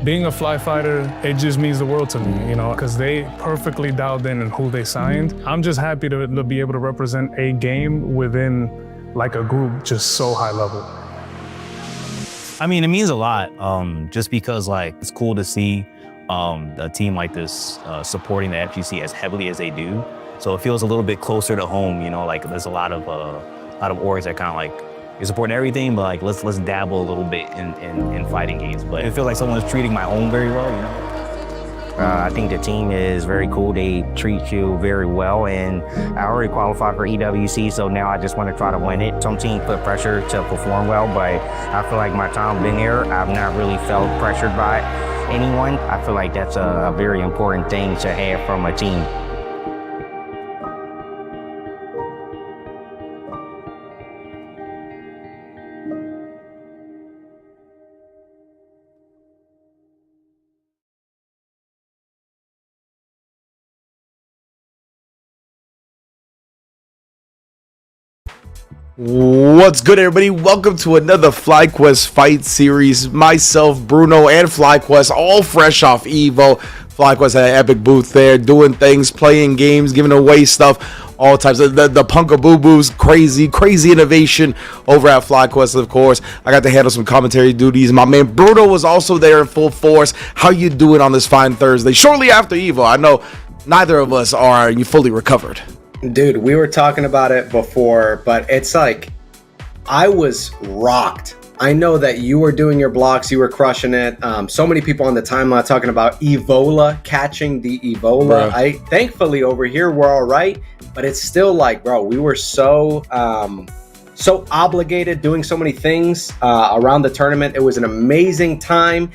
Being a Fly fighter, it just means the world to me, you know, because they perfectly dialed in who they signed. I'm just happy to be able to represent a game within like a group just so high level. I mean, it means a lot, just because like it's cool to see a team like this supporting the FGC as heavily as they do. So it feels a little bit closer to home, you know, like there's a lot of orgs that kind of like, you're supporting everything, but like let's dabble a little bit in fighting games. But it feels like someone's treating my home very well, you know? I think the team is very cool. They treat you very well, and I already qualified for EWC, so now I just want to try to win it. Some teams put pressure to perform well, but I feel like my time being here, I've not really felt pressured by anyone. I feel like that's a very important thing to have from a team. What's good, everybody? Welcome to another FlyQuest fight series. Myself, Bruno, and FlyQuest, all fresh off Evo. FlyQuest had an epic booth there, doing things, playing games, giving away stuff, all types of the Punkaboo-boos, crazy innovation over at FlyQuest, of course. I got to handle some commentary duties. My man Bruno was also there in full force. How you doing on this fine Thursday? Shortly after Evo, I know neither of us are fully recovered. Dude, we were talking about it before, but it's like, I was rocked. I know that you were doing your blocks, you were crushing it. So many people on the timeline talking about Evola, catching the Evola. Bro. Thankfully over here we're all right, but it's still like, bro, we were so obligated doing so many things around the tournament. It was an amazing time.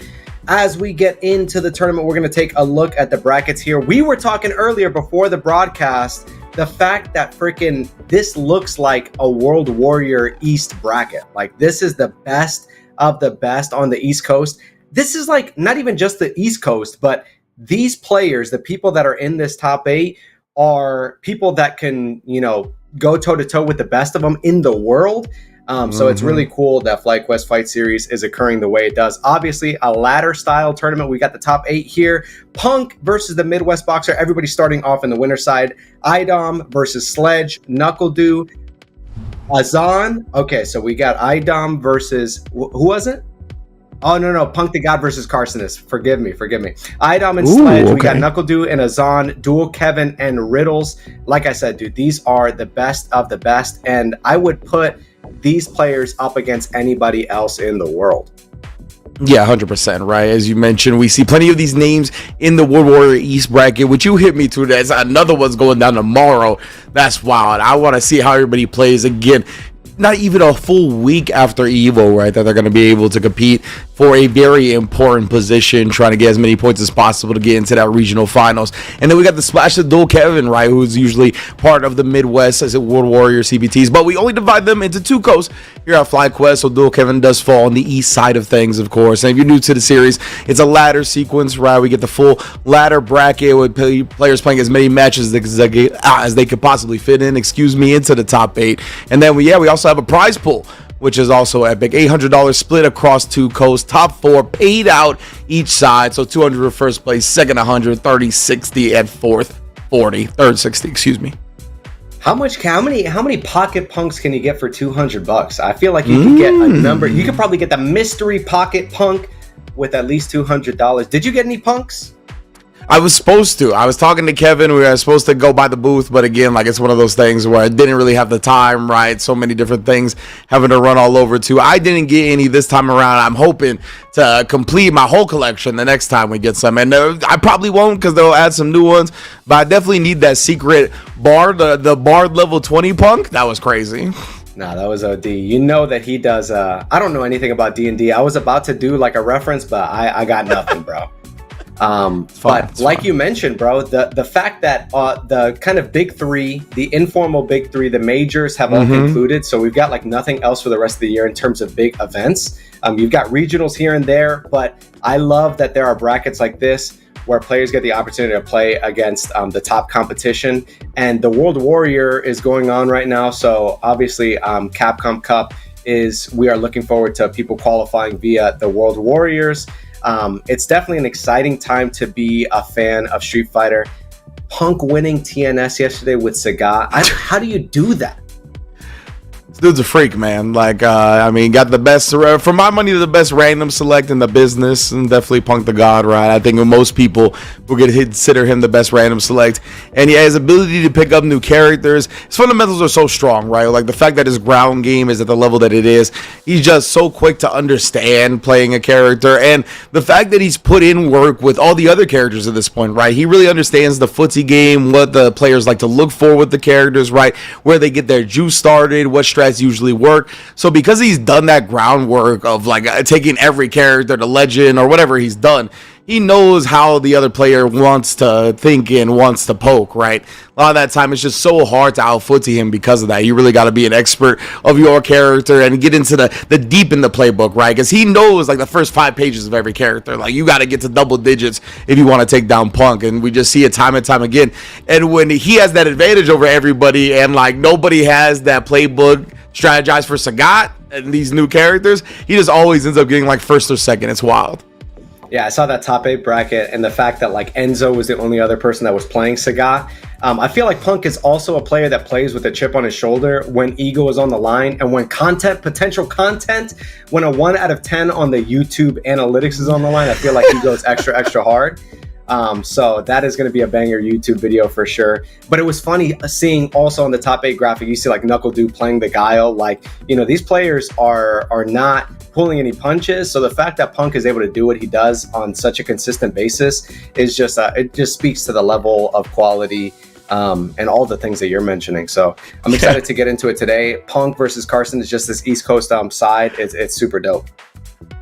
As we get into the tournament, we're going to take a look at the brackets here. We were talking earlier before the broadcast, the fact that freaking this looks like a World Warrior East bracket. Like, this is the best of the best on the East Coast. This is like not even just the East Coast, but these players, the people that are in this top 8 are people that can, you know, go toe to toe with the best of them in the world. So it's really cool that FlyQuest Fight Series is occurring the way it does. Obviously, a ladder style tournament. We got the top 8 here. Punk versus the Midwest Boxer. Everybody starting off in the winner's side. Idom versus Sledge. Knuckle Doo. Azan. Okay, so we got Idom versus... Who was it? Oh, no. Punk the God versus Carsonis. Forgive me. Idom and Sledge. Okay. We got Knuckle Doo and Azan. Dual Kevin and Riddles. Like I said, dude, these are the best of the best. And I would put these players up against anybody else in the world. Yeah, 100%, right? As you mentioned, we see plenty of these names in the World Warrior East bracket, which you hit me to. That's another one's going down tomorrow. That's wild. I want to see how everybody plays again. Not even a full week after Evo, right, that they're going to be able to compete for a very important position, trying to get as many points as possible to get into that regional finals. And then we got the splash of Dual Kevin, right, who's usually part of the Midwest as a World Warrior CBTs, but we only divide them into 2 coasts here at FlyQuest, so Dual Kevin does fall on the east side of things, of course. And if you're new to the series, it's a ladder sequence, right? We get the full ladder bracket with players playing as many matches as they could possibly fit in, into the top 8. And then we also have a prize pool, which is also epic. $800 split across 2 coasts. Top 4 paid out each side. So 200 for first place, second 100, 30, 60, and fourth 40, third 60. Excuse me. How many pocket punks can you get for $200? I feel like you could get a number. You could probably get the mystery pocket punk with at least $200. Did you get any punks? I was supposed to. I was talking to Kevin. We were supposed to go by the booth, but again, like, it's one of those things where I didn't really have the time, right? So many different things having to run all over to. I didn't get any this time around. I'm hoping to complete my whole collection the next time we get some. And I probably won't, because they'll add some new ones, but I definitely need that secret Bard, the Bard level 20 punk. That was crazy. Nah, that was OD. You know that he does. I don't know anything about D&D. I was about to do like a reference, but I got nothing, bro. But like you mentioned, bro, the fact that the kind of big 3, the informal big 3, the majors have all concluded. So we've got like nothing else for the rest of the year in terms of big events. You've got regionals here and there, but I love that there are brackets like this where players get the opportunity to play against the top competition. And the World Warrior is going on right now. So obviously Capcom Cup we are looking forward to people qualifying via the World Warriors. It's definitely an exciting time to be a fan of Street Fighter. Punk winning TNS yesterday with Sagat. How do you do that? This dude's a freak, man. Like, I mean, got the best, for my money, the best random select in the business, and definitely Punk the God, right? I think most people will consider him the best random select. And yeah, his ability to pick up new characters, his fundamentals are so strong, right? Like the fact that his ground game is at the level that it is, he's just so quick to understand playing a character. And the fact that he's put in work with all the other characters at this point, right? He really understands the footsie game, what the players like to look for with the characters, right? Where they get their juice started, what strats usually work. So because he's done that groundwork of like taking every character to legend or whatever he's done, he knows how the other player wants to think and wants to poke, right? A lot of that time it's just so hard to out-footsie him because of that. You really got to be an expert of your character and get into the deep in the playbook, right? Because he knows like the first 5 pages of every character. Like you got to get to double digits if you want to take down Punk, and we just see it time and time again. And when he has that advantage over everybody and like nobody has that playbook strategized for Sagat and these new characters, he just always ends up getting like first or second. It's wild. Yeah, I saw that top 8 bracket, and the fact that like Enzo was the only other person that was playing Sagat. I feel like Punk is also a player that plays with a chip on his shoulder when ego is on the line, and when potential content, when a 1 out of 10 on the YouTube analytics is on the line, I feel like he goes extra hard. So that is going to be a banger YouTube video for sure. But it was funny seeing also on the top 8 graphic, you see like Knuckle Doo playing the Guile. Like, you know, these players are not pulling any punches. So the fact that Punk is able to do what he does on such a consistent basis is just, it just speaks to the level of quality and all the things that you're mentioning. So I'm excited to get into it today. Punk versus Carson is just this East Coast side. It's super dope.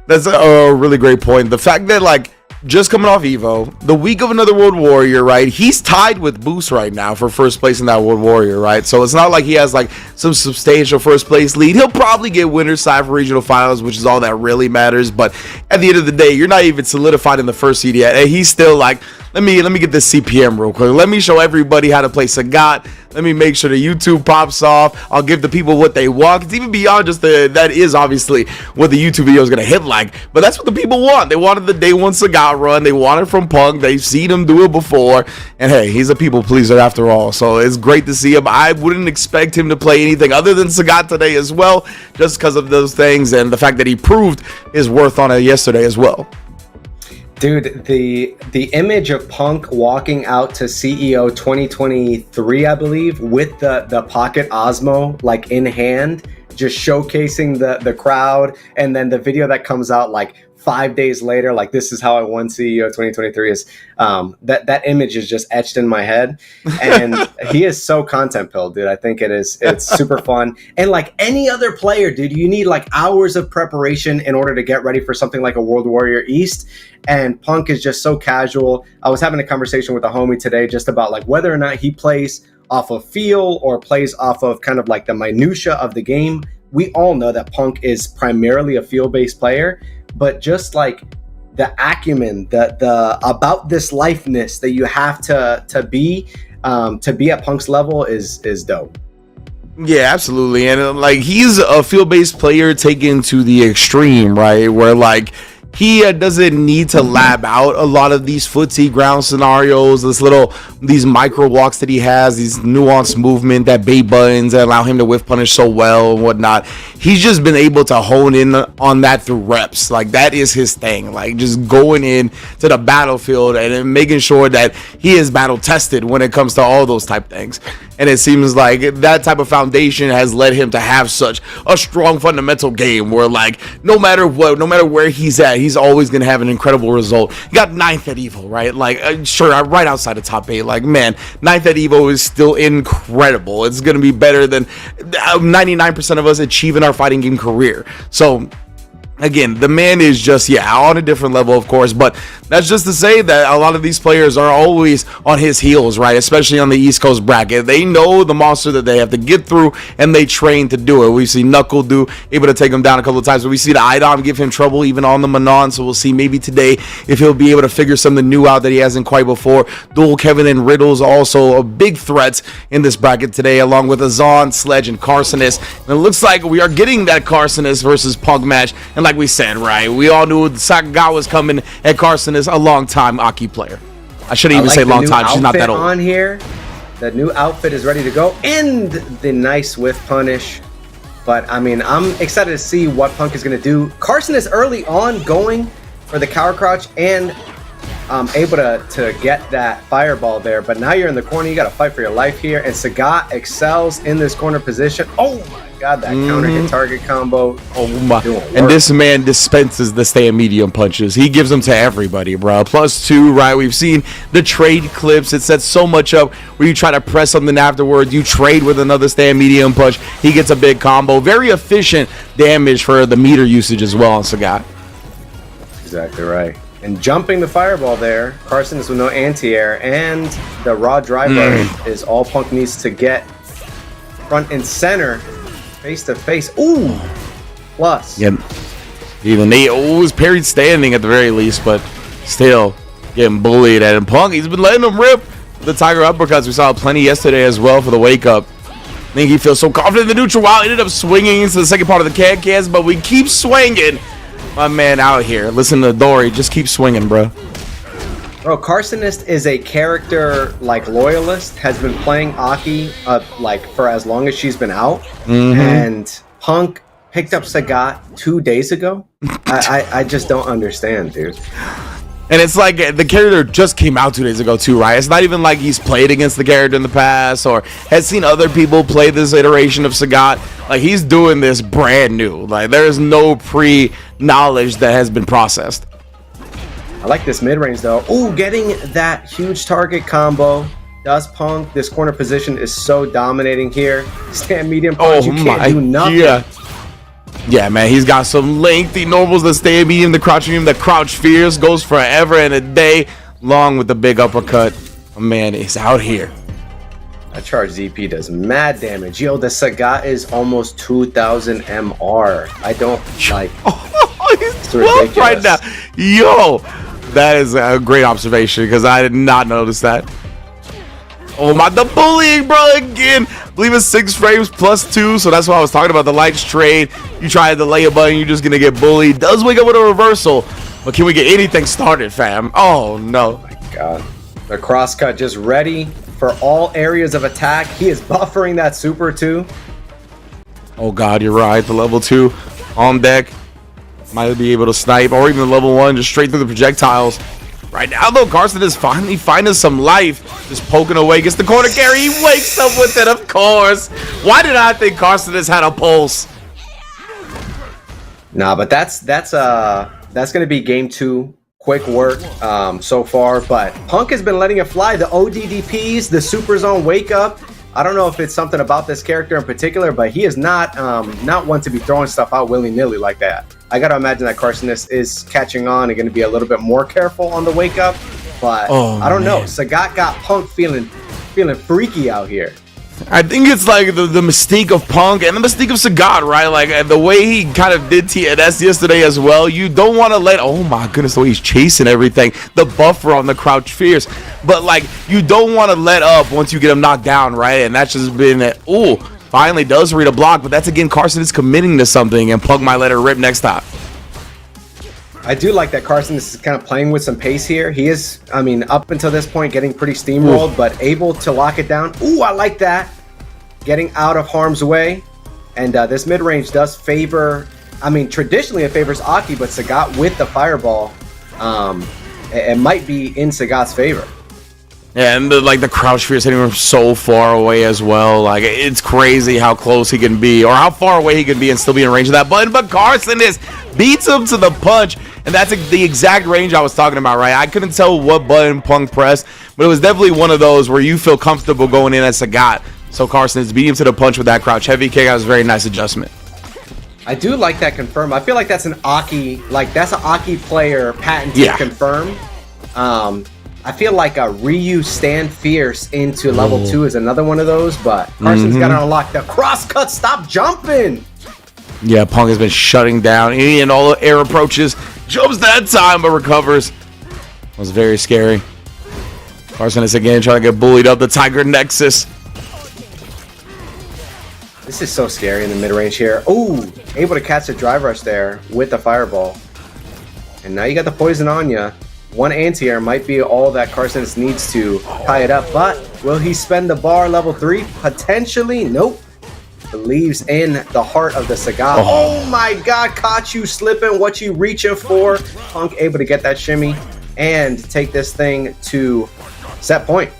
That's a really great point. The fact that like, just coming off Evo, the week of another World Warrior, right? He's tied with Boost right now for first place in that World Warrior, right? So it's not like he has like some substantial first place lead. He'll probably get winner's side for regional finals, which is all that really matters. But at the end of the day, you're not even solidified in the first seed yet. And he's still like, let me get this CPM real quick. Let me show everybody how to play Sagat. Let me make sure the YouTube pops off. I'll give the people what they want. It's even beyond just that is obviously what the YouTube video is going to hit like. But that's what the people want. They wanted the day 1 Sagat run. They want it from Punk. They've seen him do it before. And hey, he's a people pleaser after all. So it's great to see him. I wouldn't expect him to play anything other than Sagat today as well, just because of those things and the fact that he proved his worth on it yesterday as well. Dude, the image of Punk walking out to CEO 2023, I believe, with the pocket Osmo like in hand, just showcasing the crowd, and then the video that comes out like 5 days later, like this is how I won CEO 2023 is that image is just etched in my head. And he is so content pilled, dude. I think it's super fun. And like any other player, dude, you need like hours of preparation in order to get ready for something like a World Warrior East. And Punk is just so casual. I was having a conversation with a homie today just about like whether or not he plays off of feel or plays off of kind of like the minutia of the game. We all know that Punk is primarily a feel-based player, but just like the acumen, the about this lifeness that you have to be at Punk's level is dope. Yeah, absolutely. And like he's a field-based player taken to the extreme, right? Where like he doesn't need to lab out a lot of these footsie ground scenarios, these micro walks that he has, these nuanced movement, that bait buttons that allow him to whiff punish so well and whatnot. He's just been able to hone in on that through reps. Like that is his thing. Like just going in to the battlefield and making sure that he is battle tested when it comes to all those type things. And it seems like that type of foundation has led him to have such a strong fundamental game where like no matter where he's at, he's always going to have an incredible result. He got 9th at Evo, right? Like sure, right outside the top 8. Like man, 9th at Evo is still incredible. It's going to be better than 99% of us achieving our fighting game career. So again, the man is just, on a different level, of course, but that's just to say that a lot of these players are always on his heels, right? Especially on the East Coast bracket. They know the monster that they have to get through, and they train to do it. We see Knuckle Doo able to take him down a couple of times, but we see the Idom give him trouble even on the Manon, so we'll see maybe today if he'll be able to figure something new out that he hasn't quite before. Dual Kevin and Riddles also a big threat in this bracket today, along with Azan, Sledge, and Carsonis. And it looks like we are getting that Carsonis versus Punk match, and like we said, right? We all knew Sagat was coming, and Carsonis, a long-time Aki player. I shouldn't even say long time. She's not that old. On here, the new outfit is ready to go, and the nice whiff punish. But I mean, I'm excited to see what Punk is going to do. Carsonis early on going for the cower crouch and able to get that fireball there. But now you're in the corner. You got to fight for your life here. And Sagat excels in this corner position. Oh my God, that counter hit target combo. Oh my. And this man dispenses the stand medium punches. He gives them to everybody, bro. +2, right? We've seen the trade clips. It sets so much up where you try to press something afterwards. You trade with another stand medium punch. He gets a big combo. Very efficient damage for the meter usage as well on Sagat. Exactly right. And jumping the fireball there, Carsonis with no anti-air, and the raw driver is all Punk needs to get front and center, face to face. Ooh, plus. Yeah, even they always parried standing at the very least, but still getting bullied. And Punk, he's been letting him rip the Tiger uppercuts. We saw plenty yesterday as well for the wake up. I think he feels so confident in the neutral while ended up swinging into the second part of the cans, but we keep swinging. My man out here. Listen to Dory. Just keep swinging, bro. Bro, Carsonis is a character like loyalist. Has been playing Aki like for as long as she's been out. And Punk picked up Sagat 2 days ago. I just don't understand, dude. And it's like the character just came out 2 days ago too, right? It's not even like he's played against the character in the past or has seen other people play this iteration of Sagat. Like, he's doing this brand new. Like, there is no pre-knowledge that has been processed. I like this mid-range though. Ooh, getting that huge target combo. Does Punk. This corner position is so dominating here. Stand medium punch, you can't do nothing. Yeah, man, he's got some lengthy normals, the stand medium, the crouch medium, the crouch fierce, goes forever and a day long with the big uppercut. My man is out here. That charge ZP does mad damage. Yo, the Sagat is almost 2,000 MR. I don't like. He's 12 right now. Yo, that is a great observation because I did not notice that. Oh my, the bullying, bro, again. I believe it's 6 frames +2, so that's what I was talking about, the lights trade. You try to delay a button, you're just gonna get bullied. Does wake up with a reversal, but can we get anything started, fam? Oh no. Oh my God. The crosscut just ready for all areas of attack. He is buffering that super too. Oh God, you're right. The level 2 on deck. Might be able to snipe, or even the level 1 just straight through the projectiles. Right now, though, Carson is finally finding some life. Just poking away, gets the corner carry. He wakes up with it, of course. Why did I think Carson has had a pulse? Nah, but that's gonna be game 2. Quick work so far, but Punk has been letting it fly. The ODDPs, the Super Zone wake up. I don't know if it's something about this character in particular, but he is not one to be throwing stuff out willy-nilly like that. I gotta imagine that Carsonis is catching on and going to be a little bit more careful on the wake up, but I don't know. Sagat got Punk feeling freaky out here. I think it's like the mystique of Punk and the mystique of Sagat, right? Like the way he kind of did TNS yesterday as well. You don't want to let, oh my goodness, the way he's chasing everything, the buffer on the crouch fierce, but like you don't want to let up once you get him knocked down, right? And that's just been that. Ooh, finally does read a block, but that's again Carson is committing to something, and Punk might let her rip next time. I do like that Carson is kind of playing with some pace here. He is, I mean, up until this point, getting pretty steamrolled, but able to lock it down. Ooh, I like that. Getting out of harm's way. And this mid-range does favor, I mean, traditionally it favors Aki, but Sagat with the fireball, it might be in Sagat's favor. Yeah, and the crouch fear is hitting him so far away as well. Like, it's crazy how close he can be, or how far away he can be and still be in range of that button. But Carsonis beats him to the punch, and that's the exact range I was talking about, right? I couldn't tell what button Punk pressed, but it was definitely one of those where you feel comfortable going in as Sagat. So Carsonis beat him to the punch with that crouch heavy kick. That was a very nice adjustment. I do like that confirm. I feel like that's an Aki, like that's an Aki player patented confirm. I feel like a Ryu stand fierce into level 2 is another one of those, but Carson's got to unlock the cross cut. Stop jumping. Yeah, Punk has been shutting down any and all air approaches. Jumps that time, but recovers. That was very scary. Carsonis again trying to get bullied up the Tiger Nexus. This is so scary in the mid-range here. Oh, able to catch the drive rush there with the fireball. And now you got the poison on you. One anti-air might be all that Carsonis needs to tie it up, but will he spend the bar level 3? Potentially, nope. Believes in the heart of the Sagat. Oh my god, caught you slipping. What you reaching for? Punk able to get that shimmy and take this thing to set point.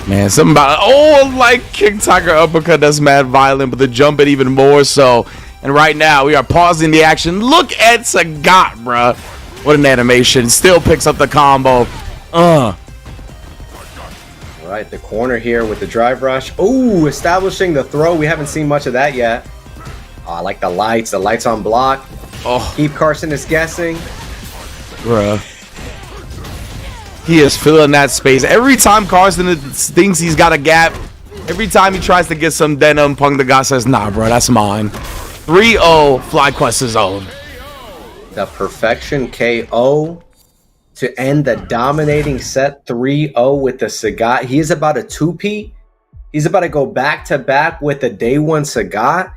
Man, something about like kick tiger uppercut, that's mad violent, but the jump it even more so. And right now we are pausing the action. Look at Sagat, bruh. What an animation. Still picks up the combo. All right, the corner here with the drive rush. Oh, establishing the throw. We haven't seen much of that yet. Oh, I like the lights on block. Oh, Keep Carsonis guessing. bruh. He is filling that space. Every time Carson thinks he's got a gap, every time he tries to get some denim, Punk the guy says, nah, bro, that's mine. 3-0, FlyQuest is own. The perfection KO to end the dominating set 3-0 with the Sagat. He is about a 2P. He's about to go back-to-back with the day one Sagat.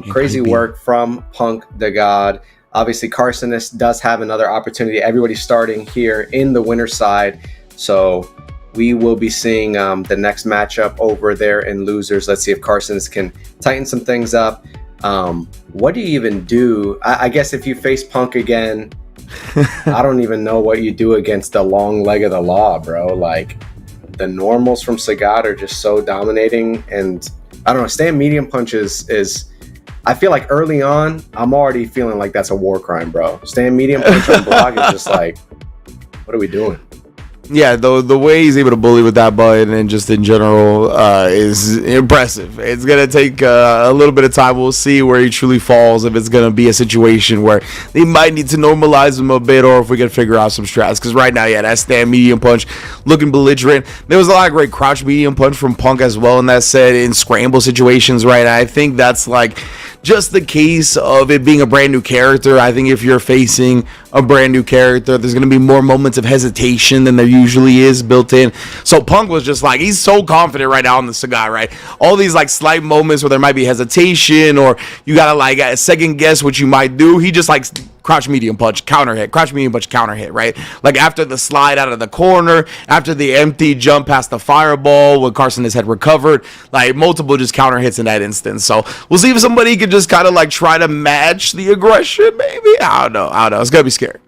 Crazy work from Punk the God. Obviously, Carsonis does have another opportunity. Everybody's starting here in the winner's side. So we will be seeing the next matchup over there in losers. Let's see if Carsonis can tighten some things up. What do you even do? I guess if you face Punk again, I don't even know what you do against the long leg of the law, bro. Like, the normals from Sagat are just so dominating. And I don't know, stand medium punches is I feel like early on, I'm already feeling like that's a war crime, bro. Stand medium punch on block is just like, what are we doing? Yeah, the way he's able to bully with that button and just in general is impressive. It's going to take a little bit of time. We'll see where he truly falls, if it's going to be a situation where they might need to normalize him a bit, or if we can figure out some strats. Because right now, yeah, that stand medium punch looking belligerent. There was a lot of great crouch medium punch from Punk as well in that set in scramble situations, right? I think that's like just the case of it being a brand new character. I think if you're facing a brand new character, there's going to be more moments of hesitation than there usually is built in. So Punk was just like, he's so confident right now on the Sagat, right? All these like slight moments where there might be hesitation, or you got to like second guess what you might do. He just like crouch medium punch, counter hit, crouch medium punch, counter hit, right? Like after the slide out of the corner, after the empty jump past the fireball when Carsonis had recovered, like multiple just counter hits in that instance. So we'll see if somebody could just kind of like try to match the aggression, maybe. I don't know. It's gonna be scary.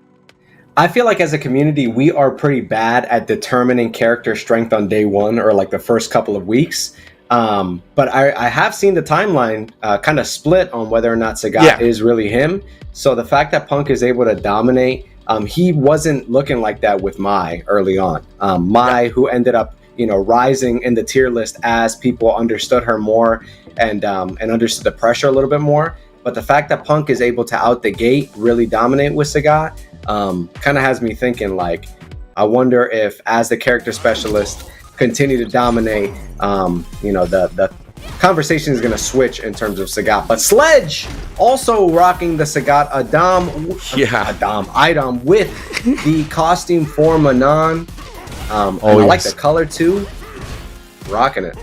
I feel like as a community, we are pretty bad at determining character strength on day one or like the first couple of weeks. But I have seen the timeline kind of split on whether or not Sagat is really him. So the fact that Punk is able to dominate, he wasn't looking like that with Mai early on. Mai, who ended up, rising in the tier list as people understood her more and understood the pressure a little bit more. But the fact that Punk is able to out the gate really dominate with Sagat kind of has me thinking, like, I wonder if as the character specialist continue to dominate, the conversation is going to switch in terms of Sagat. But Sledge also rocking the Sagat Idom with the costume for Manon. I like the color too. Rocking it.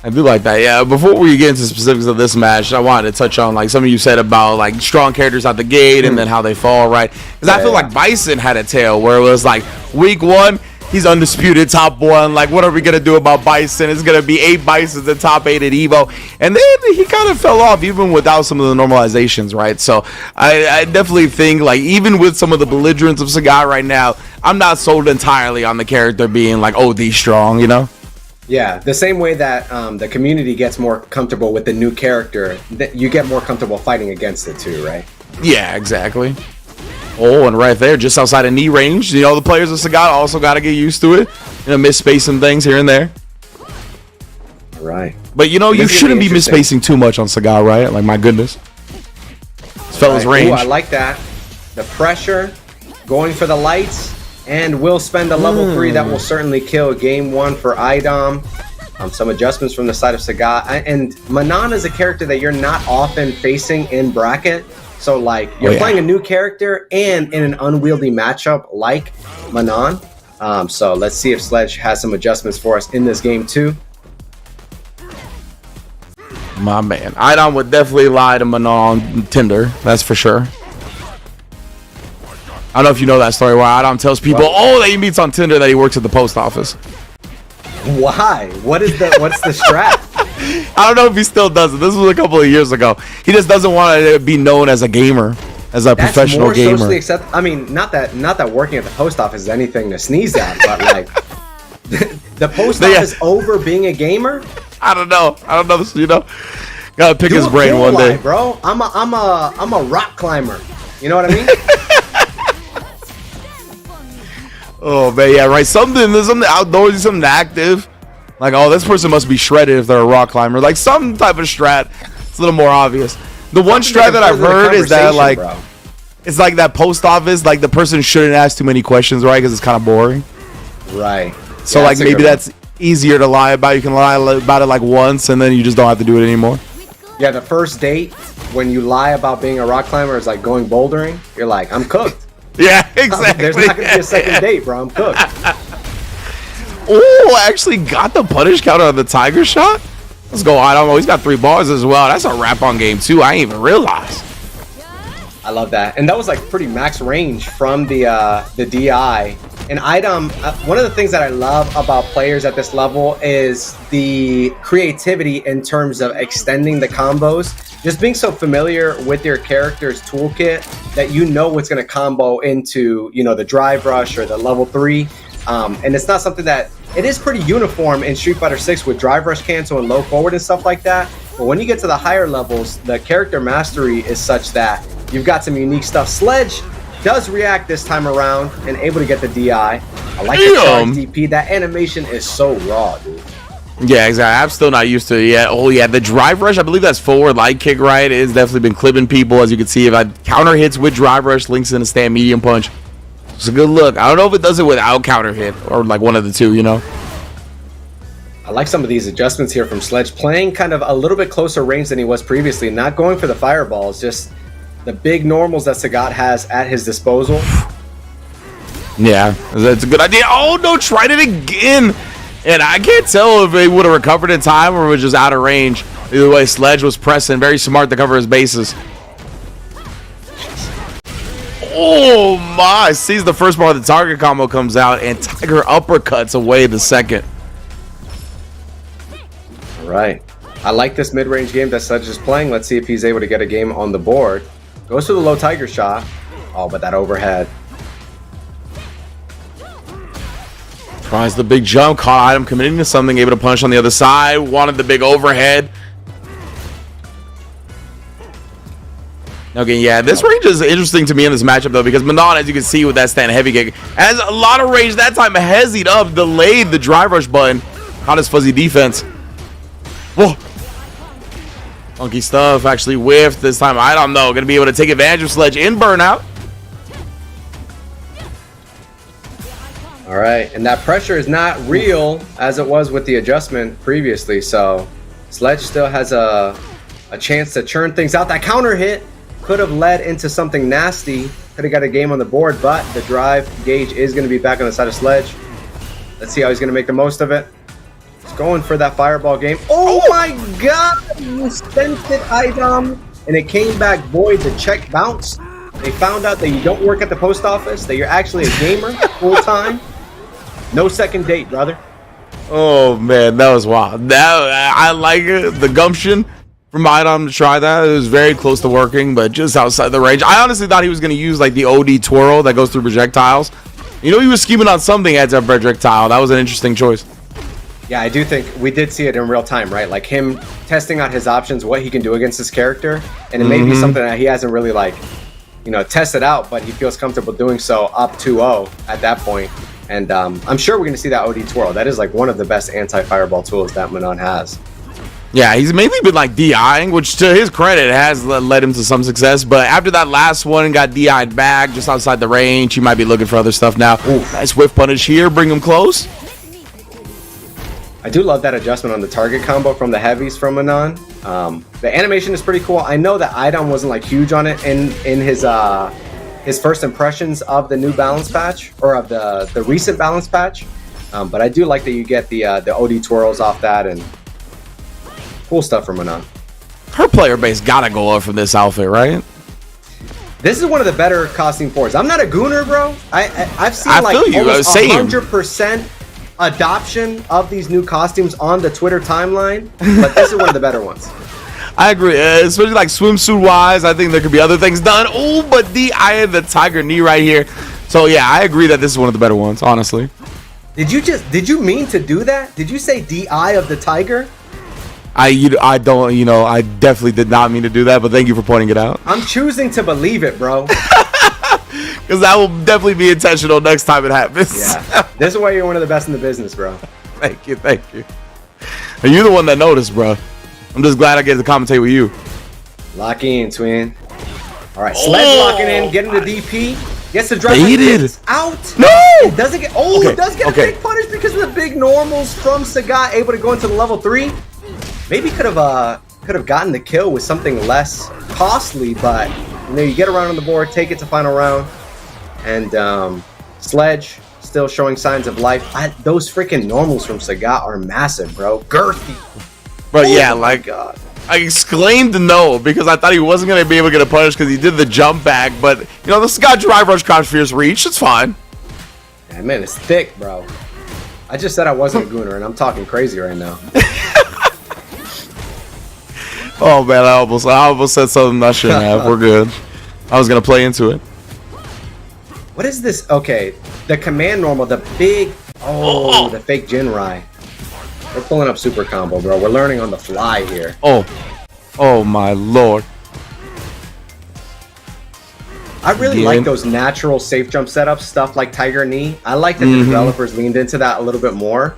I do like that. Yeah, before we get into the specifics of this match, I wanted to touch on like something you said about like strong characters out the gate and then how they fall, right? Because I feel like Bison had a tale where it was like week one, he's undisputed top one. Like, what are we going to do about Bison? It's going to be 8 Bisons in top 8 at Evo. And then he kind of fell off even without some of the normalizations, right? So I definitely think like even with some of the belligerence of Sagat right now, I'm not sold entirely on the character being like OD strong, Yeah, the same way that the community gets more comfortable with the new character, you get more comfortable fighting against it too, right? Yeah, exactly. Oh, and right there, just outside of knee range, the players of Sagat also got to get used to it. Misspacing things here and there. Right. But you shouldn't be misspacing too much on Sagat, right? Like, my goodness. This fella's range. Ooh, I like that. The pressure, going for the lights. And we'll spend a level 3 that will certainly kill game 1 for Idom. Some adjustments from the side of Sagat. And Manon is a character that you're not often facing in bracket. So, like, you're playing a new character and in an unwieldy matchup like Manon. So let's see if Sledge has some adjustments for us in this game too. My man. Idom would definitely lie to Manon on Tinder. That's for sure. I don't know if you know that story where Idom tells people, that he meets on Tinder that he works at the post office. Why? What's the strat? I don't know if he still does it. This was a couple of years ago. He just doesn't want to be known as a gamer, as a professional gamer. Socially I mean, not that working at the post office is anything to sneeze at, but like the post office over being a gamer. I don't know. You know, gotta pick his brain one day, bro. I'm a rock climber. You know what I mean? Oh man, yeah, right. There's something outdoorsy, something active. Like, oh, this person must be shredded if they're a rock climber. Like some type of strat. It's a little more obvious. The one strat that I've heard is that like, it's like that post office. Like the person shouldn't ask too many questions, right? Because it's kind of boring. Right. So like maybe that's easier to lie about. You can lie about it like once, and then you just don't have to do it anymore. Yeah, the first date when you lie about being a rock climber is like going bouldering. You're like, I'm cooked. Yeah, exactly. There's not gonna be a second date, bro. I'm cooked. Oh, I actually got the punish counter on the tiger shot. Let's go. I don't know. He's got 3 bars as well. That's a wrap on game 2. I didn't even realize. I love that, and that was like pretty max range from the DI. And Idom, one of the things that I love about players at this level is the creativity in terms of extending the combos. Just being so familiar with your character's toolkit that you know what's going to combo into, you know, the drive rush or the level 3. And it's not something that, it is pretty uniform in Street Fighter 6 with drive rush cancel and low forward and stuff like that. But when you get to the higher levels, the character mastery is such that you've got some unique stuff. Sledge does react this time around and able to get the DI. I like the charge DP. That animation is so raw, dude. Yeah, exactly. I'm still not used to it yet. Oh, yeah, the drive rush, I believe that's forward light kick, right? It's definitely been clipping people, as you can see. If I counter hits with drive rush, links in a stand medium punch. It's a good look. I don't know if it does it without counter hit or like one of the two, you know? I like some of these adjustments here from Sledge, playing kind of a little bit closer range than he was previously, not going for the fireballs, just the big normals that Sagat has at his disposal. Yeah, that's a good idea. Oh, no, tried it again. And I can't tell if they would have recovered in time or was just out of range. Either way, Sledge was pressing. Very smart to cover his bases. Oh, my. Sees the first bar of the target combo comes out, and Tiger uppercuts away the second. All right. I like this mid-range game that Sledge is playing. Let's see if he's able to get a game on the board. Goes for the low Tiger shot. Oh, but that overhead. Tries the big jump, caught Idom committing to something, able to punch on the other side, wanted the big overhead. Okay, yeah, this range is interesting to me in this matchup, though, because Manon, as you can see with that stand heavy kick, has a lot of range. That time, hesied up, delayed the drive rush button, caught his fuzzy defense. Whoa. Funky stuff, actually whiffed this time. I don't know, gonna be able to take advantage of Sledge in burnout. All right, and that pressure is not real as it was with the adjustment previously, so Sledge still has a chance to churn things out. That counter hit could have led into something nasty, could have got a game on the board, but the drive gauge is going to be back on the side of Sledge. Let's see how he's going to make the most of it. He's going for that fireball game. Oh my god! You spent it, Idom, and it came back void. The check bounce. They found out that you don't work at the post office, that you're actually a gamer full-time. No second date, brother. Oh man, that was wild. That I like it. The gumption from Idom to try that. It was very close to working, but just outside the range. I honestly thought he was going to use like the OD twirl that goes through projectiles. You know, he was scheming on something at a projectile. That was an interesting choice. Yeah, I do think we did see it in real time, right? Like him testing out his options, what he can do against his character, and it may be something that he hasn't really like, you know, tested out, but he feels comfortable doing so up 2-0 at that point. And I'm sure we're going to see that OD twirl. That is like one of the best anti-fireball tools that Manon has. Yeah, he's mainly been like DIing, which to his credit has led him to some success. But after that last one, got DI'd back just outside the range. He might be looking for other stuff now. Ooh, nice whiff punish here, bring him close. I do love that adjustment on the target combo from the heavies from Manon. The animation is pretty cool. I know that Idom wasn't like huge on it in his first impressions of the new balance patch, or of the recent balance patch, but I do like that you get the OD twirls off that, and cool stuff from Manon. Her player base gotta go up from this outfit, right? This is one of the better costume fours. I'm not a gooner, bro. I've seen like feel you. almost Same. 100% adoption of these new costumes on the Twitter timeline, but this is one of the better ones. I agree, especially like swimsuit wise. I think there could be other things done. Oh, but the eye of the tiger knee right here. So yeah, I agree that this is one of the better ones, honestly. Did you mean to do that? Did you say the eye of the tiger? I definitely did not mean to do that, but thank you for pointing it out. I'm choosing to believe it, bro. Because that will definitely be intentional next time it happens. Yeah, this is why you're one of the best in the business, bro. Thank you. And you're the one that noticed, bro. I'm just glad I get to commentate with you. Lock in, twin. All right, Sledge locking in, getting the DP. Gets the drive. Baited. Out. No! It doesn't get. Oh, Okay, it does get a big punish because of the big normals from Sagat, able to go into the level 3. Maybe could have gotten the kill with something less costly, but you get around on the board, take it to final round, and Sledge still showing signs of life. Those freaking normals from Sagat are massive, bro. Girthy. But yeah, God. I exclaimed no because I thought he wasn't going to be able to get a punish because he did the jump back. But, the Sagat drive rush crouch fierce reach. It's fine. Yeah, man, it's thick, bro. I just said I wasn't a gooner, and I'm talking crazy right now. Oh, man, I almost said something I shouldn't have. We're good. I was going to play into it. What is this? Okay, the command normal, the big... Oh, the fake Jinrai. We're pulling up super combo, bro. We're learning on the fly here. Oh my lord. I really like those natural safe jump setups, stuff like Tiger Knee. I like that the developers leaned into that a little bit more.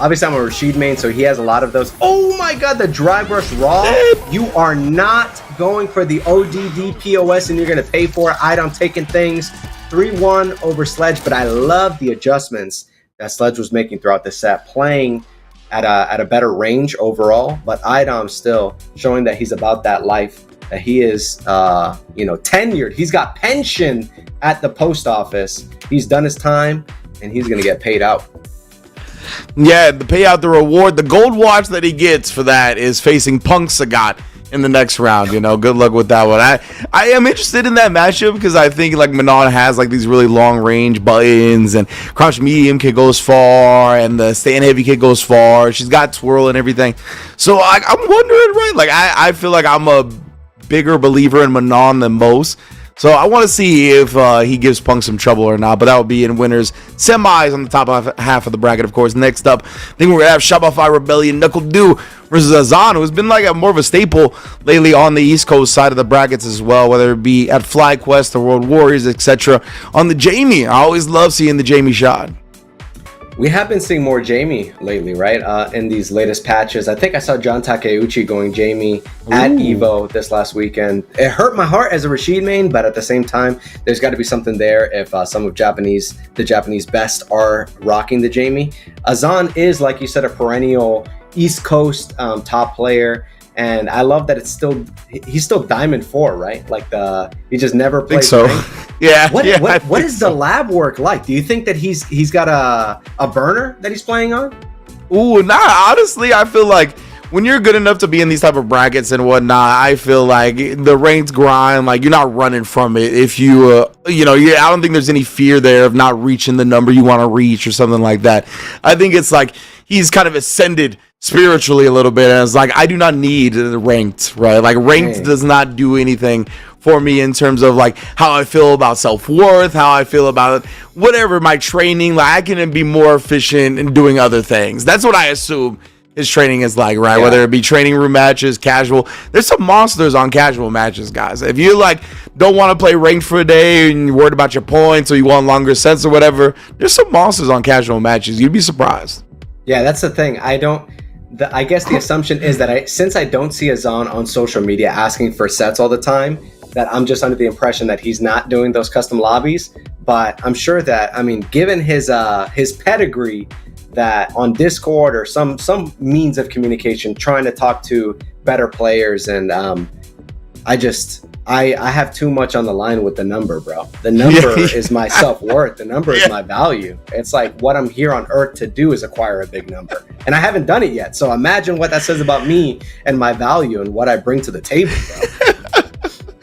Obviously, I'm a Rashid main, so he has a lot of those. Oh my god, the drive rush raw. You are not going for the ODD POS, and you're going to pay for it. Idom taking things 3-1 over Sledge, but I love the adjustments that Sledge was making throughout the set, playing at a better range overall, but Idom still showing that he's about that life, that he is tenured. He's got pension at the post office. He's done his time, and he's gonna get paid out. Yeah, the payout, the reward, the gold watch that he gets for that is facing Punk Sagat in the next round. Good luck with that one. I am interested in that matchup because I think like Manon has like these really long range buttons, and crouch medium kick goes far, and the stand heavy kick goes far. She's got twirl and everything. So I'm wondering, right? Like I feel like I'm a bigger believer in Manon than most. So I want to see if he gives Punk some trouble or not, but that will be in winners semis on the top half of the bracket, of course. Next up, I think we're going to have Shopify Rebellion Knuckle Doo versus Azan, who's been like more of a staple lately on the East Coast side of the brackets as well, whether it be at FlyQuest or World Warriors, etc. On the Jamie, I always love seeing the Jamie shot. We have been seeing more Jamie lately, right? In these latest patches. I think I saw John Takeuchi going Jamie at Evo this last weekend. It hurt my heart as a Rashid main, but at the same time, there's got to be something there if some of the Japanese best are rocking the Jamie. Azan is, like you said, a perennial East Coast top player. And I love that he's still Diamond 4, right? Like he just never plays. I think so. Yeah. What is the lab work like? Do you think that he's got a burner that he's playing on? Ooh, nah. Honestly, I feel like when you're good enough to be in these type of brackets and whatnot, I feel like the ranked grind, like you're not running from it. If you, I don't think there's any fear there of not reaching the number you want to reach or something like that. I think it's like he's kind of ascended spiritually a little bit, and it's like I do not need ranked, right? Like ranked does not do anything for me in terms of like how I feel about self-worth, how I feel about whatever my training. Like I can be more efficient in doing other things. That's what I assume his training is like, right? Yeah. Whether it be training room matches, casual. There's some monsters on casual matches, guys. If you like don't want to play ranked for a day and you're worried about your points or you want longer sets or whatever, there's some monsters on casual matches. You'd be surprised. Yeah, that's the thing. I guess the assumption is that since I don't see Azan on social media asking for sets all the time, that I'm just under the impression that he's not doing those custom lobbies. But I'm sure that, given his pedigree, that on Discord or some means of communication, trying to talk to better players, and I I have too much on the line with the number, bro. The number is my self-worth. The number is my value. It's like what I'm here on earth to do is acquire a big number. And I haven't done it yet. So imagine what that says about me and my value and what I bring to the table, bro.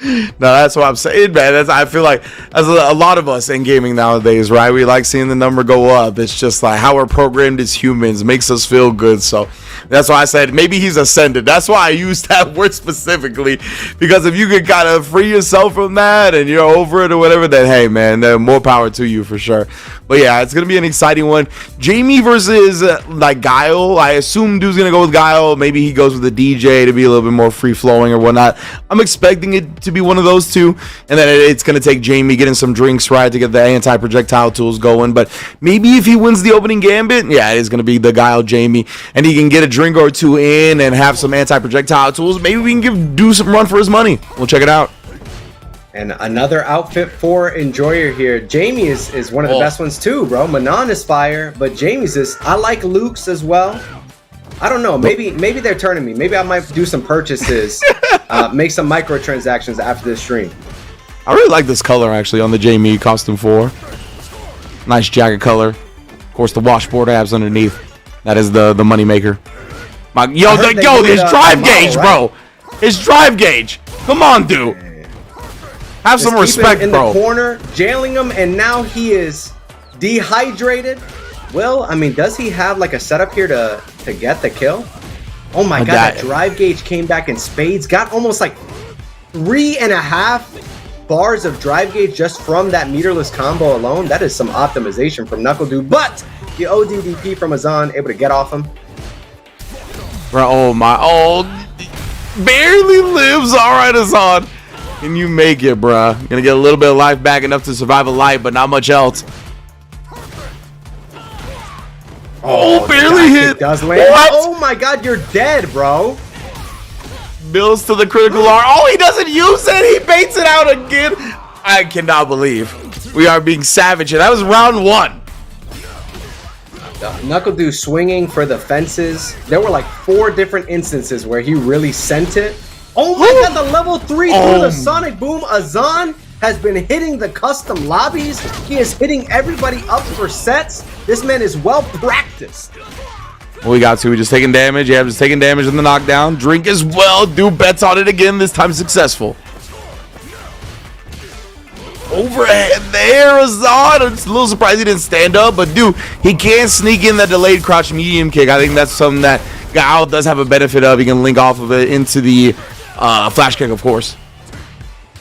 No, that's what I'm saying, man. I feel like as a lot of us in gaming nowadays, right? We like seeing the number go up. It's just like how we're programmed as humans, makes us feel good. So that's why I said maybe he's ascended. That's why I used that word specifically, because if you could kind of free yourself from that and you're over it or whatever, then hey, man, then more power to you for sure. But yeah, it's gonna be an exciting one. Jamie versus like Guile. I assume Dude's gonna go with Guile. Maybe he goes with the DJ to be a little bit more free flowing or whatnot. I'm expecting it to be one of those two, and then it's gonna take Jamie getting some drinks right to get the anti-projectile tools going. But maybe if he wins the opening gambit, yeah, it's gonna be the Guile Jamie, and he can get a drink or two in and have some anti-projectile tools. Maybe we can do some run for his money. We'll check it out. And another outfit for Enjoyer here. Jamie is one of the best ones too, bro. Manon is fire, but Jamie's is. I like Luke's as well. I don't know. Maybe they're turning me. Maybe I might do some purchases, make some microtransactions after this stream. I really like this color actually on the Jamie costume 4. Nice jacket color. Of course, the washboard abs underneath. That is the money maker. His drive gauge, bro. His drive gauge. Come on, dude. Have some respect, in bro. The corner, jailing him, and now he is dehydrated. Well, I mean, does he have like a setup here to get the kill? Oh my god, that drive gauge came back in spades. Got almost like 3.5 bars of drive gauge just from that meterless combo alone. That is some optimization from Knuckle Doo. But the ODDP from Azan able to get off him. Bro, barely lives. All right, Azan. Can you make it, bruh? Gonna get a little bit of life back, enough to survive a life, but not much else. Barely hit. Does land. What? Oh my god, you're dead, bro. Builds to the critical R. Oh, he doesn't use it. He baits it out again. I cannot believe we are being savage. And that was round 1. Knuckle Doo swinging for the fences. There were like 4 different instances where he really sent it. Oh my god, the level 3 through the Sonic Boom. Azan has been hitting the custom lobbies. He is hitting everybody up for sets. This man is well practiced. We got to. We just taking damage. Yeah, just taking damage in the knockdown. Drink as well. Do bets on it again. This time successful. Overhead there, Azan. I'm just a little surprised he didn't stand up, but dude, he can sneak in that delayed crouch medium kick. I think that's something that Guile does have a benefit of. He can link off of it into the flash kick, of course.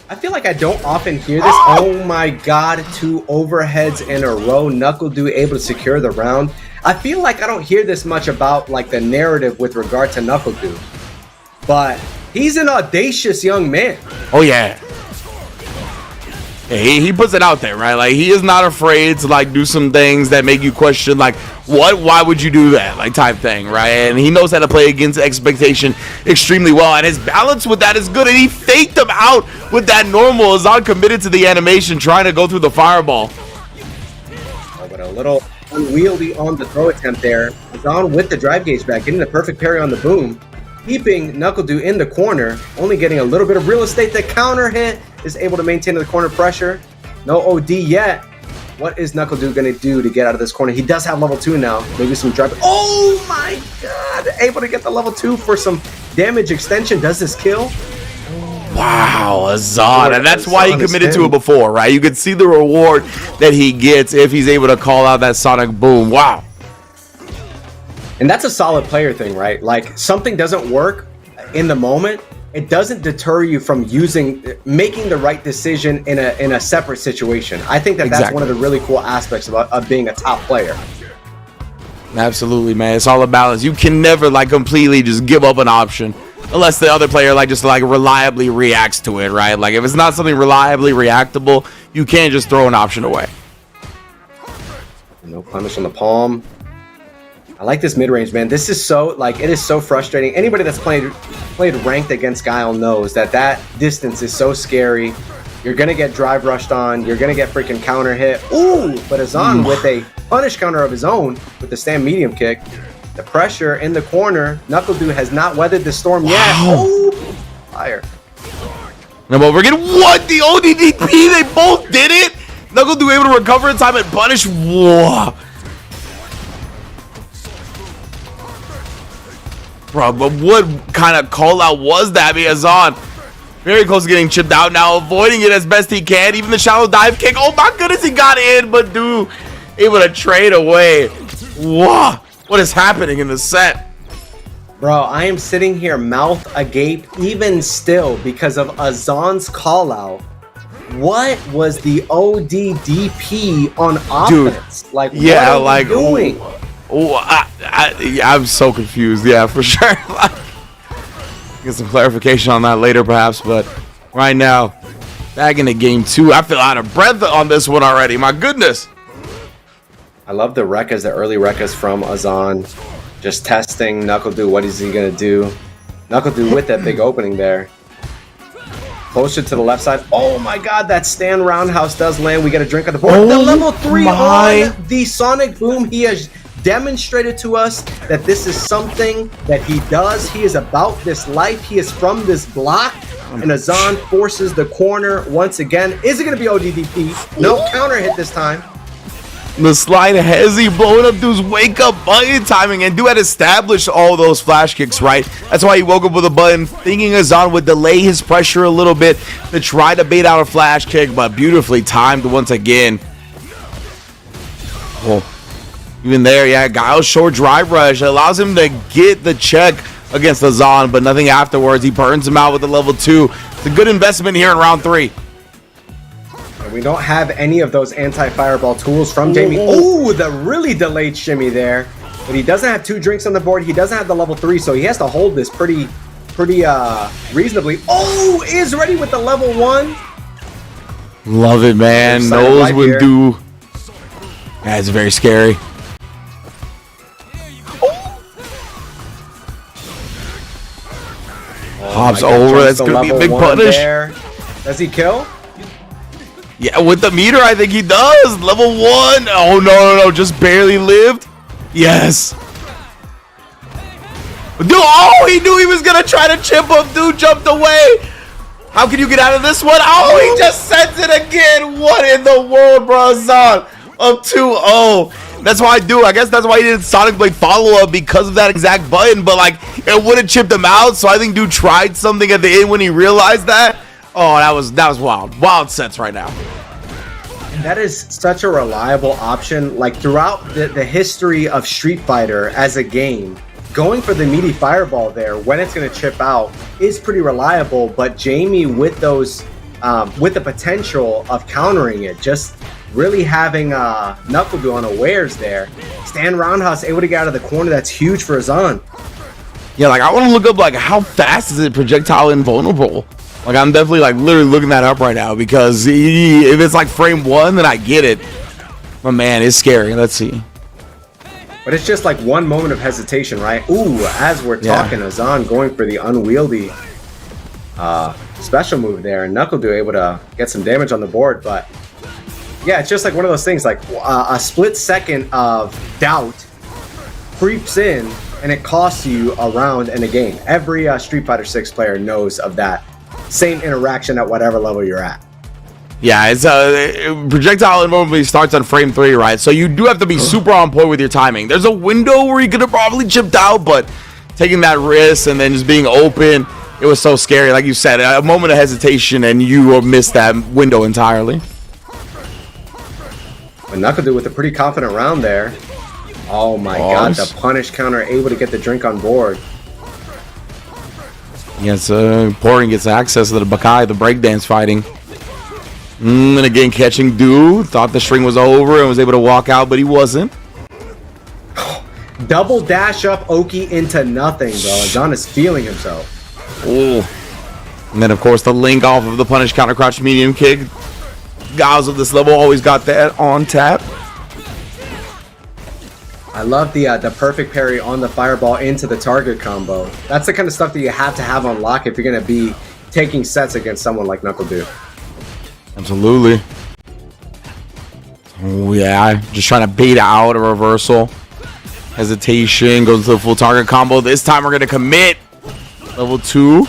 I feel like I don't often hear this. Oh my god, 2 overheads in a row. Knuckle Doo able to secure the round. I feel like I don't hear this much about like the narrative with regard to Knuckle Doo, but he's an audacious young man. Oh yeah. Yeah, he puts it out there, right? Like, he is not afraid to like do some things that make you question, like, why would you do that, like, type thing, right? And he knows how to play against expectation extremely well, and his balance with that is good, and he faked him out with that normal. Azan committed to the animation, trying to go through the fireball. Oh, but a little unwieldy on the throw attempt there. Azan with the drive gauge back, getting the perfect parry on the boom, keeping Knuckle Doo in the corner, only getting a little bit of real estate. The counter hit is able to maintain the corner pressure. No OD yet. What is Knuckle Doo gonna do to get out of this corner? He does have level 2 now. Maybe some drive. Oh my god! Able to get the level 2 for some damage extension. Does this kill? Wow, Azan. And that's why he committed to it before, right? You could see the reward that he gets if he's able to call out that Sonic Boom. Wow. And that's a solid player thing, right? Like, something doesn't work in the moment, it doesn't deter you from making the right decision in a separate situation. I think that that's one of the really cool aspects of being a top player. Absolutely, man. It's all a balance. You can never like completely just give up an option unless the other player like just like reliably reacts to it, right? Like, if it's not something reliably reactable, you can't just throw an option away. No punish on the palm. I like this mid-range, man. This is so, like, it is so frustrating. Anybody that's played ranked against Guile knows that distance is so scary. You're going to get drive rushed on. You're going to get freaking counter hit. Ooh, but Azan with a punish counter of his own with the stand medium kick. The pressure in the corner. Knuckle Doo has not weathered the storm yet. Oh, fire. And I'm over again. What? The ODDP? They both did it? Knuckle Doo able to recover in time and punish. Whoa. Bro, but what kind of call out was that? Because Azan very close to getting chipped out now, avoiding it as best he can. Even the shallow dive kick. Oh my goodness, he got in, but Doo able to trade away. Whoa. What is happening in the set? Bro, I am sitting here mouth agape even still because of Azan's call out. What was the ODDP on offense? Dude, like, yeah, what are we doing? I'm so confused. Yeah, for sure. Get some clarification on that later, perhaps. But right now, back into game 2. I feel out of breath on this one already. My goodness. I love the Rekkas, the early Rekkas from Azan. Just testing Knuckle Doo. What is he going to do? Knuckle Doo with that big opening there. Closer to the left side. Oh my god, that stand roundhouse does land. We get a drink on the board. The level 3 on the Sonic Boom. He has demonstrated to us that this is something that he does. He is about this life. He is from this block. And Azan forces the corner once again. Is it going to be ODDP? No counter hit this time. The slide hezzy blowing up Doo's wake up button timing, and Doo had established all those flash kicks, right? That's why he woke up with a button, thinking Azan would delay his pressure a little bit to try to bait out a flash kick, but beautifully timed once again. Oh, even there, yeah, Guile's short drive rush allows him to get the check against Azan, but nothing afterwards. He burns him out with the level 2. It's a good investment here in round 3. We don't have any of those anti-fireball tools from Jamie. Oh, the really delayed shimmy there. But he doesn't have 2 drinks on the board. He doesn't have the level 3, so he has to hold this pretty reasonably. Oh, is ready with the level 1. Love it, man. Knows when Doo. Yeah, it's very scary. Hops over. That's going to be a big punish. There. Does he kill? Yeah, with the meter, I think he does. Level 1. Oh, no. Just barely lived. Yes. Dude, oh, he knew he was going to try to chip him. Dude jumped away. How can you get out of this one? Oh, he just sends it again. What in the world, bro? Azan up 2-0. That's why I guess that's why he did Sonic Blade follow-up, because of that exact button. But, like, it would have chipped him out. So I think Dude tried something at the end when he realized that. Oh, that was wild. Wild sets right now. That is such a reliable option. Like, throughout the history of Street Fighter as a game, going for the meaty fireball there when it's going to chip out is pretty reliable. But Jamie, with those, with the potential of countering it, just really having Knuckle Doo unawares there. Stand roundhouse able to get out of the corner. That's huge for Azan. Yeah, like, I want to look up, like, how fast is it projectile invulnerable? Like, I'm definitely, like, literally looking that up right now, because if it's like frame 1, then I get it. But man, it's scary. Let's see. But it's just like one moment of hesitation, right? Ooh, as we're talking, Azan going for the unwieldy special move there, and Knuckle Doo able to get some damage on the board. But yeah, it's just like one of those things, like a split second of doubt creeps in, and it costs you a round and a game. Every Street Fighter 6 player knows of that same interaction at whatever level you're at. Yeah, it's projectile normally starts on frame 3, right? So you do have to be super on point with your timing. There's a window where you could have probably chipped out, but taking that risk and then just being open, it was so scary. Like you said, a moment of hesitation and you missed that window entirely. But Knuckle Doo with a pretty confident round there. Oh my god, the punish counter able to get the drink on board. Yes, Pouring gets access to the Bakai, the breakdance fighting. And again, catching Doo. Thought the string was over and was able to walk out, but he wasn't. Double dash up Oki into nothing, bro. Azan is feeling himself. Oh. And then, of course, the link off of the punish counter crouch medium kick. Guys of this level always got that on tap. I love the perfect parry on the fireball into the target combo. That's the kind of stuff that you have to have on lock if you're going to be taking sets against someone like Knuckle Doo. Absolutely. Oh, yeah. Just trying to bait out a reversal. Hesitation. Goes to the full target combo. This time we're going to commit. Level 2.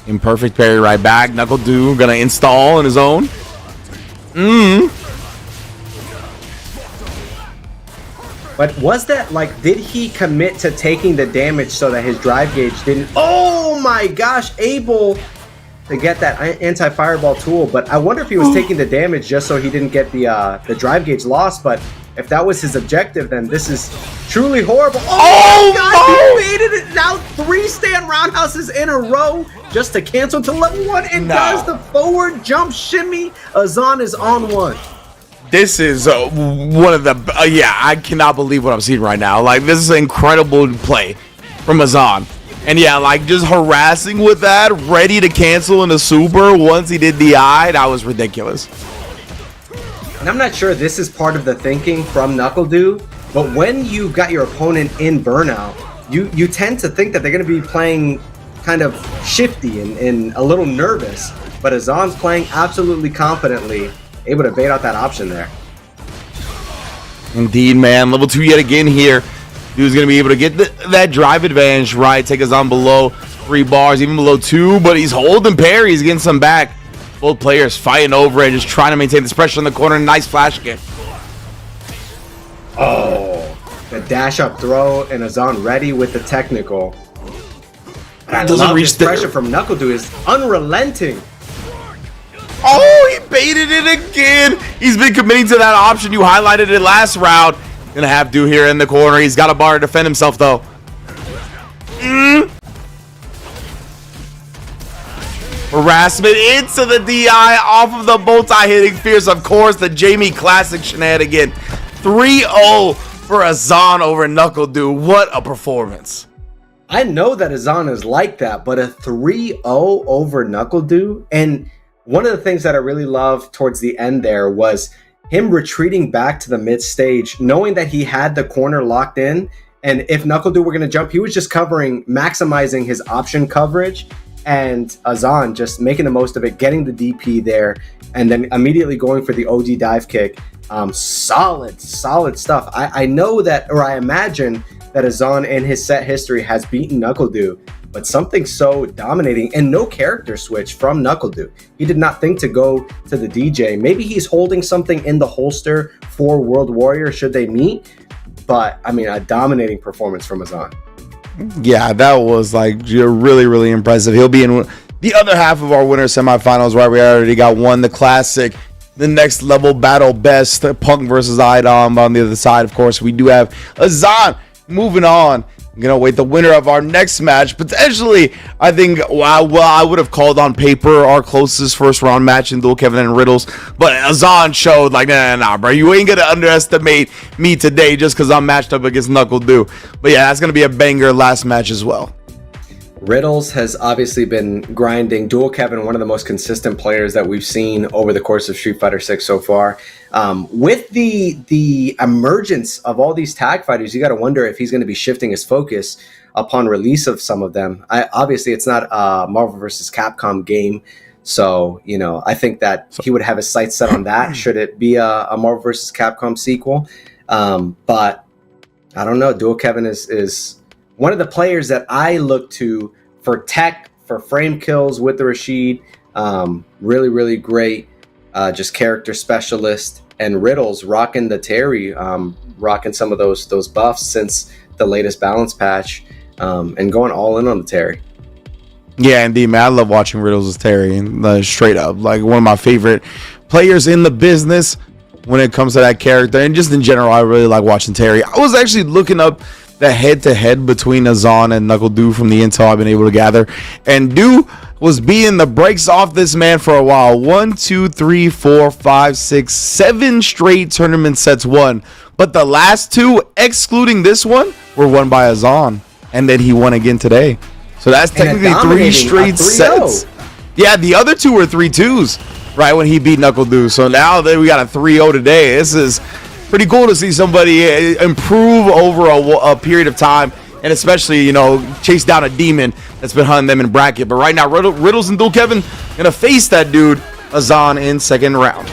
Imperfect parry right back. Knuckle Doo gonna install in his own. But was that like, did he commit to taking the damage so that his drive gauge didn't? Oh my gosh, able to get that anti-fireball tool. But I wonder if he was taking the damage just so he didn't get the drive gauge loss. But if that was his objective, then this is truly horrible. Oh my God, he baited it. Now 3 stand roundhouses in a row just to cancel to level 1 and does the forward jump shimmy. Azan is on 1. This is one of the I cannot believe what I'm seeing right now. Like, this is an incredible play from Azan, and yeah, like just harassing with that, ready to cancel in the super once he did DI. That was ridiculous. And I'm not sure this is part of the thinking from Knuckle Doo, but when you got your opponent in burnout, you tend to think that they're going to be playing kind of shifty and a little nervous, but Azan's playing absolutely confidently, able to bait out that option there. Indeed, man. Level 2 yet again here. Dude's going to be able to get that drive advantage, right? Take us on below 3 bars, even below 2, but he's holding parry. He's getting some back. Both players fighting over it, just trying to maintain this pressure in the corner. Nice flash kick. Oh, the dash up throw, and Azan ready with the technical. Doesn't reach the pressure from Knuckle Doo is unrelenting. Oh, he baited it again. He's been committing to that option. You highlighted it last round. Gonna have Doo here in the corner. He's got a bar to defend himself, though. Harassment into the DI off of the multi hitting Fierce. Of course, the Jamie Classic shenanigan. 3-0 for Azan over Knuckle Doo. What a performance. I know that Azan is like that, but a 3-0 over Knuckle Doo. And one of the things that I really loved towards the end there was him retreating back to the mid stage, knowing that he had the corner locked in. And if Knuckle Doo were going to jump, he was just maximizing his option coverage. And Azan just making the most of it, getting the DP there, and then immediately going for the OG dive kick. Solid stuff. I know that, or I imagine that Azan in his set history has beaten Knuckle Doo, but something so dominating and no character switch from Knuckle Doo. He did not think to go to the DJ. Maybe he's holding something in the holster for World Warrior should they meet, but I mean, a dominating performance from Azan. Yeah, that was like really impressive. He'll be in the other half of our winter semifinals, right? We already got one, the classic, the next level battle best, Punk versus Idom. On the other side, of course, we do have Azan moving on. I'm gonna wait the winner of our next match. Potentially, I think, I would have called on paper our closest first round match in Duel Kevin and Riddles, but Azan showed like, nah, bro, you ain't gonna underestimate me today just because I'm matched up against Knuckle Doo. But yeah, that's gonna be a banger last match as well. Riddles has obviously been grinding. Duel Kevin, one of the most consistent players that we've seen over the course of Street Fighter 6 so far. With the emergence of all these tag fighters, you got to wonder if he's going to be shifting his focus upon release of some of them. Obviously, it's not a Marvel vs. Capcom game, so I think that he would have his sights set on that should it be a Marvel vs. Capcom sequel. But I don't know. Duel Kevin is one of the players that I look to for tech, for frame kills with the Rashid. Really great, just character specialist. And Riddles rocking the Terry, rocking some of those buffs since the latest balance patch, and going all in on the Terry. Yeah, indeed, man. I love watching Riddles with Terry, straight up. Like, one of my favorite players in the business when it comes to that character. And just in general, I really like watching Terry. I was actually looking up the head-to-head between Azan and Knuckle Doo from the intel I've been able to gather. And Doo was beating the brakes off this man for a while. 1, 2, 3, 4, 5, 6, 7 straight tournament sets won. But the last 2, excluding this one, were won by Azan. And then he won again today. So that's technically 3 straight sets. Yeah, the other 2 were 3-2s, right, when he beat Knuckle Doo. So now that we got a 3-0 today, this is pretty cool to see somebody improve over a period of time, and especially, chase down a demon that's been hunting them in bracket. But right now, Riddles and Duel Kevin gonna face that dude, Azan, in second round.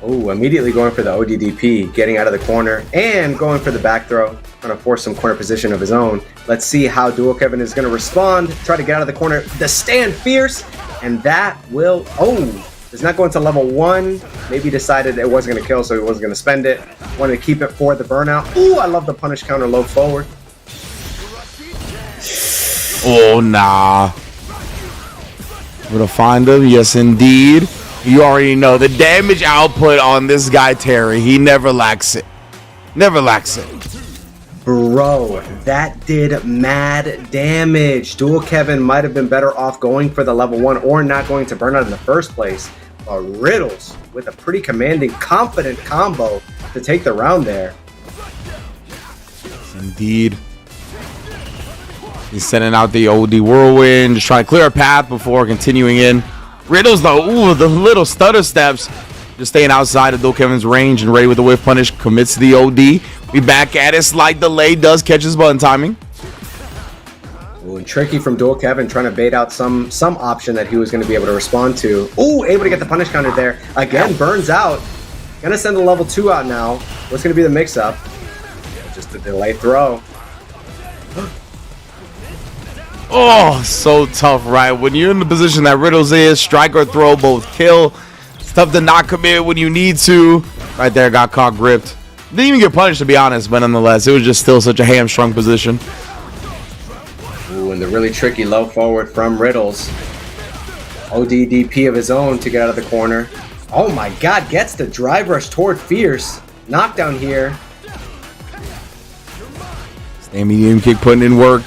Oh, immediately going for the ODDP, getting out of the corner and going for the back throw. Trying to force some corner position of his own. Let's see how Dual Kevin is going to respond. Try to get out of the corner. The stand fierce, and that will... Oh, does not go into level 1. Maybe decided it wasn't going to kill, so he wasn't going to spend it. Wanted to keep it for the burnout. Ooh, I love the punish counter low forward. Oh, nah. Gonna find him? Yes, indeed. You already know the damage output on this guy, Terry. He never lacks it. Never lacks it. Bro, that did mad damage. Dual Kevin might have been better off going for the level 1 or not going to burnout in the first place. But Riddles with a pretty commanding, confident combo to take the round there. Yes, indeed. He's sending out the OD Whirlwind, just trying to clear a path before continuing in. Riddles, though, ooh, the little stutter steps. Just staying outside of Dual Kevin's range and ready with the whiff punish. Commits to the OD. We back at it. Slight delay. Does catch his button timing. Ooh, and tricky from Dual Kevin trying to bait out some option that he was going to be able to respond to. Ooh, able to get the punish counter there. Again, burns out. Gonna send the level 2 out now. What's going to be the mix-up? Just a delay throw. Oh, so tough, right? When you're in the position that Riddles is, strike or throw, both kill. It's tough to not commit when you need to. Right there, got caught gripped. Didn't even get punished, to be honest, but nonetheless, it was just still such a hamstrung position. Ooh, and the really tricky low forward from Riddles. ODDP of his own to get out of the corner. Oh my god, gets the drive rush toward Fierce. Knockdown here. Stand medium kick putting in work.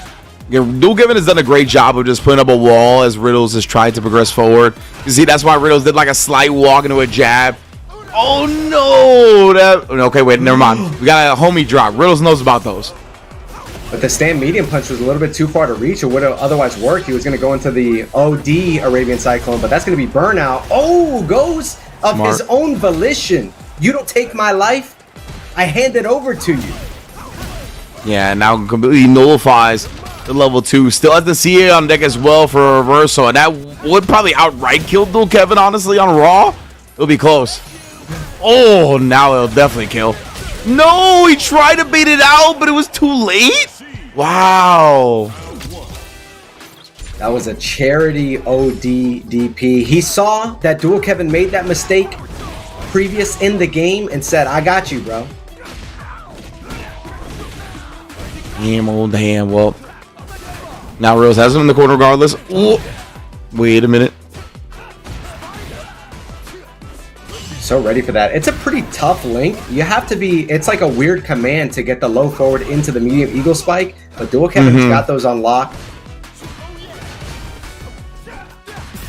Dual Kevin has done a great job of just putting up a wall as Riddles has tried to progress forward. You see, that's why Riddles did like a slight walk into a jab. Oh no! Okay, wait, never mind. We got a homie drop. Riddles knows about those. But the stand medium punch was a little bit too far to reach. It would have otherwise worked. He was going to go into the OD Arabian Cyclone, but that's going to be burnout. Oh, goes of Smart. his own volition. You don't take my life, I hand it over to you. Yeah, now completely nullifies the level 2. Still has the CA on deck as well for a reversal, and that would probably outright kill Dual Kevin, honestly, on Raw. It'll be close. Oh, now it'll definitely kill. No, he tried to bait it out, but it was too late. Wow. That was a charity ODDP. He saw that Dual Kevin made that mistake previous in the game and said, I got you, bro. Damn, old damn. Well, now Rose has him in the corner regardless. Ooh. Wait a minute. So ready for that. It's a pretty tough link. You have to be, it's like a weird command to get the low forward into the medium eagle spike, but Dual Kevin's got those on lock.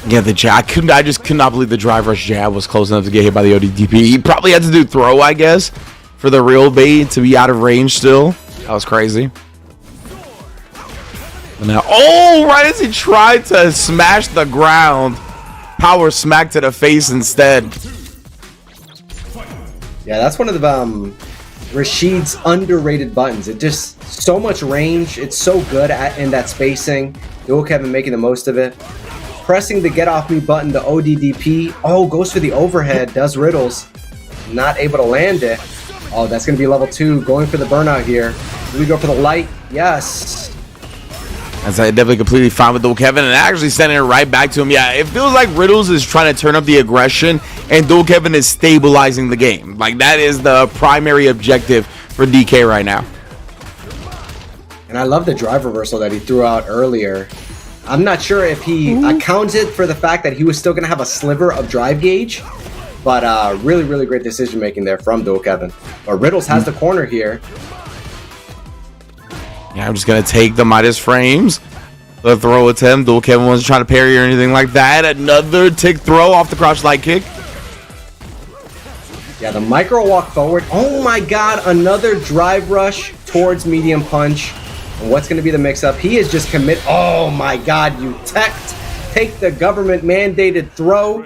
Yeah, the jab. I just could not believe the drive rush jab was close enough to get hit by the ODDP. He probably had to do throw, I guess, for the real bait to be out of range still. That was crazy. And now, oh, right as he tried to smash the ground, power smack to the face instead. Yeah, that's one of the Rashid's underrated buttons. It just so much range. It's so good in that spacing. Dual Kevin making the most of it. Pressing the get off me button, the ODDP. Oh, goes for the overhead. Does Riddles. Not able to land it. Oh, that's going to be level 2. Going for the burnout here. Do we go for the light? Yes. As I definitely completely fine with Dual Kevin and actually sending it right back to him. Yeah, it feels like Riddles is trying to turn up the aggression and Dual Kevin is stabilizing the game. Like, that is the primary objective for DK right now. And I love the drive reversal that he threw out earlier. I'm not sure if he accounted for the fact that he was still going to have a sliver of drive gauge, but really, really great decision making there from Dual Kevin. But Riddles has the corner here. Yeah, I'm just going to take the Midas frames. The throw attempt. Dual Kevin wasn't trying to parry or anything like that. Another tick throw off the crouch light kick. Yeah, the micro walk forward. Oh my god, another drive rush towards medium punch. And what's going to be the mix-up? He is just commit. Oh my god, you take the government mandated throw,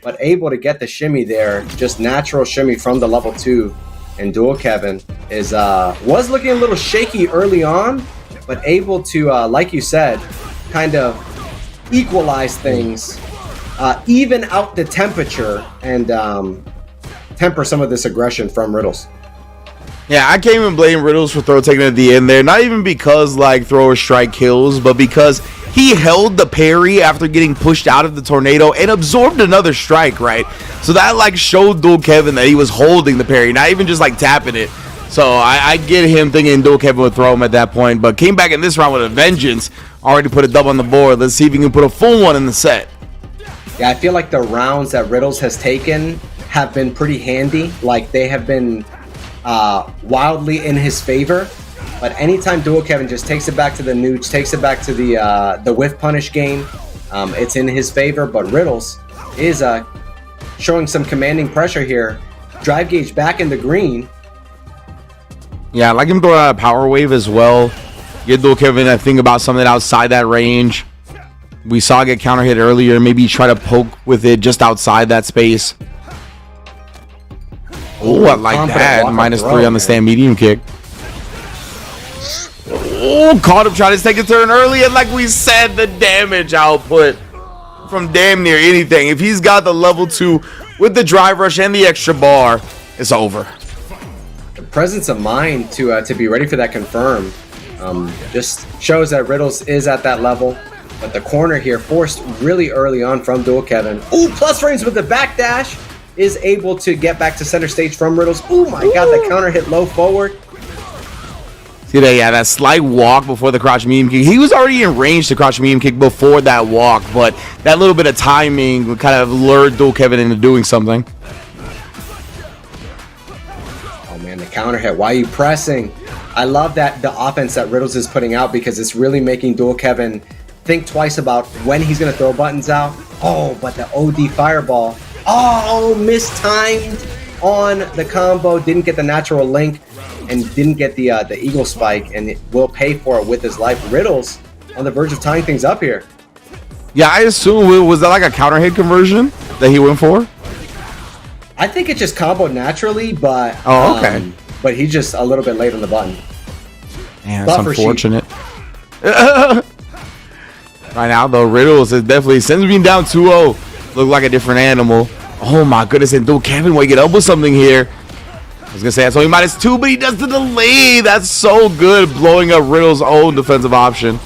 but able to get the shimmy there. Just natural shimmy from the level 2. And Dual Kevin is was looking a little shaky early on, but able to, like you said, kind of equalize things, even out the temperature, and temper some of this aggression from Riddles. Yeah, I can't even blame Riddles for throw taking at the end there. Not even because like throw or strike kills, but because he held the parry after getting pushed out of the tornado and absorbed another strike, right? So that like showed Dual Kevin that he was holding the parry, not even just like tapping it. So I get him thinking Dual Kevin would throw him at that point, but came back in this round with a vengeance. Already put a dub on the board. Let's see if he can put a full one in the set. Yeah, I feel like the rounds that Riddles has taken have been pretty handy. Like they have been wildly in his favor. But anytime Dual Kevin just takes it back to the nooch, takes it back to the whiff punish game, it's in his favor. But Riddles is showing some commanding pressure here. Drive gauge back in the green. Yeah, I like him throwing out a power wave as well. Get Dual Kevin to think about something outside that range. We saw it get counter hit earlier. Maybe try to poke with it just outside that space. Oh, I like that. -3 on the stand medium kick. Oh, caught him trying to take a turn early. And like we said, the damage output from damn near anything. If he's got the level 2 with the drive rush and the extra bar, it's over. The presence of mind to be ready for that confirm just shows that Riddles is at that level. But the corner here forced really early on from Dual Kevin. Ooh, plus frames with the backdash. Is able to get back to center stage from Riddles. Oh my god, the counter hit low forward. See that? Yeah, that slight walk before the crouch medium kick. He was already in range to crouch medium kick before that walk, but that little bit of timing kind of lured Dual Kevin into doing something. Oh man, the counter hit. Why are you pressing? I love that the offense that Riddles is putting out because it's really making Dual Kevin think twice about when he's going to throw buttons out. Oh, but the OD fireball. Oh, mistimed on the combo. Didn't get the natural link and didn't get the eagle spike, and it will pay for it with his life. Riddles on the verge of tying things up here. Yeah, I assume, was that like a counter hit conversion that he went for? I think it just comboed naturally, but oh, okay. But he's just a little bit late on the button. Man, that's unfortunate. Right now, though, Riddles is definitely, since being down 2-0, look like a different animal. Oh my goodness, and Dual Kevin waking up with something here. I was gonna say that's only -2, but he does the delay. That's so good, blowing up Riddles' own defensive option.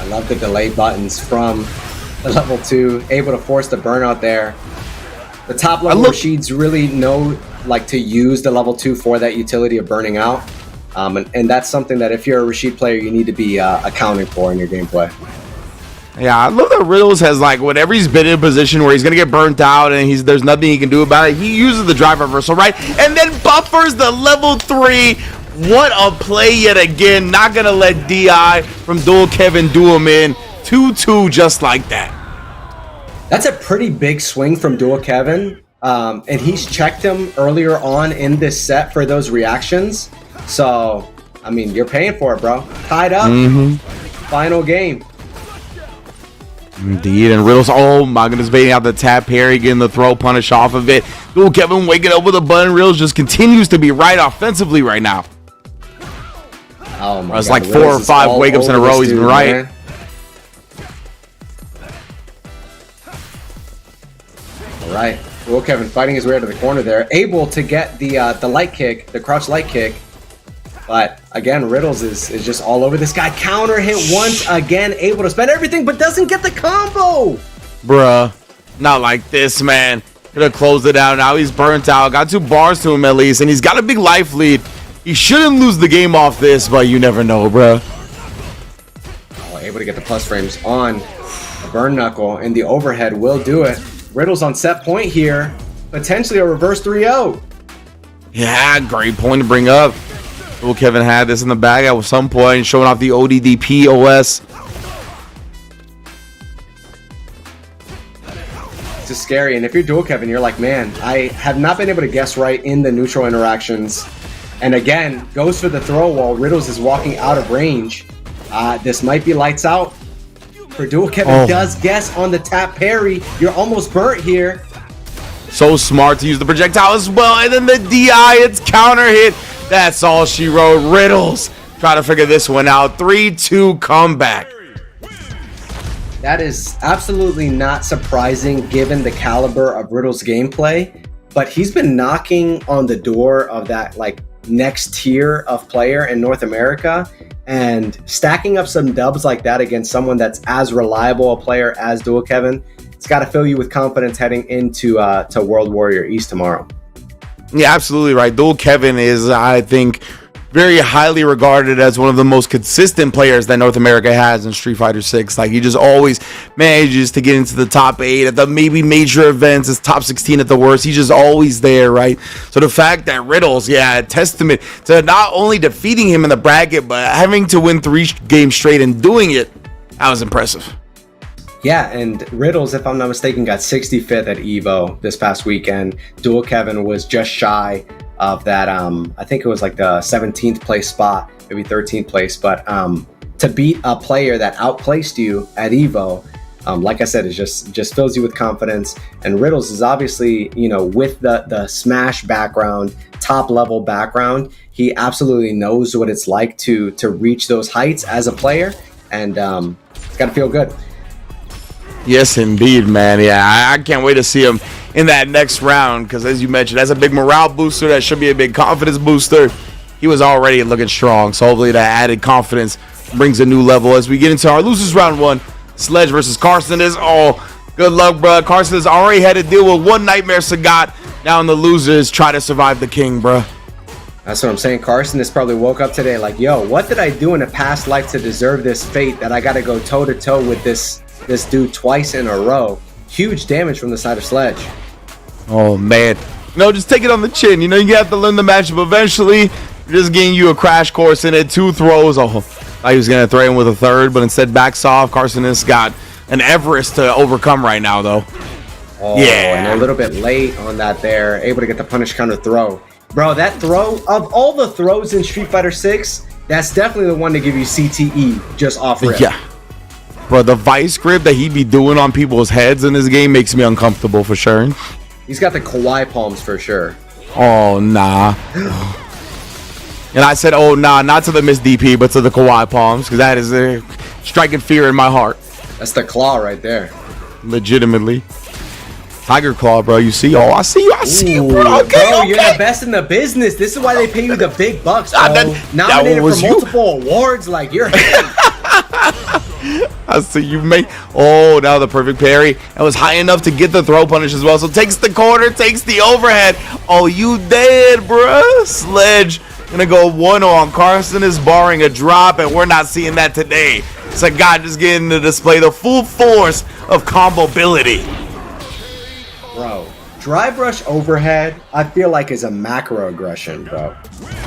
I love the delay buttons from the level 2, able to force the burnout there. The top level Rashids really know like to use the level 2 for that utility of burning out. And that's something that if you're a Rashid player, you need to be accounting for in your gameplay. Yeah, I love that Riddles has like whenever he's been in a position where he's gonna get burnt out and there's nothing he can do about it, he uses the drive reversal, right? And then buffers the level 3. What a play yet again. Not gonna let DI from Dual Kevin do him in. 2-2 just like that. That's a pretty big swing from Dual Kevin. And he's checked him earlier on in this set for those reactions. So, I mean, you're paying for it, bro. Tied up. Final game. Indeed, and Riddles, oh my goodness, baiting out the tap parry, getting the throw punish off of it. Dual Kevin waking up with a button. Riddles just continues to be right offensively right now. Oh my god. It's like 4 or 5 wake ups in a row. He's been right. Man. All right. Dual Kevin fighting his way out of the corner there. Able to get the light kick, the crouch light kick. But again, Riddles is just all over this guy. Counter hit once again, able to spend everything, but doesn't get the combo. Bruh, not like this, man. Could have closed it out. Now he's burnt out. Got 2 bars to him at least, and he's got a big life lead. He shouldn't lose the game off this, but you never know, bruh. Oh, able to get the plus frames on the burn knuckle, and the overhead will do it. Riddles on set point here. Potentially a reverse 3-0. Yeah, great point to bring up. Dual Kevin had this in the bag at some point, showing off the ODDP OS. It's just scary, and if you're Dual Kevin, you're like, man, I have not been able to guess right in the neutral interactions. And again, goes for the throw while Riddles is walking out of range. This might be lights out. For Dual Kevin does guess on the tap parry. You're almost burnt here. So smart to use the projectile as well, and then the DI, it's counter hit. That's all she wrote. Riddles try to figure this one out. 3-2 comeback. That is absolutely not surprising given the caliber of Riddles' gameplay, but he's been knocking on the door of that like next tier of player in North America, and stacking up some dubs like that against someone that's as reliable a player as Dual Kevin, it's got to fill you with confidence heading into to World Warrior East tomorrow. Yeah, absolutely right. Dual Kevin is, I think, very highly regarded as one of the most consistent players that North America has in Street Fighter 6. Like, he just always manages to get into the top 8 at the maybe major events. It's top 16 at the worst. He's just always there, right? So the fact that Riddles, a testament to not only defeating him in the bracket, but having to win 3 games straight and doing it, that was impressive. Yeah, and Riddles, if I'm not mistaken, got 65th at EVO this past weekend. Dual Kevin was just shy of that. I think it was like the 17th place spot, maybe 13th place. But to beat a player that outplaced you at EVO, like I said, it just fills you with confidence. And Riddles is obviously, with the Smash background, top level background, he absolutely knows what it's like to reach those heights as a player, and it's got to feel good. Yes, indeed, man. Yeah, I can't wait to see him in that next round, because as you mentioned, that's a big morale booster. That should be a big confidence booster. He was already looking strong, so hopefully that added confidence brings a new level as we get into our losers round 1. Sledge versus Carsonis. Good luck, bro. Carsonis already had to deal with one Nightmare Sagat. Now in the losers, try to survive the king, bro. That's what I'm saying. Carsonis probably woke up today like, yo, what did I do in a past life to deserve this fate that I got to go toe-to-toe with this dude twice in a row? Huge damage from the side of Sledge. Oh, man. Just take it on the chin. You have to learn the matchup eventually. Just getting you a crash course in it. 2 throws. I thought he was going to throw him with a third, but instead backs off. Carsonis got an Everest to overcome right now, though. And a little bit late on that there. Able to get the punish counter throw. Bro, that throw, of all the throws in Street Fighter 6, that's definitely the one to give you CTE just off rip. Yeah. Bro, the vice grip that he be doing on people's heads in this game makes me uncomfortable for sure. He's got the Kawaii palms for sure. Oh, nah. And I said, oh, nah, not to the Miss DP, but to the Kawaii palms, because that is a striking fear in my heart. That's the claw right there. Legitimately. Tiger Claw, bro. You see? Oh, I see you, bro. Okay, bro, you're the best in the business. This is why they pay you the big bucks, bro. Nominated for multiple awards, like you're I see you make. Oh, now the perfect parry. That was high enough to get the throw punish as well. So takes the corner, takes the overhead. Oh, you dead, bruh. Sledge gonna go 1 on Carsonis, barring a drop, and we're not seeing that today. Sagat just getting to display the full force of combo ability. Bro, drive rush overhead, I feel like is a macro aggression, bro.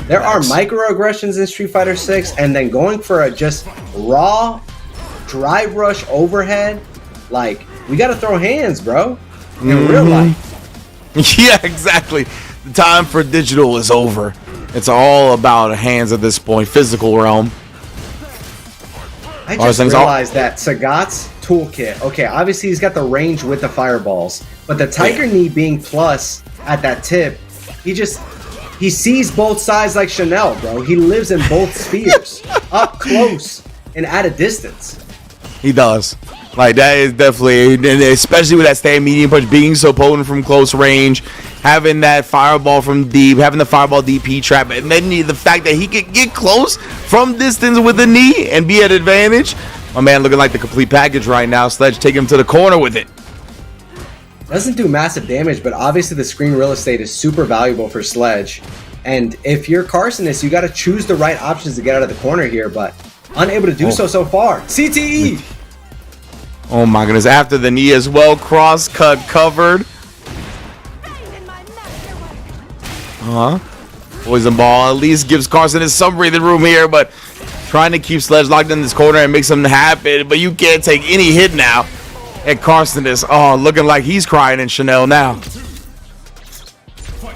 There are microaggressions in Street Fighter 6, and then going for a just raw drive rush overhead, like, we gotta throw hands, bro, in real life. Yeah, exactly. The time for digital is over. It's all about hands at this point, physical realm. I just realized that Sagat's toolkit, okay, obviously he's got the range with the fireballs, but the Tiger Knee being plus at that tip, he sees both sides like Chanel, bro. He lives in both spheres, up close and at a distance. He does. Like, that is definitely, and especially with that stand medium punch being so potent from close range, having that fireball from deep, having the fireball DP trap, and then the fact that he could get close from distance with the knee and be at advantage. My man looking like the complete package right now. Sledge taking him to the corner with it. Doesn't do massive damage, but obviously the screen real estate is super valuable for Sledge. And if you're Carsonis, you got to choose the right options to get out of the corner here, but unable to do so far. CTE! Oh my goodness, after the knee as well, cross cut covered. Poison ball at least gives Carsonis some breathing room here, but trying to keep Sledge locked in this corner and make something happen, but you can't take any hit now at Carsonis. Oh, looking like he's crying in Chanel now.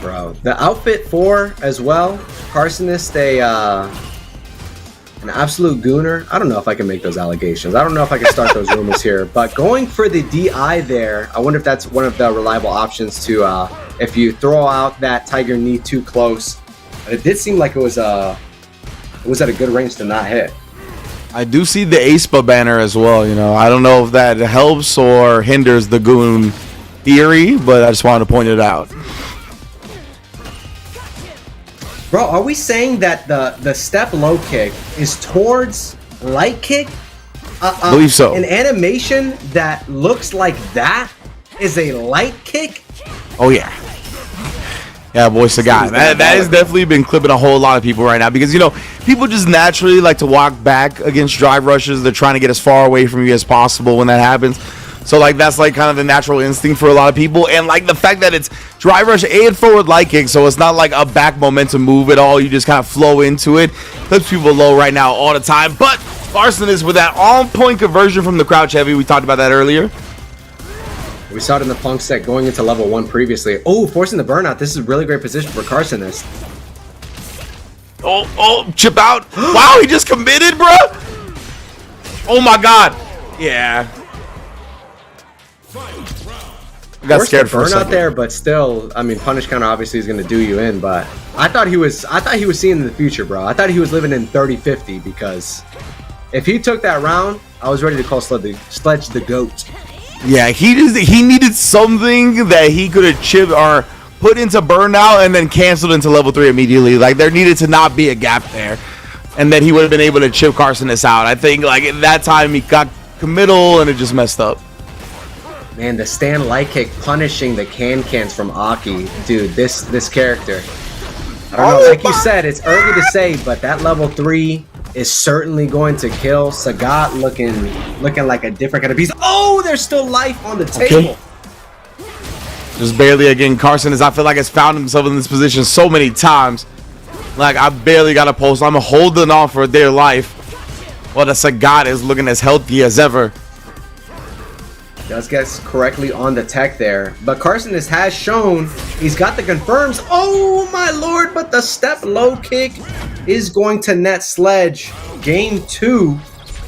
Bro, the outfit 4 as well, Carsonis, they an absolute gooner. I don't know if I can make those allegations. I don't know if I can start those rumors here, but going for the DI there, I wonder if that's one of the reliable options to if you throw out that Tiger Knee too close. But it did seem like it was at a good range to not hit. I do see the aespa banner as well, you know. I don't know if that helps or hinders the goon theory, but I just wanted to point it out. Bro, are we saying that the step low kick is towards light kick? I believe so. An animation that looks like that is a light kick? Oh, yeah. Yeah, boys, the guy. That has definitely been clipping a whole lot of people right now because, you know, people just naturally like to walk back against drive rushes. They're trying to get as far away from you as possible when that happens. So, like, that's, like, kind of the natural instinct for a lot of people. And, like, the fact that it's drive rush and forward light kick, so it's not, like, a back momentum move at all. You just kind of flow into it. Clips people low right now all the time. But Carsonis with that on-point conversion from the crouch heavy. We talked about that earlier. We saw it in the Punk set going into level 1 previously. Oh, forcing the burnout. This is a really great position for Carsonis. Oh, chip out. Wow, he just committed, bro. Oh, my God. Yeah. I got scared for a second. Burnout there, but still, I mean, punish counter obviously is going to do you in, but I thought he was seeing in the future, bro. I thought he was living in 30-50 because if he took that round, I was ready to call Sledge the GOAT. Yeah, he needed something that he could have chipped or put into burnout and then canceled into level 3 immediately. Like, there needed to not be a gap there, and then he would have been able to chip Carsonis out. I think, like, at that time he got committal and it just messed up. Man, the stand light kick punishing the cans from Aki. Dude, this character. I don't know, like you said, it's early to say, but that level 3 is certainly going to kill. Sagat looking like a different kind of beast. Oh, there's still life on the table. Okay. Just barely again. Carsonis, I feel like, has found himself in this position so many times. Like, I barely got a post. I'm holding on for dear life. Well, the Sagat is looking as healthy as ever. Does get correctly on the tech there, but Carsonis has shown he's got the confirms. Oh my lord, but the step low kick is going to net Sledge. Game 2,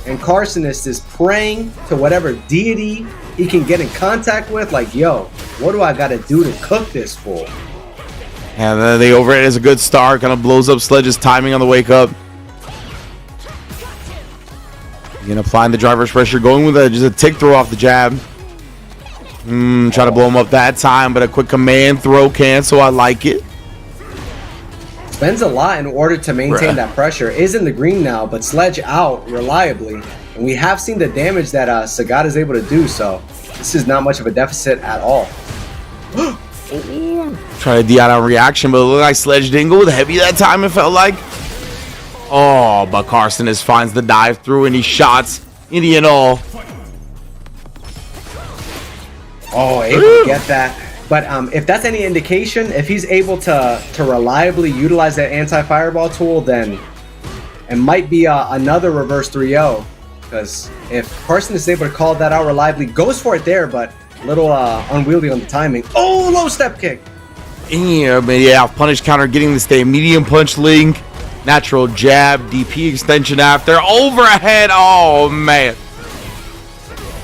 and Carsonis is praying to whatever deity he can get in contact with, like, yo, what do I gotta do to cook this fool? And then the overhead is a good start, kind of blows up Sledge's timing on the wake up. Again, applying the driver's pressure, going with just a tick throw off the jab. Try to blow him up that time, but a quick command throw cancel. I like it. Spends a lot in order to maintain that pressure. Is in the green now, but Sledge out reliably. And we have seen the damage that Sagat is able to do, so this is not much of a deficit at all. Try to DI on reaction, but it looked like Sledge didn't go with heavy that time, it felt like. Oh, but Carsonis finds the dive through and he shots Indian all. Oh, able to get that. But if that's any indication, if he's able to reliably utilize that anti-fireball tool, then it might be another reverse 3-0. Because if Carson is able to call that out reliably, goes for it there, but a little unwieldy on the timing. Oh, low step kick. Yeah, but yeah, punish counter getting the stay. Medium punch link. Natural jab. DP extension after. Overhead. Oh, man.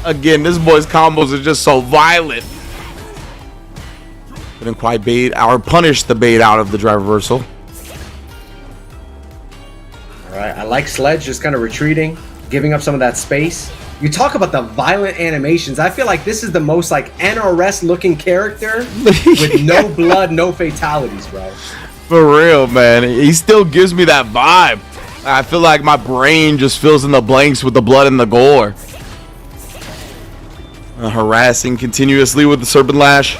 Again, this boy's combos are just so violent. Couldn't quite bait or punish the bait out of the drive reversal. All right, I like Sledge just kind of retreating, giving up some of that space. You talk about the violent animations. I feel like this is the most like NRS looking character with no blood, no fatalities, bro. For real, man. He still gives me that vibe. I feel like my brain just fills in the blanks with the blood and the gore. Harassing continuously with the Serpent Lash.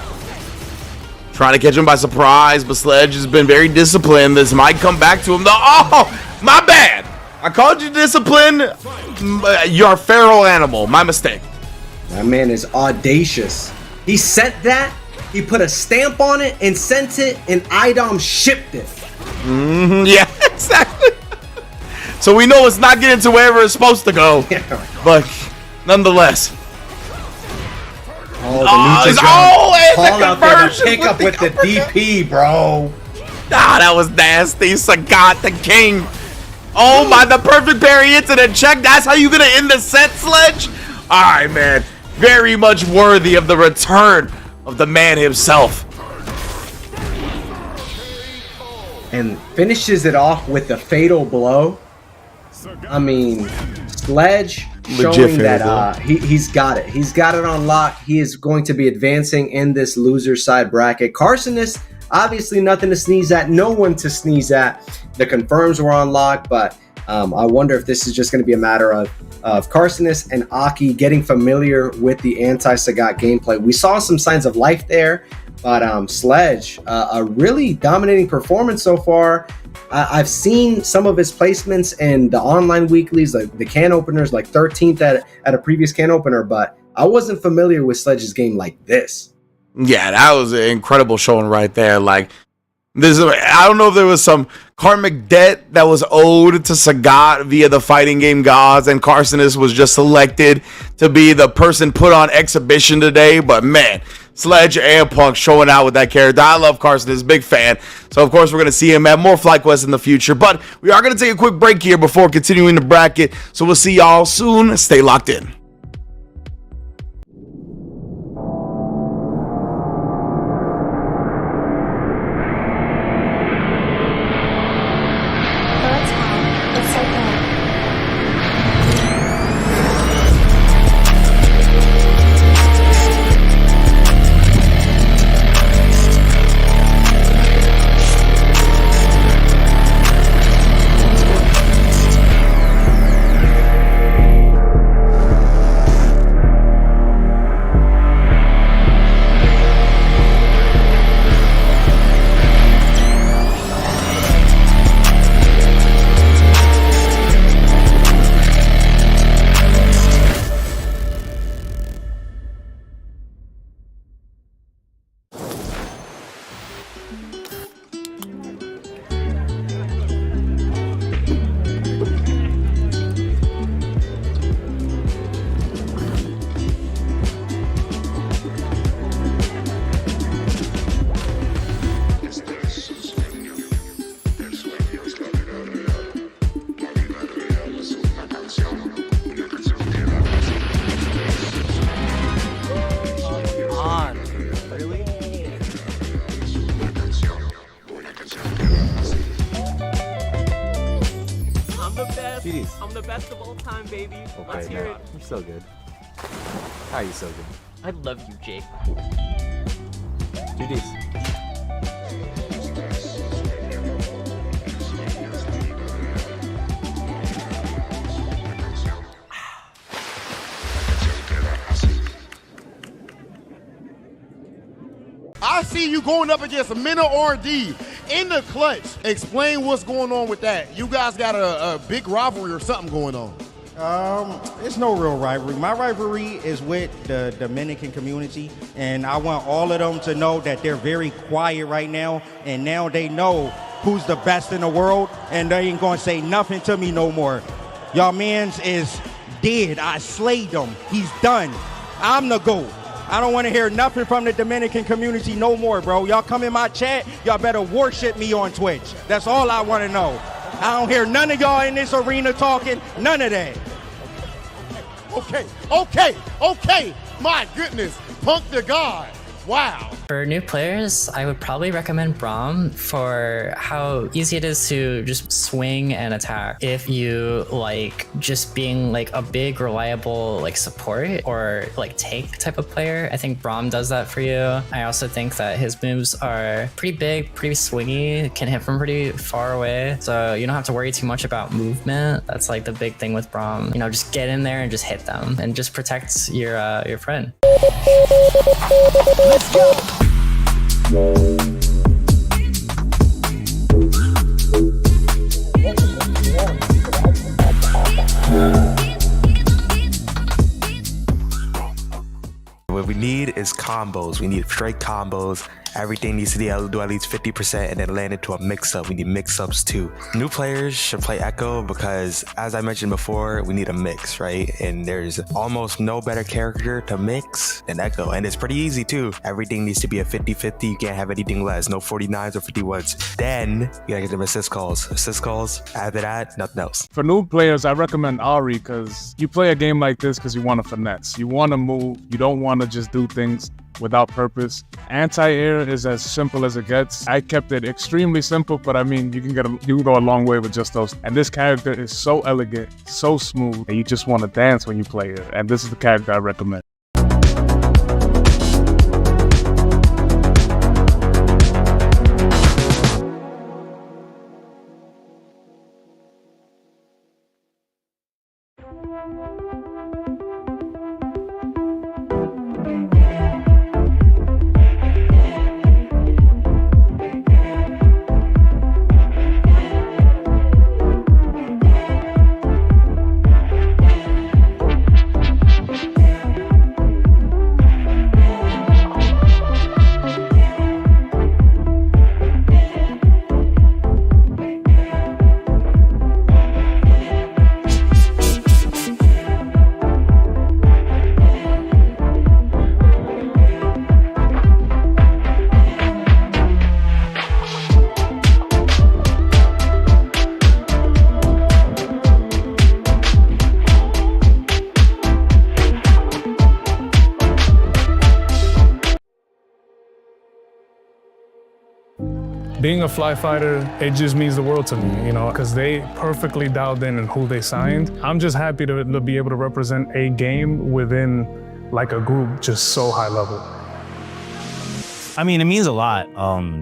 Trying to catch him by surprise, but Sledge has been very disciplined. This might come back to him though. Oh, my bad. I called you disciplined. You're a feral animal. My mistake. That man is audacious. He sent that, he put a stamp on it and sent it, and Idom shipped it. Yeah, exactly. So we know it's not getting to wherever it's supposed to go. But nonetheless. It's a conversion. Pick up with the DP, bro. That was nasty. Sagat the king. Oh my, the perfect parry into the check. That's how you gonna end the set, Sledge? Alright, man. Very much worthy of the return of the man himself. And finishes it off with the fatal blow. I mean, Sledge Legit showing fair, that he's got it. He's got it on lock. He is going to be advancing in this loser side bracket. Carsonis, obviously nothing to sneeze at. No one to sneeze at. The confirms were on lock, but I wonder if this is just going to be a matter of Carsonis and Aki getting familiar with the anti-Sagat gameplay. We saw some signs of life there, but Sledge, a really dominating performance so far. I've seen some of his placements in the online weeklies, like the can openers, like 13th at a previous can opener, but I wasn't familiar with Sledge's game like this. Yeah, that was an incredible showing right there. Like, I don't know if there was some karmic debt that was owed to Sagat via the fighting game gods, and Carsonis was just selected to be the person put on exhibition today. But man, Sledge and Punk showing out with that character. I love Carsonis, big fan. So of course we're going to see him at more FlyQuest in the future. But we are going to take a quick break here before continuing the bracket. So we'll see y'all soon. Stay locked in. I'm the best of all time, baby. Let's hear it. You're so good. How are you so good? I love you, Jake. GDs. I see you going up against a Minna R&D in the clutch. Explain what's going on with that. You guys got a big rivalry or something going on. It's no real rivalry. My rivalry is with the Dominican community, and I want all of them to know that they're very quiet right now, and now they know who's the best in the world, and they ain't gonna say nothing to me no more. Y'all mans is dead. I slayed him. He's done. I'm the GOAT. I don't want to hear nothing from the Dominican community no more, bro. Y'all come in my chat, y'all better worship me on Twitch. That's all I want to know. I don't hear none of y'all in this arena talking, none of that. Okay. My goodness, Punk the God. Wow. For new players, I would probably recommend Braum for how easy it is to just swing and attack. If you like just being like a big reliable like support or like tank type of player, I think Braum does that for you. I also think that his moves are pretty big, pretty swingy, can hit from pretty far away. So you don't have to worry too much about movement. That's like the big thing with Braum. You know, just get in there and just hit them and just protect your friend. Let's go. What we need is combos. We need straight combos. Everything needs to do at least 50% and then land into a mix-up. We need mix-ups too. New players should play Echo because, as I mentioned before, we need a mix, right? And there's almost no better character to mix than Echo. And it's pretty easy too. Everything needs to be a 50-50. You can't have anything less. No 49s or 51s. Then you gotta get them assist calls. Assist calls. After that, nothing else. For new players, I recommend Ari because you play a game like this because you want to finesse. You want to move. You don't want to just do things without purpose. Anti-air is as simple as it gets. I kept it extremely simple, but I mean, you can go a long way with just those. And this character is so elegant, so smooth, and you just want to dance when you play it. And this is the character I recommend. Being a fly fighter, it just means the world to me, you know, because they perfectly dialed in who they signed. I'm just happy to be able to represent a game within like a group just so high level. I mean, it means a lot,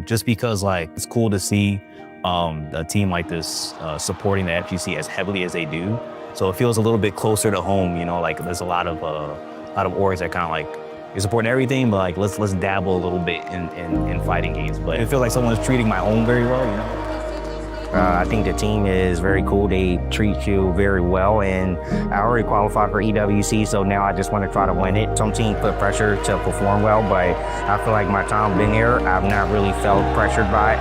just because like it's cool to see a team like this supporting the FGC as heavily as they do. So it feels a little bit closer to home, you know, like there's a lot of orgs that kind of like, you're supporting everything, but like let's dabble a little bit in fighting games. But it feels like someone's treating my home very well, you know? I think the team is very cool. They treat you very well, and I already qualified for EWC, so now I just want to try to win it. Some teams put pressure to perform well, but I feel like my time being here, I've not really felt pressured by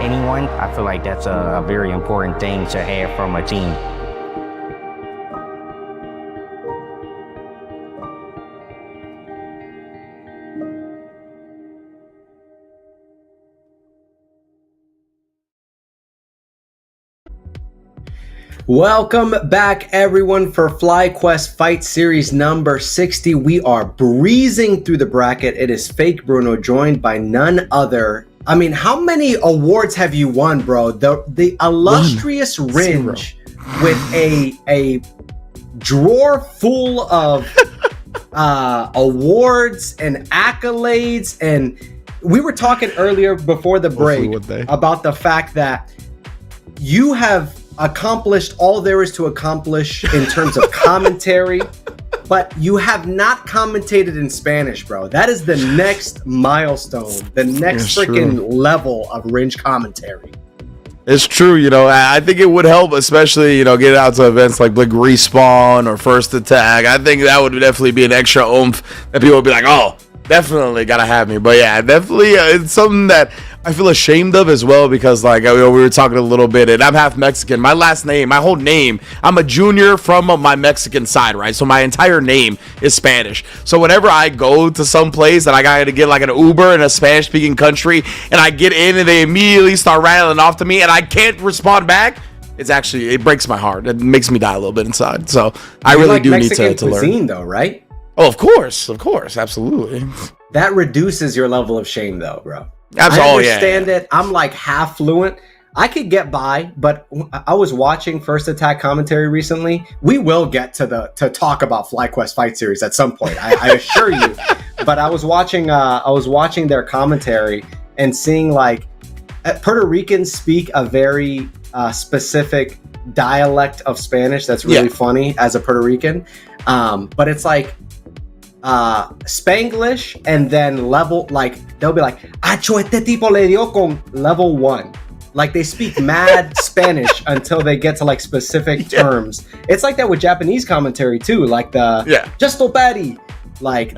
anyone. I feel like that's a very important thing to have from a team. Welcome back, everyone, for FlyQuest Fight Series number 60. We are breezing through the bracket. It is Fake Bruno, joined by none other. I mean, how many awards have you won, bro? The illustrious Ringe with a drawer full of awards and accolades. And we were talking earlier before the break about the fact that you have accomplished all there is to accomplish in terms of commentary, but you have not commentated in Spanish, bro. That is the next milestone, the next freaking level of Ringe commentary. It's true, you know. I think it would help, especially, you know, get out to events like Respawn or First Attack. I think that would definitely be an extra oomph that people would be like, oh, definitely gotta have me. But yeah, definitely it's something that I feel ashamed of as well, because like we were talking a little bit, and I'm half Mexican. My last name, my whole name, I'm a junior from my Mexican side, right? So my entire name is Spanish. So whenever I go to some place and I gotta get like an Uber in a Spanish speaking country, and I get in and they immediately start rattling off to me and I can't respond back, it breaks my heart. It makes me die a little bit inside. So I really like do Mexican need to learn. Cuisine, though, right? Oh, of course, absolutely. That reduces your level of shame, though, bro. Absolutely. I understand it. I'm like half fluent. I could get by, but I was watching First Attack commentary recently. We will get to talk about FlyQuest Fight Series at some point, I assure you. But I was watching their commentary and seeing like Puerto Ricans speak a very specific dialect of Spanish that's really funny as a Puerto Rican. But it's like Spanglish, and then level, like they'll be like, "Acho, este tipo le dio con level 1." Like they speak mad Spanish until they get to like specific terms. It's like that with Japanese commentary too, like the Justo Patty, like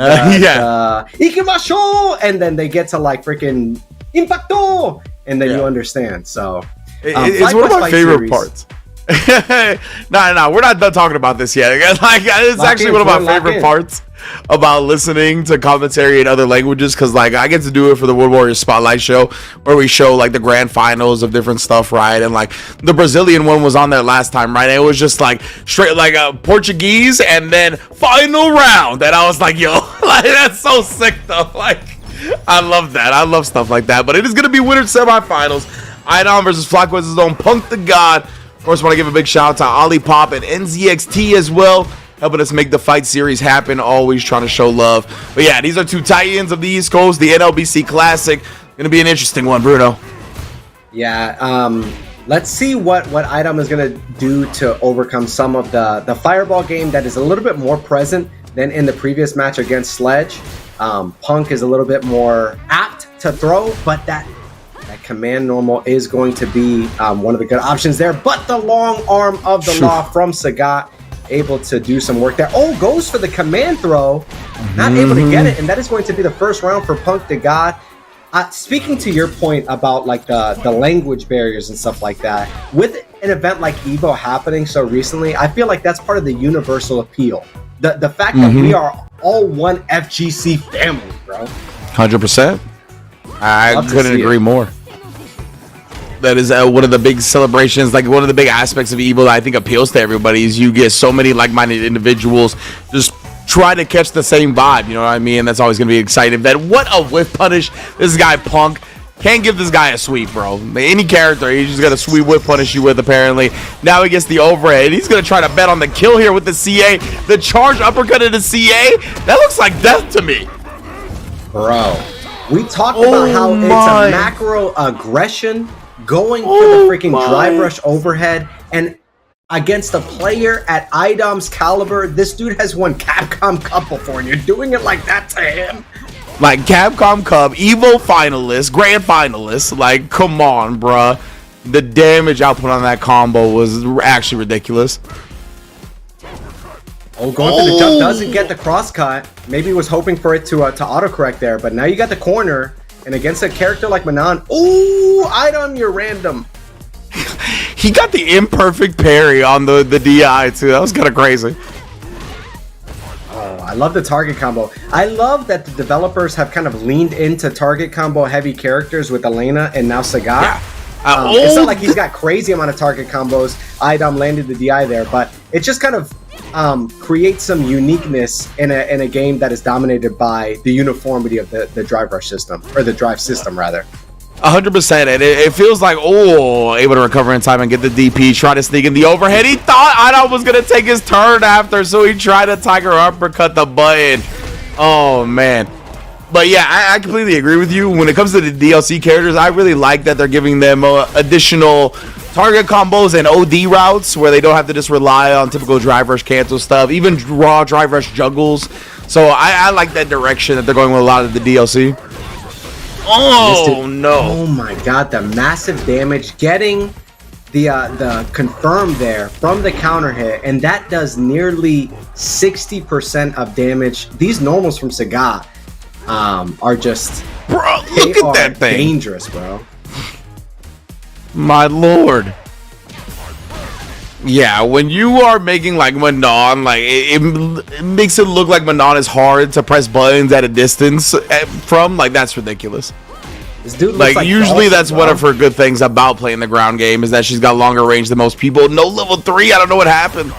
Ikimasho, and then they get to like freaking Impacto, and then you understand. So it's one of my favorite parts. No, we're not done talking about this yet. Like, it's actually one of my favorite parts about listening to commentary in other languages, because like I get to do it for the Wood Warriors Spotlight show, where we show like the grand finals of different stuff, right? And like the Brazilian one was on there last time, right? And it was just like straight like Portuguese and then final round, and I was like, yo, like that's so sick though. Like I love that. I love stuff like that. But it is gonna be winter semifinals. Idom versus FlyQuest's own Punk the God. Of course, I want to give a big shout out to Olipop and NZXT as well, helping us make the fight series happen, always trying to show love. But yeah, these are two titans of the East Coast, the NLBC Classic. Gonna be an interesting one, Bruno. Yeah, let's see what Idom is gonna do to overcome some of the fireball game that is a little bit more present than in the previous match against Sledge. Punk is a little bit more apt to throw, but that command normal is going to be one of the good options there. But the long arm of the law from Sagat, able to do some work there. Oh, goes for the command throw, not able to get it, and that is going to be the first round for Punk the God. Speaking to your point about like the language barriers and stuff like that, with an event like EVO happening so recently, I feel like that's part of the universal appeal. The fact that we are all one FGC family, bro. 100%. I couldn't agree more. That is one of the big celebrations, like one of the big aspects of EVO that I think appeals to everybody, is you get so many like-minded individuals just try to catch the same vibe, you know what I mean? That's always going to be exciting. That what a whip punish. This guy Punk can't give this guy a sweep, bro. Any character, he's just got a sweep whip punish you with, apparently. Now he gets the overhead. He's going to try to bet on the kill here with the CA. The charge uppercut of the CA, that looks like death to me. Bro, we talked about how it's a macro aggression, going for the freaking drive rush overhead, and against a player at Idom's caliber, this dude has won Capcom Cup before, and you're doing it like that to him? Like Capcom Cup, EVO finalist, grand finalist. Like, come on, bruh. The damage output on that combo was actually ridiculous. Oh, going for the jump, doesn't get the cross cut. Maybe he was hoping for it to autocorrect there, but now you got the corner. And against a character like Manon, ooh, Idom, you're random. He got the imperfect parry on the DI too. That was kind of crazy. Oh, I love the target combo. I love that the developers have kind of leaned into target combo heavy characters with Elena and now Sagat. Yeah. It's not like he's got crazy amount of target combos. Idom landed the DI there, but it just kind of create some uniqueness in a game that is dominated by the uniformity of the drive rush system, or the drive system rather. 100%, and it feels like, able to recover in time and get the DP, try to sneak in the overhead. He thought Idom was going to take his turn after, so he tried to tiger uppercut the button. Oh, man. But yeah, I completely agree with you. When it comes to the DLC characters, I really like that they're giving them additional target combos and OD routes where they don't have to just rely on typical drive rush cancel stuff, even raw drive rush juggles. So I like that direction that they're going with a lot of the DLC. Oh no! Oh my god, the massive damage, getting the confirm there from the counter hit, and that does nearly 60% of damage. These normals from Sagat are just, bro, look at that thing, dangerous, bro. My lord. Yeah, when you are making like Manon, like it makes it look like Manon is hard to press buttons at a distance from. Like, that's ridiculous. This dude like usually that's one of her good things about playing the ground game, is that she's got longer range than most people. No level 3, I don't know what happened.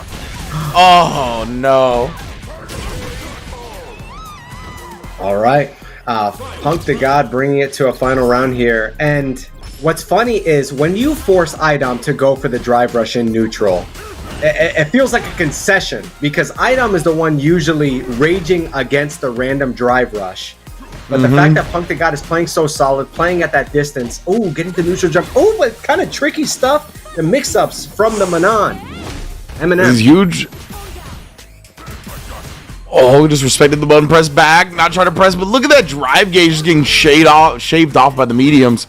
Oh no. All right, Punk the God bringing it to a final round here. And what's funny is when you force Idom to go for the drive rush in neutral, it feels like a concession, because Idom is the one usually raging against the random drive rush. But the fact that Punk the God is playing so solid, playing at that distance, getting the neutral jump, but kind of tricky stuff, the mix-ups from the Manon. Eminem. This is huge. Oh, just respected the button press back, not trying to press, but look at that drive gauge just getting shaved off by the mediums.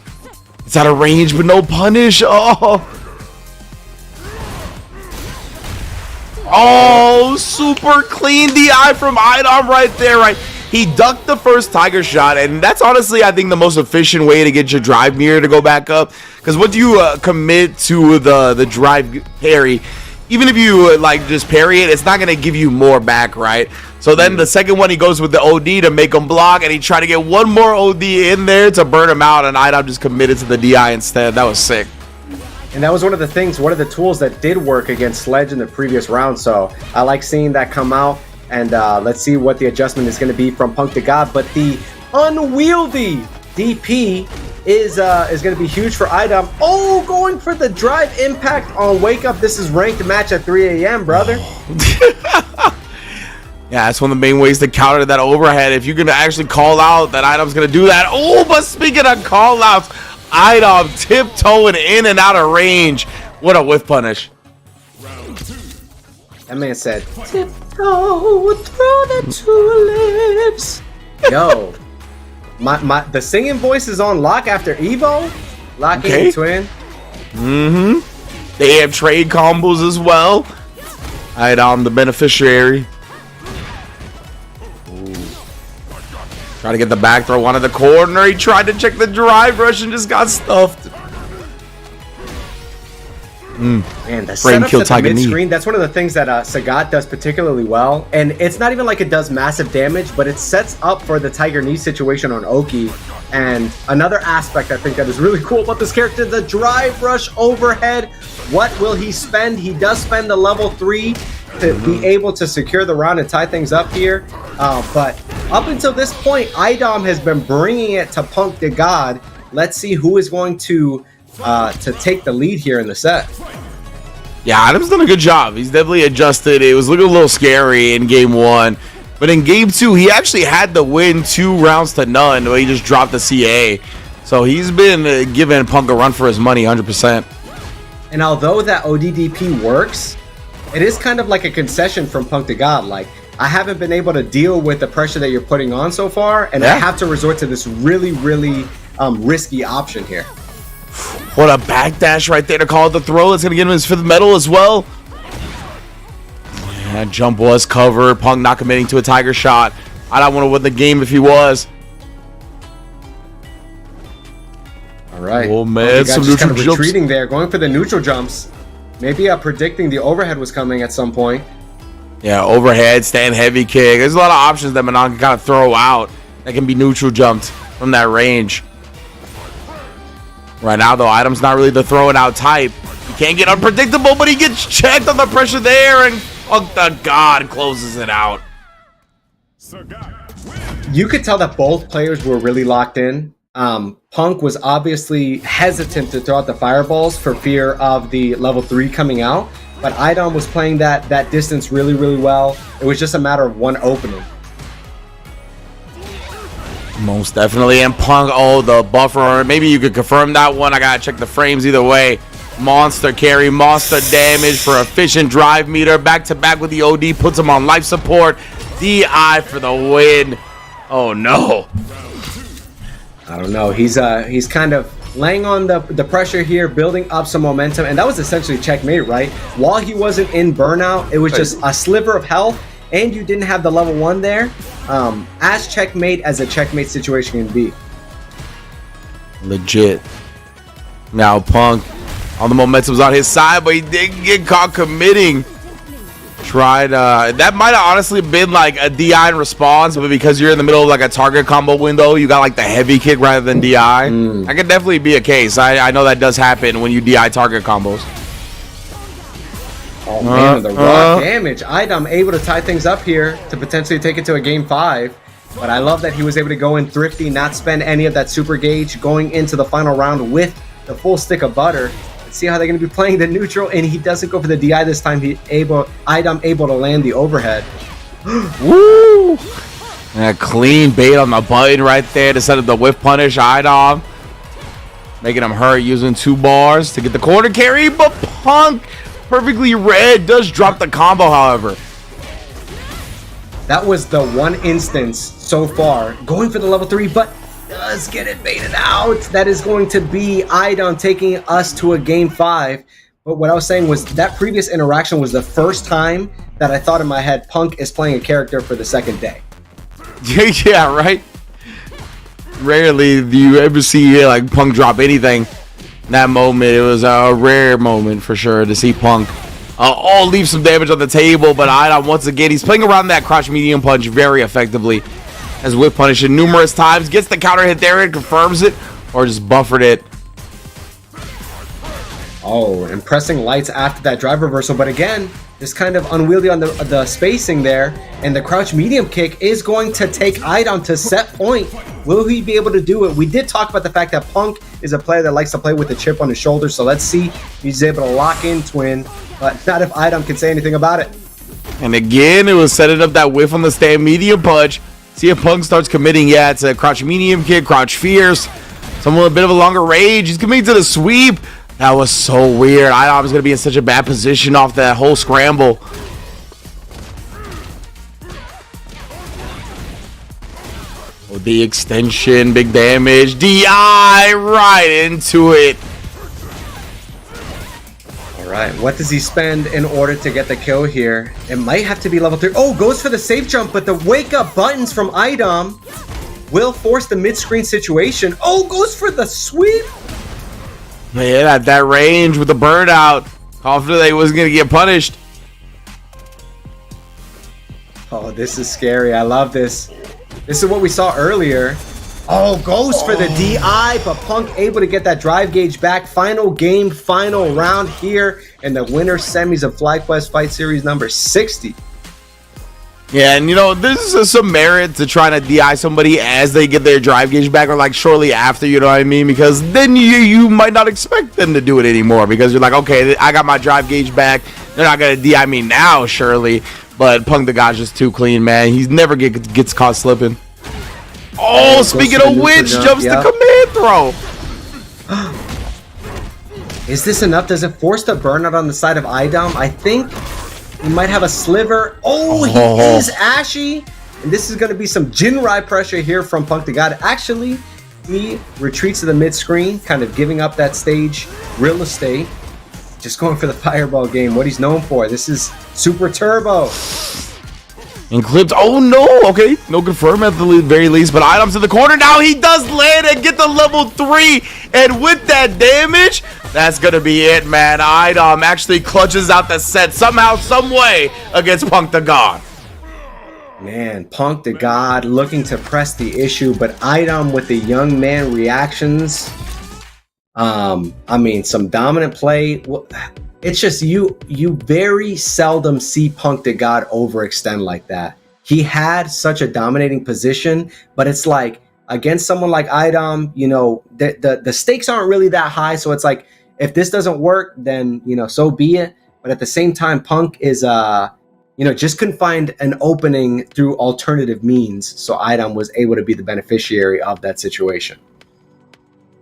It's out of range, but no punish. Oh, super clean DI from Idom right there, right? He ducked the first Tiger shot, and that's honestly, I think, the most efficient way to get your drive meter to go back up. Because once you commit to the drive parry, even if you like just parry it, it's not going to give you more back, right? So then the second one, he goes with the OD to make him block, and he tried to get one more OD in there to burn him out, and Idom just committed to the DI instead. That was sick. And that was one of the tools that did work against Sledge in the previous round. So I like seeing that come out. And let's see what the adjustment is going to be from Punk to God. But the unwieldy DP is going to be huge for Idom. Oh, going for the drive impact on Wake Up. This is ranked match at 3 a.m., brother. Yeah, that's one of the main ways to counter that overhead. If you're going to actually call out that Idom's going to do that. Oh, but speaking of call outs, Idom tiptoeing in and out of range. What a whiff punish. That man said, tiptoe through the tulips. Yo, the singing voice is on lock after Evo. Locking Okay. twin. They have trade combos as well. Idom, the beneficiary. Try to get the back throw out of the corner. He tried to check the drive rush and just got stuffed. Man, the Frame setups kill at the Tiger knee. mid-screen, that's one of the things that Sagat does particularly well. And it's not even like it does massive damage, but it sets up for the Tiger knee situation on Oki. And another aspect I think that is really cool about this character, the drive rush overhead. What will he spend? He does spend the level 3 to be able to secure the round and tie things up here. But up until this point, Idom has been bringing it to Punk to God. Let's see who is going to take the lead here in the set. Yeah, Idom's done a good job. He's definitely adjusted. It was looking a little scary in game 1. But in game 2, he actually had the win 2 rounds to none, where he just dropped the CA. So he's been giving Punk a run for his money 100%. And although that ODDP works, it is kind of like a concession from Punk to God. Like, I haven't been able to deal with the pressure that you're putting on so far, and I have to resort to this really, really risky option here. What a backdash right there to call it the throw. That's going to get him his 5th medal as well. That jump was covered. Punk not committing to a Tiger shot. I don't want to win the game if he was. All right. Oh, man. Some just neutral kind of jumps. retreating there, going for the neutral jumps. Maybe predicting the overhead was coming at some point. Yeah, overhead, stand heavy kick. There's a lot of options that Manon can kind of throw out that can be neutral jumped from that range. Right now, though, Idom's not really the throwing out type. He can't get unpredictable, but he gets checked on the pressure there, and Punk the God closes it out. You could tell that both players were really locked in. Punk was obviously hesitant to throw out the fireballs for fear of the level 3 coming out, but Idom was playing that distance really, really well. It was just a matter of one opening. Most definitely. And Punk, oh, the buffer. Maybe you could confirm that one. I gotta check the frames either way. Monster carry, monster damage for efficient drive meter. Back to back with the OD, puts him on life support. DI for the win. Oh no. I don't know. He's kind of laying on the pressure here, building up some momentum, and that was essentially checkmate, right? While he wasn't in burnout, it was just a sliver of health, and you didn't have the level 1 there. As checkmate as a checkmate situation can be. Legit. Now Punk, all the momentum's on his side, but he didn't get caught committing. Tried, that might have honestly been like a DI in response, but because you're in the middle of like a target combo window, you got like the heavy kick rather than DI. That could definitely be a case. I know that does happen when you DI target combos. Oh man, the raw damage. Idom able to tie things up here to potentially take it to a game 5. But I love that he was able to go in thrifty, not spend any of that super gauge, going into the final round with the full stick of butter. Let's see how they're going to be playing the neutral, and he doesn't go for the DI this time. Idom able to land the overhead. Woo! And a clean bait on the button right there to set up the whiff punish. Idom making him hurt using 2 bars to get the corner carry, but Punk perfectly read does drop the combo, however. That was the one instance so far going for the level 3, but does get it baited out. That is going to be Idom taking us to a game 5. But what I was saying was that previous interaction was the first time that I thought in my head Punk is playing a character for the second day. Yeah, right? Rarely do you ever see like Punk drop anything. In that moment, it was a rare moment for sure to see Punk leave some damage on the table, but Idom, once again, he's playing around that crouch medium punch very effectively. Has whip punished it numerous times, gets the counter hit there and confirms it, or just buffered it. Oh, and pressing lights after that drive reversal, but again, just kind of unwieldy on the spacing there, and the crouch medium kick is going to take Idom to set point. Will he be able to do it? We did talk about the fact that Punk is a player that likes to play with a chip on his shoulder, so let's see if he's able to lock in Twin, but not if Idom can say anything about it. And again, it was setting up that whiff on the stand medium punch. See if Punk starts committing. Yeah, it's a crouch medium kick, crouch fierce. Someone with a bit of a longer range. He's committing to the sweep. That was so weird. Idom was going to be in such a bad position off that whole scramble. Oh, the extension, big damage. DI right into it. All right, what does he spend in order to get the kill here? It might have to be level 3. Oh, goes for the safe jump, but the wake up buttons from Idom will force the mid-screen situation. Oh, goes for the sweep. Man, at that range with the burnout, confident that he wasn't going to get punished. Oh, this is scary. I love this. This is what we saw earlier. Oh, goes for the DI, but Punk able to get that drive gauge back. Final game, final round here in the winter semis of FlyQuest Fight Series number 60. Yeah, and you know, there's some merit to trying to DI somebody as they get their drive gauge back, or like shortly after, you know what I mean? Because then you might not expect them to do it anymore, because you're like, okay, I got my drive gauge back. They're not going to DI me now, surely. But Punk the God's just too clean, man. He's never gets caught slipping. Oh, speaking of which, jumps the command throw. Is this enough? Does it force the burnout on the side of Idom? I think he might have a sliver. Oh, he is ashy. And this is going to be some Jinrai pressure here from Punk the God. Actually, he retreats to the mid-screen, kind of giving up that stage real estate. Just going for the fireball game, what he's known for. This is Super Turbo. And clipped. Oh, no. Okay, no confirm at the very least. But Idom's in the corner. Now he does land and get the level 3. And with that damage, that's going to be it, man. Idom actually clutches out the set somehow, some way against Punk the God. Man, Punk the God looking to press the issue, but Idom with the young man reactions. I mean, some dominant play. It's just you very seldom see Punk the God overextend like that. He had such a dominating position, but it's like against someone like Idom, you know, the stakes aren't really that high. So it's like, if this doesn't work, then, you know, so be it. But at the same time, Punk is, you know, just couldn't find an opening through alternative means. So Idom was able to be the beneficiary of that situation.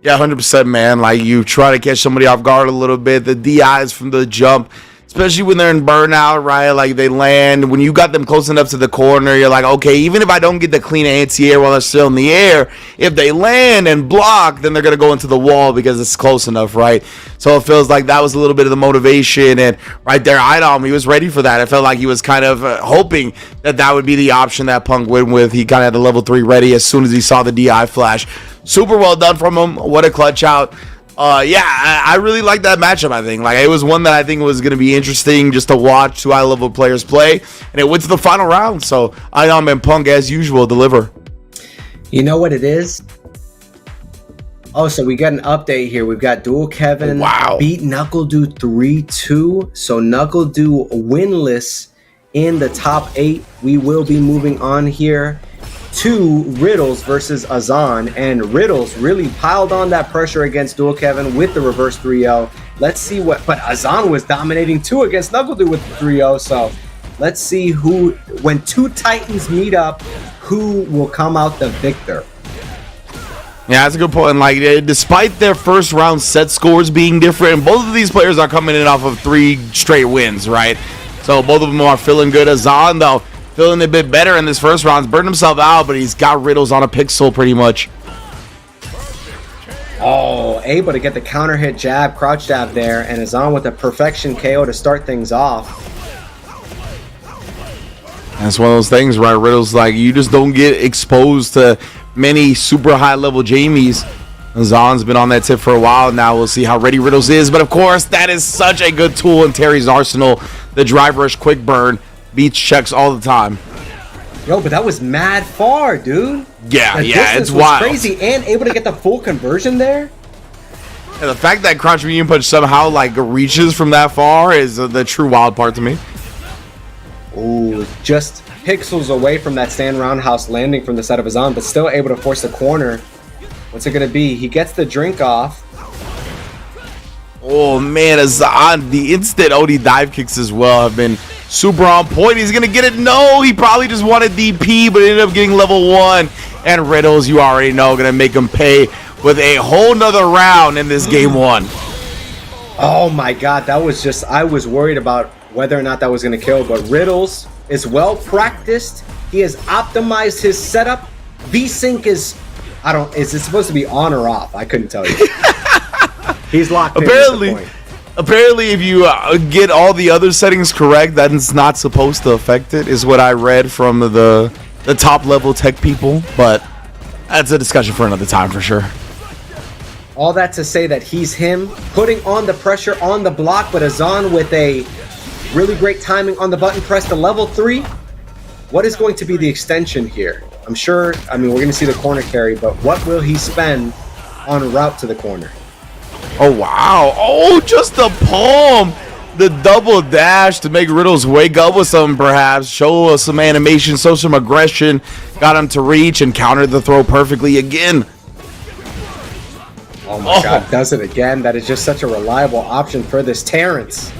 Yeah, 100%, man. Like, you try to catch somebody off guard a little bit. The DIs from the jump, especially when they're in burnout, right? Like, they land. When you got them close enough to the corner, you're like, okay, even if I don't get the clean anti-air while they're still in the air, if they land and block, then they're going to go into the wall because it's close enough, right? So it feels like that was a little bit of the motivation. And right there, Idom, he was ready for that. It felt like he was kind of hoping that that would be the option that Punk went with. He kind of had the level 3 ready as soon as he saw the DI flash. Super well done from him. What a clutch out. Yeah, I really like that matchup, I think. Like, it was one that I think was going to be interesting just to watch two high-level players play. And it went to the final round. So, Idom and Punk, as usual, deliver. You know what it is? Oh, so we got an update here. We've got Dual Kevin beat Knuckle Doo 3-2. So, Knuckle Doo winless in the top 8. We will be moving on here to Riddles versus Azan, and Riddles really piled on that pressure against Dual Kevin with the reverse 3-0. Let's see what, but Azan was dominating too against Knuckle Doo with the 3-0, so let's see who, when two titans meet up, who will come out the victor. Yeah, that's a good point. Like, despite their first round set scores being different, both of these players are coming in off of 3 straight wins, right? So both of them are feeling good. Azan, though, feeling a bit better in this first round. He's burned himself out, but he's got Riddles on a pixel pretty much. Oh, able to get the counter hit jab, crouch jab there, and Azan with a perfection KO to start things off. And it's one of those things, right? Riddles, like, you just don't get exposed to many super high level Jamies. Azan's been on that tip for a while now. We'll see how ready Riddles is. But of course, that is such a good tool in Terry's arsenal. The drive rush quick burn beats checks all the time. Yo, but that was mad far, dude. Yeah, The yeah, distance it's was wild. crazy, and able to get the full conversion there. And the fact that Crouch Medium Punch somehow like reaches from that far is the true wild part to me. Ooh, just pixels away from that stand roundhouse landing from the side of Azan, but still able to force the corner. What's it gonna be? He gets the drink off. Oh man, Azan, the instant OD dive kicks as well have been super on point. He's gonna get it. No, he probably just wanted DP, but ended up getting level 1. And Riddles, you already know, gonna make him pay with a whole nother round in this game 1. Oh my god, that was just, I was worried about whether or not that was gonna kill, but Riddles is well practiced. He has optimized his setup. V-Sync is, is it supposed to be on or off? I couldn't tell you. He's locked in. Apparently, if you get all the other settings correct, that's not supposed to affect it, is what I read from the top level tech people. But that's a discussion for another time for sure. All that to say that he's him, putting on the pressure on the block, but Azan with a really great timing on the button press to level 3. What is going to be the extension here? I'm sure, I mean, we're going to see the corner carry, but what will he spend on route to the corner? Oh, wow. Oh, just the palm. The double dash to make Riddles wake up with something, perhaps. Show us some animation, show some aggression. Got him to reach and counter the throw perfectly again. Oh my god, does it again. That is just such a reliable option for this Terrence.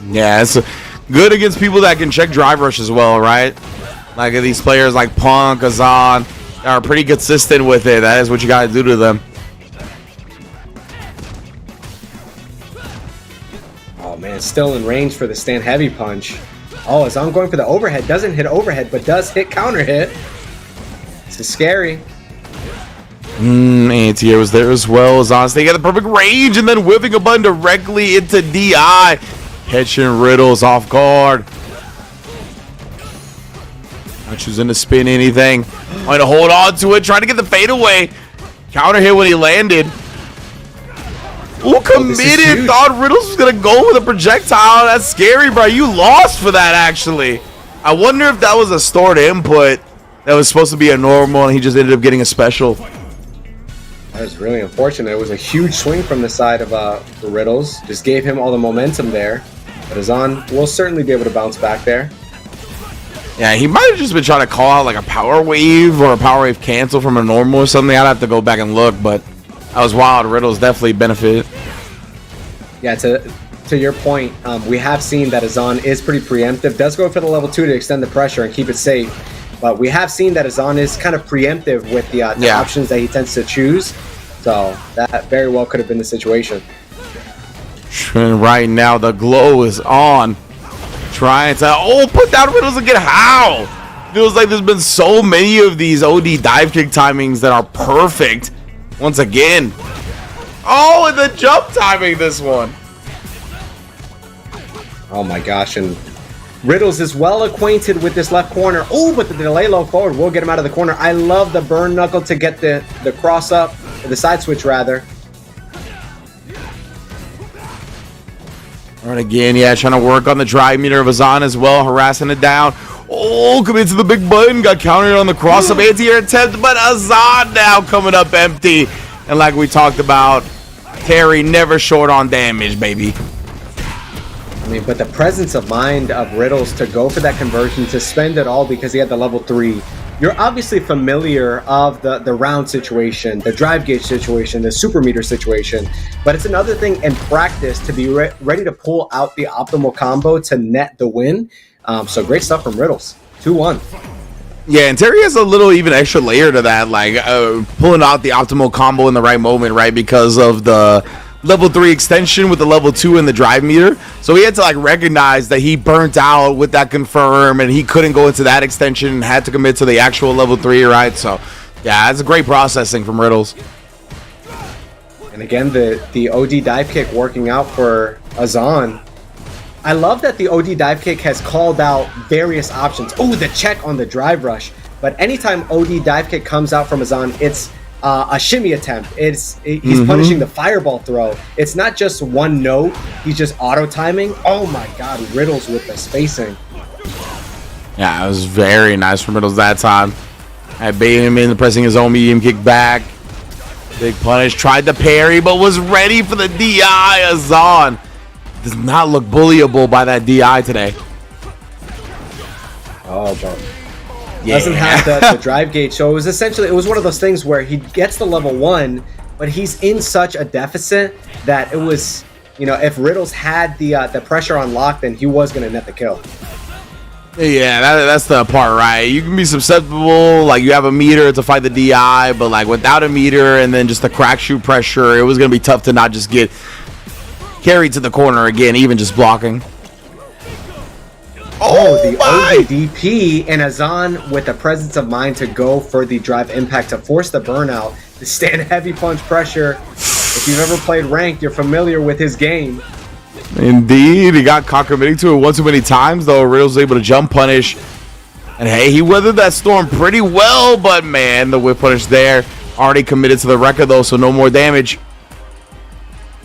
Yeah, it's good against people that can check drive rush as well, right? Like these players like Punk, Azan are pretty consistent with it. That is what you gotta do to them. Oh man, still in range for the stand heavy punch. Oh, Azan going for the overhead. Doesn't hit overhead, but does hit counter hit. This is scary. Anti-air was there as well. Azan staying at the perfect range and then whipping a button directly into DI. Catching Riddles off guard. Not choosing to spin anything. Trying to hold on to it. Trying to get the fade away. Counter hit when he landed. Ooh, committed. Thought Riddles was going to go with a projectile. That's scary, bro. You lost for that, actually. I wonder if that was a stored input that was supposed to be a normal and he just ended up getting a special. That was really unfortunate. It was a huge swing from the side of the Riddles. Just gave him all the momentum there. But Azan will certainly be able to bounce back there. Yeah, he might have just been trying to call out like a power wave or a power wave cancel from a normal or something. I'd have to go back and look, but that was wild. Riddles definitely benefited. Yeah, to your point, we have seen that Azan is pretty preemptive. Does go for the level 2 to extend the pressure and keep it safe. But we have seen that Azan is kind of preemptive with the options that he tends to choose. So that very well could have been the situation. And right now, the glow is on. Trying to, put down Riddles again. How? Feels like there's been so many of these OD dive kick timings that are perfect. Once again. Oh, and the jump timing this one. Oh my gosh, and Riddles is well acquainted with this left corner. Oh, but the delay low forward will get him out of the corner. I love the burn knuckle to get the cross up, or the side switch rather. All right, again, yeah, trying to work on the drive meter of Azan as well, harassing it down. Oh, coming to the big button, got countered on the cross up anti-air attempt, but Azan now coming up empty. And like we talked about, Terry never short on damage, baby. I mean, but the presence of mind of Riddles to go for that conversion, to spend it all because he had the level 3. You're obviously familiar of the round situation, the drive gauge situation, the super meter situation, but it's another thing in practice to be ready to pull out the optimal combo to net the win. So great stuff from Riddles. 2-1. Yeah, and Terry has a little even extra layer to that, like pulling out the optimal combo in the right moment, right? Because of the level 3 extension with the level 2 in the drive meter. So he had to like recognize that he burnt out with that confirm and he couldn't go into that extension and had to commit to the actual level 3, right? So yeah, that's a great processing from Riddles. And again, the OD dive kick working out for Azan. I love that the OD dive kick has called out various options. Oh, the check on the drive rush. But anytime OD dive kick comes out from Azan, it's a shimmy attempt. He's punishing the fireball throw. It's not just one note. He's just auto timing. Oh my God, Riddles with the spacing. Yeah, it was very nice from Riddles that time. I baited him in, pressing his own medium kick back. Big punish, tried to parry, but was ready for the DI. Azan does not look bullyable by that DI today. Oh, but doesn't have the drive gauge. So it was one of those things where he gets the level 1, but he's in such a deficit that it was, if Riddles had the pressure on lock, then he was going to net the kill. Yeah, that's the part, right? You can be susceptible, like you have a meter to fight the DI, but like without a meter and then just the crack shoot pressure, it was going to be tough to not just get carried to the corner again, even just blocking. The ODDP and Azan with the presence of mind to go for the drive impact to force the burnout, to stand heavy punch pressure. If you've ever played ranked, you're familiar with his game. Indeed, he got caught committing to it one too many times, though. Riddles was able to jump punish. And hey, he weathered that storm pretty well, but man, the whip punish there. Already committed to the record, though, so no more damage.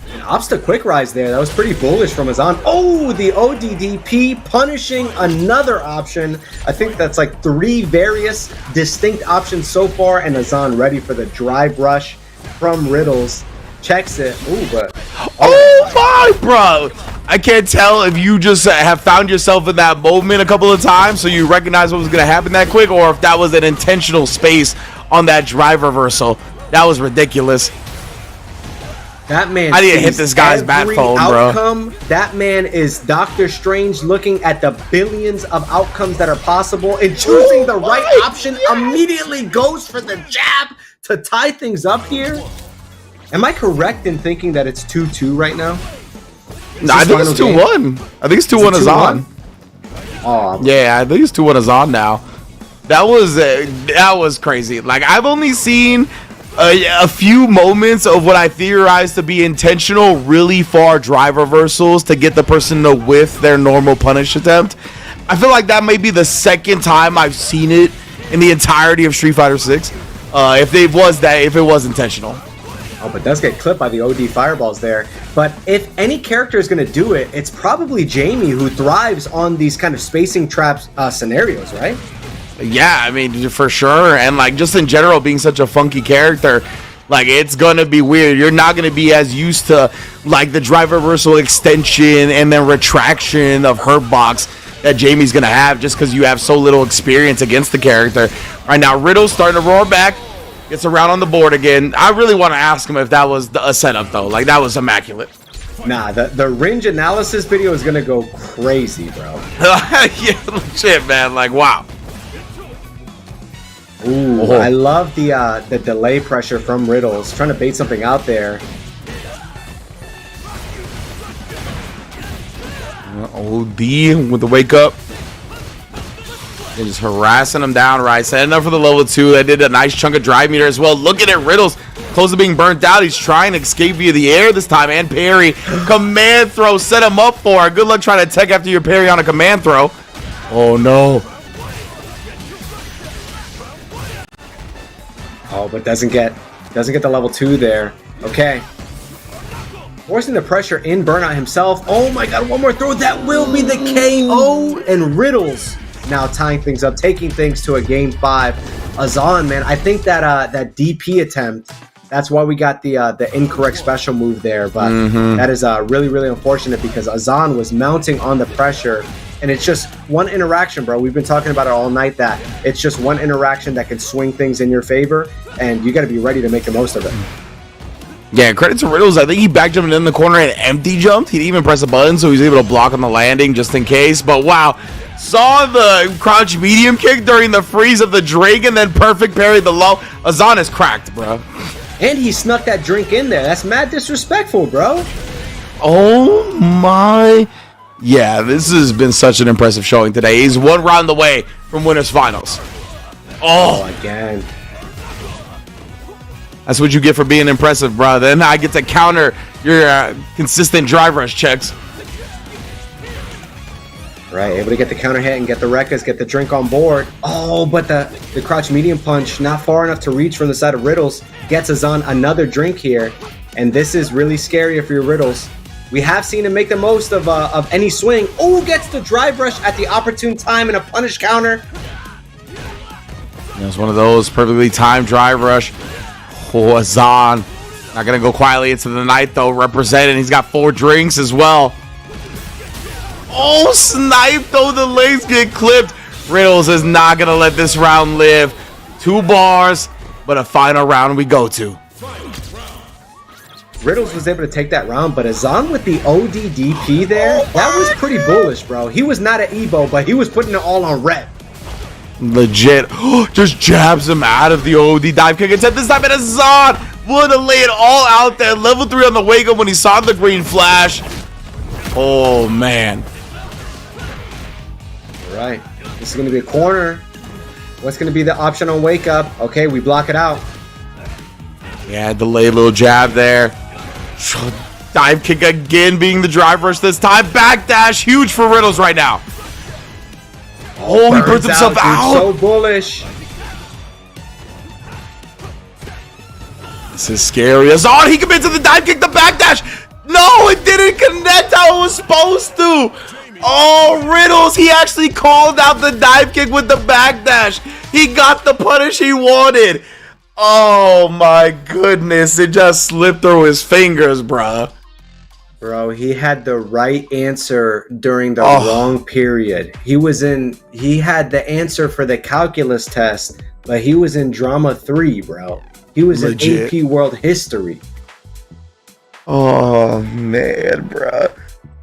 And ops to quick rise there. That was pretty bullish from Azan. Oh, the ODDP punishing another option. I think that's like 3 various distinct options so far, and Azan ready for the drive rush from Riddles. Checks it. Ooh, but oh my, bro! I can't tell if you just have found yourself in that moment a couple of times, so you recognize what was going to happen that quick, or if that was an intentional space on that drive reversal. That was ridiculous. That man. I need to hit this guy's bat phone, bro. That man is Doctor Strange looking at the billions of outcomes that are possible and choosing the right option. Immediately goes for the jab to tie things up here. Am I correct in thinking that it's 2-2 right now? No, I think it's 2-1. I think it's 2-1 Azan. Oh, yeah, I think it's 2-1 Azan now. That was crazy. Like, I've only seen a few moments of what I theorize to be intentional, really far drive reversals to get the person to whiff their normal punish attempt. I feel like that may be the second time I've seen it in the entirety of Street Fighter 6. If it was intentional. Oh, but does get clipped by the OD fireballs there. But if any character is going to do it, it's probably Jamie, who thrives on these kind of spacing traps scenarios, right? Yeah, I mean, for sure. And like just in general, being such a funky character, like it's going to be weird. You're not going to be as used to like the drive reversal extension and then retraction of her box that Jamie's going to have just because you have so little experience against the character. Right now, Riddle's starting to roar back. Gets around on the board again. I really want to ask him if that was a setup, though. Like, that was immaculate. Nah, the range analysis video is going to go crazy, bro. Yeah, legit, man. Like, wow. Ooh, I love the delay pressure from Riddles. Trying to bait something out there. OD with the wake up. They're just harassing him down, right? Setting up for the level 2. They did a nice chunk of drive meter as well. Looking at Riddles, close to being burnt out. He's trying to escape via the air this time. And parry. Command throw. Set him up for it. Good luck trying to tech after your parry on a command throw. Oh, no. Oh, but doesn't get the level 2 there. Okay. Forcing the pressure in burnout himself. Oh, my God. One more throw. That will be the KO. And Riddles now tying things up, taking things to a game 5. Azan, man, I think that DP attempt, that's why we got the incorrect special move there, but that is really, really unfortunate because Azan was mounting on the pressure, and it's just one interaction, bro. We've been talking about it all night, that it's just one interaction that can swing things in your favor, and you got to be ready to make the most of it. Yeah, credit to Riddles. I think he back jumped in the corner and empty jumped. He didn't even press a button, so he was able to block on the landing just in case, but wow. Saw the crouch medium kick during the freeze of the drink and then perfect parry the low. Azan is cracked, bro. And he snuck that drink in there. That's mad disrespectful, bro. Oh my. Yeah, this has been such an impressive showing today. He's one round away from winners finals. Oh, again. That's what you get for being impressive, bro. Then I get to counter your consistent drive rush checks. Right, able to get the counter hit and get the Rekkas, get the drink on board. Oh, but the crouch medium punch, not far enough to reach from the side of Riddles. Gets Azan another drink here. And this is really scary if you're Riddles. We have seen him make the most of any swing. Oh, gets the drive rush at the opportune time and a punish counter. It was one of those perfectly timed drive rush. Oh, Azan. Not going to go quietly into the night, though. Representing. He's got 4 drinks as well. Oh, snipe, though. The legs get clipped. Riddles is not going to let this round live. 2 bars, but a final round we go to. Riddles was able to take that round, but Azan with the ODDP there, that was pretty bullish, bro. He was not at Evo, but he was putting it all on red. Legit. Just jabs him out of the OD dive kick attempt this time, and Azan would have laid it all out there. Level 3 on the wake up when he saw the green flash. Oh, man. All right. This is going to be a corner. What's going to be the option on wake up? Okay, we block it out. Yeah, delayed little jab there. Dive kick again, being the drive rush this time. Backdash, huge for Riddles right now. Oh, he burns himself out. So bullish. This is scary. Azan, he commits to the dive kick, the backdash. No, it didn't connect how it was supposed to. Oh, Riddles, he actually called out the dive kick with the backdash. He got the punish he wanted. Oh my goodness, it just slipped through his fingers, bruh. Bro, he had the right answer during the wrong period. He had the answer for the calculus test, but he was in drama 3, bro. He was Legit. in AP World History. Oh man, bruh.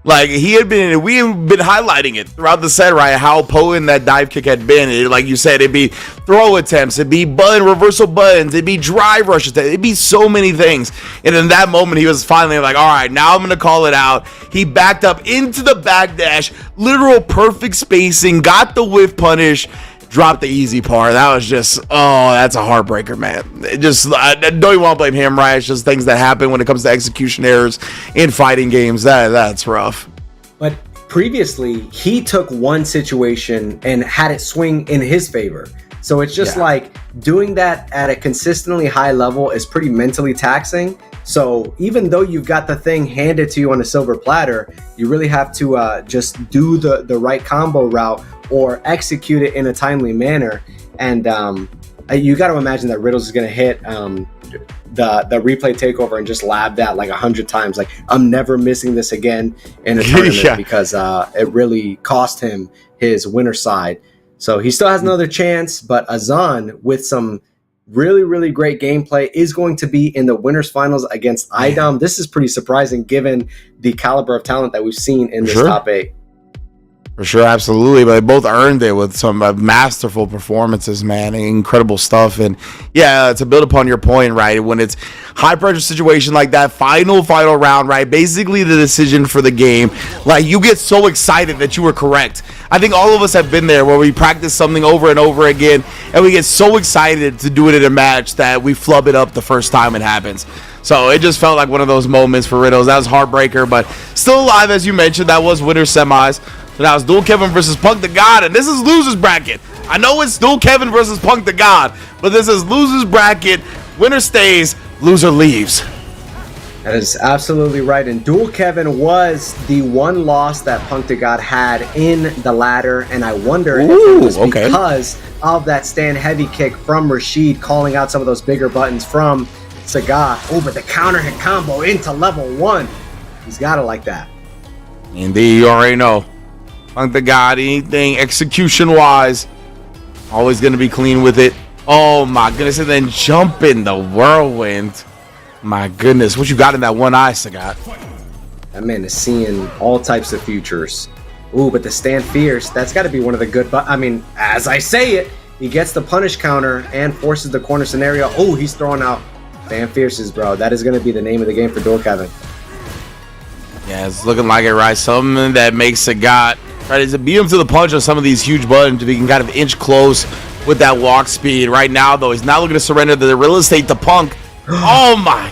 Like we had been highlighting it throughout the set, right? How potent that dive kick had been. Like you said, it'd be throw attempts, it'd be reversal buttons, it'd be drive rushes, it'd be so many things. And in that moment, he was finally like, all right, now I'm gonna call it out. He backed up into the backdash, literal perfect spacing, got the whiff punish, dropped the easy part. That was just, that's a heartbreaker, man. I don't even want to blame him, right? It's just things that happen when it comes to execution errors in fighting games. That's rough. But previously, he took one situation and had it swing in his favor. So it's just like doing that at a consistently high level is pretty mentally taxing. So even though you've got the thing handed to you on a silver platter, you really have to just do the right combo route or execute it in a timely manner. And you got to imagine that Riddles is going to hit the replay takeover and just lab that like 100 times. Like, I'm never missing this again in a tournament because it really cost him his winner side. So he still has another chance, but Azan with some really, really great gameplay is going to be in the winners finals against Idom. This is pretty surprising given the caliber of talent that we've seen in this top 8. For sure, absolutely. But they both earned it with some masterful performances, man. Incredible stuff. And yeah, to build upon your point, right? When it's high pressure situation like that, final round, right? Basically the decision for the game. Like, you get so excited that you were correct. I think all of us have been there where we practice something over and over again, and we get so excited to do it in a match that we flub it up the first time it happens. So it just felt like one of those moments for Riddles. That was heartbreaker, but still alive, as you mentioned. That was winner semis. So now it's Dual Kevin versus Punk the God, and this is losers bracket. I know it's Dual Kevin versus Punk the God, but this is losers bracket. Winner stays, loser leaves. That is absolutely right. And Dual Kevin was the one loss that Punk the God had in the ladder, and I wonder if it was because of that stand heavy kick from Rashid calling out some of those bigger buttons from Saga. Oh, but the counter hit combo into level 1. He's got it like that. Indeed, you already know. Punk the God, anything execution-wise, always going to be clean with it. Oh, my goodness. And then jump in the whirlwind. My goodness. What you got in that one eye, Sagat? That man is seeing all types of futures. Ooh, but the stand fierce, that's got to be one of the good... I mean, as I say it, he gets the punish counter and forces the corner scenario. Oh, he's throwing out stand fierces, bro. That is going to be the name of the game for Dual Kevin. Yeah, it's looking like it, right? Something that makes Sagat... Right, is to beat him to the punch on some of these huge buttons if he can kind of inch close with that walk speed. Right now, though, he's not looking to surrender the real estate to Punk. Oh, my.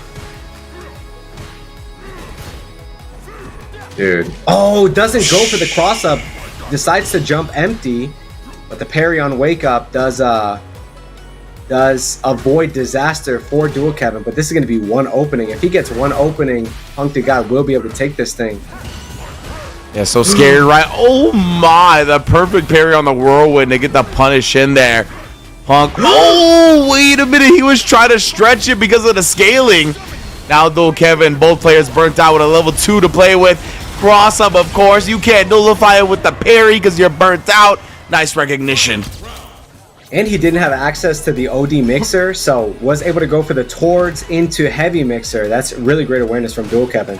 Dude. Oh, doesn't go for the cross-up. decides to jump empty, but the parry on wake up does avoid disaster for Dual Kevin. But this is going to be one opening. If he gets one opening, Punk to God will be able to take this thing. Yeah, so scared, right? Oh my, the perfect parry on the whirlwind to get the punish in there. Punk. Oh, wait a minute. He was trying to stretch it because of the scaling. Now, Dual Kevin, both players burnt out with a level 2 to play with. Cross up, of course. You can't nullify it with the parry because you're burnt out. Nice recognition. And he didn't have access to the OD mixer, so was able to go for the towards into heavy mixer. That's really great awareness from Dual Kevin.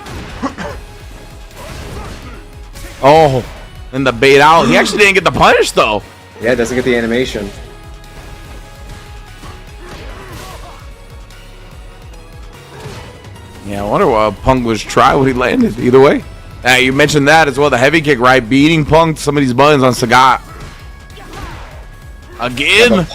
Oh, and the bait out. He actually didn't get the punish, though. Yeah, doesn't get the animation. Yeah, I wonder what Punk was trying when he landed. Either way. You mentioned that as well. The heavy kick, right? Beating Punk some of these buttons on Sagat. Again.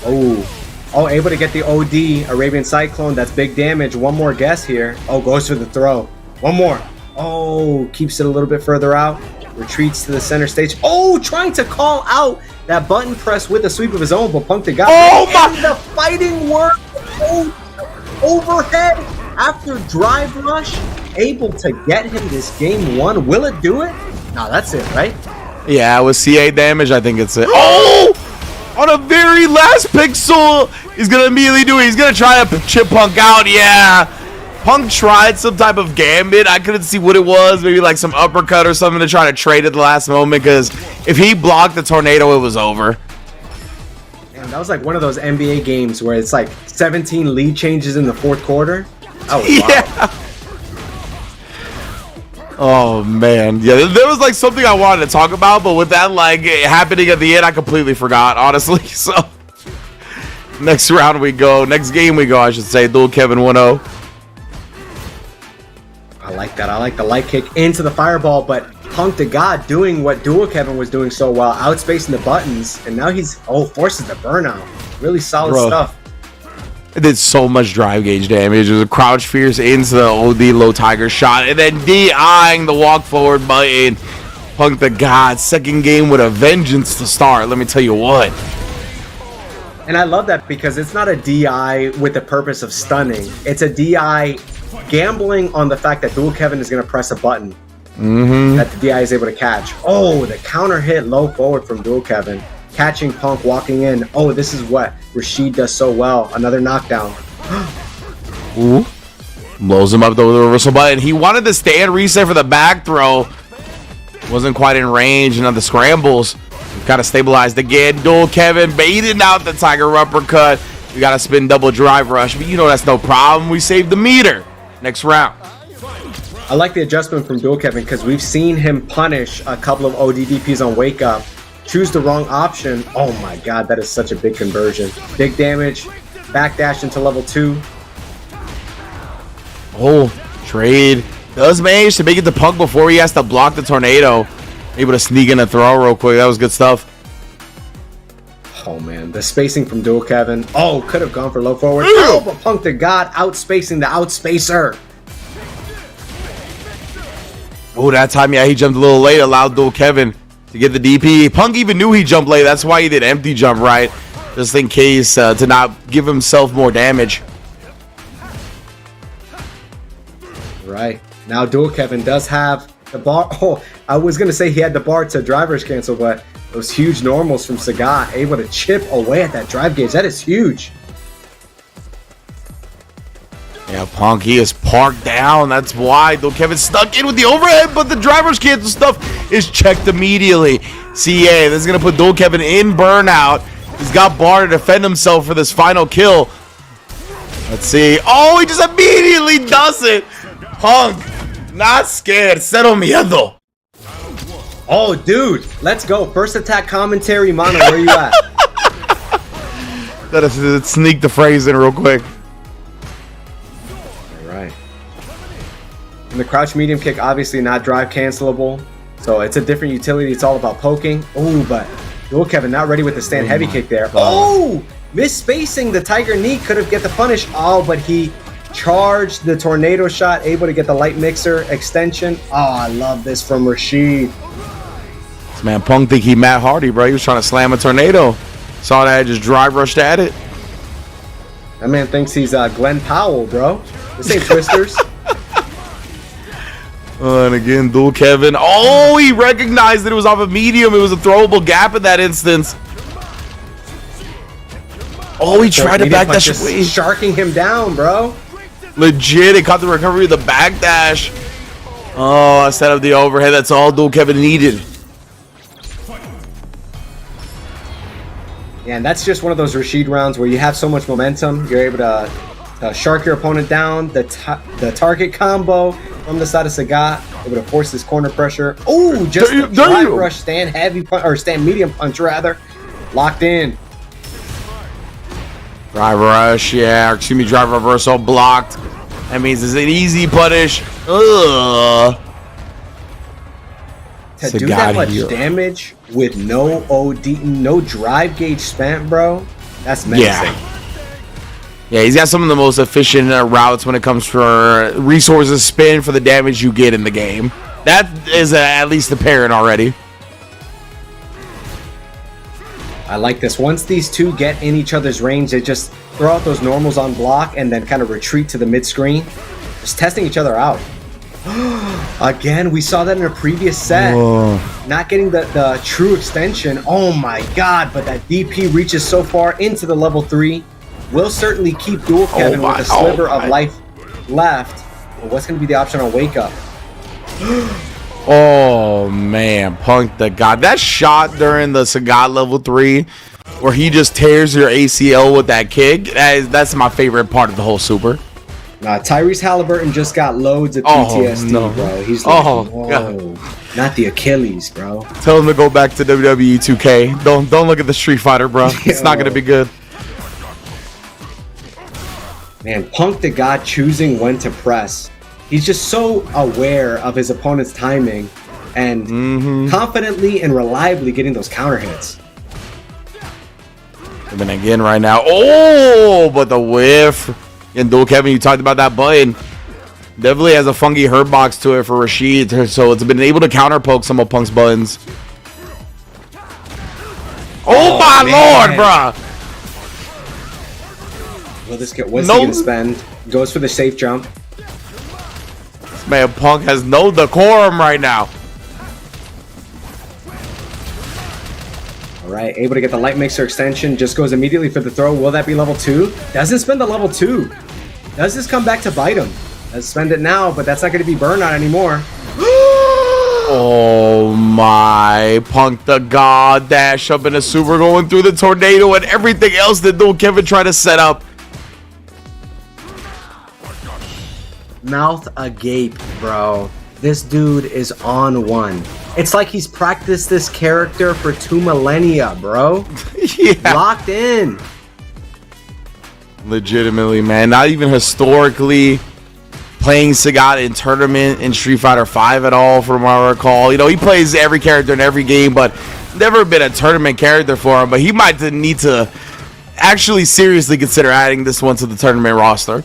Oh, able to get the OD Arabian Cyclone. That's big damage. One more guess here. Oh, goes for the throw. One more. Oh, keeps it a little bit further out. Retreats to the center stage. Oh, trying to call out that button press with a sweep of his own, but Punk the God. Oh my! The fighting work. Overhead after drive rush. Able to get him this game one. Will it do it? No, that's it, right? Yeah, with CA damage, I think it's it. Oh! On a very last pixel, he's going to immediately do it. He's going to try to chip Punk out. Yeah. Punk tried some type of gambit. I couldn't see what it was. Maybe like some uppercut or something to try to trade at the last moment, because if he blocked the tornado, it was over. And that was like one of those NBA games where it's like 17 lead changes in the fourth quarter. Oh, wow. Yeah. Oh man, yeah, there was like something I wanted to talk about, but with that like happening at the end, I completely forgot, honestly. So next round we go, next game we go, I should say. Dual Kevin 1-0. I like that. I like the light kick into the fireball, but Punk to God doing what Dual Kevin was doing so well, outspacing the buttons, and now he's forces the burnout. Really solid stuff. It did so much drive gauge damage. It was a crouch fierce into the OD low tiger shot, and then DIing the walk forward button. Punk the God, second game with a vengeance to start. Let me tell you what. And I love that because it's not a DI with the purpose of stunning. It's a DI gambling on the fact that Dual Kevin is going to press a button that the DI is able to catch. Oh, the counter hit low forward from Dual Kevin. Catching Punk, walking in. Oh, this is what Rashid does so well. Another knockdown. Ooh. Blows him up with the reversal button. He wanted to stand reset for the back throw. Wasn't quite in range. And on the scrambles, got to stabilize again. Dual Kevin baiting out the tiger uppercut. We got to spin double drive rush. But you know that's no problem. We saved the meter. Next round. I like the adjustment from Dual Kevin because we've seen him punish a couple of ODDPs on wake up. Choose the wrong option. Oh my God, that is such a big conversion. Big damage. Backdash into level 2. Oh, trade. Does manage to make it to Punk before he has to block the tornado. Able to sneak in a throw real quick. That was good stuff. Oh man, the spacing from Dual Kevin. Oh, could have gone for low forward. Oh, but Punk to God outspacing the outspacer. Oh, that time, yeah, he jumped a little late. Allowed Dual Kevin to get the DP. Punk even knew he jumped late. That's why he did empty jump, right? Just in case to not give himself more damage. Right. Now Dual Kevin does have the bar. Oh, I was going to say he had the bar to driver's cancel, but those huge normals from Sagat able to chip away at that drive gauge. That is huge. Yeah, Punk, he is parked down. That's why Dual Kevin stuck in with the overhead, but the driver's cancel stuff is checked immediately. CA, this is going to put Dual Kevin in burnout. He's got bar to defend himself for this final kill. Let's see. Oh, he just immediately does it. Punk, not scared. Cero miedo. Oh, dude, let's go. First attack commentary, Mono, where you at? Let's sneak the phrase in real quick. And the crouch medium kick, obviously not drive cancelable. So it's a different utility. It's all about poking. Oh, but Dual Kevin not ready with the stand heavy kick there. Oh, misspacing the tiger knee. Could have get the punish. Oh, but he charged the tornado shot. Able to get the light mixer extension. Oh, I love this from Rashid. Man, Punk think he Matt Hardy, bro. He was trying to slam a tornado. Saw that, just drive rushed at it. That man thinks he's Glenn Powell, bro. This ain't Twisters. And again, dual Kevin. Oh, he recognized that it was off a medium. It was a throwable gap in that instance. Oh, he tried to back dash away. Sharking him down, bro. Legit, it caught the recovery of the backdash. Oh, instead of the overhead, that's all dual Kevin needed. Yeah, and that's just one of those Rashid rounds where you have so much momentum, you're able to shark your opponent down. The target combo from the side of Sagat, able to force this corner pressure. Oh, just the drive rush, stand heavy punch, or stand medium punch rather, locked in. Drive rush, yeah, excuse me, drive reversal blocked. That means it's an easy punish. Ugh. To do that much damage with no OD, no drive gauge spent, bro, that's menacing. Yeah, he's got some of the most efficient routes when it comes for resources spent for the damage you get in the game. That is at least apparent already. I like this. Once these two get in each other's range, they just throw out those normals on block and then kind of retreat to the mid screen, just testing each other out. Again, we saw that in a previous set. Whoa. Not getting the true extension. Oh my god, but that DP reaches so far into the level 3. Will certainly keep dual Kevin with a sliver of life left. But what's going to be the option on wake up? Oh man, Punk the God. That shot during the Sagat level 3 where he just tears your ACL with that kick, that's my favorite part of the whole super. Tyrese Halliburton just got loads of PTSD, bro. He's like, whoa, not the Achilles, bro. Tell him to go back to WWE 2K. Don't look at the Street Fighter, bro. It's not gonna be good. Man, Punk the God choosing when to press. He's just so aware of his opponent's timing and confidently and reliably getting those counter hits. And then again right now. Oh, but the whiff. And dual Kevin, you talked about that button. Definitely has a funky hurt box to it for Rashid, so it's been able to counter poke some of Punk's buttons. Oh my lord, bro! What's he gonna spend? Goes for the safe jump. This man Punk has no decorum right now. All right, able to get the light mixer extension, just goes immediately for the throw. Will that be level 2? Doesn't spend the level 2. Does this come back to bite him? Does spend it now, but that's not going to be burnout anymore. Oh my, Punk the God dash up in a super going through the tornado and everything else that dual Kevin tried to set up. Mouth agape, bro. This dude is on one. It's like he's practiced this character for 2 millennia, bro. Yeah. Locked in. Legitimately, man. Not even historically playing Sagat in tournament in Street Fighter 5 at all, from what I recall. You know, he plays every character in every game, but never been a tournament character for him. But he might need to actually seriously consider adding this one to the tournament roster.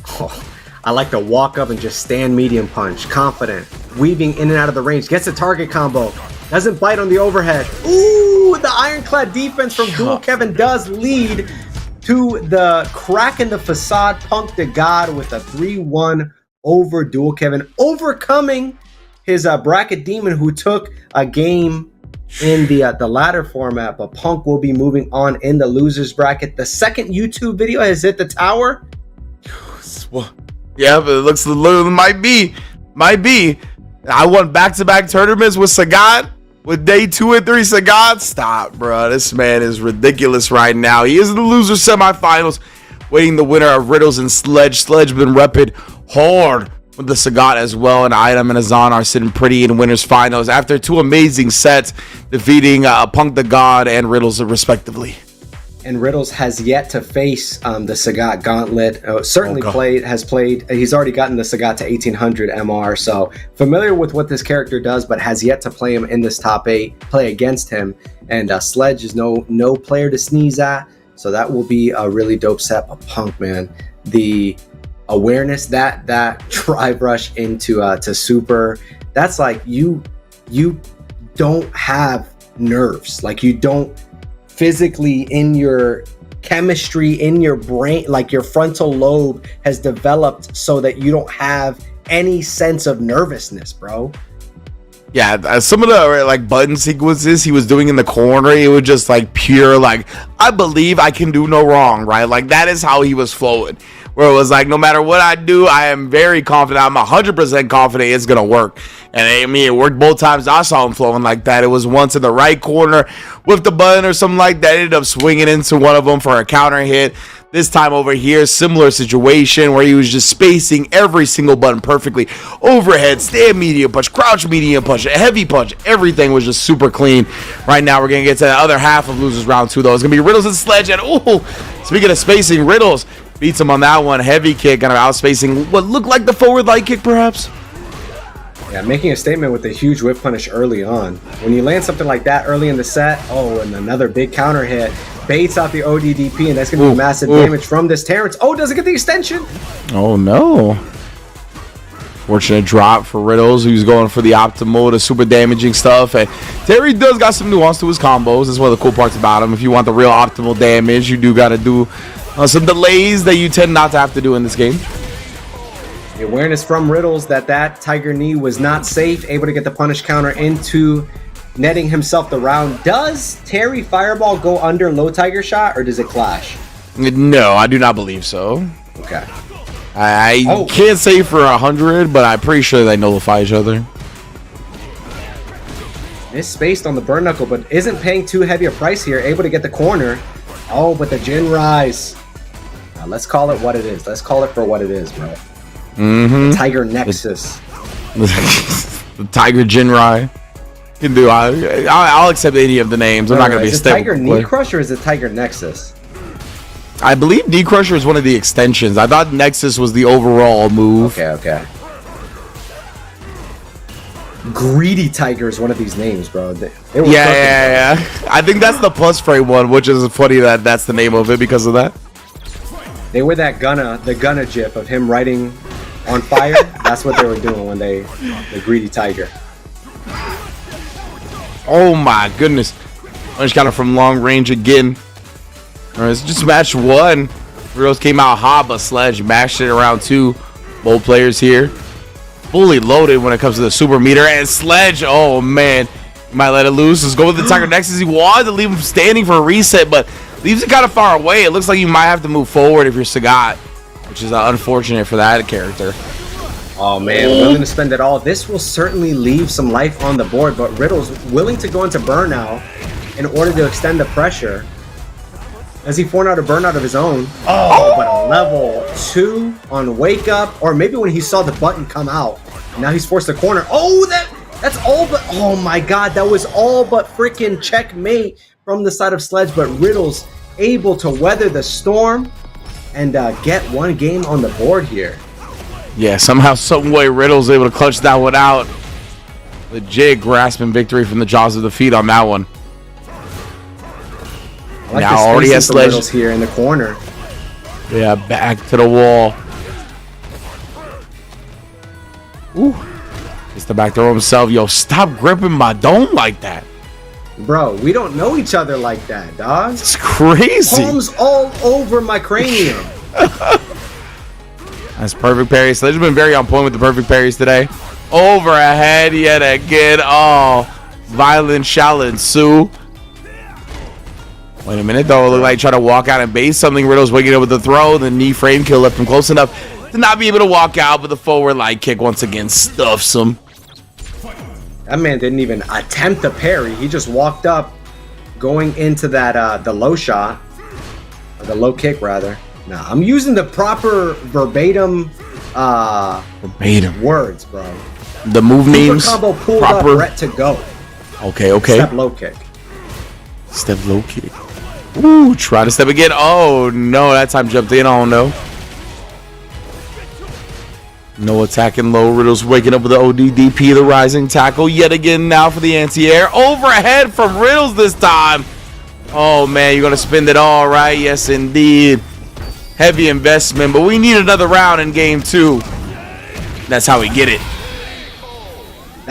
Oh, I like to walk up and just stand medium punch. Confident. Weaving in and out of the range. Gets a target combo. Doesn't bite on the overhead. Ooh, the ironclad defense from dual Kevin does lead to the crack in the facade. Punk the God with a 3-1 over dual Kevin, overcoming his bracket demon who took a game in the ladder format. But Punk will be moving on in the losers bracket. The second YouTube video has hit the tower. Yeah, but it looks might be. I won back-to-back tournaments with Sagat. With day 2 and 3, Sagat. Stop, bro. This man is ridiculous right now. He is in the loser semifinals, waiting the winner of Riddles and Sledge. Sledge been repping hard with the Sagat as well, and Idom and Azan are sitting pretty in winners finals after 2 amazing sets, defeating Punk the God and Riddles respectively. And Riddles has yet to face the Sagat Gauntlet. Has played. He's already gotten the Sagat to 1800 MR, so familiar with what this character does, but has yet to play him in this top 8. Play against him, and Sledge is no player to sneeze at. So that will be a really dope set. But Punk, man, the awareness that drive rush into to super. That's like you don't have nerves. Like, you don't physically, in your chemistry, in your brain, like your frontal lobe has developed so that you don't have any sense of nervousness, bro. Yeah, some of the like button sequences he was doing in the corner, it was just like pure, like, I believe I can do no wrong, right? Like, that is how he was flowing. Where it was like, no matter what I do, I am very confident. I'm 100% confident it's going to work. And I mean, it worked both times I saw him flowing like that. It was once in the right corner with the button or something like that. Ended up swinging into one of them for a counter hit. This time over here, similar situation where he was just spacing every single button perfectly. Overhead, stand medium punch, crouch medium punch, heavy punch. Everything was just super clean. Right now, we're going to get to the other half of Losers Round 2, though. It's going to be Riddles and Sledge. And, ooh, speaking of spacing, Riddles beats him on that one. Heavy kick, kind of outspacing what looked like the forward light kick, perhaps. Yeah, making a statement with a huge whip punish early on. When you land something like that early in the set, and another big counter hit, baits out the ODDP, and that's going to be massive damage from this Terrence. Oh, does it get the extension? Oh, no. Fortunate drop for Riddles, who's going for the optimal, the super damaging stuff. And Terry does got some nuance to his combos. That's one of the cool parts about him. If you want the real optimal damage, you do got to do some delays that you tend not to have to do in this game. The awareness from Riddles that Tiger knee was not safe, able to get the punish counter into netting himself the round. Does Terry Fireball go under low Tiger shot, or does it clash? No, I do not believe so. Okay. I can't say for 100, but I'm pretty sure they nullify each other. It's spaced on the burn knuckle, but isn't paying too heavy a price here. Able to get the corner. Oh, but the Jin Rise. Now, let's call it what it is. Let's call it for what it is, bro. Mm-hmm. Tiger Nexus. The Tiger Jinrai. Can do. I'll accept any of the names. I'm not going to be a step. Is it Tiger Knee Crush or is it Tiger Nexus? I believe Knee Crusher is one of the extensions. I thought Nexus was the overall move. Okay. Greedy Tiger is one of these names, bro. Yeah. I think that's the plus frame one, which is funny that that's the name of it because of that. They were the Gunna gif of him riding on fire. That's what they were doing when the Greedy Tiger. Oh my goodness. I just got it from long range again. All right, it's just match one. Riddles came out hot, but Sledge mashed it around 2. Both players here fully loaded when it comes to the super meter. And Sledge, oh man, might let it loose. Let's go with the Tiger Nexus. He wanted to leave him standing for a reset, but leaves it kind of far away. It looks like you might have to move forward if you're Sagat, which is unfortunate for that character. Oh man, willing to spend it all. This will certainly leave some life on the board, but Riddles willing to go into burnout in order to extend the pressure. As he formed out a burnout of his own. Oh, but a level 2 on wake up, or maybe when he saw the button come out. Now he's forced to corner. Oh, that's all but, oh my god, that was all but freaking checkmate from the side of Sledge, but Riddles able to weather the storm and get one game on the board here. Yeah, somehow, some way, Riddles able to clutch that one out. Legit grasping victory from the jaws of defeat on that one. I like now already has Sledge here in the corner. Yeah, back to the wall. Ooh, it's the back throw himself. Yo, stop gripping my dome like that. Bro, we don't know each other like that, dog. It's crazy. Palms all over my cranium. That's perfect parry. Sledge has been very on point with the perfect parries today. Overhead yet again. Oh, violence shall ensue. Wait a minute, though. It looked like trying to walk out and base something. Riddles waking up with the throw. The knee frame kill left him close enough to not be able to walk out, but the forward light kick once again stuffs him. That man didn't even attempt the parry. He just walked up, going into that the low shot, or the low kick rather. Now I'm using the proper verbatim words, bro. The move Super names combo pulled proper. up Brett to go. Okay. Step low kick. Step low kick. Ooh, try to step again. Oh no, that time jumped in. Oh no. No attacking low. Riddles waking up with the ODDP, the rising tackle yet again now for the anti-air. Overhead from Riddles this time. Oh man, you're gonna spend it all, right? Yes indeed. Heavy investment, but we need another round in game 2. That's how we get it.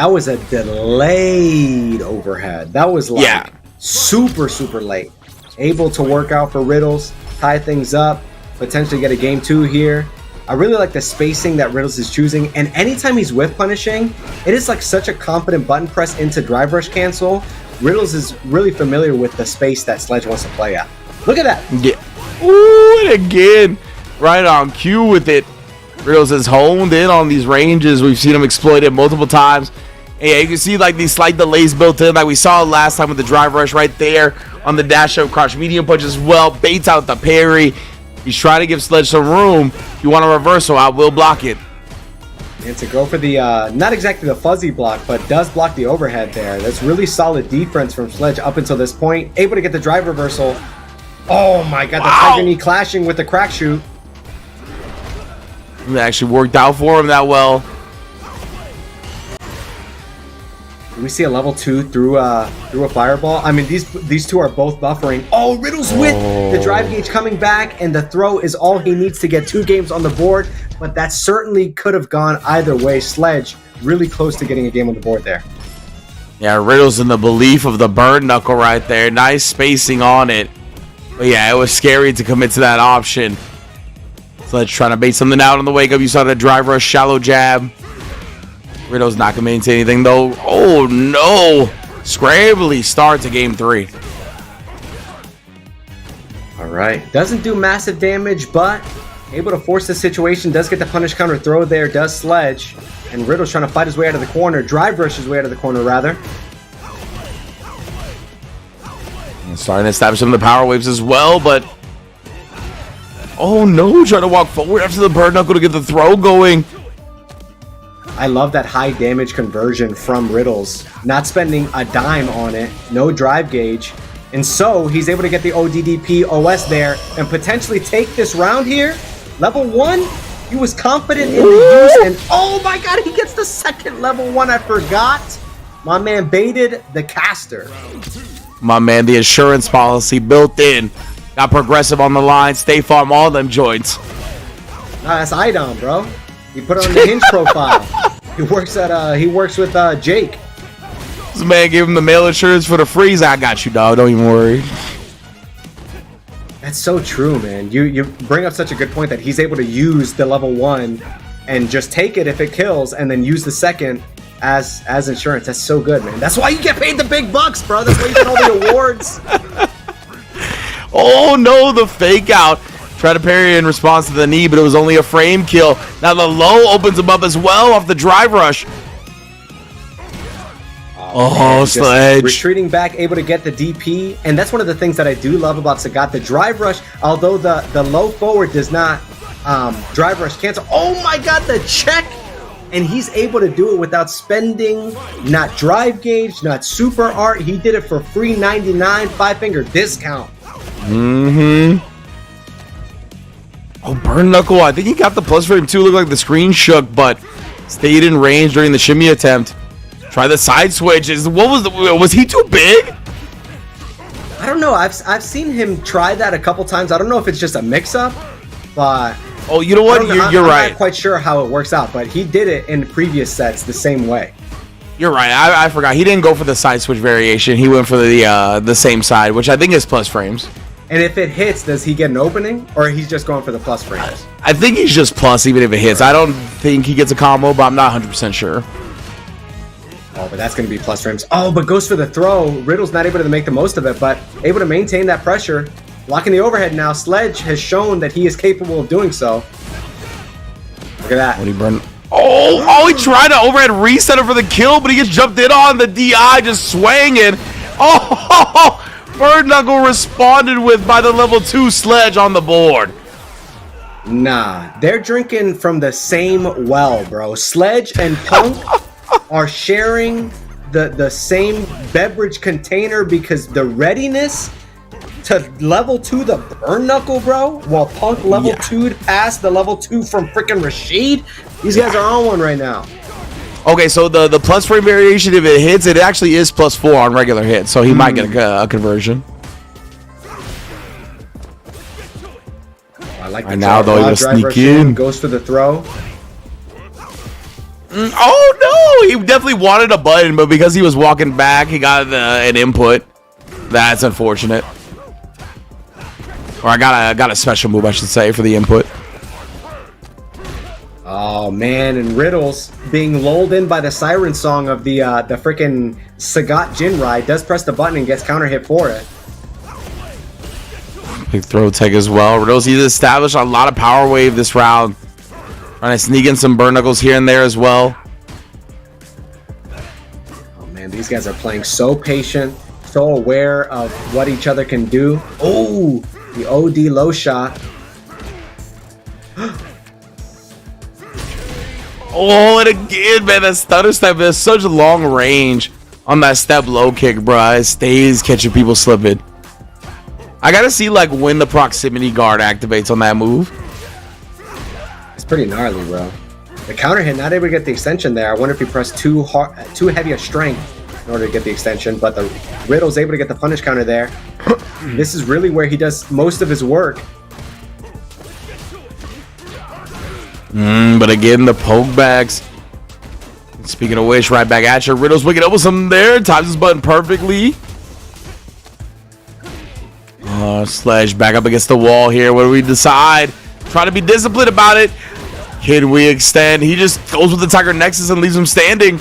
That was a delayed overhead. That was like super, super late. Able to work out for Riddles, tie things up, potentially get a game 2 here. I really like the spacing that Riddles is choosing, and anytime he's whiff punishing, it is like such a confident button press into drive rush cancel. Riddles is really familiar with the space that Sledge wants to play at. Look at that. Yeah. Ooh, and again, right on cue with it. Riddles is honed in on these ranges. We've seen him exploit it multiple times. And yeah, you can see like these slight delays built in, like we saw last time with the drive rush right there on the dash up crouch medium punch as well. Baits out the parry. He's trying to give Sledge some room. If you want a reversal, I will block it. And to go for the, not exactly the fuzzy block, but does block the overhead there. That's really solid defense from Sledge up until this point. Able to get the drive reversal. Oh my god, the Tiger Knee clashing with the crack shoot. It actually worked out for him that well. Do we see a level 2 through a fireball? I mean, these two are both buffering. Oh, Riddles with the drive gauge coming back, and the throw is all he needs to get 2 games on the board, but that certainly could have gone either way. Sledge really close to getting a game on the board there. Yeah, Riddles in the belief of the burn knuckle right there. Nice spacing on it. But yeah, it was scary to commit to that option. Sledge trying to bait something out on the wake up. You saw the drive rush, shallow jab. Riddles not going to maintain anything, though. Oh, no. Scrambly start to game 3. All right. Doesn't do massive damage, but able to force the situation. Does get the punish counter throw there. Does Sledge. And Riddles trying to fight his way out of the corner. Drive rush his way out of the corner, rather. And starting to establish some of the power waves as well, but... Oh, no. Trying to walk forward after the bird knuckle to get the throw going. I love that high damage conversion from Riddles. Not spending a dime on it. No drive gauge. And so he's able to get the ODDP OS there and potentially take this round here. Level 1, he was confident in the use. And oh my god, he gets the second level 1. I forgot. My man baited the caster. My man, the insurance policy built in. Got progressive on the line. Stay Farm, all them joints. Nah, that's Idom, bro. He put it on the Hinge profile. He works with Jake. This man gave him the mail insurance for the freeze. I got you, dog. Don't even worry. That's so true, man. You bring up such a good point that he's able to use the level 1 and just take it if it kills, and then use the second as insurance. That's so good, man. That's why you get paid the big bucks, bro. That's why you get all the awards. Oh no, the fake out. Tried to parry in response to the knee, but it was only a frame kill. Now the low opens him up as well off the drive rush. Oh, Sledge. Retreating back, able to get the DP. And that's one of the things that I do love about Sagat. The drive rush, although the low forward does not drive rush cancel. Oh my god, the check! And he's able to do it without spending, not drive gauge, not super art. He did it for free 99, 5-finger discount. Mm-hmm. Oh, burn knuckle. I think he got the plus frame too. Looked like the screen shook, but stayed in range during the shimmy attempt. Try the side switches. What was he too big? I don't know. I've seen him try that a couple times. I don't know if it's just a mix-up, but oh, you know what? You're right. I'm not quite sure how it works out, but he did it in previous sets the same way. You're right. I forgot. He didn't go for the side switch variation. He went for the same side, which I think is plus frames. And if it hits, does he get an opening, or he's just going for the plus frames? I think he's just plus, even if it hits. I don't think he gets a combo, but I'm not 100% sure. Oh, but that's going to be plus frames. Oh, but goes for the throw. Riddle's not able to make the most of it, but able to maintain that pressure. Blocking the overhead now. Sledge has shown that he is capable of doing so. Look at that. What he burn? Oh, he tried to overhead reset it for the kill, but he gets jumped in on the DI, just swinging. Oh, Bird Knuckle responded with by the level 2 Sledge on the board. Nah, they're drinking from the same well, bro. Sledge and Punk are sharing the same beverage container because the readiness to level 2 the burn knuckle, bro, while Punk level 2'd past the level 2 from freaking Rashid. These guys are on one right now. Okay, so the plus frame variation, if it hits, it actually is plus 4 on regular hits, so he might get a conversion. I like the right now, though, he will sneak in. Goes for the throw. Oh no, he definitely wanted a button, but because he was walking back, he got an input. That's unfortunate. Or I got a special move, I should say, for the input. Oh man, and Riddles being lulled in by the siren song of the freaking Sagat Jinrai does press the button and gets counter hit for it. Big throw tech as well. Riddles, he's established a lot of power wave this round. Trying to sneak in some burn knuckles here and there as well. Oh man, these guys are playing so patient, so aware of what each other can do. Oh, the OD low shot. Oh, and again, man, that stutter step has such a long range on that step low kick, bro. It stays catching people slipping. I gotta see like when the proximity guard activates on that move. It's pretty gnarly, bro. The counter hit, not able to get the extension there. I wonder if he pressed too heavy a strength in order to get the extension, but the Riddle's able to get the punish counter there. This is really where he does most of his work. But again, the poke backs. Speaking of which, right back at you. Riddles waking up with something there. Times his button perfectly. Sledge back up against the wall here. What do we decide? Try to be disciplined about it. Can we extend? He just goes with the Tiger Nexus and leaves him standing.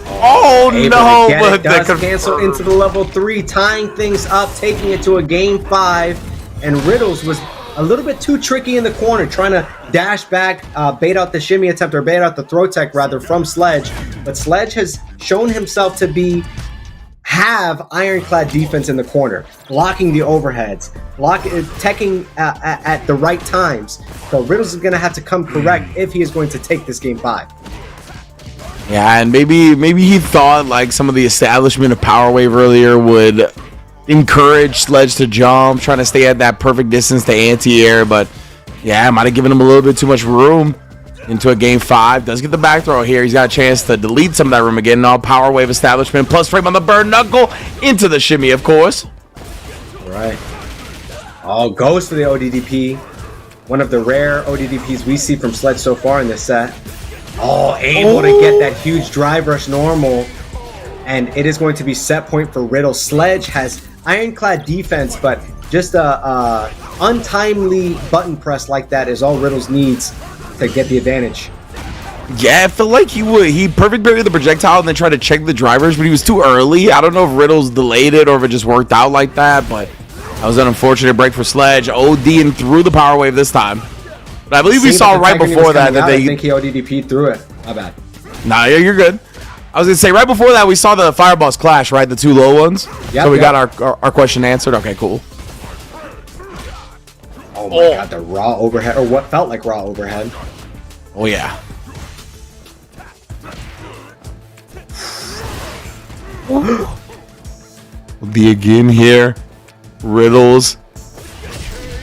Oh no! But does cancel into the level 3, tying things up, taking it to a game 5. And Riddles was a little bit too tricky in the corner, trying to dash back, bait out the shimmy attempt, or bait out the throw tech rather from Sledge. But Sledge has shown himself to have ironclad defense in the corner, blocking the overheads, teching at the right times. So Riddles is going to have to come correct if he is going to take this game 5. Yeah, and maybe he thought like some of the establishment of Power Wave earlier would encourage Sledge to jump, trying to stay at that perfect distance to anti-air, but yeah, might have given him a little bit too much room into a game 5. Does get the back throw here. He's got a chance to delete some of that room again. All Power Wave establishment plus frame on the burn knuckle into the shimmy, of course. All right. Oh, goes for the ODDP. One of the rare ODDPs we see from Sledge so far in this set. Oh, able to get that huge drive rush normal. And it is going to be set point for Riddle. Sledge has ironclad defense, but just a untimely button press like that is all Riddles needs to get the advantage. Yeah, I feel like he perfect buried the projectile and then tried to check the drivers, but he was too early. I don't know if Riddles delayed it or if it just worked out like that, but that was an unfortunate break for Sledge. ODing through the Power Wave this time. But I believe we saw right before that I think he ODDP'd through it. My bad. Nah, yeah, you're good. I was gonna say right before that we saw the fireballs clash, right? The two low ones. Yep, so we got our question answered. Okay, cool. Oh my god, the raw overhead, or what felt like raw overhead. Oh yeah. The again here, Riddles.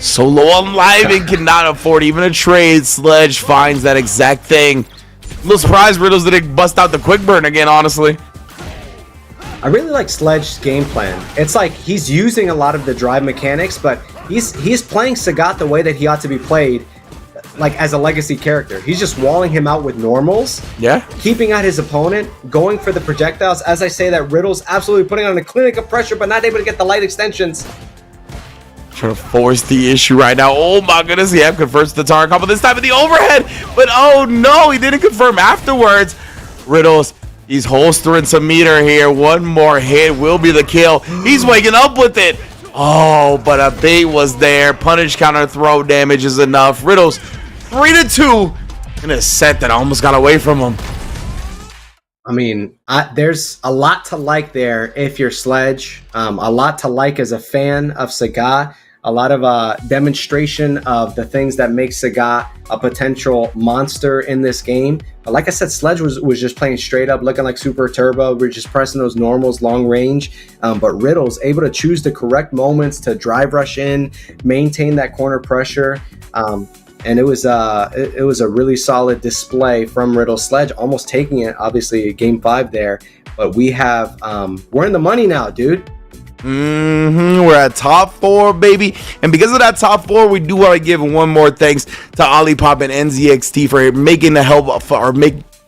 So low on life and cannot afford even a trade. Sledge finds that exact thing. A little surprised Riddles didn't bust out the quick burn again, honestly. I really like Sledge's game plan. It's like he's using a lot of the drive mechanics, but he's playing Sagat the way that he ought to be played, like as a legacy character. He's just walling him out with normals. Yeah. Keeping out his opponent, going for the projectiles. As I say that, Riddles absolutely putting on a clinic of pressure, but not able to get the light extensions. Trying to force the issue right now. Oh my goodness, he confirms the target combo this time with the overhead. But oh no, he didn't confirm afterwards. Riddles, he's holstering some meter here. One more hit will be the kill. He's waking up with it. Oh, but a bait was there. Punish counter throw damage is enough. Riddles 3-2 in a set that almost got away from him. I mean, there's a lot to like there if you're Sledge. A lot to like as a fan of Sagat. A lot of demonstration of the things that make Sagat a potential monster in this game. But like I said, Sledge was just playing straight up, looking like Super Turbo. We're just pressing those normals, long range. But Riddles able to choose the correct moments to drive rush in, maintain that corner pressure. And it was a really solid display from Riddle. Sledge almost taking it, obviously, game 5 there. But we have, we're in the money now, dude. We're at top 4, baby. And because of that top 4, we do want to give one more thanks to Olipop and NZXT for making the help or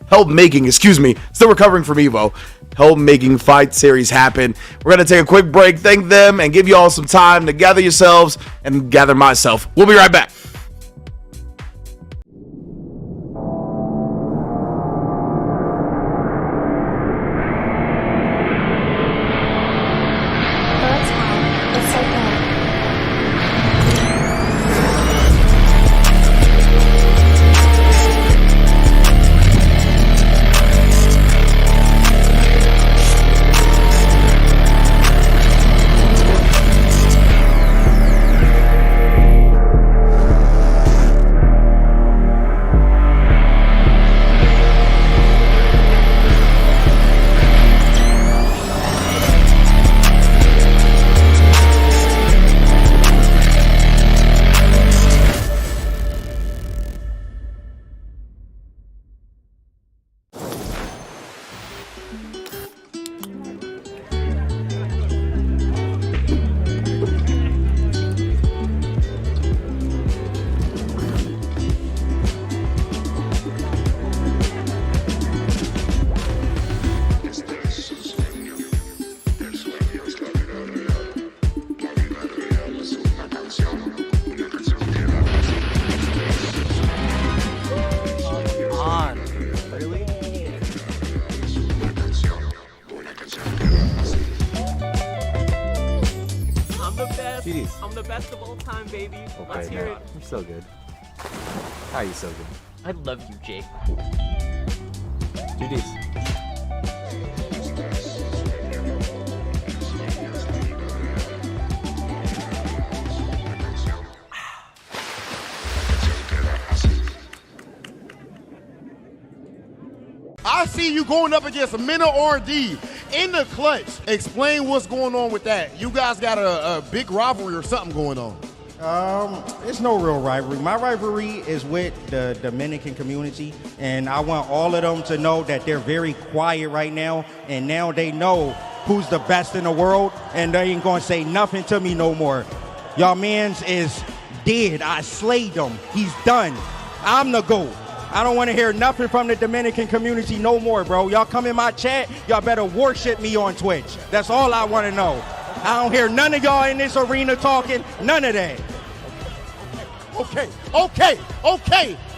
still recovering from Evo, help making fight series happen. We're going to take a quick break, thank them, and give you all some time to gather yourselves and gather myself. We'll be right back. I'm the best of all time, baby. Let's hear it. You're so good. How are you so good? I love you, Jake. GG's. I see you going up against Mena R&D in the clutch. Explain what's going on with that. You guys got a big rivalry or something going on. It's no real rivalry. My rivalry is with the Dominican community, and I want all of them to know that they're very quiet right now, and now they know who's the best in the world, and they ain't gonna say nothing to me no more. Y'all mans is dead. I slayed him. He's done. I'm the GOAT. I don't want to hear nothing from the Dominican community no more, bro. Y'all come in my chat, y'all better worship me on Twitch. That's all I want to know. I don't hear none of y'all in this arena talking, none of that. Okay.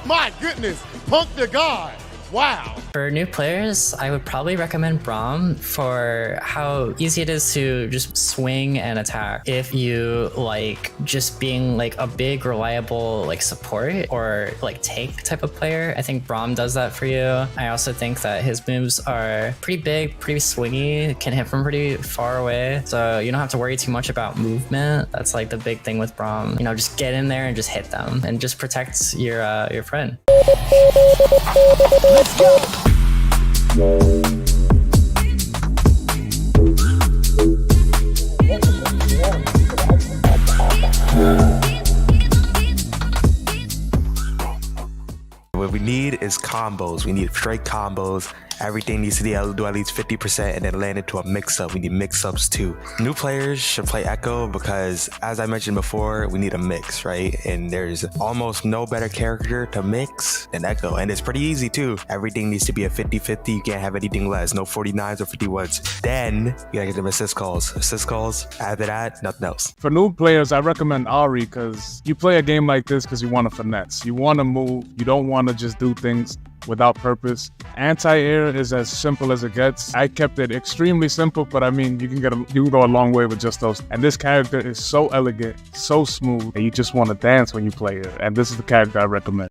My goodness, Punk the God. Wow. For new players, I would probably recommend Braum for how easy it is to just swing and attack. If you like just being like a big, reliable like support or like tank type of player, I think Braum does that for you. I also think that his moves are pretty big, pretty swingy, can hit from pretty far away. So you don't have to worry too much about movement. That's like the big thing with Braum. You know, just get in there and just hit them and just protect your friend. Let's go! What we need is combos. We need straight combos. Everything needs to do at least 50% and then land into a mix-up. We need mix-ups too. New players should play Echo because, as I mentioned before, we need a mix, right? And there's almost no better character to mix than Echo. And it's pretty easy too. Everything needs to be a 50-50. You can't have anything less. No 49s or 51s. Then you gotta get them assist calls. Assist calls. After that, nothing else. For new players, I recommend Ari because you play a game like this because you want to finesse. You want to move. You don't want to just do things without purpose. Anti-air is as simple as it gets. I kept it extremely simple, but I mean, you can go a long way with just those. And this character is so elegant, so smooth, and you just want to dance when you play it. And this is the character I recommend.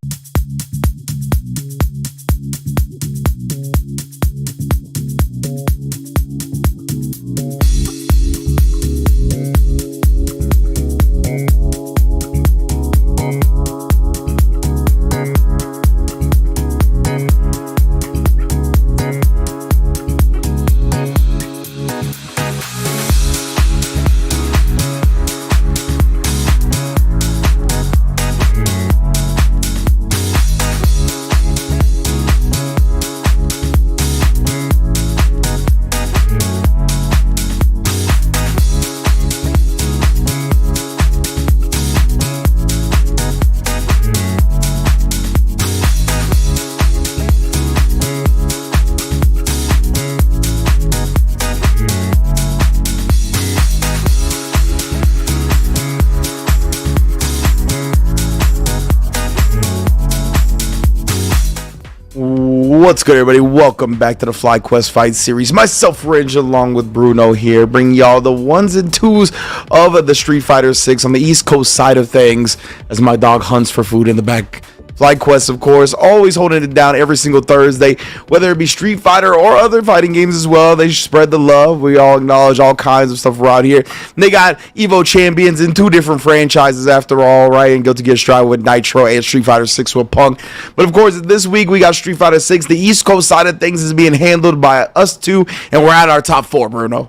What's good, everybody? Welcome back to the FlyQuest Fight Series. Myself, Ridge, along with Bruno here, bringing y'all the ones and twos of the Street Fighter 6 on the East Coast side of things, as my dog hunts for food in the back. FlyQuest, of course, always holding it down every single Thursday, whether it be Street Fighter or other fighting games as well. They spread the love. We all acknowledge all kinds of stuff around here. And they got Evo champions in 2 different franchises after all, right? And Guilty Gear Strive with Nitro and Street Fighter 6 with Punk. But of course, this week we got Street Fighter 6. The East Coast side of things is being handled by us two, and we're at our top 4, Bruno.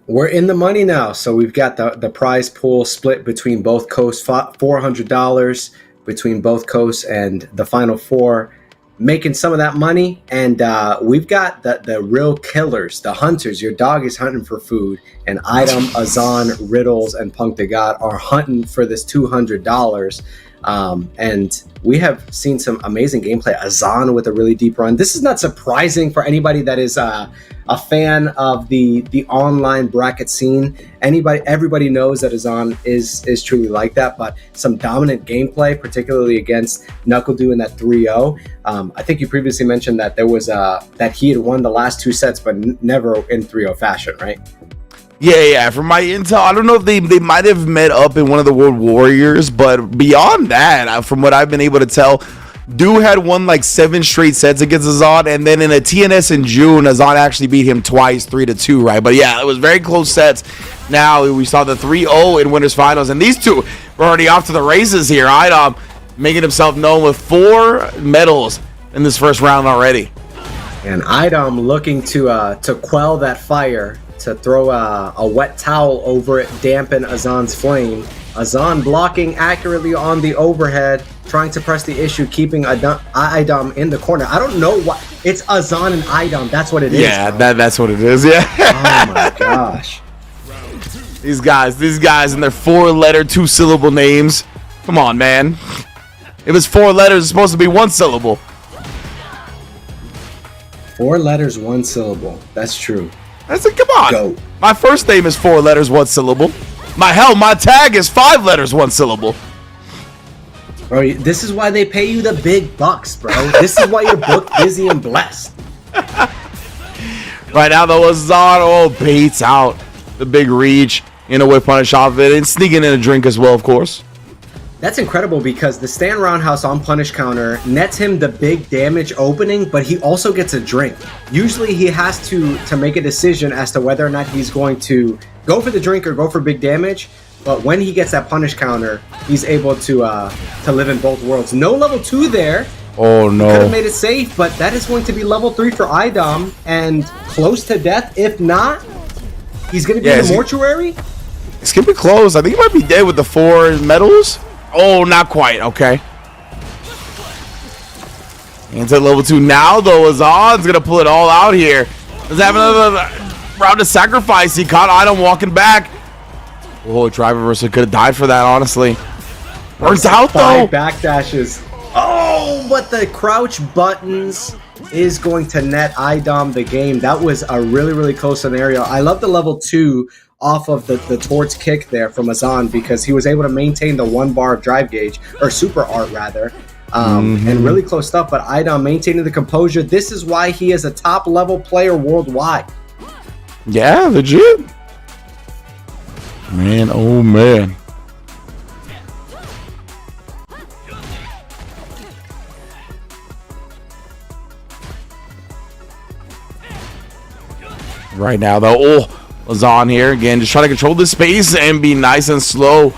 We're in the money now. So we've got the prize pool split between both coasts, $400 between both coasts, and the final 4 making some of that money. And we've got the real killers, the hunters. Your dog is hunting for food, and Idom, Azan, Riddles, and Punk the God are hunting for this $200. And we have seen some amazing gameplay. Azan with a really deep run. This is not surprising for anybody that is a fan of the online bracket scene. Everybody knows that Azan is truly like that, but some dominant gameplay, particularly against Knuckle Doo in that 3-0. I think you previously mentioned that there was that he had won the last 2 sets, but never in 3-0 fashion, right? Yeah. From my intel, I don't know if they might have met up in one of the World Warriors, but beyond that, from what I've been able to tell, Doo had won like 7 straight sets against Azan, and then in a TNS in June, Azan actually beat him twice, 3-2, right? But yeah, it was very close sets. Now we saw the 3-0 in winners finals, and these two were already off to the races here. Idom making himself known with 4 medals in this first round already. And Idom looking to quell that fire, to throw a wet towel over it, dampen Azan's flame. Azan blocking accurately on the overhead, trying to press the issue, keeping Idom in the corner. I don't know what it's. Azan and Idom. That's what it is. Yeah, that's what it is. Yeah. Oh my gosh. These guys and their 4-letter, 2-syllable names. Come on, man. If it's 4 letters, it's supposed to be 1 syllable. 4 letters, 1 syllable. That's true. I said, come on. Go. My first name is 4 letters, 1 syllable. My tag is 5 letters, 1 syllable. Bro, this is why they pay you the big bucks, bro. This is why you're booked, busy, and blessed. Right now, though, Azan baits out the big reach in a whip punish off of it, and sneaking in a drink as well, of course. That's incredible because the stand roundhouse on punish counter nets him the big damage opening, but he also gets a drink. Usually he has to make a decision as to whether or not he's going to go for the drink or go for big damage. But when he gets that punish counter, he's able to live in both worlds. No level 2 there. Oh no. Could have made it safe, but that is going to be level 3 for Idom, and close to death. If not, he's going to be in the mortuary. It's going to be close. I think he might be dead with the 4 medals. Oh, not quite. Okay. Into level 2 now, though. Azan's going to pull it all out here. Let's have another round of sacrifice. He caught Idom walking back. Oh, driver versus could have died for that, honestly. Burns out, though. 5 backdashes. Oh, but the crouch buttons is going to net Idom the game. That was a really, really close scenario. I love the level 2 off of the torch kick there from Azan, because he was able to maintain the 1 bar of drive gauge, or super art rather, and really close stuff. But Idom maintaining the composure. This is why he is a top level player worldwide. Yeah, legit. Man, oh man. Right now, though, Azan here again, just trying to control the space and be nice and slow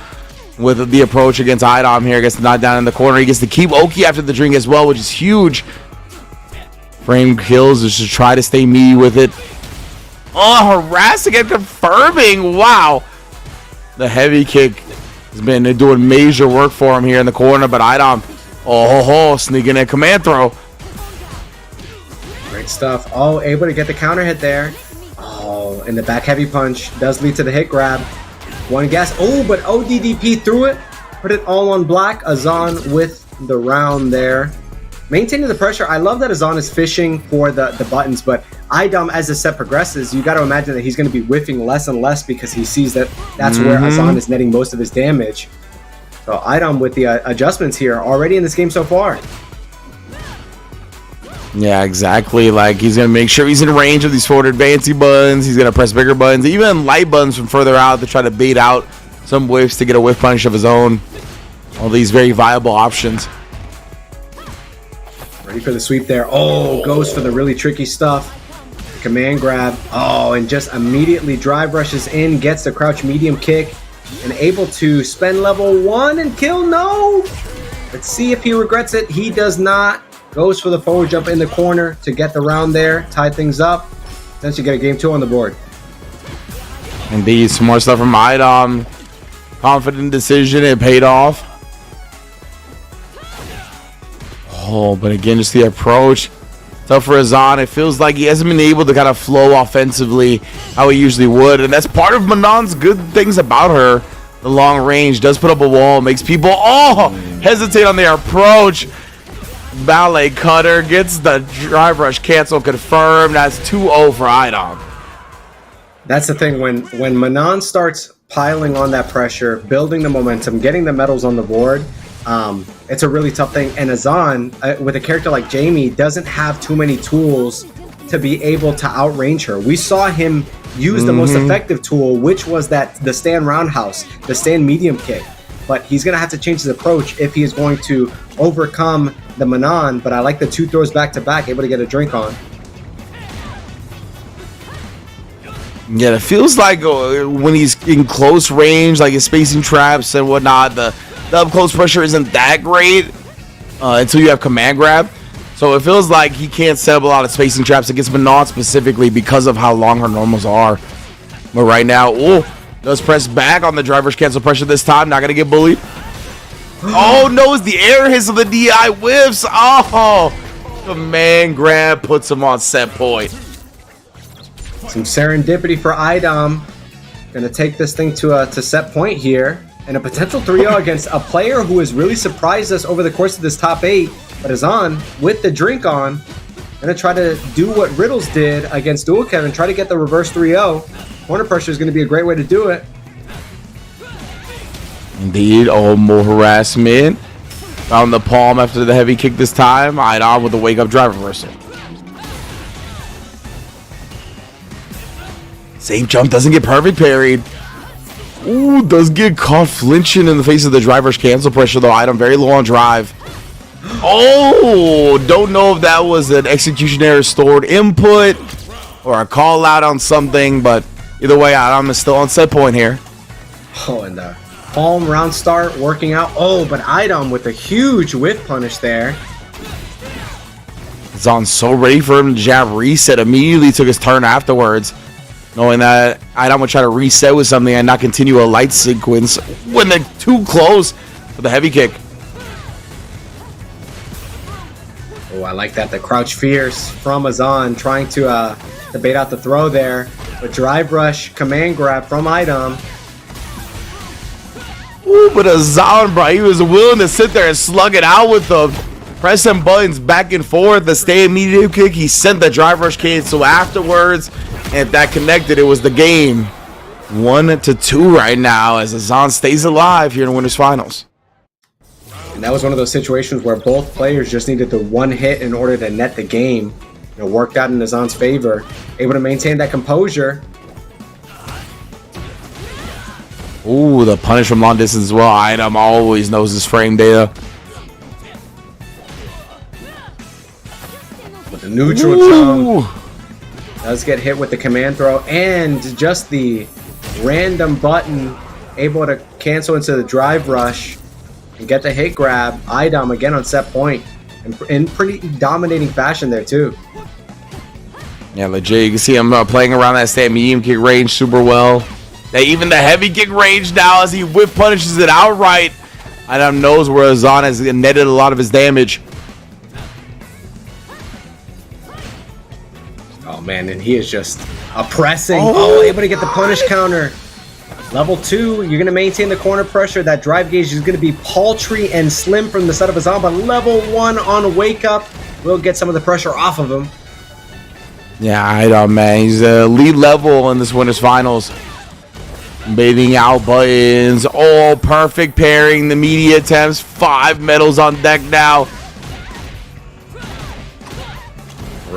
with the approach against Idom here. Gets the knock down in the corner. He gets to keep Oki after the drink as well, which is huge. Frame kills just to try to stay meaty with it. Oh, harassing and confirming. Wow. The heavy kick has been doing major work for him here in the corner, but Idom, sneaking a command throw. Great stuff. Oh, able to get the counter hit there. Oh, and the back heavy punch does lead to the hit grab. 1 gas. Oh, but ODDP threw it. Put it all on black. Azan with the round there. Maintaining the pressure. I love that Azan is fishing for the buttons, but Idom, as the set progresses, you got to imagine that he's going to be whiffing less and less because he sees that that's where Azan is netting most of his damage. So Idom with the adjustments here already in this game so far. Yeah, exactly. Like, he's going to make sure he's in range of these forward advancing buttons. He's going to press bigger buttons, even light buttons from further out to try to bait out some whiffs to get a whiff punish of his own. All these very viable options. Ready for the sweep there. Oh, goes for the really tricky stuff. Command grab. Oh, and just immediately drive rushes in, gets the crouch medium kick, and able to spend level 1 and kill. No! Let's see if he regrets it. He does not. Goes for the forward jump in the corner to get the round there, tie things up. Then you get a game 2 on the board. Indeed, some more stuff from Idom. Confident decision, it paid off. Oh, but again, just the approach. Tough for Azan. It feels like he hasn't been able to kind of flow offensively how he usually would. And that's part of Manon's good things about her. The long range does put up a wall, makes people hesitate on their approach. Ballet cutter gets the drive rush cancel confirmed. That's 2-0 for Idom. That's the thing. When Manon starts piling on that pressure, building the momentum, getting the medals on the board, it's a really tough thing. And Azan, with a character like Jamie, doesn't have too many tools to be able to outrange her. We saw him use the most effective tool, which was the stand roundhouse, the stand medium kick. But he's going to have to change his approach if he is going to overcome the Manon. But I like the 2 throws back to back, able to get a drink on. Yeah, it feels like when he's in close range, like his spacing traps and whatnot, the up close pressure isn't that great until you have command grab. So it feels like he can't set up a lot of spacing traps against Manon specifically because of how long her normals are. But right now, does press back on the driver's cancel pressure this time. Not going to get bullied. Oh, no, it's the air hits of the DI whiffs. Oh, command grab puts him on set point. Some serendipity for Idom. Going to take this thing to set point here. And a potential 3-0 against a player who has really surprised us over the course of this top 8. But Azan, with the drink on, going to try to do what Riddles did against Dual Kevin, try to get the reverse 3-0. Corner pressure is going to be a great way to do it. Indeed. Oh, more harassment. Found the palm after the heavy kick this time. Idom with the wake-up drive reversal. Same jump, doesn't get perfect parried. Ooh, does get caught flinching in the face of the driver's cancel pressure, though. Idom very low on drive. Oh, don't know if that was an execution error stored input or a call out on something, but either way, Idom is still on set point here. Oh, and the palm round start working out. Oh, but Idom with a huge whiff punish there. Azan's so ready for him to jab reset. Immediately took his turn afterwards, knowing that Idom would try to reset with something and not continue a light sequence when they're too close for the heavy kick. Oh, I like that. The crouch fierce from Azan, trying to bait out the throw there. But drive rush, command grab from Idom. Ooh, but Azan, bro, he was willing to sit there and slug it out with the pressing buttons back and forth. The stay immediate kick, he sent the drive rush cancel afterwards. And if that connected, it was the game. 1-2 right now as Azan stays alive here in the Winners Finals. And that was one of those situations where both players just needed the one hit in order to net the game. It worked out in Azan's favor. Able to maintain that composure. Ooh, the punish from long distance as well. Idom always knows his frame data. With the neutral jump. Does get hit with the command throw. And just the random button able to cancel into the drive rush and get the hit grab. Idom again on set point. And in pretty dominating fashion there too. Yeah, legit. You can see him playing around that stand medium kick range super well. Even the heavy kick range now as he whiff punishes it outright. Idom knows where Azan has netted a lot of his damage. Oh man, and he is just oppressing. Oh, able to get the punish counter. Level 2, you're going to maintain the corner pressure. That drive gauge is going to be paltry and slim from the side of Azan, but level 1 on wake up will get some of the pressure off of him. Yeah, Idom, man. He's elite level in this Winners Finals. Baiting out buttons. All perfect pairing. The media attempts. 5 medals on deck now.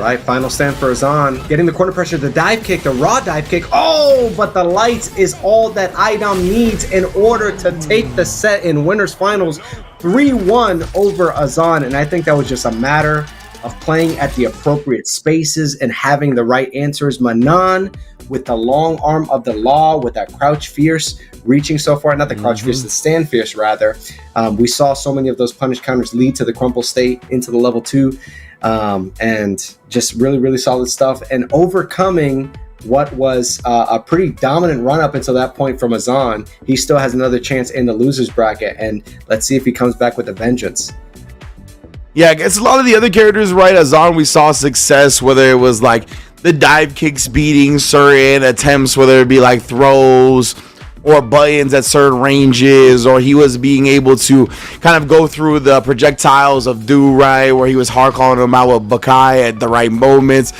right? Final stand for Azan. Getting the corner pressure, the dive kick, the raw dive kick. Oh, but the lights is all that Idom needs in order to take the set in winners finals 3-1 over Azan. And I think that was just a matter of playing at the appropriate spaces and having the right answers. Manon with the long arm of the law, with that crouch fierce, reaching so far, not the crouch fierce, the stand fierce rather. We saw so many of those punish counters lead to the crumple state into the level 2, and just really, really solid stuff. And overcoming what was a pretty dominant run up until that point from Azan, he still has another chance in the losers bracket, and let's see if he comes back with a vengeance. Yeah, I guess a lot of the other characters, right? Azan, we saw success, whether it was like the dive kicks beating certain attempts, whether it be like throws or buttons at certain ranges, or he was being able to kind of go through the projectiles of Doo, right? Where he was hard calling them out with Bakai at the right moments.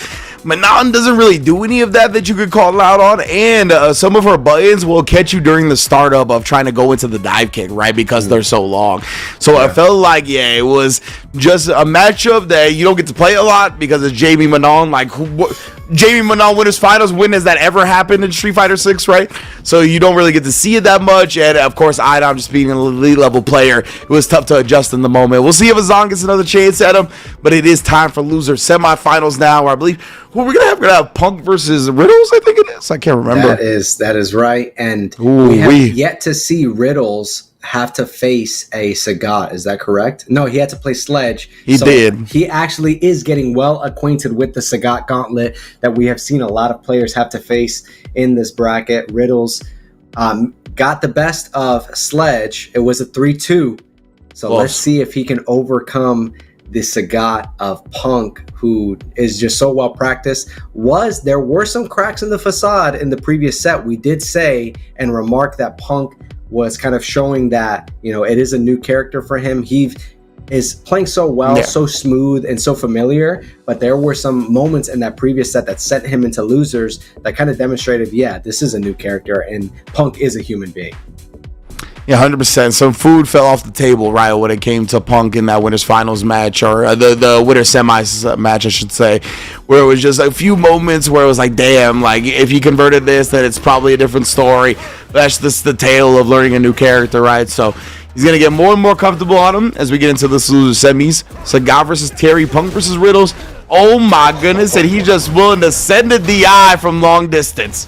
Manon doesn't really do any of that you could call out on, and some of her buttons will catch you during the startup of trying to go into the dive kick, right? Because they're so long. So I felt like, yeah, it was just a matchup that you don't get to play a lot because it's Jamie Manon. Like, Jamie Manon winners finals, when has that ever happened in Street Fighter 6, right? So you don't really get to see it that much, and of course, Idom just being an elite level player, it was tough to adjust in the moment. We'll see if Azan gets another chance at him, but it is time for loser semifinals now, where I believe who we're gonna have Punk versus Riddles, I think it is. I can't remember. That is right. And we have yet to see Riddles have to face a Sagat. Is that correct? No, he had to play Sledge. He did. He actually is getting well acquainted with the Sagat gauntlet that we have seen a lot of players have to face in this bracket. Riddles got the best of Sledge. It was a 3-2. So let's see if he can overcome the Sagat of Punk, who is just so well practiced. There were some cracks in the facade in the previous set. We did say and remark that Punk was kind of showing that, it is a new character for him. He is playing so well, so smooth and so familiar, but there were some moments in that previous set that sent him into losers that kind of demonstrated, this is a new character and Punk is a human being. Yeah, 100%. Some food fell off the table, right, when it came to Punk in that winners finals match, or the winners semis match, I should say, where it was just a few moments where it was like, damn, like if he converted this, then it's probably a different story. That's just the tale of learning a new character, right? So he's going to get more and more comfortable on him as we get into this loser semis. Sagat versus Terry, Punk versus Riddles. Oh my goodness, and he's just willing to send a DI from long distance.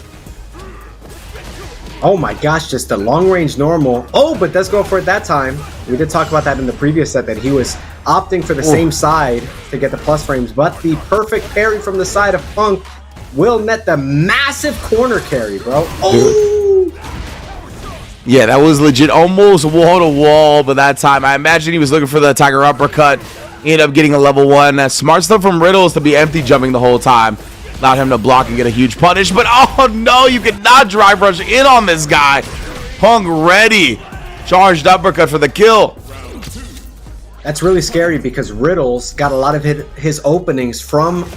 Oh my gosh, just a long-range normal. Oh, but let's go for it that time. We did talk about that in the previous set, that he was opting for the same side to get the plus frames, but the perfect parry from the side of Punk will net the massive corner carry, bro. Oh! Yeah, that was legit, almost wall-to-wall, but that time, I imagine he was looking for the Tiger Uppercut. He ended up getting a level 1. That's smart stuff from Riddles to be empty jumping the whole time. Allowed him to block and get a huge punish, but oh no, you cannot drive rush in on this guy. Punk ready. Charged uppercut for the kill. That's really scary because Riddles got a lot of his openings from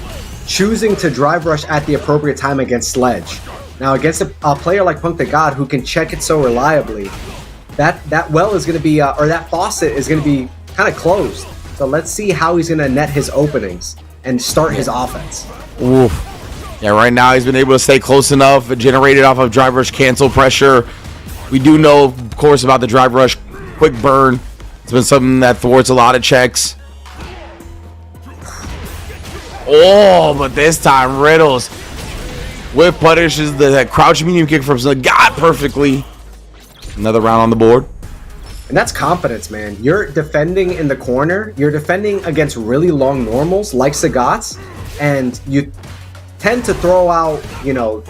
choosing to drive rush at the appropriate time against Sledge. Now against a player like Punk the God who can check it so reliably, that well is going to be, or that faucet is going to be kind of closed. So let's see how he's going to net his openings and start his offense. Oof. Yeah, right now he's been able to stay close enough, generated off of drive rush cancel pressure. We do know, of course, about the drive rush quick burn. It's been something that thwarts a lot of checks. Oh, but this time Riddles whip punishes the crouch medium kick from Sagat perfectly. Another round on the board. And that's confidence, man. You're defending in the corner. You're defending against really long normals like Sagat's, and you tend to throw out,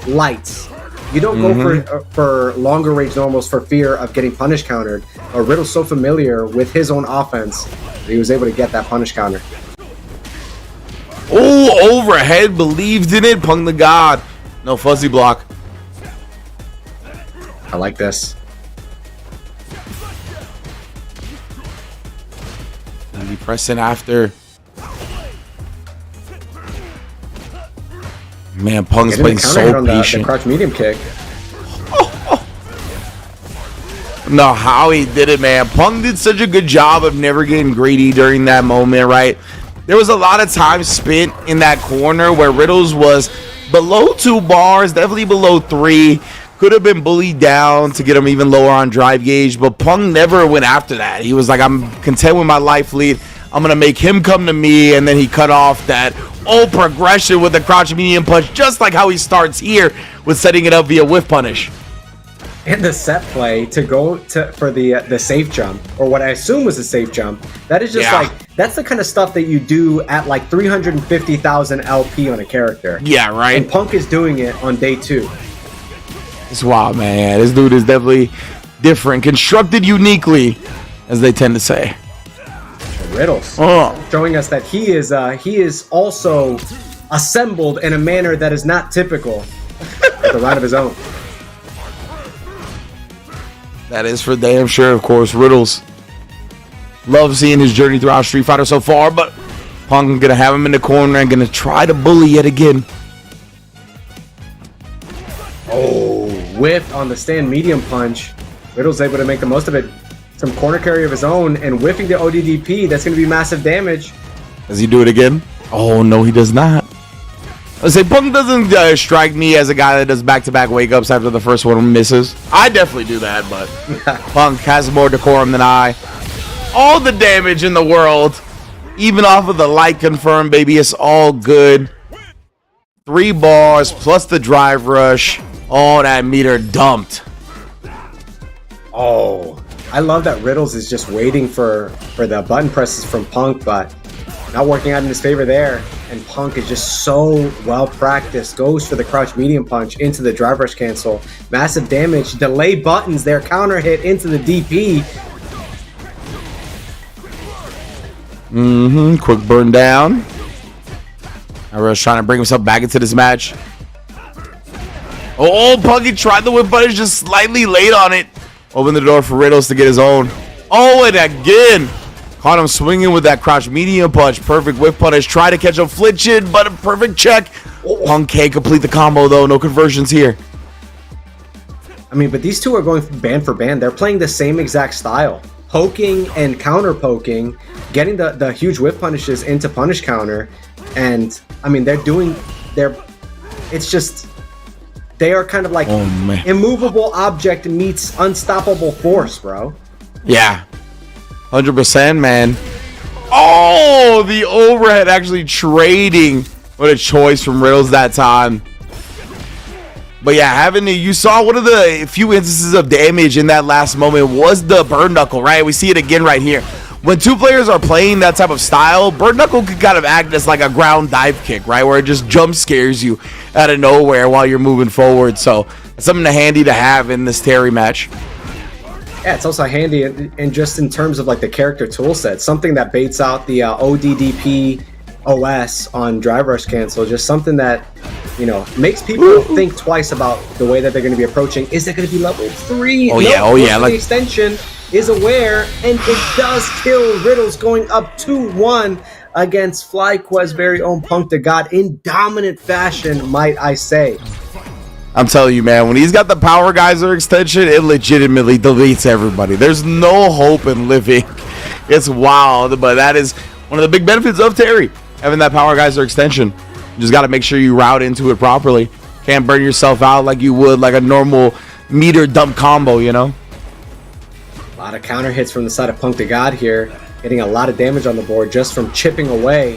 lights. You don't go for longer range normals for fear of getting punish countered. Or Riddle's so familiar with his own offense that he was able to get that punish counter. Oh, overhead, believed in it. Punk the God. No fuzzy block. I like this. And be pressing after. Man, Punk's playing so patient. The crouch medium kick. No, how he did it, man. Punk did such a good job of never getting greedy during that moment, right? there was a lot of time spent in that corner where Riddles was below 2 bars, definitely below 3. Could have been bullied down to get him even lower on drive gauge, but Punk never went after that. He was like, I'm content with my life lead. I'm going to make him come to me, and then he cut off that old progression with the crouch medium punch, just like how he starts here with setting it up via whiff punish. And the set play to go for the safe jump, or what I assume was a safe jump. That is just like, that's the kind of stuff that you do at like 350,000 LP on a character. Yeah, right. And Punk is doing it on day 2. It's wild, man. This dude is definitely different, constructed uniquely, as they tend to say. Riddles showing us that he is also assembled in a manner that is not typical at the right of his own. That is for damn sure, of course. Riddles. Love seeing his journey throughout Street Fighter so far, but Punk gonna have him in the corner and gonna try to bully yet again. Oh, whiff on the stand medium punch. Riddles able to make the most of it. Some corner carry of his own and whiffing the ODDP. That's gonna be massive damage. Does he do it again? Oh, no, he does not. I say Punk doesn't strike me as a guy that does back-to-back wake-ups after the first one misses. I definitely do that, but Punk has more decorum than I. All the damage in the world, even off of the light confirm, baby, it's all good. 3 bars plus the drive rush. All that meter dumped. Oh, I love that Riddles is just waiting for the button presses from Punk, but not working out in his favor there. And Punk is just so well practiced. Goes for the crouch medium punch into the drive rush cancel. Massive damage. Delay buttons there. Counter hit into the DP. Quick burn down. Rush trying to bring himself back into this match. Oh, Punky tried the whip punish, just slightly late on it. Open the door for Riddles to get his own. Oh, and again. Caught him swinging with that crouch medium punch. Perfect whip punish. Try to catch him flinching, but a perfect check. Punk can't complete the combo, though. No conversions here. I mean, but these two are going band for band. They're playing the same exact style. Poking and counter poking. Getting the huge whip punishes into punish counter. And, I mean, it's just... They are kind of like immovable object meets unstoppable force, bro. Yeah. 100%, man. Oh, the overhead actually trading. What a choice from Riddles that time. But yeah, you saw one of the few instances of damage in that last moment was the bird knuckle, right? We see it again right here. When 2 players are playing that type of style, bird knuckle could kind of act as like a ground dive kick, right? Where it just jump scares you out of nowhere while you're moving forward. So it's something handy to have in this Terry match. Yeah, it's also handy and just in terms of like the character toolset, something that baits out the ODDP OS on drive rush cancel, just something that, you know, makes people think twice about the way that they're going to be approaching. Is it going to be level 3? Oh yeah, like the extension is aware, and it does kill Riddles, going up 2-1 against FlyQuest's very own Punk to God in dominant fashion, might I say. I'm telling you, man, when he's got the Power Geyser extension, it legitimately deletes everybody. There's no hope in living. It's wild, but that is one of the big benefits of Terry, having that Power Geyser extension. You just got to make sure you route into it properly. Can't burn yourself out like you would like a normal meter dump combo, you know? A lot of counter hits from the side of Punk to God here, getting a lot of damage on the board just from chipping away.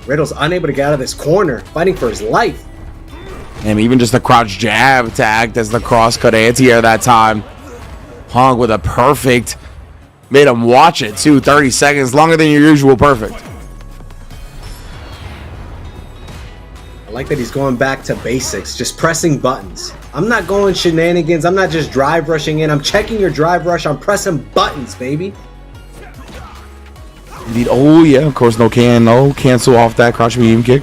Riddles unable to get out of this corner, fighting for his life. And even just a crouch jab to act as the cross-cut anti-air that time. Punk with a perfect. Made him watch it, too. 30 seconds, longer than your usual perfect. I like that he's going back to basics, just pressing buttons. I'm not going shenanigans. I'm not just drive rushing in. I'm checking your drive rush. I'm pressing buttons, baby. Indeed. Oh, yeah, of course, no cancel off that crouch medium kick.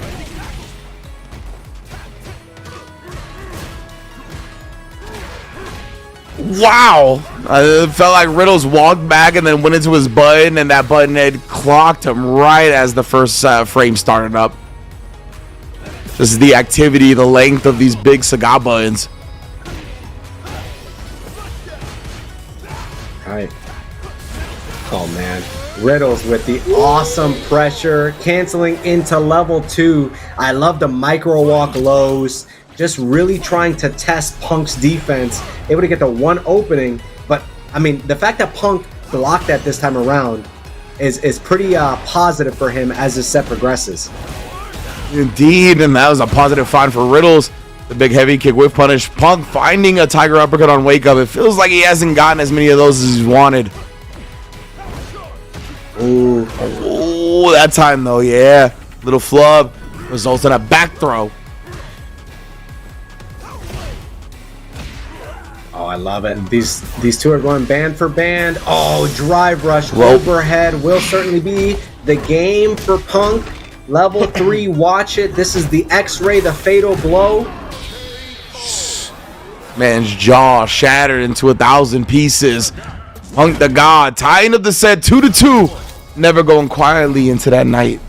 Wow. It felt like Riddles walked back and then went into his button, and that button had clocked him right as the first frame started up. Just the activity, the length of these big Saga buttons. All right. Oh man, Riddles with the awesome pressure, canceling into level 2. I love the micro walk lows, just really trying to test Punk's defense, able to get the one opening. But I mean, the fact that Punk blocked that this time around is pretty positive for him as his set progresses. Indeed, and that was a positive find for Riddles. The big heavy kick with punish. Punk finding a tiger uppercut on wake up. It feels like he hasn't gotten as many of those as he's wanted. Ooh, that time though, yeah. Little flub results in a back throw. Oh, I love it. These two are going band for band. Oh, drive rush overhead will certainly be the game for Punk. Level 3, watch it. This is the X-ray, the fatal blow. Man's jaw shattered into 1,000 pieces. Punk the God tying up the set 2-2. Never going quietly into that night.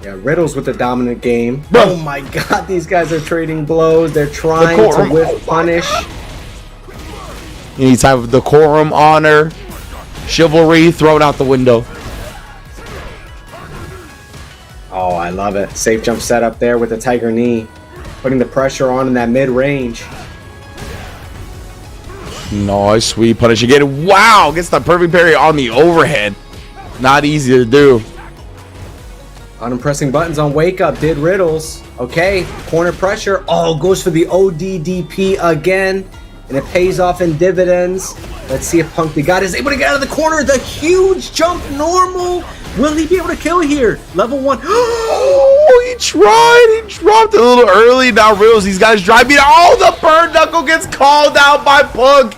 Yeah, Riddles with the dominant game. Oh my God, these guys are trading blows. They're trying to whiff punish. Any type of decorum, honor, chivalry thrown out the window. Oh, I love it. Safe jump setup there with the tiger knee. Putting the pressure on in that mid-range. Nice, sweet punish again. Wow, gets the perfect parry on the overhead. Not easy to do. On pressing buttons on wake up did Riddles. Okay, corner pressure. Oh, goes for the ODDP again. And it pays off in dividends. Let's see if Punk the God is able to get out of the corner. The huge jump normal. Will he be able to kill here? Level 1. Oh, he tried. He dropped it a little early. Now Riddles, these guys driving. Oh, the bird knuckle gets called out by Punk.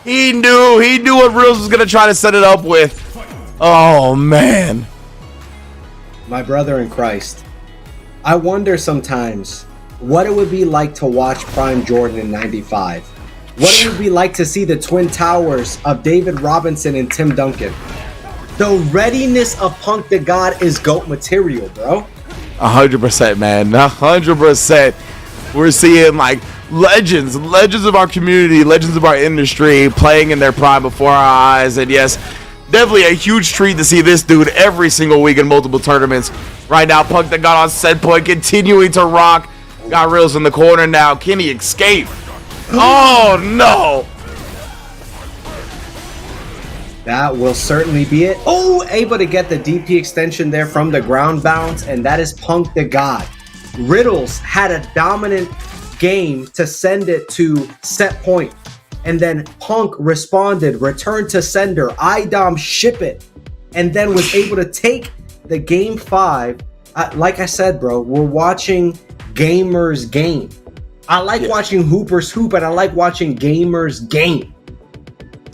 He knew what Riddles was going to try to set it up with. Oh, man. My brother in Christ. I wonder sometimes what it would be like to watch Prime Jordan in 95. What it would be like to see the twin towers of David Robinson and Tim Duncan. The readiness of Punk the God is GOAT material, bro. 100%, man. 100%. We're seeing like legends of our community, legends of our industry playing in their prime before our eyes. And yes, definitely a huge treat to see this dude every single week in multiple tournaments. Right now, Punk the God on set point, continuing to rock. Got Riddles in the corner now. Can he escape? Oh, no. That will certainly be it. Oh, able to get the DP extension there from the ground bounce, and that is Punk the God. Riddles had a dominant game to send it to set point, and then Punk responded, returned to sender, Idom ship it, and then was able to take the game 5. Like I said, bro, we're watching gamers game. I like watching hoopers hoop, and I like watching gamers game.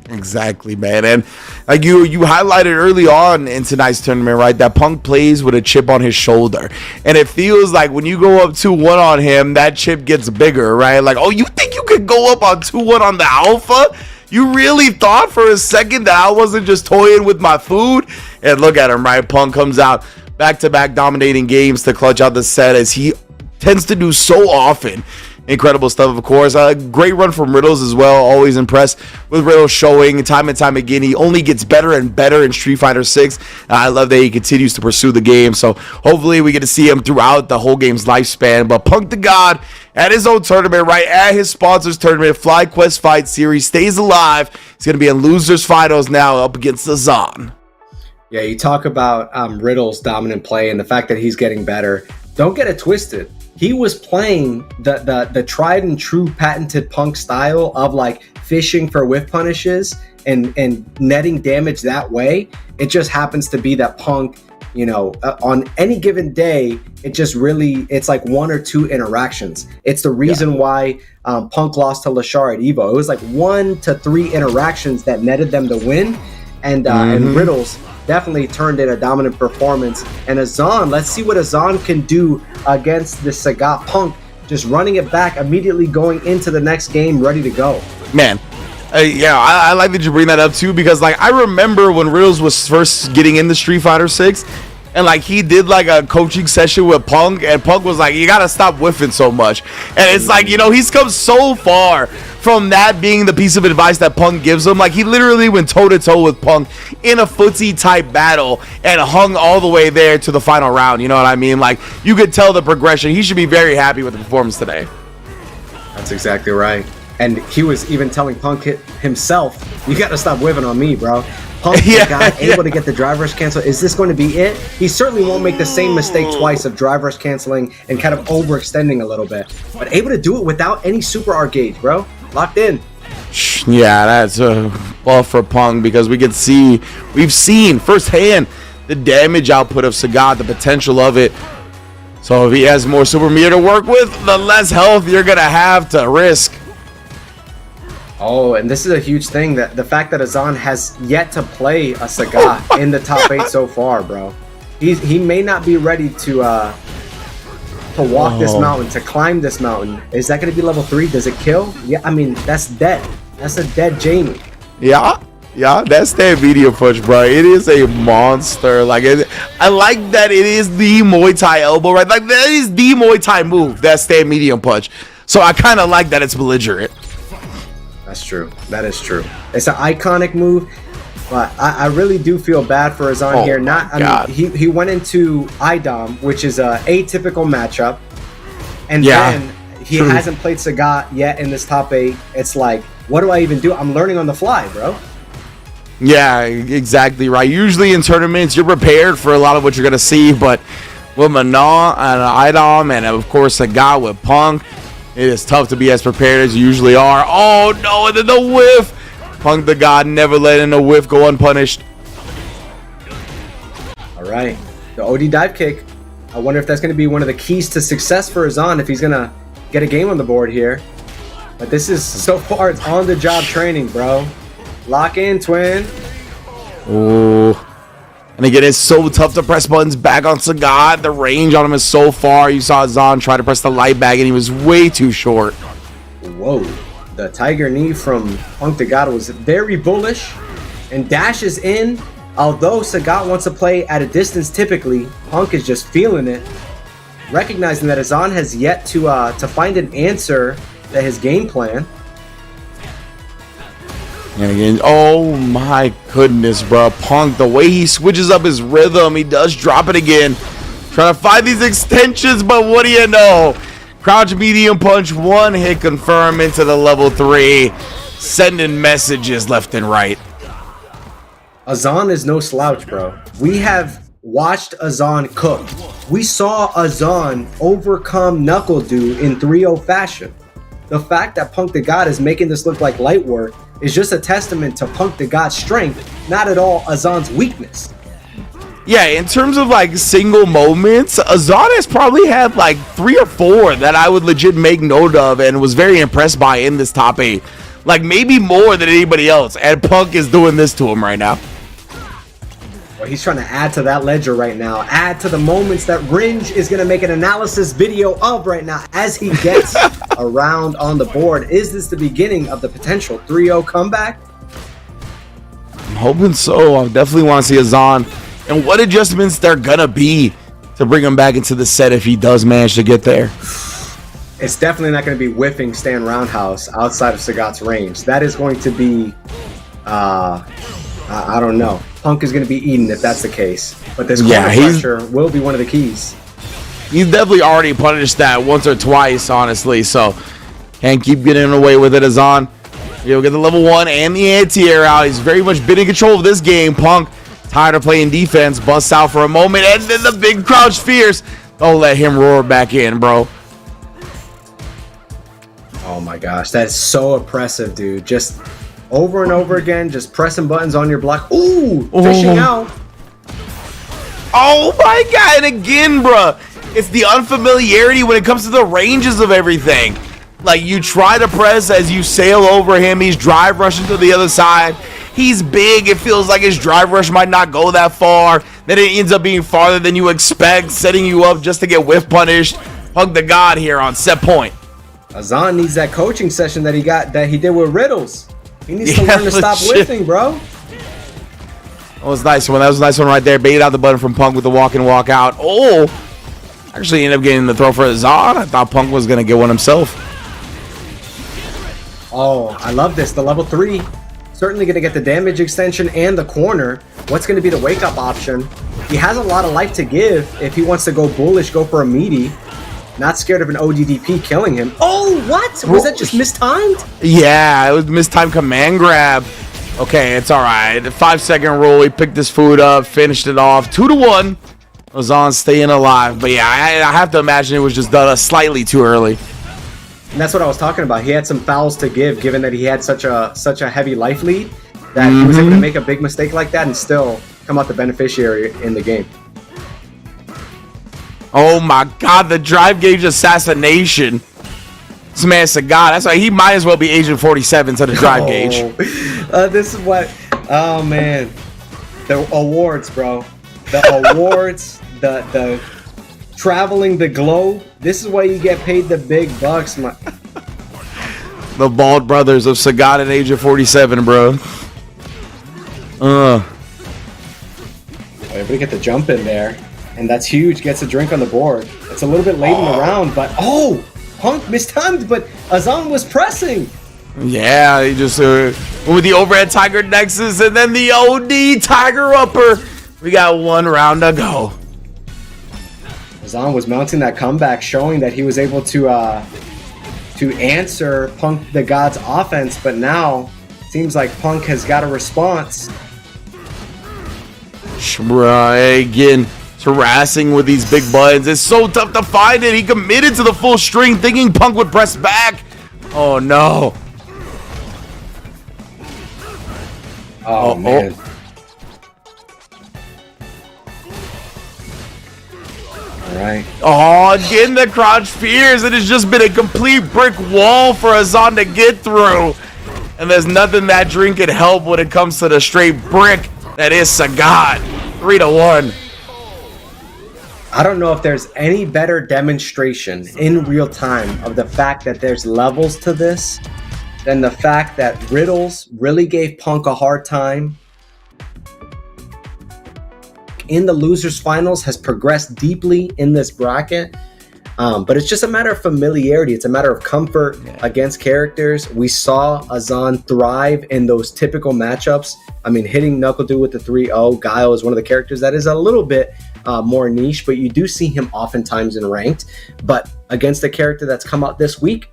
Exactly, man. And like you highlighted early on in tonight's tournament, right, that Punk plays with a chip on his shoulder, and it feels like when you go up 2-1 on him, that chip gets bigger, right? Like, oh, you think you could go up on 2-1 on the alpha? You really thought for a second that I wasn't just toying with my food? And look at him, right? Punk comes out back-to-back dominating games to clutch out the set, as he tends to do so often. Incredible stuff, of course. A great run from Riddles as well. Always impressed with Riddles showing time and time again. He only gets better and better in Street Fighter 6. I love that he continues to pursue the game. So hopefully we get to see him throughout the whole game's lifespan. But Punk the God at his own tournament, right at his sponsor's tournament, FlyQuest Fight Series, stays alive. He's going to be in Losers Finals now up against Azan. Yeah, you talk about Riddles' dominant play and the fact that he's getting better. Don't get it twisted. He was playing the tried and true patented Punk style of like fishing for whiff punishes and netting damage that way. It just happens to be that Punk, you know, on any given day, it's like 1 or 2 interactions. It's the reason why Punk lost to Lashar at Evo. It was like 1 to 3 interactions that netted them the win. And Riddles definitely turned in a dominant performance. And Azan, let's see what Azan can do against the Sagat. Punk just running it back, immediately going into the next game, ready to go. Man, I like that you bring that up too, because like I remember when Riddles was first getting into Street Fighter 6, and like he did like a coaching session with Punk, and Punk was like, you gotta stop whiffing so much. And it's like, you know, he's come so far from that being the piece of advice that Punk gives him. Like, he literally went toe-to-toe with Punk in a footsie-type battle and hung all the way there to the final round. You know what I mean? Like, you could tell the progression. He should be very happy with the performance today. That's exactly right. And he was even telling Punk himself, you got to stop whiffing on me, bro. Punk got able to get the drive rush cancel. Is this going to be it? He certainly won't make the same mistake twice of drive rush canceling and kind of overextending a little bit. But able to do it without any super R gauge, bro. Locked in. Yeah, that's a buff for Punk, because we've seen firsthand the damage output of Sagat, the potential of it. So if he has more super meter to work with, the less health you're going to have to risk. Oh, and this is a huge thing, that the fact that Azan has yet to play a Sagat in the top 8 so far, bro. He may not be ready to walk this mountain, to climb this mountain. Is that going to be level 3? Does it kill? Yeah, I mean, that's dead. That's a dead Jamie. Yeah, that's that video punch, bro. It is a monster. Like, I like that it is the Muay Thai elbow, right? Like, that is the Muay Thai move. That's that medium punch. So I kind of like that it's belligerent. That's true. That is true. It's an iconic move, but I really do feel bad for Azan here. I mean, he went into Idom, which is a atypical matchup, and then he hasn't played Sagat yet in this top 8. It's like, what do I even do? I'm learning on the fly, bro. Yeah, exactly right. Usually in tournaments, you're prepared for a lot of what you're gonna see, but with Mana and Idom, and of course Sagat with Punk, it is tough to be as prepared as you usually are. Oh no, and then the whiff! Punk the God never letting the whiff go unpunished. Alright, the OD dive kick. I wonder if that's going to be one of the keys to success for Azan, if he's going to get a game on the board here. But this is, so far, it's on-the-job training, bro. Lock in, twin. Ooh. And again, it's so tough to press buttons back on Sagat. The range on him is so far. You saw Azan try to press the light bag, and he was way too short. Whoa. The Tiger Knee from Punk the God was very bullish and dashes in. Although Sagat wants to play at a distance typically, Punk is just feeling it. Recognizing that Azan has yet to find an answer to his game plan. And again, oh my goodness, bro. Punk, the way he switches up his rhythm, he does drop it again. Trying to find these extensions, but what do you know? Crouch medium punch, one hit confirm into the level 3. Sending messages left and right. Azan is no slouch, bro. We have watched Azan cook. We saw Azan overcome Knuckle Doo in 3-0 fashion. The fact that Punk the God is making this look like light work is just a testament to Punk the God's strength, not at all Azan's weakness. Yeah, in terms of like single moments, Azan has probably had like 3 or 4 that I would legit make note of and was very impressed by in this top 8. Like maybe more than anybody else, and Punk is doing this to him right now. Well, he's trying to add to that ledger right now, add to the moments that Ringe is going to make an analysis video of right now as he gets around on the board. Is this the beginning of the potential 3-0 comeback? I'm hoping so. I definitely want to see Azan and what adjustments they're going to be to bring him back into the set if he does manage to get there. It's definitely not going to be whiffing Stan Roundhouse outside of Sagat's range. That is going to be, I don't know. Punk is going to be eaten if that's the case. But this corner pressure will be one of the keys. He's definitely already punished that once or twice, honestly. So can't keep getting away with it. Azan, he'll get the level 1 and the anti-air out. He's very much been in control of this game. Punk, tired of playing defense, busts out for a moment, and then the big crouch fierce. Don't let him roar back in, bro. Oh my gosh, that's so oppressive, dude. Just over and over again, just pressing buttons on your block. Ooh, fishing out. Oh my God, and again, bruh, it's the unfamiliarity when it comes to the ranges of everything. Like, you try to press as you sail over him, he's drive rushing to the other side. He's big, it feels like his drive rush might not go that far. Then it ends up being farther than you expect, setting you up just to get whiff punished. Punk the God here on set point. Azan needs that coaching session that he did with Riddles. He needs to learn to stop whiffing, bro. That was a nice one. That was a nice one right there. Baited out the button from Punk with the walk and walk out. Oh, actually ended up getting the throw for Azan. I thought Punk was going to get one himself. Oh, I love this. The level 3. Certainly going to get the damage extension and the corner. What's going to be the wake-up option? He has a lot of life to give. If he wants to go bullish, go for a meaty. Not scared of an ODDP killing him. Oh, what? Was that just mistimed? Yeah, it was mistimed command grab. Okay, it's all right. The 5-second rule. He picked his food up, finished it off. 2-1. Azan staying alive. But yeah, I have to imagine it was just done slightly too early. And that's what I was talking about. He had some fouls to give, given that he had such a heavy life lead, that he was able to make a big mistake like that and still come out the beneficiary in the game. Oh my God, the drive gauge assassination. This man's a god. That's why he might as well be Agent 47 to the drive gauge. This is what. Oh man, the awards, bro. The awards. The traveling the globe. This is why you get paid the big bucks, man. The bald brothers of Sagat and Agent 47, bro. Everybody get the jump in there. And that's huge. Gets a drink on the board. It's a little bit late in the round, but Punk mistimed, but Azan was pressing. Yeah, he just with the overhead Tiger Nexus and then the OD Tiger Upper. We got 1 round to go. Azan was mounting that comeback, showing that he was able to answer Punk the God's offense, but now seems like Punk has got a response. Again, harassing with these big buttons. It's so tough to find it. He committed to the full string, thinking Punk would press back. Oh no. Oh man. All right. Oh, again the crouch fears. It has just been a complete brick wall for Azan to get through. And there's nothing that drink can help when it comes to the straight brick that is Sagat. 3-1. I don't know if there's any better demonstration in real time of the fact that there's levels to this than the fact that Riddles really gave Punk a hard time in the losers finals, has progressed deeply in this bracket, but it's just a matter of familiarity. It's a matter of comfort against characters. We saw Azan thrive in those typical matchups. I mean, hitting Knuckle Doo with the 3-0. Guile is one of the characters that is a little bit more niche, but you do see him oftentimes in ranked. But against a character that's come out this week,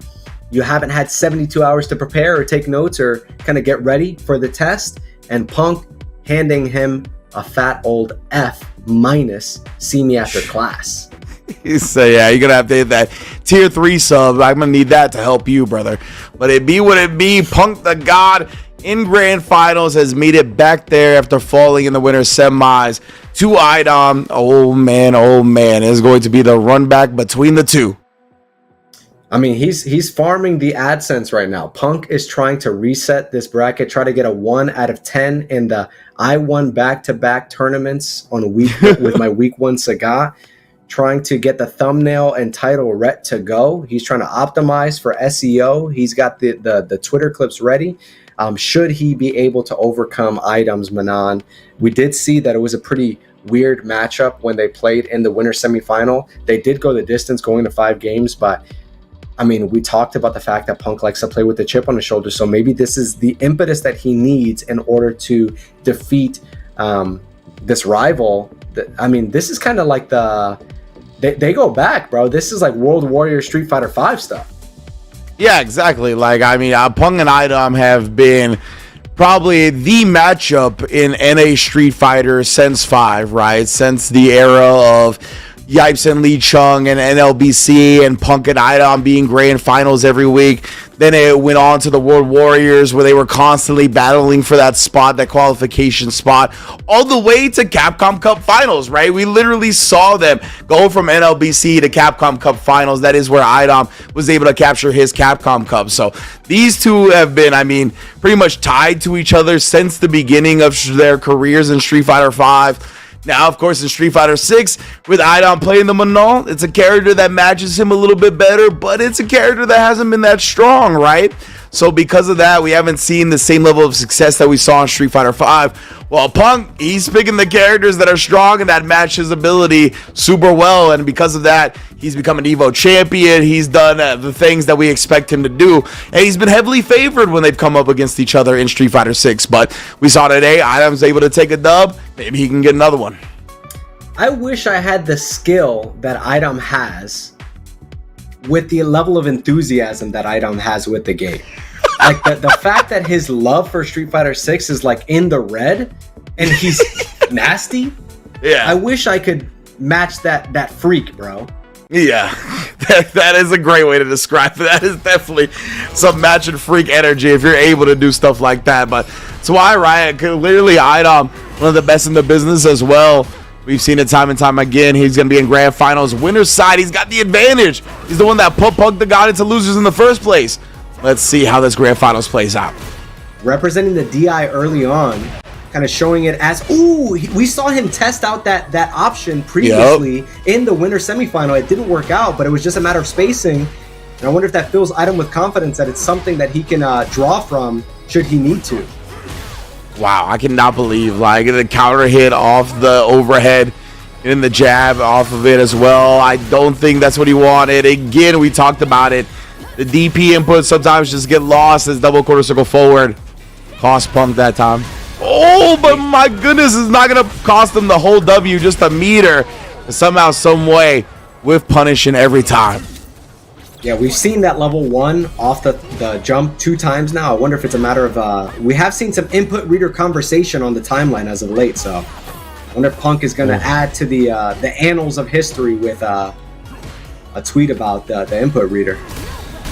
you haven't had 72 hours to prepare or take notes or kind of get ready for the test, and Punk handing him a fat old F-, see me after class. So yeah, you're gonna have to hit that tier 3 sub. I'm gonna need that to help you, brother. But it be what it be. Punk the God in grand finals has made it back there after falling in the winner's semis to Idom. Oh man, it's going to be the run back between the two. I mean, he's farming the AdSense right now. Punk is trying to reset this bracket, try to get a 1 out of 10 in the I won back-to-back tournaments on with my week 1 Sagat, trying to get the thumbnail and title ret to go. He's trying to optimize for SEO. He's got the Twitter clips ready. Should he be able to overcome Idom's Manon? We did see that it was a pretty weird matchup when they played in the winter semifinal. They did go the distance going to 5 games, but I mean, we talked about the fact that Punk likes to play with the chip on his shoulder, so maybe this is the impetus that he needs in order to defeat this rival. I mean, this is kind of like they go back, bro. This is like World Warrior Street Fighter 5 stuff. Yeah, exactly. Like, I mean, Punk and Idom have been probably the matchup in NA Street Fighter since 5, right? Since the era of Yipes and Lee Chung and NLBC and Punk and Idom being grand finals every week. Then it went on to the World Warriors where they were constantly battling for that spot, that qualification spot, all the way to Capcom Cup finals, right? We literally saw them go from NLBC to Capcom Cup finals. That is where Idom was able to capture his Capcom Cup. So these two have been, I mean, pretty much tied to each other since the beginning of their careers in Street Fighter 5. Now, of course, in Street Fighter 6, with Idom playing the Manon, it's a character that matches him a little bit better, but it's a character that hasn't been that strong, right? So because of that, we haven't seen the same level of success that we saw in Street Fighter V. Well, Punk, he's picking the characters that are strong and that match his ability super well. And because of that, he's become an Evo champion. He's done the things that we expect him to do. And he's been heavily favored when they've come up against each other in Street Fighter 6. But we saw today, Idom's able to take a dub. Maybe he can get another one. I wish I had the skill that Idom has with the level of enthusiasm that Idom has with the game. Like the fact that his love for Street Fighter 6 is like in the red and he's nasty. Yeah. I wish I could match that freak, bro. Yeah, that is a great way to describe it. That is definitely some match and freak energy if you're able to do stuff like that. But it's why, Riot, clearly Idom, one of the best in the business as well. We've seen it time and time again. He's going to be in grand finals. Winner's side, he's got the advantage. He's the one that put Punk the God into losers in the first place. Let's see how this grand finals plays out. Representing the DI early on, kind of showing it as, ooh, we saw him test out that option previously in the winter semifinal. It didn't work out, but it was just a matter of spacing. And I wonder if that fills Idom with confidence that it's something that he can draw from should he need to. Wow, I cannot believe, like, the counter hit off the overhead and the jab off of it as well. I don't think that's what he wanted. Again, we talked about it. The DP inputs sometimes just get lost as double quarter circle forward. Cost Punk that time. Oh, but my goodness, it's not going to cost him the whole W, just a meter. And somehow, some way, with punishing every time. Yeah, we've seen that level 1 off the jump 2 times now. I wonder if it's a matter of... we have seen some input reader conversation on the timeline as of late, so... I wonder if Punk is going to add to the annals of history with a tweet about the input reader.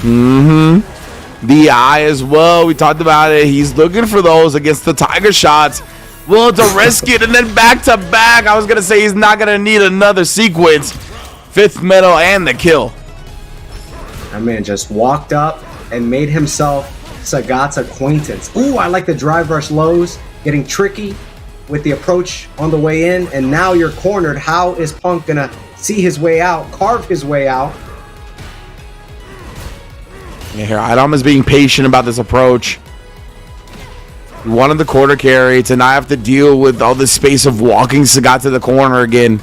The eye as well. We talked about it. He's looking for those against the Tiger shots. Willing to risk it, and then back to back. I was going to say he's not going to need another sequence. 5th medal and the kill. That man just walked up and made himself Sagat's acquaintance. Ooh, I like the drive rush lows. Getting tricky with the approach on the way in. And now you're cornered. How is Punk going to see his way out, carve his way out? Yeah, here, Idom is being patient about this approach. He wanted the quarter carry to not have to deal with all this space of walking Sagat to the corner again.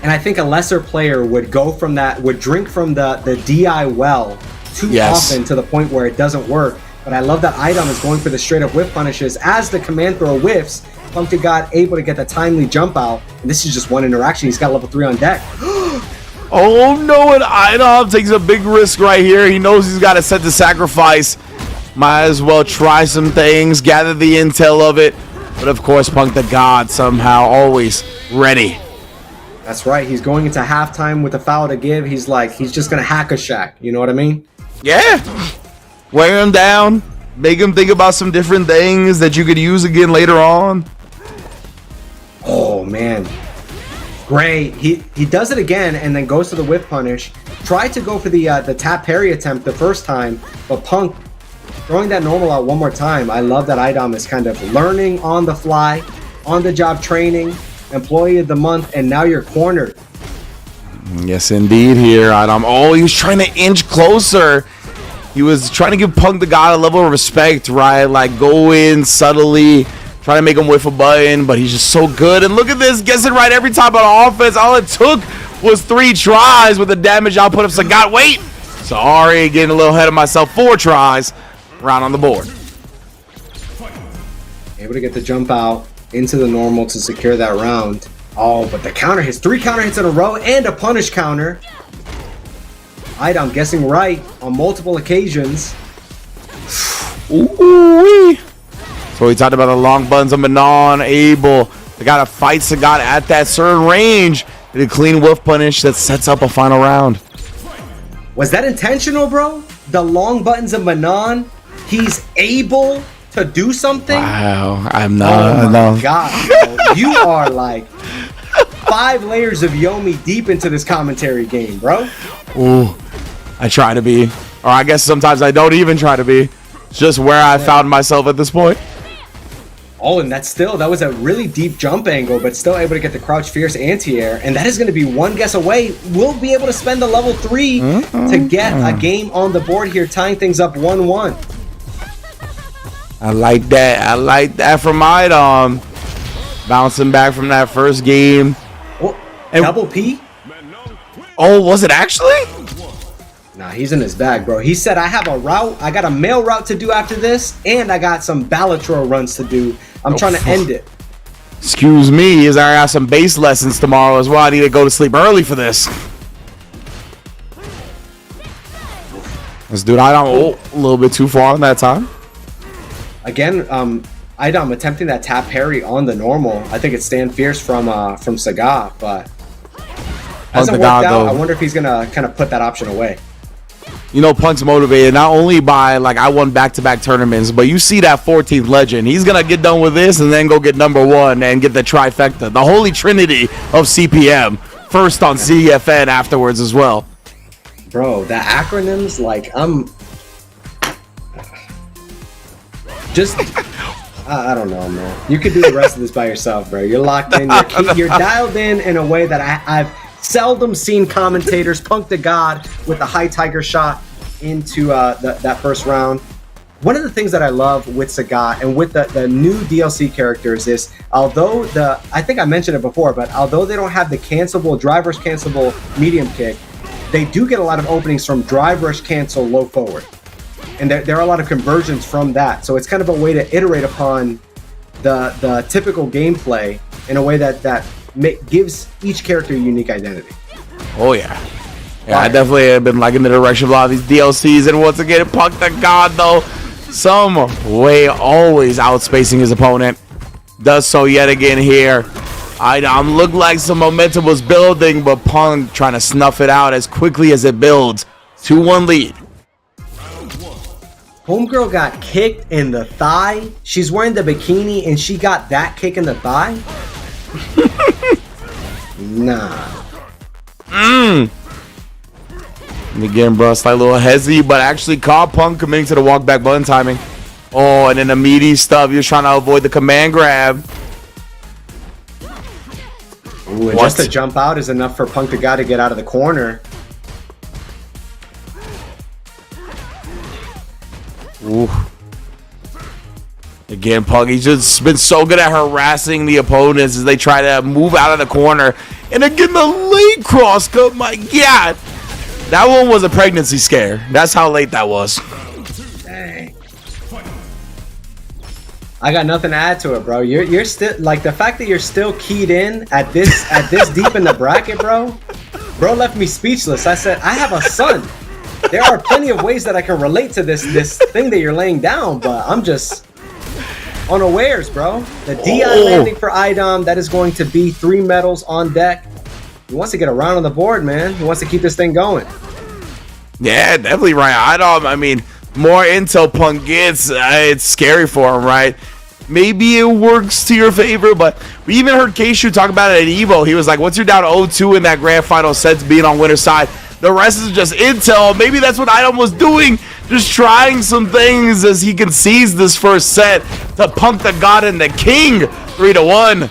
And I think a lesser player would go from that, would drink from the DI well too often to the point where it doesn't work. But I love that Idom is going for the straight up whiff punishes. As the command throw whiffs, Punk got able to get the timely jump out. And this is just one interaction. He's got level 3 on deck. Oh no, and Idom takes a big risk right here. He knows he's got to set the sacrifice. Might as well try some things, gather the intel of it. But of course, Punk the God somehow always ready. That's right. He's going into halftime with a foul to give. He's just going to hack a Shack. You know what I mean? Yeah. Wear him down. Make him think about some different things that you could use again later on. Oh, man. Great. He does it again and then goes to the whiff punish. Tried to go for the tap parry attempt the first time, but Punk throwing that normal out one more time. I love that Idom is kind of learning on the fly, on the job training, employee of the month, and now you're cornered. Yes, indeed here, Idom. Oh, he was trying to inch closer. He was trying to give Punk the God a level of respect, right? Like, go in subtly, try to make him whiff a button, but he's just so good. And look at this, gets it right every time on offense. All it took was 3 tries with the damage output of Sagat. Wait! Sorry, getting a little ahead of myself. 4 tries, round on the board. Able to get the jump out into the normal to secure that round. Oh, but the counter hits, 3 counter hits in a row and a punish counter. Idom guessing right on multiple occasions. Ooh-wee. So we talked about the long buttons of Manon, able to gotta fight Sagat at that certain range. The clean wolf punish that sets up a final round. Was that intentional, bro? The long buttons of Manon, he's able to do something? Wow, I'm not. Oh my God, bro. You are like 5 layers of Yomi deep into this commentary game, bro. Ooh, I try to be. Or I guess sometimes I don't even try to be. It's just where I found myself at this point. Oh, and that was a really deep jump angle, but still able to get the crouch fierce anti-air. And that is going to be one guess away. We'll be able to spend the level 3 to get a game on the board here, tying things up 1-1. I like that. I like that from Idom. Bouncing back from that first game. Oh, double P? Oh, was it actually? Nah, he's in his bag, bro. He said, I have a route. I got a mail route to do after this, and I got some Balatro runs to do. I'm trying to end it. Excuse me, as I got some bass lessons tomorrow as well. I need to go to sleep early for this. This dude, Idom, a little bit too far on that time. Again, Idom attempting that tap parry on the normal. I think it's Stand Fierce from Saga, but hasn't worked out. I wonder if he's gonna kind of put that option away. You know, Punk's motivated not only by, like, I won back-to-back tournaments, but you see that 14th legend. He's going to get done with this and then go get #1 and get the trifecta. The holy trinity of CPM. First on CFN afterwards as well. Bro, the acronyms, like, I don't know, man. You could do the rest of this by yourself, bro. You're locked in. You're dialed in a way that I've seldom seen commentators. Punk the God with a high tiger shot into that first round. One of the things that I love with Saga and with the new DLC characters is, although I think I mentioned it before, but although they don't have the driver's cancelable medium kick, they do get a lot of openings from drive rush cancel low forward. And there are a lot of conversions from that. So it's kind of a way to iterate upon the typical gameplay in a way that gives each character a unique identity. Oh, yeah. Yeah, I definitely have been liking the direction of a lot of these DLCs. And once again, Punk the God, though, some way always outspacing his opponent. Does so yet again here. Idom looked like some momentum was building, but Punk trying to snuff it out as quickly as it builds. 2-1 lead. Homegirl got kicked in the thigh. She's wearing the bikini and she got that kick in the thigh? Nah. And again, bro, slight little hezzy, but actually caught Punk committing to the walk back button timing. Oh, and then the meaty stuff. You're trying to avoid the command grab. Ooh, and just to jump out is enough for Punk the God to get out of the corner. Ooh. Again, Punk, he's just been so good at harassing the opponents as they try to move out of the corner. And again, the late cross cut, my God. That one was a pregnancy scare. That's how late that was. Dang. I got nothing to add to it, bro. You're still, like, the fact that you're still keyed in at this deep in the bracket, bro left me speechless. I said, I have a son. There are plenty of ways that I can relate to this thing that you're laying down, but I'm just unawares, bro. The DI landing for Idom, that is going to be 3 medals on deck. He wants to get a round on the board, man. He wants to keep this thing going. Yeah, definitely right. Idom, I mean, more intel Punk gets, it's scary for him, right? Maybe it works to your favor, but we even heard Keishu talk about it at Evo. He was like, once you're down 0-2 in that grand final sets being on winner's side, the rest is just intel. Maybe that's what Idom was doing, just trying some things as he can seize this first set to Punk the God and the King 3-1.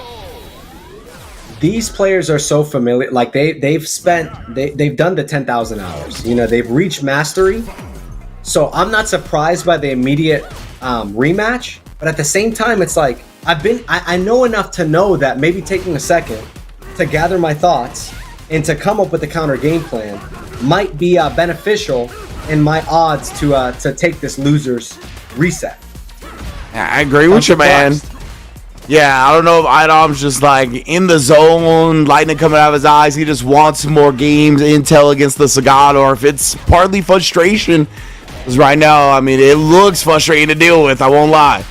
These players are so familiar. Like they've done the 10,000 hours. You know, they've reached mastery. So I'm not surprised by the immediate rematch. But at the same time, it's like I know enough to know that maybe taking a second to gather my thoughts and to come up with a counter game plan might be beneficial in my odds to take this loser's reset. I agree with you, man. Yeah, I don't know if Idom's just like in the zone, lightning coming out of his eyes. He just wants more games, intel against the Sagat, or if it's partly frustration. Because right now, I mean, it looks frustrating to deal with. I won't lie.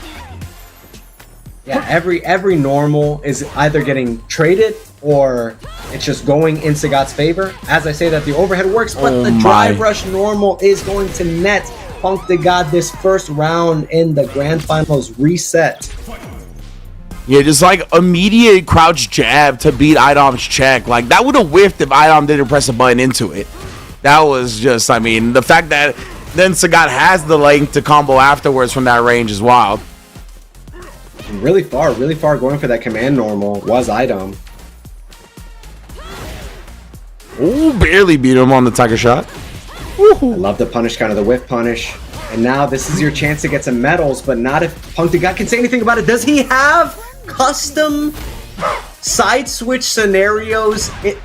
Yeah, every normal is either getting traded or it's just going in Sagat's favor. As I say that the overhead works, but the drive rush normal is going to net Punk the God this first round in the grand finals reset. Yeah, just like immediate crouch jab to beat Idom's check. Like that would have whiffed if Idom didn't press a button into it. That was just, I mean, the fact that then Sagat has the length to combo afterwards from that range is wild. Really far going for that command normal was Idom. Ooh, barely beat him on the Tiger shot. I love the punish, kind of the whiff punish. And now this is your chance to get some medals, but not if Punk the God can say anything about it. Does he have custom side switch scenarios with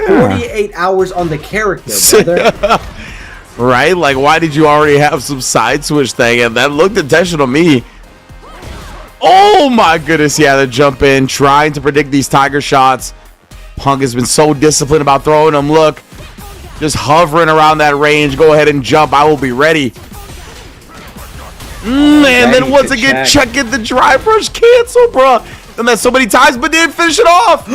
48 hours on the character, brother? Right? Like, why did you already have some side switch thing? And that looked intentional to me. Oh my goodness, yeah, the jump in, trying to predict these Tiger shots. Punk has been so disciplined about throwing them. Look, just hovering around that range. Go ahead and jump. I will be ready. And then once again, checking the drive rush cancel, bro. Done that so many times, but didn't finish it off.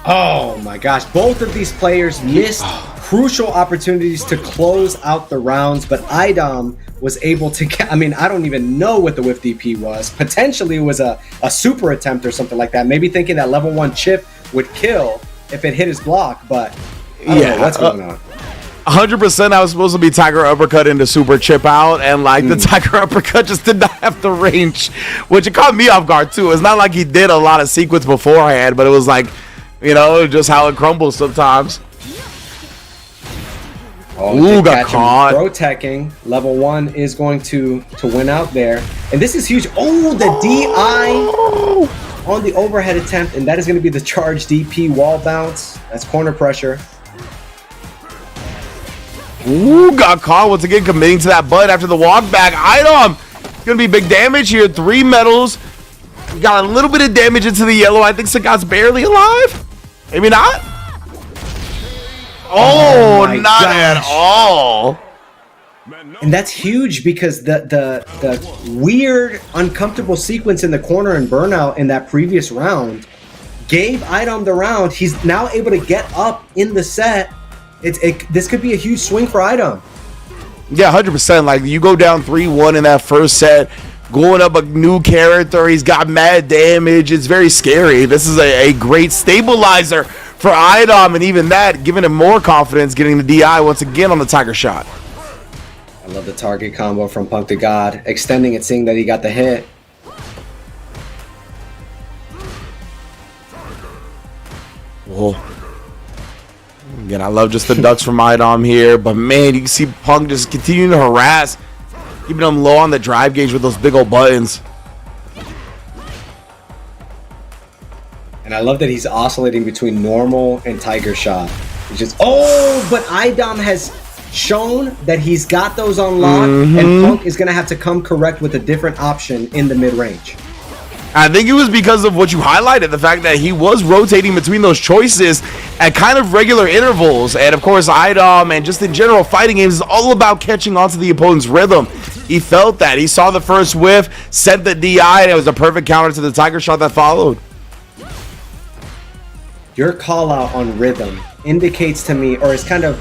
Oh my gosh, both of these players missed crucial opportunities to close out the rounds, but Idom was able to get, I mean, I don't even know what the whiff DP was. Potentially it was a super attempt or something like that. Maybe thinking that level 1 chip would kill if it hit his block, but I don't know what's going on. 100% I was supposed to be Tiger Uppercut into Super Chip Out, and like the Tiger Uppercut just did not have the range, which it caught me off guard too. It's not like he did a lot of sequence beforehand, but it was like, you know, just how it crumbles sometimes. Ooh, got caught. Pro teching. Level 1 is going to win out there. And this is huge. Oh, the DI on the overhead attempt, and that is going to be the charge DP wall bounce. That's corner pressure. Ooh, got caught once again, committing to that butt after the walk back. Idom, gonna be big damage here. 3 medals. Got a little bit of damage into the yellow. I think Sagat's barely alive. Maybe not. Oh, not at all. And that's huge because the weird, uncomfortable sequence in the corner and burnout in that previous round gave Idom the round. He's now able to get up in the set. This could be a huge swing for Idom. Yeah, 100%. Like, you go down 3-1 in that first set, going up a new character. He's got mad damage. It's very scary. This is a great stabilizer for Idom, and even that, giving him more confidence, getting the DI once again on the Tiger shot. I love the target combo from Punk the God, extending it, seeing that he got the hit. Whoa. Again, I love just the ducks from Idom here, but man, you can see Punk just continuing to harass, keeping him low on the drive gauge with those big old buttons. And I love that he's oscillating between normal and Tiger shot. He's just, but Idom has shown that he's got those on lock, and Punk is going to have to come correct with a different option in the mid-range. I think it was because of what you highlighted, the fact that he was rotating between those choices at kind of regular intervals. And of course, Idom and just in general fighting games is all about catching onto the opponent's rhythm. He felt that. He saw the first whiff, sent the DI, and it was a perfect counter to the Tiger shot that followed. Your call out on rhythm indicates to me, or is kind of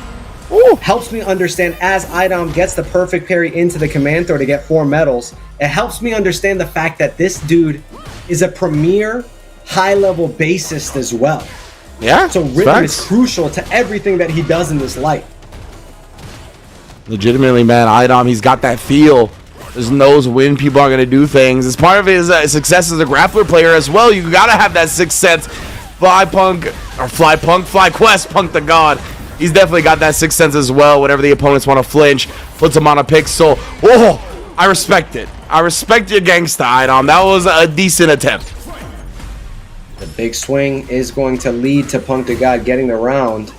helps me understand, as Idom gets the perfect parry into the command throw to get 4 medals, it helps me understand the fact that this dude is a premier high-level bassist as well. Yeah, so rhythm is crucial to everything that he does in this light. Legitimately, man, Idom, he's got that feel. Just knows when people are going to do things. It's part of his success as a grappler player as well. You got to have that sixth sense. FlyQuest, Punk the God. He's definitely got that sixth sense as well. Whenever the opponents want to flinch, puts him on a pixel. Oh, I respect it. I respect your gangsta, Idom. That was a decent attempt. The big swing is going to lead to Punk the God getting the round.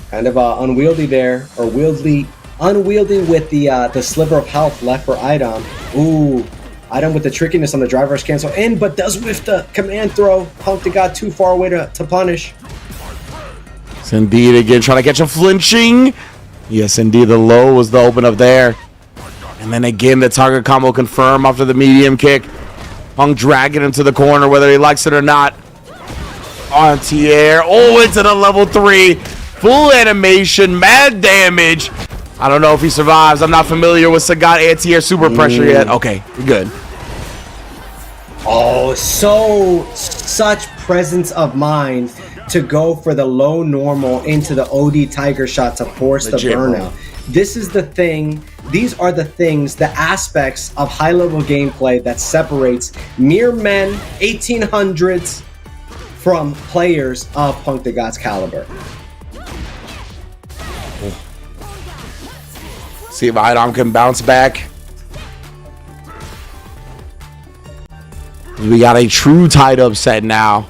Kind of unwieldy there, or unwieldy with the sliver of health left for Idom. Ooh, Idom with the trickiness on the drive rush cancel in, but does whiff the command throw. Punk the God too far away to punish. Yes, indeed, again, trying to catch him flinching. Yes, indeed, the low was the open up there. And then again, the target combo confirmed after the medium kick. Punk dragging him to the corner, whether he likes it or not. Anti-air. Oh, into the level 3. Full animation, mad damage. I don't know if he survives. I'm not familiar with Sagat anti-air super pressure yet. Okay, we're good. Oh, such presence of mind to go for the low normal into the OD Tiger shot to force the burnout. this is the thing. These are the things, the aspects of high-level gameplay that separates mere men, 1800s, from players of Punk the God's caliber. See if Idom can bounce back. We got a true tied up set now.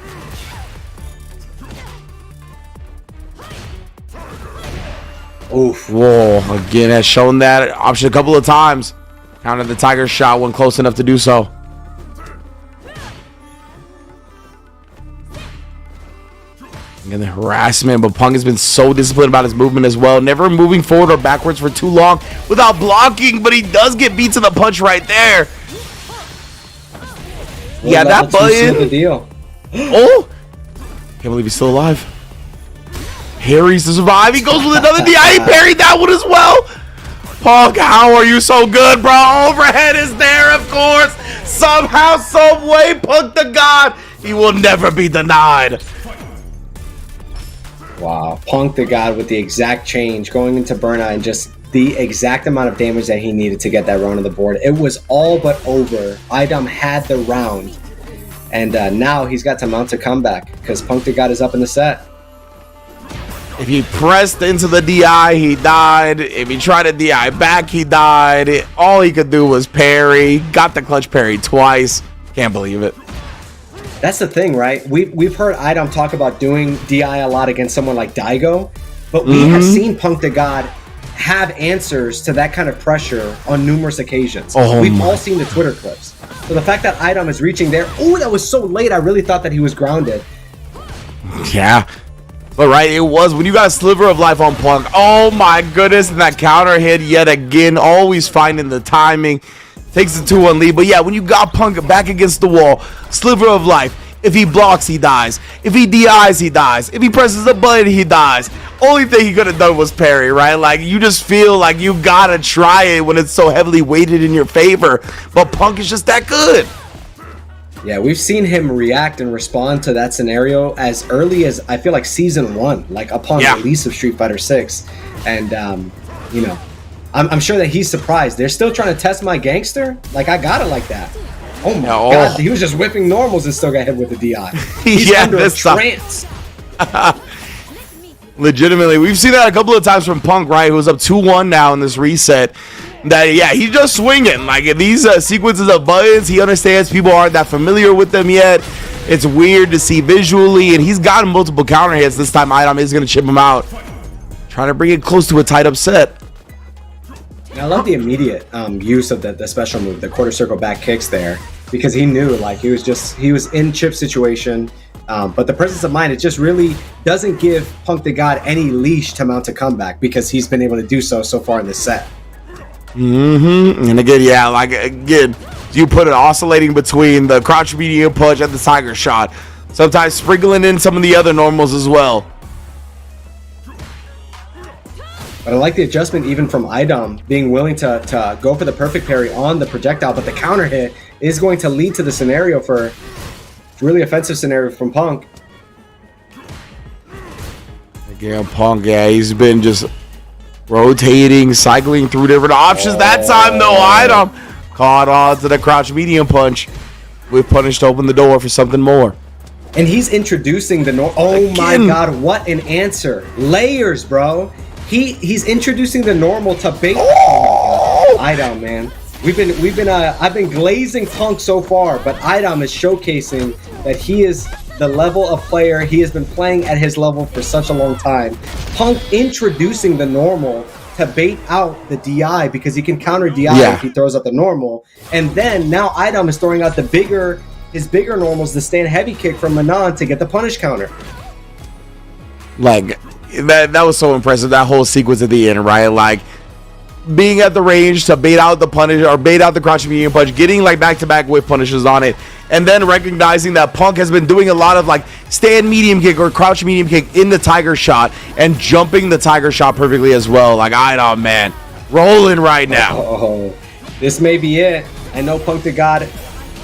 Oof. Whoa, again, has shown that option a couple of times. Countered the Tiger shot when close enough to do so. And the harassment, but Punk has been so disciplined about his movement as well. Never moving forward or backwards for too long without blocking, but he does get beat to the punch right there. Well, yeah, that button. The deal. Oh, can't believe he's still alive. Parries to survive. He goes with another DI. He parried that one as well. Punk, how are you so good, bro? Overhead is there, of course. Somehow, some way, Punk the God. He will never be denied. Wow, Punk the God with the exact change going into burnout and just the exact amount of damage that he needed to get that round on the board. It was all but over. Idom had the round, and now he's got to mount a comeback because Punk the God is up in the set. If he pressed into the DI, he died. If he tried to DI back, he died. All he could do was parry. Got the clutch parry twice. Can't believe it. That's the thing, right? We've heard Idom talk about doing DI a lot against someone like Daigo, but we have seen Punk the God have answers to that kind of pressure on numerous occasions. We've all seen the Twitter clips. So the fact that Idom is reaching there, oh, that was so late. I really thought that he was grounded. Yeah. But right, it was when you got a sliver of life on Punk. Oh my goodness, and that counter hit yet again, always finding the timing. Takes the 2-1 lead. But yeah, when you got Punk back against the wall, sliver of life. If he blocks, he dies. If he DIs, he dies. If he presses the button, he dies. Only thing he could have done was parry, right? Like, you just feel like you gotta try it when it's so heavily weighted in your favor. But Punk is just that good. Yeah, we've seen him react and respond to that scenario as early as, I feel like, Season 1, like upon release of Street Fighter 6. And, you know, I'm sure that he's surprised. They're still trying to test my gangster? Like, I got it like that. Oh my God, he was just whipping normals and still got hit with the DI. He's under a trance. Legitimately, we've seen that a couple of times from Punk, right? Who was up 2-1 now in this reset. That, yeah, he's just swinging. Like, in these sequences of buttons, he understands people aren't that familiar with them yet. It's weird to see visually, and he's gotten multiple counter hits. This time, Idom is going to chip him out. Trying to bring it close to a tight upset. I love the immediate use of the special move, the quarter circle back kicks there, because he knew, like, he was in chip situation. But the presence of mind, it just really doesn't give Punk the God any leash to mount a comeback because he's been able to do so far in this set. And again, yeah, like, again, you put it oscillating between the crouch medium punch and the tiger shot. Sometimes sprinkling in some of the other normals as well. But I like the adjustment even from Idom being willing to go for the perfect parry on the projectile, but the counter hit is going to lead to the scenario for really offensive scenario from Punk. Again, Punk, yeah, he's been just rotating, cycling through different options. That time, though, Idom caught on to the crouch medium punch with punish to open the door for something more. And he's introducing the oh my God, what an answer. Layers, bro. He's introducing the normal to bait. Idom, man. I've been glazing Punk so far, but Idom is showcasing that he is the level of player. He has been playing at his level for such a long time. Punk introducing the normal to bait out the DI because he can counter DI if he throws out the normal. And then now Idom is throwing out his bigger normals, the stand heavy kick from Manon to get the punish counter. Like, that was so impressive, that whole sequence at the end, right? Like, being at the range to bait out the punish or bait out the crouch medium punch, getting like back-to-back whiff punishes on it, and then recognizing that Punk has been doing a lot of like stand medium kick or crouch medium kick in the tiger shot and jumping the tiger shot perfectly as well. Like, Idom, man, rolling right now. This may be it. I know Punk the God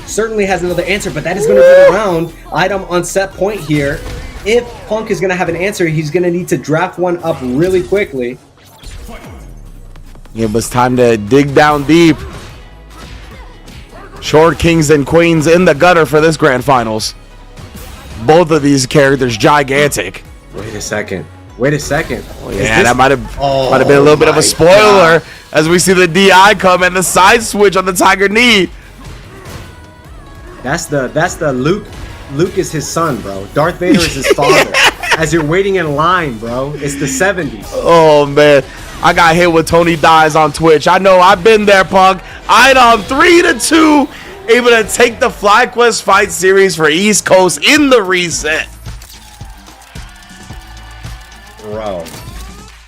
certainly has another answer, but that is going to be the round. Idom on set point here. If Punk is going to have an answer, he's going to need to draft one up really quickly. It was time to dig down deep. Short kings and queens in the gutter for this grand finals. Both of these characters gigantic. Wait a second. Oh, yeah, that might have been a little bit of a spoiler as we see the DI come and the side switch on the Tiger knee. That's the Luke. Luke is his son, bro. Darth Vader is his father. As you're waiting in line, bro. It's the 70s. Oh, man. I got hit with Tony Dies on Twitch. I know. I've been there, punk. Idom 3-2. Able to take the FlyQuest Fight Series for East Coast in the reset. Bro.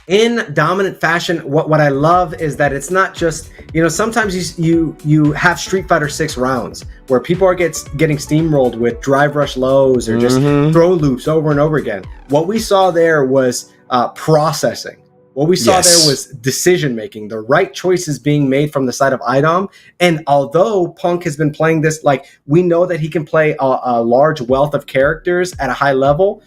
In dominant fashion, what I love is that it's not just, sometimes you have Street Fighter 6 rounds where people are getting steamrolled with drive rush lows or just throw loops over and over again. What we saw there was processing. What we saw there was decision making, the right choices being made from the side of Idom. And although Punk has been playing this, like, we know that he can play a large wealth of characters at a high level,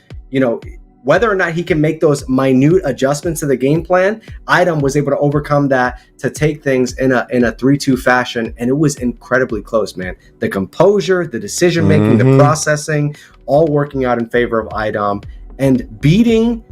whether or not he can make those minute adjustments to the game plan, Idom was able to overcome that to take things in a 3-2 fashion, and it was incredibly close, man. The composure, the decision making, the processing, all working out in favor of Idom and beating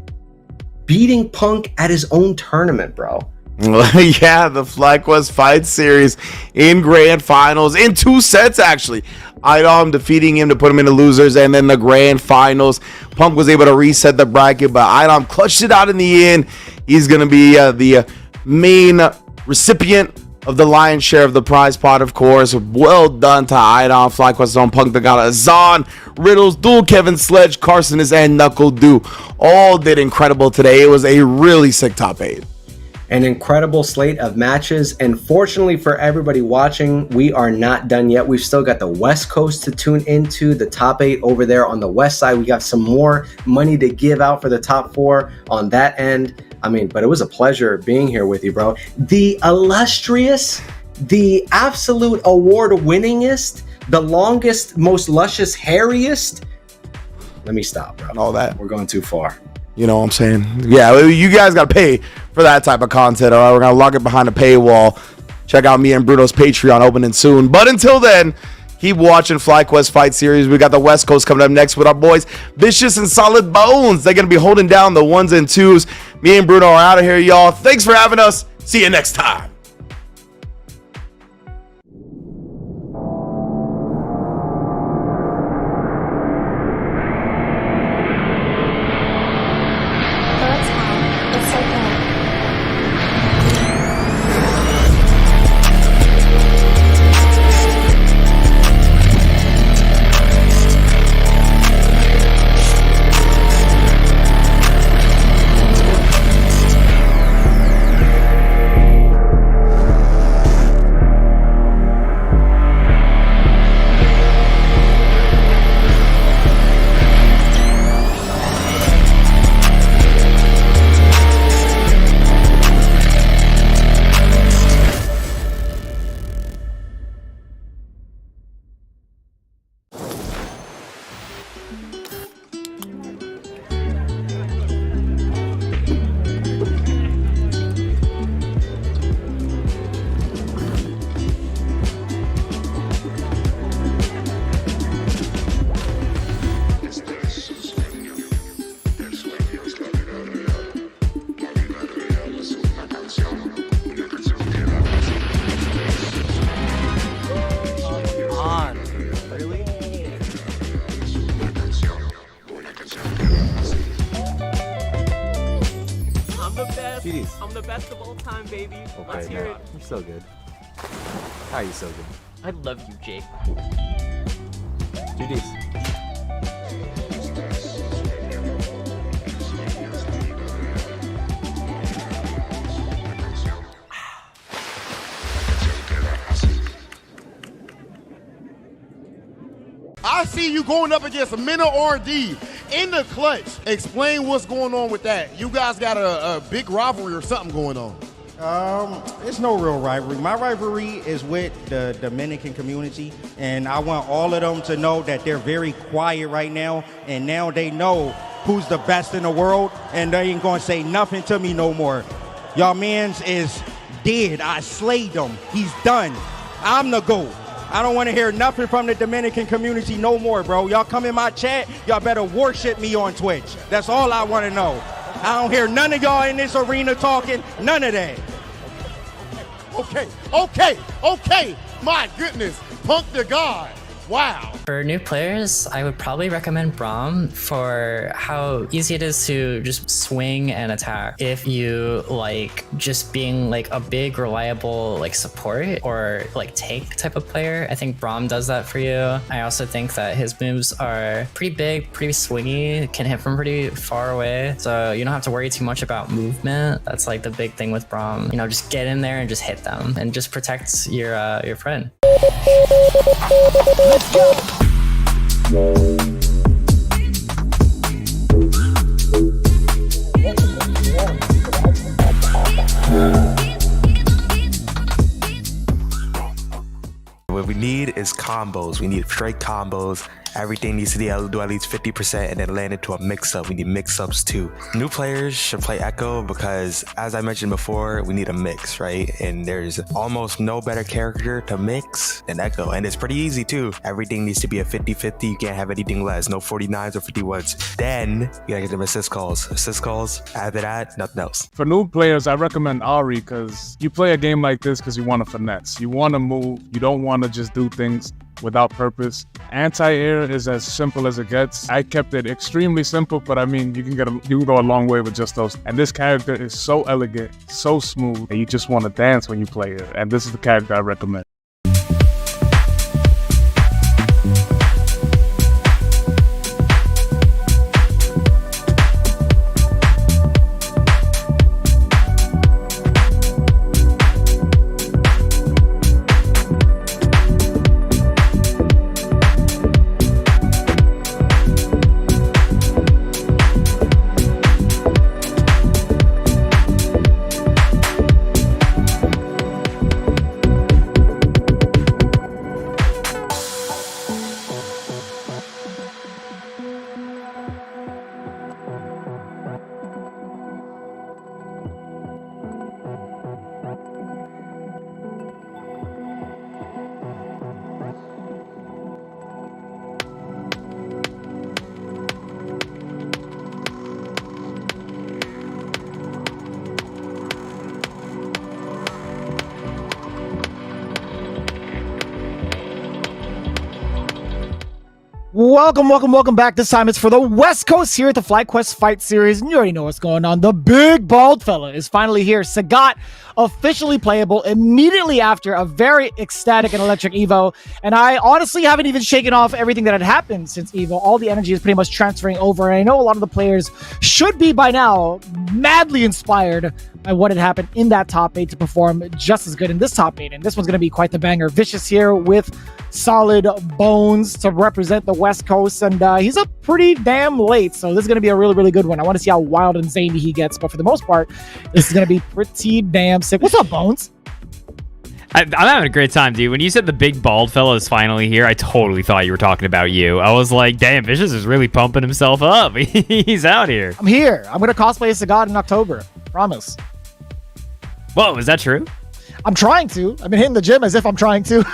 Punk at his own tournament, bro. Yeah, the FlyQuest Fight Series in grand finals in 2 sets, actually. Idom defeating him to put him in the losers, and then the grand finals. Punk was able to reset the bracket, but Idom clutched it out in the end. He's going to be the main recipient of the lion's share of the prize pot, of course. Well done to Idom. FlyQuest on Punk that got Azan, Riddles, Dual Kevin, Sledge, Carsonis, and Knuckle Doo. All did incredible today. It was a really sick top 8. An incredible slate of matches, and fortunately for everybody watching, we are not done yet. We've still got the West Coast to tune into, the top 8 over there on the West side. We got some more money to give out for the top 4 on that end. But it was a pleasure being here with you, bro. The illustrious, the absolute award-winningest, the longest, most luscious, hairiest. Let me stop, bro. All that. We're going too far. You know what I'm saying? Yeah, you guys got to pay for that type of content. All right, we're going to lock it behind a paywall. Check out me and Bruno's Patreon opening soon. But until then, keep watching FlyQuest Fight Series. We got the West Coast coming up next with our boys, Vicious and Solid Bones. They're going to be holding down the 1s and 2s. Me and Bruno are out of here, y'all. Thanks for having us. See you next time. I'm the best of all time, baby. Okay, Let's hear it. You're so good. How are you so good? I love you, Jake. GG's. I see you going up against Minna R&D in the clutch. Explain what's going on with that. You guys got a big rivalry or something going on. It's no real rivalry. My rivalry is with the Dominican community, and I want all of them to know that they're very quiet right now, and now they know who's the best in the world, and they ain't gonna say nothing to me no more. Y'all mans is did. I slayed him. He's done. I'm the GOAT. I don't want to hear nothing from the Dominican community no more, bro. Y'all come in my chat, y'all better worship me on Twitch. That's all I want to know. I don't hear none of y'all in this arena talking, none of that. Okay. My goodness. Punk the God. Wow. For new players, I would probably recommend Braum for how easy it is to just swing and attack. If you like just being like a big, reliable like support or like tank type of player, I think Braum does that for you. I also think that his moves are pretty big, pretty swingy, can hit from pretty far away. So you don't have to worry too much about movement. That's like the big thing with Braum. You know, just get in there and just hit them and just protect your friend. Let's go. What we need is combos. We need straight combos. Everything needs to do at least 50% and then land into a mix-up. We need mix-ups too. New players should play Echo because, as I mentioned before, we need a mix, right? And there's almost no better character to mix than Echo. And it's pretty easy too. Everything needs to be a 50-50. You can't have anything less. No 49s or 51s. Then you gotta get them assist calls. Assist calls, after that, nothing else. For new players, I recommend Ari because you play a game like this because you want to finesse. You want to move. You don't want to just do things without purpose. Anti-air is as simple as it gets. I kept it extremely simple, but I mean, you can go a long way with just those. And this character is so elegant, so smooth, and you just want to dance when you play it. And this is the character I recommend. Welcome back. This time it's for the West Coast here at the FlyQuest Fight Series. And you already know what's going on. The big bald fella is finally here. Sagat officially playable immediately after a very ecstatic and electric Evo. And I honestly haven't even shaken off everything that had happened since Evo. All the energy is pretty much transferring over. And I know a lot of the players should be by now madly inspired by what had happened in that top 8 to perform just as good in this top 8. And this one's going to be quite the banger. Vicious here with solid bones to represent the West Coast. And he's up pretty damn late. So this is going to be a really, really good one. I want to see how wild and zany he gets. But for the most part, this is going to be pretty damn sick. What's up, Bones? I'm having a great time, dude. When you said the big bald fellow is finally here, I totally thought you were talking about you. I was like, damn, Vicious is really pumping himself up. He's out here. I'm here. I'm going to cosplay as Sagat in October. Promise. Whoa, is that true? I'm trying to. I've been hitting the gym as if I'm trying to.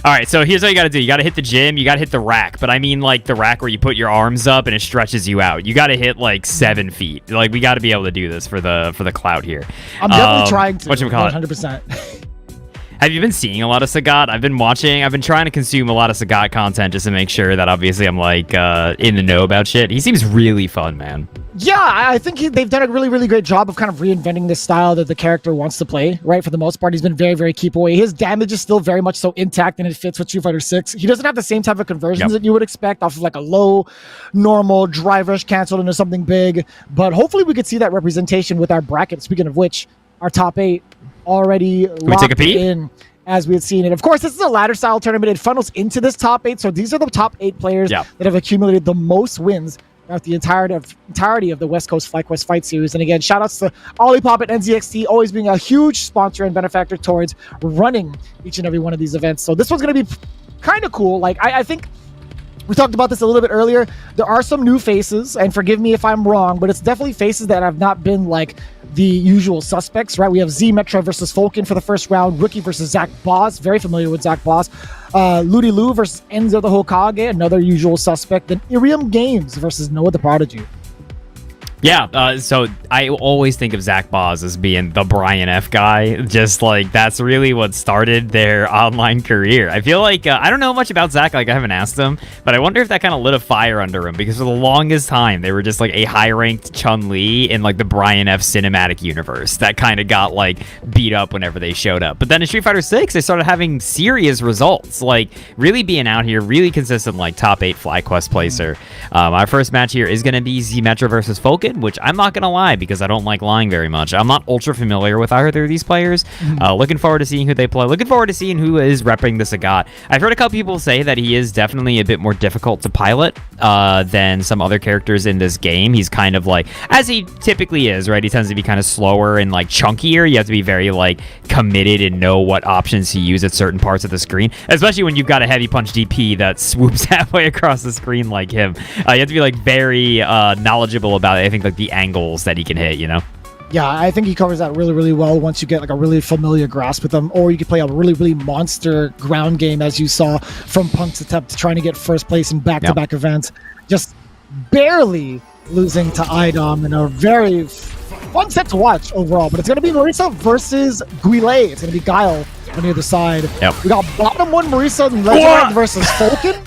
All right, so here's what you got to do. You got to hit the gym. You got to hit the rack. But I mean like the rack where you put your arms up and it stretches you out. You got to hit like 7 feet. Like we got to be able to do this for the clout here. I'm definitely trying to. Whatchamacallit? 100%. Have you been seeing a lot of Sagat? I've been trying to consume a lot of Sagat content just to make sure that obviously I'm like in the know about shit. He seems really fun, man. Yeah, I think they've done a really, really great job of kind of reinventing the style that the character wants to play, right? For the most part, he's been very, very keep away. His damage is still very much so intact and it fits with Street Fighter 6. He doesn't have the same type of conversions that you would expect off of like a low, normal drive rush canceled into something big. But hopefully we could see that representation with our bracket. Speaking of which, our top 8 already locked in as we had seen it. Of course, this is a ladder style tournament. It funnels into this top 8. So these are the top 8 players that have accumulated the most wins throughout the entirety of the West Coast FlyQuest Fight Series. And again, shout outs to Olipop and NZXT, always being a huge sponsor and benefactor towards running each and every one of these events. So this one's going to be kind of cool. Like, I think We talked about this a little bit earlier. There are some new faces, and forgive me if I'm wrong, but it's definitely faces that have not been like the usual suspects, right? We have Zmetra versus Fulcan for the first round, Rookie versus Zach Boss, very familiar with Zach Boss. Ludy Lou versus Enzo the Hokage, another usual suspect. Then Irium Games versus Noah the Prodigy. Yeah, so I always think of Zach Boz as being the Brian F guy. Just like that's really what started their online career. I feel like I don't know much about Zach. Like I haven't asked him, but I wonder if that kind of lit a fire under him because for the longest time they were just like a high-ranked Chun-Li in like the Brian F cinematic universe that kind of got like beat up whenever they showed up. But then in Street Fighter 6, they started having serious results, like really being out here, really consistent, like top 8 FlyQuest placer. Our first match here is going to be Zmetra versus Fulcan, which I'm not gonna lie because I don't like lying very much. I'm not ultra familiar with either of these players. Looking forward to seeing who they play. Looking forward to seeing who is repping the Sagat. I've heard a couple people say that he is definitely a bit more difficult to pilot than some other characters in this game. He's kind of like, as he typically is, right? He tends to be kind of slower and like chunkier. You have to be very like committed and know what options to use at certain parts of the screen, especially when you've got a heavy punch DP that swoops halfway across the screen like him. You have to be like very knowledgeable about it. I think like the angles that he can hit, you know? Yeah, I think he covers that really, really well once you get like a really familiar grasp with him, or you could play a really, really monster ground game as you saw from Punk's attempt trying to get first place in back-to-back events, just barely losing to Idom in a very fun set to watch overall. But it's going to be Marissa versus Guile. It's going to be Guile on the other side. Yep. We got bottom one Marissa and Legend versus Fulcan.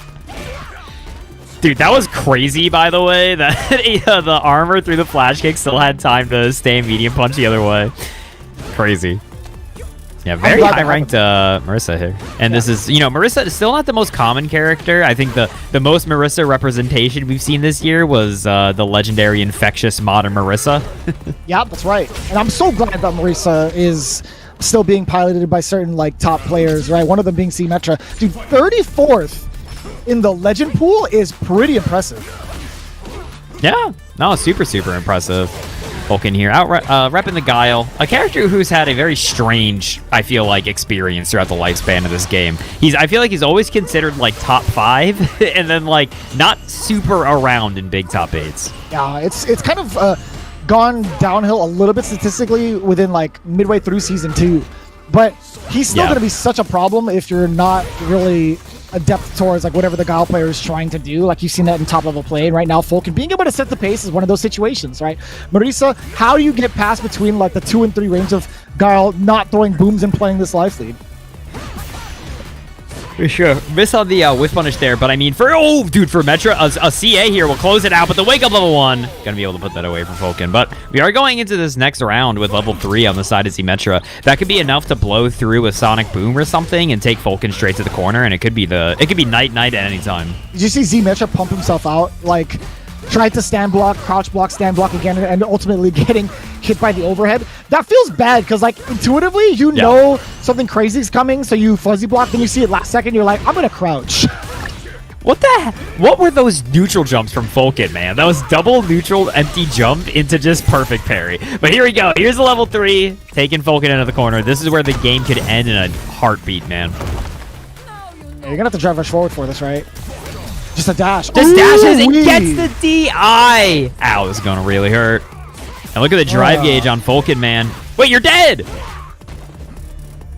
Dude, that was crazy, by the way, that the armor through the flash kick still had time to stay in medium punch the other way. Crazy. Yeah, very high-ranked Marissa here. And this is, you know, Marissa is still not the most common character. I think the most Marissa representation we've seen this year was the legendary infectious modern Marissa. Yeah, that's right. And I'm so glad that Marissa is still being piloted by certain, like, top players, right? One of them being Zmetra. Dude, 34th in the legend pool is pretty impressive. Yeah, no, super impressive. Fulcan here, out repping the Guile, a character who's had a very strange, I feel like, experience throughout the lifespan of this game. I feel like he's always considered like top 5, and then like not super around in big top 8s. Yeah, it's kind of gone downhill a little bit statistically within like midway through season 2, but he's still going to be such a problem if you're not really adept towards like whatever the Guile player is trying to do. Like you've seen that in top level play, and right now Fulcan being able to set the pace is one of those situations, right? Marissa, how do you get past between like the 2 and 3 range of Guile not throwing booms and playing this life lead? For sure. Miss on the whiff punish there, but I mean, for Metra, a CA here will close it out, but the wake up level 1, gonna be able to put that away from Fulcan. But we are going into this next round with level 3 on the side of Zmetra. That could be enough to blow through a Sonic Boom or something and take Fulcan straight to the corner, and it could be night at any time. Did you see Zmetra pump himself out? Like, tried to stand block, crouch block, stand block again, and ultimately getting hit by the overhead. That feels bad because, like, intuitively, you know something crazy is coming, so you fuzzy block, then you see it last second, you're like, I'm gonna crouch. What were those neutral jumps from Fulcan, man? That was double neutral empty jump into just perfect parry. But here we go. Here's the level 3, taking Fulcan into the corner. This is where the game could end in a heartbeat, man. Yeah, you're gonna have to drive rush forward for this, right? Just a dash. Just dashes and gets the DI. Ow, this is going to really hurt. And look at the drive gauge on Fulcan, man. Wait, you're dead.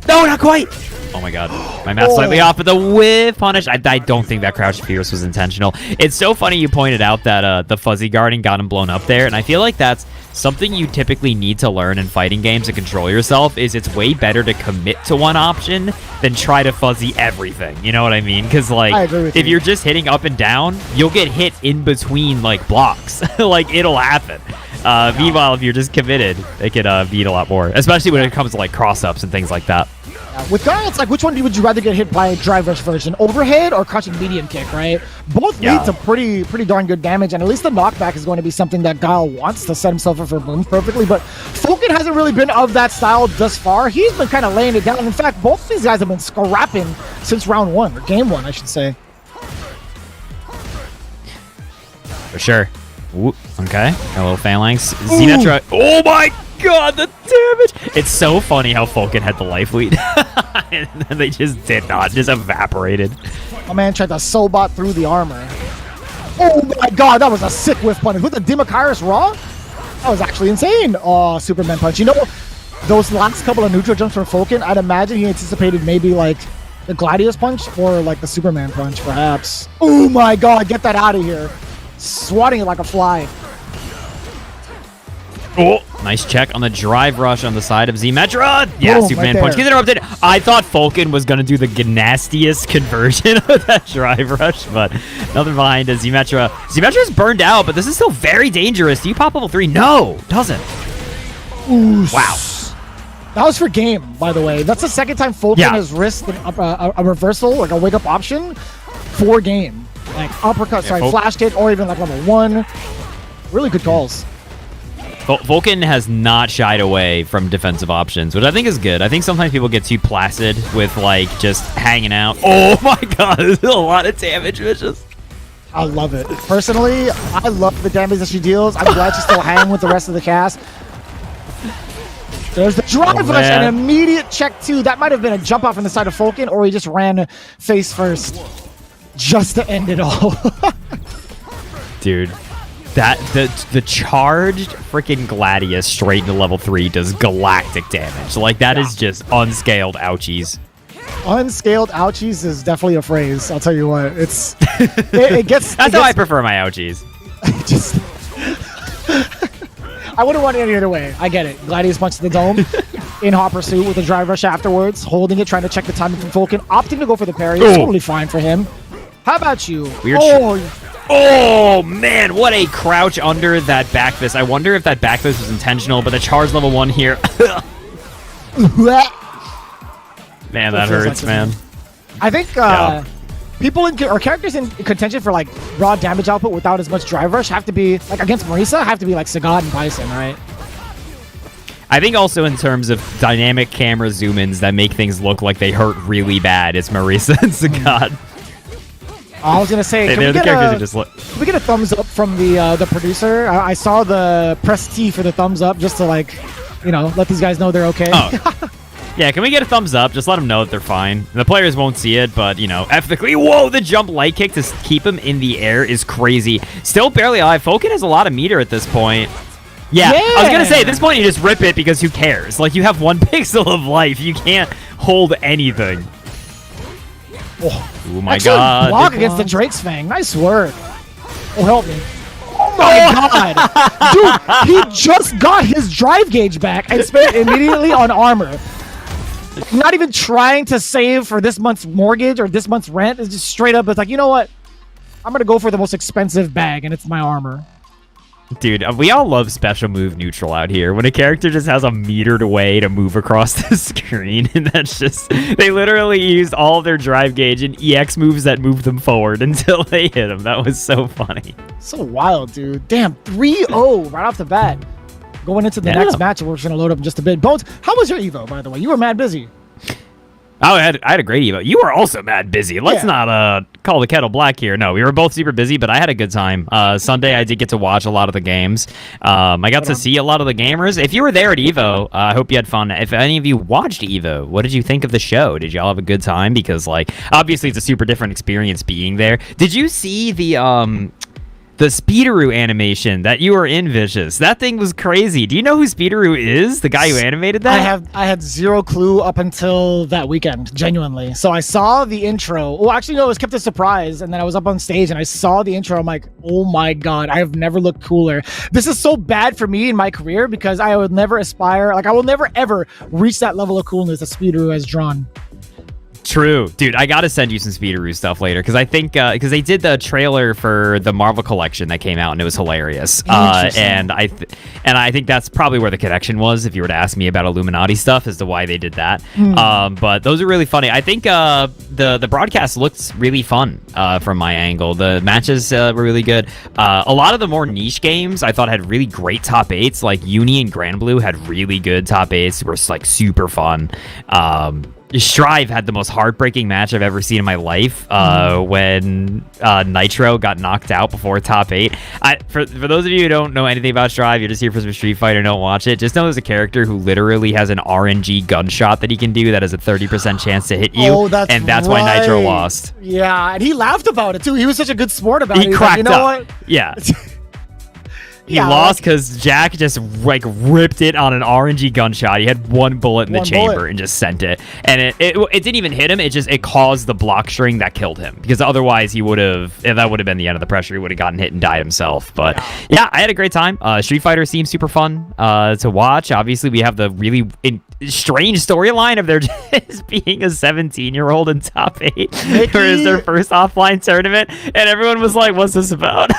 No, not quite. Oh my god. My math's slightly off, but the whiff punish. I don't think that crouch Pierce was intentional. It's so funny you pointed out that the fuzzy guarding got him blown up there, and I feel like that's something you typically need to learn in fighting games to control yourself. Is it's way better to commit to one option than try to fuzzy everything. You know what I mean? Because like if you're just hitting up and down, you'll get hit in between like blocks. Like it'll happen. Meanwhile, if you're just committed, it could beat a lot more, especially when it comes to like cross-ups and things like that. With Guile, it's like, which one would you rather get hit by a drive rush version? Overhead or crouching medium kick, right? Both lead to pretty darn good damage, and at least the knockback is going to be something that Guile wants to set himself up for booms perfectly, but Fulcan hasn't really been of that style thus far. He's been kind of laying it down. In fact, both of these guys have been scrapping since round 1, or game 1, I should say. For sure. Ooh, okay, got a little phalanx. Zmetra. Oh my god, the damage! It's so funny how Fulcan had the life lead. And then they just did not, just evaporated. My man tried to soul bot through the armor. Oh my god, that was a sick whiff punish. With the Dimakaris Raw? That was actually insane. Oh, Superman punch. You know, those last couple of neutral jumps from Fulcan, I'd imagine he anticipated maybe like the Gladius punch or like the Superman punch, perhaps. Oh my god, get that out of here. Swatting it like a fly. Oh, nice check on the drive rush on the side of Zmetra. Yeah, Boom, Superman right punch. there. Get interrupted. I thought Fulcan was going to do the gnastiest conversion of that drive rush, but nothing behind as Zmetra. Zmetra's burned out, but this is still very dangerous. Do you pop level 3? No, doesn't. Ooh, wow. That was for game, by the way. That's the second time Fulcan has risked a reversal, like a wake-up option for game. Like uppercut, flash hit, or even like level 1. Really good calls. Fulcan has not shied away from defensive options, which I think is good. I think sometimes people get too placid with like just hanging out. Oh my god, there's a lot of damage, Vicious. I love it. Personally, I love the damage that she deals. I'm glad she's still hanging with the rest of the cast. There's the drive rush and an immediate check too. That might have been a jump out from the side of Fulcan, or he just ran face first just to end it all. Dude. That the charged freaking Gladius straight into level 3 does galactic damage. Like that is just unscaled ouchies. Unscaled ouchies is definitely a phrase. I'll tell you what. It's it gets. That's how I prefer my ouchies. Just I wouldn't want it any other way. I get it. Gladius punch to the dome in hot pursuit with a drive rush afterwards, holding it, trying to check the timing from Fulcan, opting to go for the parry. It's totally fine for him. How about you? Weird. Oh, man, what a crouch under that back fist. I wonder if that back fist was intentional, but the charge level 1 here. Man, that hurts, man. I think people or characters in contention for like raw damage output without as much drive rush have to be, like against Marissa, have to be like Sagat and Bison, right? I think also in terms of dynamic camera zoom-ins that make things look like they hurt really bad, it's Marissa and Sagat. I was gonna say, can we get a thumbs up from the producer? I saw the press T for the thumbs up just to like, you know, let these guys know they're okay. Oh. Yeah, can we get a thumbs up? Just let them know that they're fine. The players won't see it, but, you know, ethically, whoa, the jump light kick to keep him in the air is crazy. Still barely alive. Fulcan has a lot of meter at this point. Yeah, I was gonna say, at this point, you just rip it because who cares? Like, you have 1 pixel of life. You can't hold anything. Oh my god. Block against the Drake's Fang. Nice work. Oh, help me. Oh my god. Dude, he just got his drive gauge back and spent it immediately on armor. Not even trying to save for this month's mortgage or this month's rent. It's just straight up, it's like, you know what? I'm going to go for the most expensive bag, and it's my armor. Dude, we all love special move neutral out here. When a character just has a metered way to move across the screen, and that's just... They literally used all their drive gauge and EX moves that moved them forward until they hit them. That was so funny. So wild, dude. Damn, 3-0 right off the bat. Going into the next match, we're just going to load up in just a bit. Bones, how was your Evo, by the way? You were mad busy. Oh, I had a great Evo. You were also mad busy. Let's not call the kettle black here. No, we were both super busy, but I had a good time. Sunday, I did get to watch a lot of the games. I got to see a lot of the gamers. If you were there at Evo, I hope you had fun. If any of you watched Evo, what did you think of the show? Did y'all have a good time? Because, like, obviously it's a super different experience being there. Did you see the Speederoo animation that you were in, Vicious? That thing was crazy. Do you know who Speederoo is? The guy who animated that? I had zero clue up until that weekend, genuinely. So I saw the intro. Well, actually, no, it was kept a surprise. And then I was up on stage and I saw the intro. I'm like, oh my God, I have never looked cooler. This is so bad for me in my career because I would never aspire, like I will never ever reach that level of coolness that Speederoo has drawn. True. Dude, I gotta send you some Speederoo stuff later, because I think, because they did the trailer for the Marvel collection that came out, and it was hilarious. And I think that's probably where the connection was, if you were to ask me about Illuminati stuff, as to why they did that. But those are really funny. I think the broadcast looked really fun from my angle. The matches were really good. A lot of the more niche games I thought had really great top 8s, like Uni and Grand Blue had really good top 8s, were like super fun. Strive had the most heartbreaking match I've ever seen in my life when Nitro got knocked out before top 8. For those of you who don't know anything about Strive, you're just here for some Street Fighter, don't watch it. Just know there's a character who literally has an RNG gunshot that he can do that has a 30% chance to hit you. Oh, that's why Nitro lost. Yeah, and he laughed about it too. He was such a good sport about it. He cracked like, you know up. What? Yeah. He lost because Jack just like ripped it on an RNG gunshot. He had one bullet in the chamber and just sent it, and it didn't even hit him. It caused the block string that killed him, because otherwise he would have, if that would have been the end of the pressure, he would have gotten hit and died himself. But yeah, I had a great time. Street Fighter seems super fun to watch. Obviously, we have the really strange storyline of there just being a 17-year-old in top 8 for their first offline tournament, and everyone was like, "What's this about?"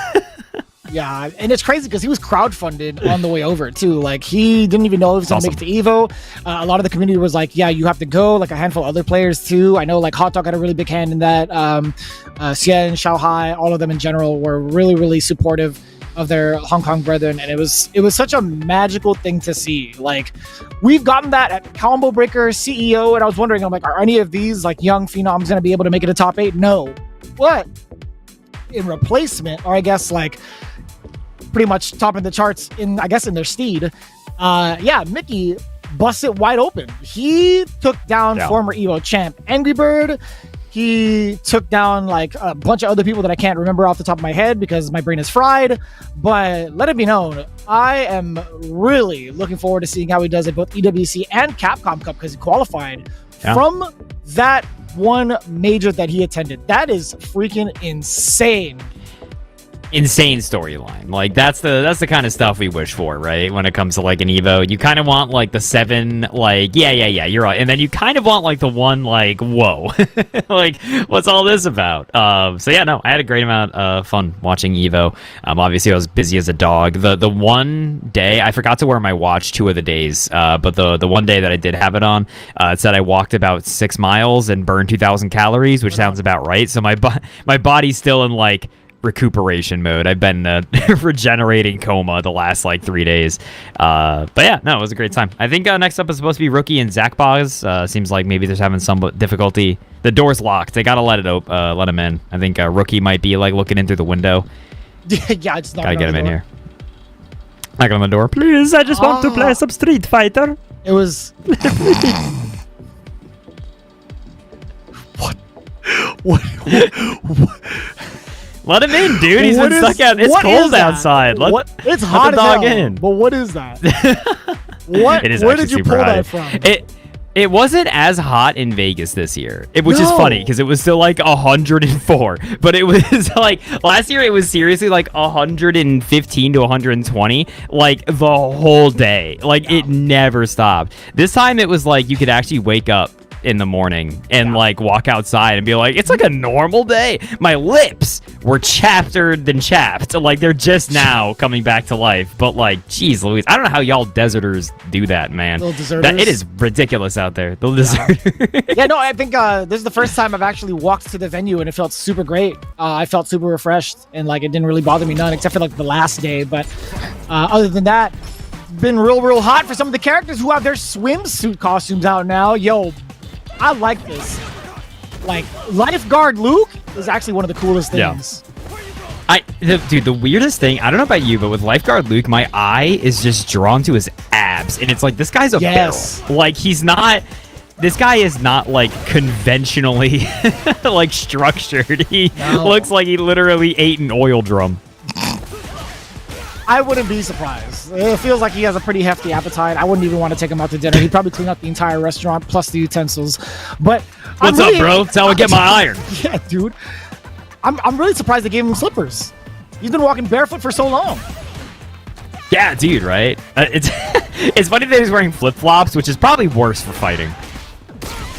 Yeah, and it's crazy because he was crowdfunded on the way over too. Like, he didn't even know he was going to make it to Evo. A lot of the community was like, yeah, you have to go. Like, a handful of other players too. I know like Hot Dog had a really big hand in that. Xian, Xiaohai, all of them in general were really, really supportive of their Hong Kong brethren, and it was such a magical thing to see. Like, we've gotten that at Combo Breaker, CEO, and I was wondering, I'm like, are any of these like young phenoms going to be able to make it to top 8? No. What? In replacement, or I guess like pretty much topping the charts in their steed. Yeah, Mickey busts it wide open. He took down former Evo champ Angry Bird. He took down like a bunch of other people that I can't remember off the top of my head because my brain is fried. But let it be known, I am really looking forward to seeing how he does at both EWC and Capcom Cup, because he qualified from that one major that he attended. That is freaking insane. Insane storyline. Like, that's the kind of stuff we wish for, right? When it comes to like an Evo, you kind of want like the 7, like yeah, you're right, and then you kind of want like the 1, like whoa, like what's all this about? So yeah, no, I had a great amount of fun watching Evo. Obviously I was busy as a dog. The one day I forgot to wear my watch 2 of the days, but the one day that I did have it on, it said I walked about 6 miles and burned 2,000 calories, which sounds about right. So my body's still in like recuperation mode. I've been regenerating coma the last like 3 days. But yeah, no, it was a great time. I think next up is supposed to be Rookie and Zach Boz. Seems like maybe they're having some difficulty. The door's locked. They gotta let him in. I think Rookie might be like looking in through the window. Yeah, it's not. Gotta get him in here. Knock on the door. Please, I just want to play some Street Fighter. It was. What? Let him in, dude. He's been stuck out. It's cold outside. It's hot as hell. In. But what is that? What? It is. Where did you pull that from? It wasn't as hot in Vegas this year, which is funny because it was still like 104. But it was like last year. It was seriously like 115 to 120, like the whole day. Like it never stopped. This time it was like you could actually wake up in the morning and like walk outside and be like, it's like a normal day. My lips were chaptered than chapped, like they're just now coming back to life. But like, geez Louise, I don't know how y'all deserters do that, man. It is ridiculous out there. The deserters. Yeah, no, I think this is the first time I've actually walked to the venue and it felt super great. I felt super refreshed and like it didn't really bother me none, except for like the last day. But other than that, it's been real hot for some of the characters who have their swimsuit costumes out now. Yo, I like this. Like, Lifeguard Luke is actually one of the coolest things. Dude, the weirdest thing, I don't know about you, but with Lifeguard Luke, my eye is just drawn to his abs. And it's like, this guy's a barrel. Like, this guy is not, like, conventionally, like, structured. He looks like he literally ate an oil drum. I wouldn't be surprised. It feels like he has a pretty hefty appetite. I wouldn't even want to take him out to dinner. He'd probably clean up the entire restaurant plus the utensils. But what's up, bro? That's how I get my iron. Yeah, dude. I'm really surprised they gave him slippers. He's been walking barefoot for so long. Yeah, dude, right? It's funny that he's wearing flip-flops, which is probably worse for fighting.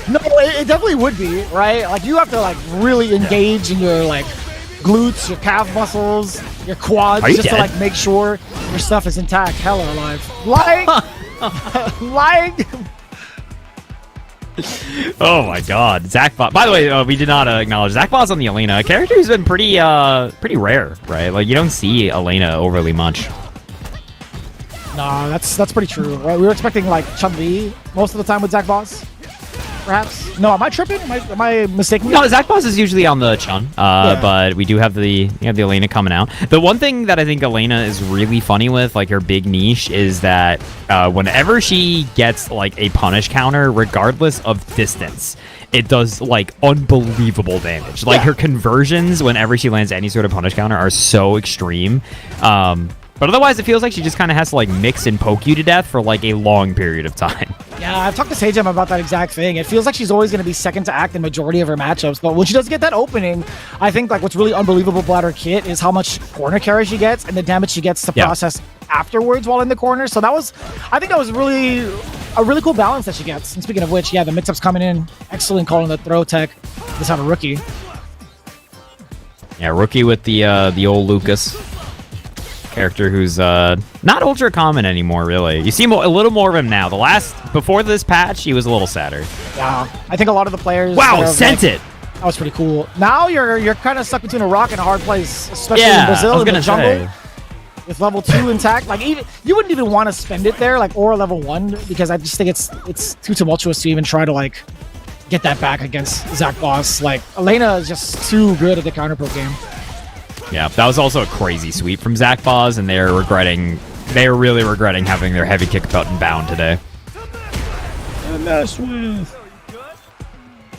No, it definitely would be, right? Like, you have to, like, really engage in your, like, glutes, your calf muscles, your quads, just to like make sure your stuff is intact. Hella alive. Lying. Oh my god. Zach Boz. By the way, we did not acknowledge Zach Boz on the Elena. A character who's been pretty rare, right? Like you don't see Elena overly much. No, that's pretty true, right? We were expecting like Chun-Li most of the time with Zach Boz. perhaps? No, am I tripping? Am I mistaken? No, Zach Boss is usually on the Chun, but we do have the Elena coming out. The one thing that I think Elena is really funny with, like her big niche, is that whenever she gets like a punish counter, regardless of distance, it does like unbelievable damage. Like her conversions whenever she lands any sort of punish counter are so extreme. But otherwise, it feels like she just kind of has to like mix and poke you to death for like a long period of time. Yeah, I've talked to Sajam about that exact thing. It feels like she's always going to be second to act in majority of her matchups, but when she does get that opening, I think like what's really unbelievable about her kit is how much corner carry she gets and the damage she gets to process afterwards while in the corner. So I think that was really a really cool balance that she gets. And speaking of which, yeah, the mix-up's coming in. Excellent calling the throw tech. This had a rookie. Yeah, rookie with the old Lucas. Character who's not ultra common anymore, really. You see a little more of him now. Before this patch, he was a little sadder. Yeah, I think a lot of the players. Wow, sent it. That was pretty cool. Now you're kind of stuck between a rock and a hard place, especially in Brazil in the jungle. With level 2 intact, like you wouldn't even want to spend it there, like or level 1, because I just think it's too tumultuous to even try to like get that back against Zach Boss. Like Elena is just too good at the counter poke game. Yeah, that was also a crazy sweep from Zach Boz, and they're really regretting having their heavy kick button bound today.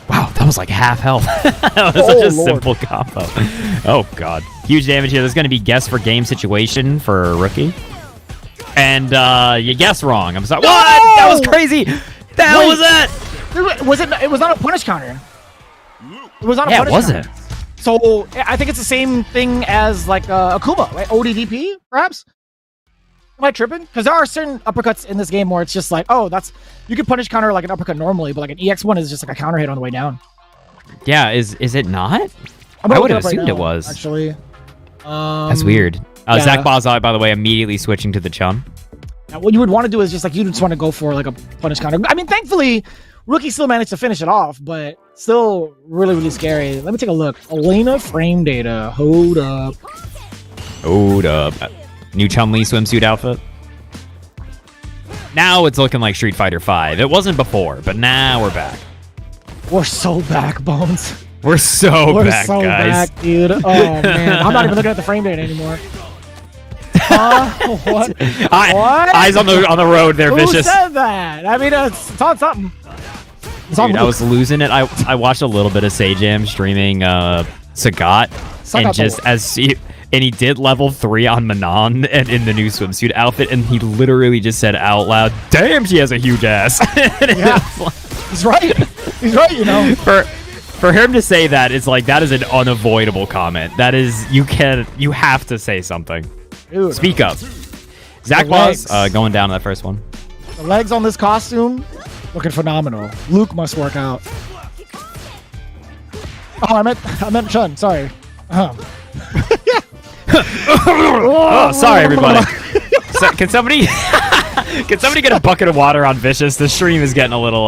Wow, that was like half health. That was such a simple combo. Oh god, huge damage here. There's going to be guess for game situation for a rookie, and you guessed wrong. I'm sorry. No! What? That was crazy. The hell was that? It was not a punish counter. It was not a punish counter. It wasn't. So I think it's the same thing as like Akuma, right? ODDP, perhaps? Am I tripping? Because there are certain uppercuts in this game where it's just like, oh, you can punish counter like an uppercut normally, but like an EX1 is just like a counter hit on the way down. Yeah, is it not? I would have assumed it was. Actually. That's weird. Zach Bazai, by the way, immediately switching to the Chum. Now, what you would want to do is just want to go for like a punish counter. I mean, thankfully, Rookie still managed to finish it off, but still really, really scary. Let me take a look. Elena frame data. Hold up. New Chun-Li swimsuit outfit. Now it's looking like Street Fighter V. It wasn't before, but now we're back. We're so back, Bones. We're so back, guys. Back, dude. Oh, man. I'm not even looking at the frame data anymore. What? Eyes on the road there, Vicious. Who said that? I mean, it's on something. Dude, I was losing it. I watched a little bit of Sajam streaming Sagat, and he did level 3 on Manon and in the new swimsuit outfit, and he literally just said out loud, "Damn, she has a huge ass." Yeah, he's right. He's right. You know, for him to say that, it's like that is an unavoidable comment. That is, you have to say something. Dude, speak up. Zach was going down to that first one. The legs on this costume looking phenomenal. Luke must work out. Oh, I meant Chun. Sorry. Oh, sorry, everybody. Can somebody get a bucket of water on Vicious? The stream is getting a little.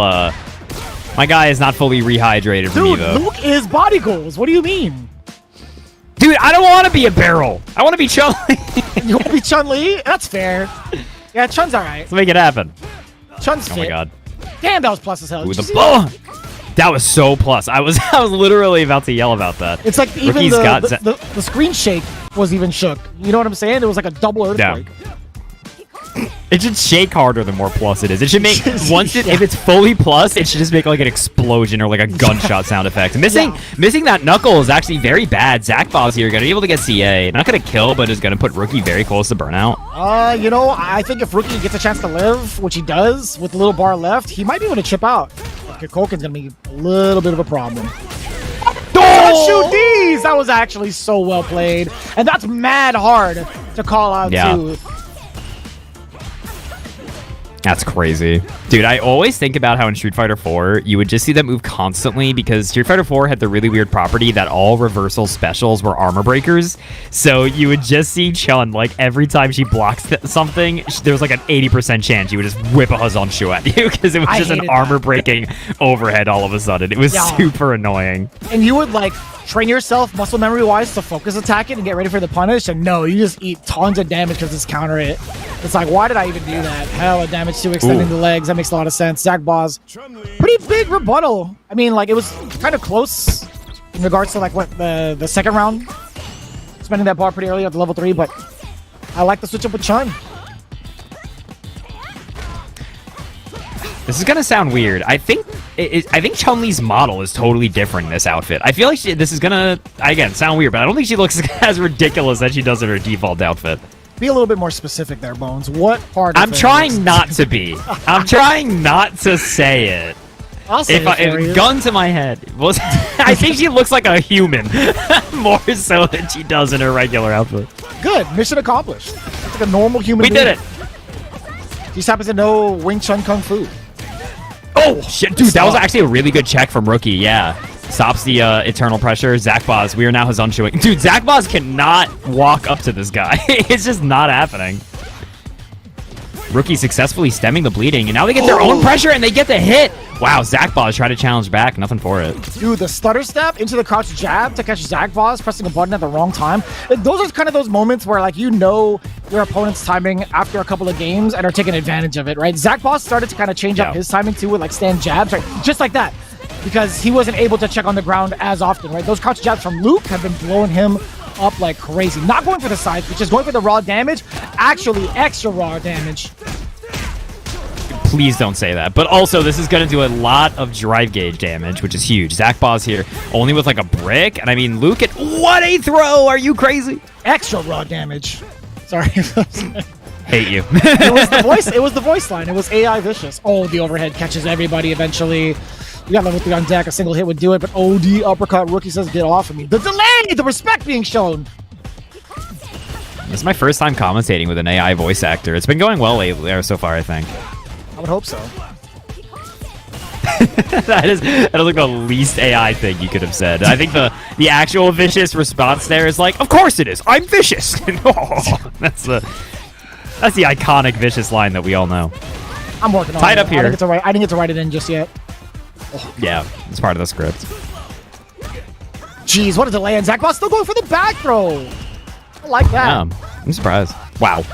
My guy is not fully rehydrated for me though. Luke is body goals. What do you mean? Dude, I don't want to be a barrel. I want to be Chun-Li. You want to be Chun-Li? That's fair. Yeah, Chun's all right. Let's make it happen. Chun's fit. Oh my god. Damn, that was plus as hell. That was so plus. I was literally about to yell about that. It's like even the screen shake was even shook. You know what I'm saying? There was like a double earthquake. Yeah. It should shake harder the more plus it is. It should make if it's fully plus, it should just make like an explosion or like a gunshot sound effect. Missing that knuckle is actually very bad. Zach Boss here gonna be able to get CA. Not gonna kill, but is gonna put Rookie very close to burnout. You know, I think if Rookie gets a chance to live, which he does with the little bar left, he might be able to chip out. Koken's gonna be a little bit of a problem. Shoot these! That was actually so well played, and that's mad hard to call out too. That's crazy. Dude, I always think about how in Street Fighter 4, you would just see them move constantly because Street Fighter 4 had the really weird property that all reversal specials were armor breakers. So you would just see Chun, like every time she blocks something, there was like an 80% chance she would just whip a Hazan Shu at you because it was just an armor breaking overhead all of a sudden. It was super annoying. And you would like train yourself muscle memory wise to focus attack it and get ready for the punish, and no, you just eat tons of damage because it's counter it. It's like, why did I even do that? Hell of damage to extending the legs. That makes a lot of sense. Zach Boz, pretty big rebuttal. I mean, like, it was kind of close in regards to like what the second round, spending that bar pretty early at the level 3, but I like the switch up with Chun. This is gonna sound weird. I think Chun-Li's model is totally different in this outfit. I feel like this is gonna, again, sound weird, but I don't think she looks as ridiculous as she does in her default outfit. Be a little bit more specific there, Bones. What part of I'm trying not to be. I'm trying not to say it. I'll say it for you. Gun to my head. Well, I think she looks like a human more so than she does in her regular outfit. Good. Mission accomplished. It's like a normal human being. We did it. He just happens to know Wing Chun Kung Fu. Oh, shit. Dude, that was actually a really good check from Rookie. Yeah. Stops the eternal pressure. Zach Boz, we are now his unchewing. Dude, Zach Boz cannot walk up to this guy. It's just not happening. Rookie successfully stemming the bleeding, and now they get their own pressure and they get the hit. Wow, Zach Boz tried to challenge back. Nothing for it. Dude, the stutter step into the crouch jab to catch Zach Boz, pressing a button at the wrong time. Those are kind of those moments where, like, you know your opponent's timing after a couple of games and are taking advantage of it, right? Zach Boz started to kind of change up his timing too with, like, stand jabs, right? Just like that. Because he wasn't able to check on the ground as often, right? Those crouch jabs from Luke have been blowing him up like crazy. Not going for the sides, but just going for the raw damage. Actually, extra raw damage. Please don't say that. But also, this is going to do a lot of drive gauge damage, which is huge. Zach Boz here, only with like a brick. And I mean, Luke, what a throw! Are you crazy? Extra raw damage. Sorry. Hate you. It was the voice. It was the voice line. It was AI Vicious. Oh, the overhead catches everybody eventually. You got level 3 on deck. A single hit would do it, but OD uppercut. Rookie says, "Get off of me." The delay, the respect being shown. This is my first time commentating with an AI voice actor. It's been going well lately, so far, I think. I would hope so. that is like the least AI thing you could have said. I think the actual vicious response there is like, "Of course it is. I'm vicious." That's the iconic vicious line that we all know. I'm working on it. Tied up here. I didn't get to write it in just yet. Oh. Yeah, it's part of the script. Jeez, what a delay. And Zach Boz still going for the back throw. I like that. Yeah, I'm surprised. Wow.